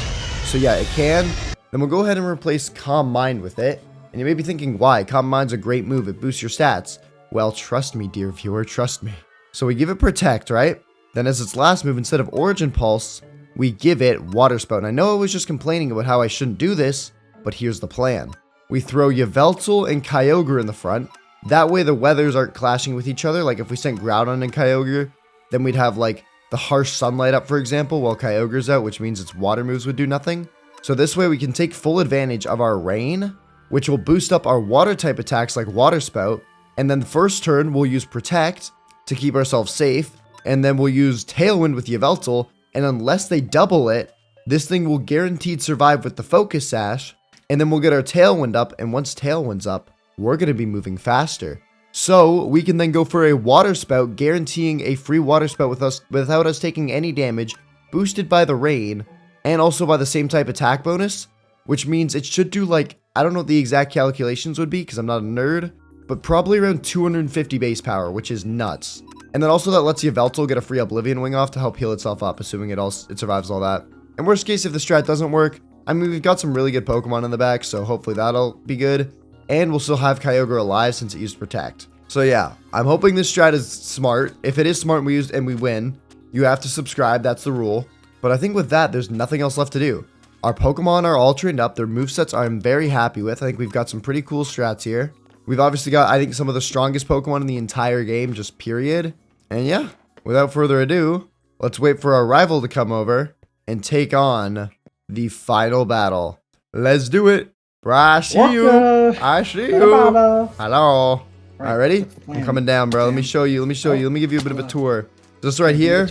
S1: So yeah, it can. Then we'll go ahead and replace Calm Mind with it. And you may be thinking, why? Calm Mind's a great move. It boosts your stats. Well, trust me, dear viewer, trust me. So we give it Protect, right? Then as its last move, instead of Origin Pulse, we give it Water Spout. And I know I was just complaining about how I shouldn't do this, but here's the plan. We throw Yveltal and Kyogre in the front. That way the weathers aren't clashing with each other. Like if we sent Groudon and Kyogre, then we'd have like the harsh sunlight up, for example, while Kyogre's out, which means its water moves would do nothing. So this way we can take full advantage of our rain, which will boost up our water type attacks like Water Spout. And then the first turn we'll use Protect to keep ourselves safe. And then we'll use Tailwind with Yveltal. And unless they double it, this thing will guaranteed survive with the Focus Sash. And then we'll get our Tailwind up. And once Tailwind's up, we're going to be moving faster. So we can then go for a Water Spout, guaranteeing a free Water Spout without us taking any damage, boosted by the rain, and also by the same type attack bonus, which means it should do like, I don't know what the exact calculations would be because I'm not a nerd, but probably around 250 base power, which is nuts. And then also that lets Yveltal get a free Oblivion Wing off to help heal itself up, assuming it survives all that. And worst case, if the strat doesn't work, I mean, we've got some really good Pokemon in the back, so hopefully that'll be good. And we'll still have Kyogre alive since it used Protect. So yeah, I'm hoping this strat is smart. If it is smart and we win, you have to subscribe, that's the rule. But I think with that, there's nothing else left to do. Our Pokemon are all trained up, their movesets I'm very happy with. I think we've got some pretty cool strats here. We've obviously got, I think, some of the strongest Pokemon in the entire game, just period. And yeah, without further ado, let's wait for our rival to come over and take on the final battle. Let's do it. I see you. I see you. Hello. All right, ready? I'm coming down, bro. Let me show you. Let me give you a bit of a tour. This right here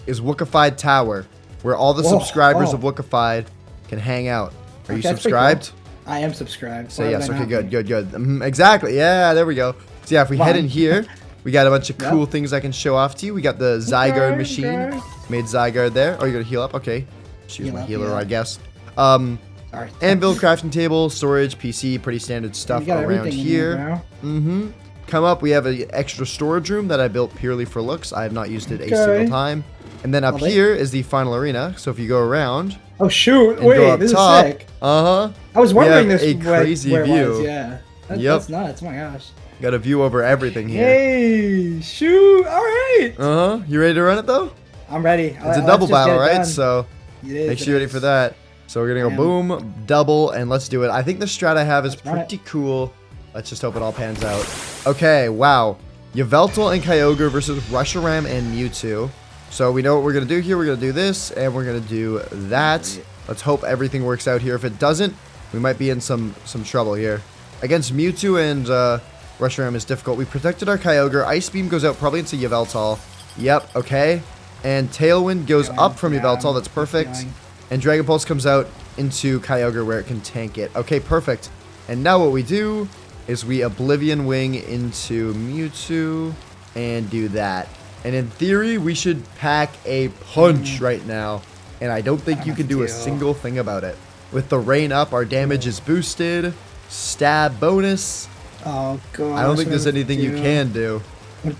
S1: is Woocified Tower, where all the subscribers of Woocified can hang out. Are you subscribed?
S2: Cool. I am subscribed.
S1: Say yes. Okay, good. Exactly. Yeah, there we go. So yeah, if we head in here, we got a bunch of cool things I can show off to you. We got the Zygarde machine. Made Zygarde there. Oh, you're gonna heal up? Okay. Shoot, my healer, I guess. Anvil, crafting table, storage, PC, pretty standard stuff around here. Come up, we have an extra storage room that I built purely for looks. I have not used it a single time. And then up here is the final arena. So if you go around.
S2: Oh shoot! Wait, this is sick.
S1: I
S2: was wondering this.
S1: A crazy view.
S2: Yeah. That's nuts. Oh my gosh.
S1: Got a view over everything here.
S2: Hey, shoot! All right.
S1: You ready to run it though?
S2: I'm ready.
S1: It's a double battle, right? So make sure you're ready for that. So we're gonna go boom, double, and let's do it. I think the strat I have is pretty cool. Let's just hope it all pans out. Okay, wow. Yveltal and Kyogre versus Reshiram and Mewtwo. So we know what we're gonna do here. We're gonna do this, and we're gonna do that. Let's hope everything works out here. If it doesn't, we might be in some trouble here. Against Mewtwo and Reshiram is difficult. We protected our Kyogre. Ice Beam goes out probably into Yveltal. Yep, okay. And Tailwind goes up from Yveltal. That's perfect. And Dragon Pulse comes out into Kyogre where it can tank it. Okay, perfect. And now what we do is we Oblivion Wing into Mewtwo and do that. And in theory, we should pack a punch right now. And I don't think you can do a single thing about it. With the rain up, our damage is boosted. Stab bonus.
S2: Oh, God.
S1: I don't think there's anything you can do.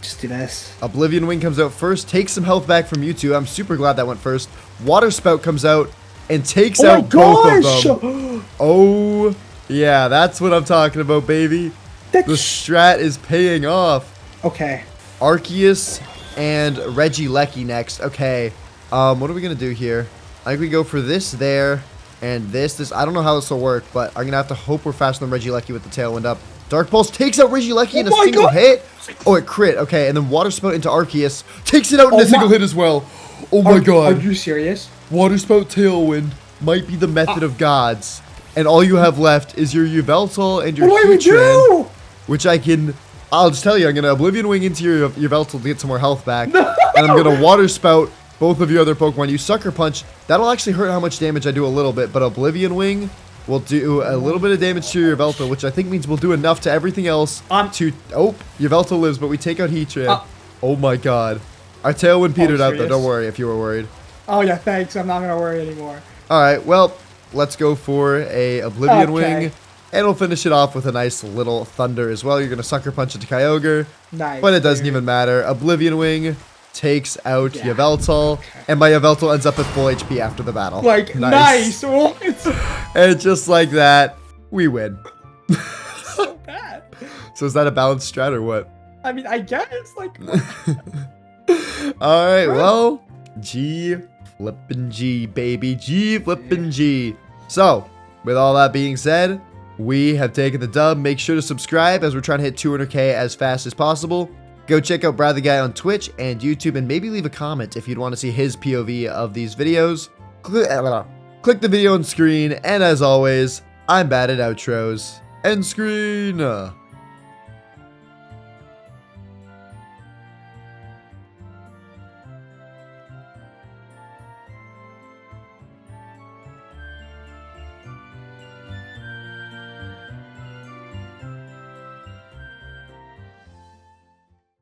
S2: Just do this.
S1: Oblivion Wing comes out first, takes some health back from Mewtwo. I'm super glad that went first. Water Spout comes out and takes out both of them. Oh, yeah, that's what I'm talking about, baby. The strat is paying off.
S2: Okay.
S1: Arceus and Regieleki next. Okay, what are we going to do here? I think we go for this there and this. I don't know how this will work, but I'm going to have to hope we're faster than Regieleki with the Tailwind up. Dark Pulse takes out Regieleki in a single hit. Oh, it crit. Okay, and then Water Spout into Arceus. Takes it out in a single hit as well. Oh my god.
S2: Are you serious?
S1: Water Spout Tailwind might be the method of gods. And all you have left is your Yveltal and your Heatran. Which I'll just tell you, I'm going to Oblivion Wing into your Yveltal to get some more health back. No. And I'm going to Water Spout both of your other Pokemon. You Sucker Punch. That'll actually hurt how much damage I do a little bit, but Oblivion Wing will do a little bit of damage to your Yveltal, which I think means we'll do enough to everything else to... Oh, Yveltal lives, but we take out Heatran. Oh my god. Our Tailwind petered out, though. Don't worry if you were worried.
S2: Oh, yeah, thanks. I'm not going to worry anymore.
S1: Alright, well, let's go for a Oblivion Wing. And we'll finish it off with a nice little Thunder as well. You're going to Sucker Punch into Kyogre. Nice. But it doesn't even matter. Oblivion Wing takes out Yveltal. And my Yveltal ends up at full HP after the battle.
S2: Like, nice.
S1: And just like that, we win.
S2: So bad.
S1: So is that a balanced strat or what?
S2: I mean, I guess, like,
S1: All right, well, G flippin' G, baby. G flippin' G. So, with all that being said, we have taken the dub. Make sure to subscribe as we're trying to hit 200K as fast as possible. Go check out Brad the Guy on Twitch and YouTube, and maybe leave a comment if you'd want to see his POV of these videos. Click the video on screen, and as always, I'm bad at outros. End screen.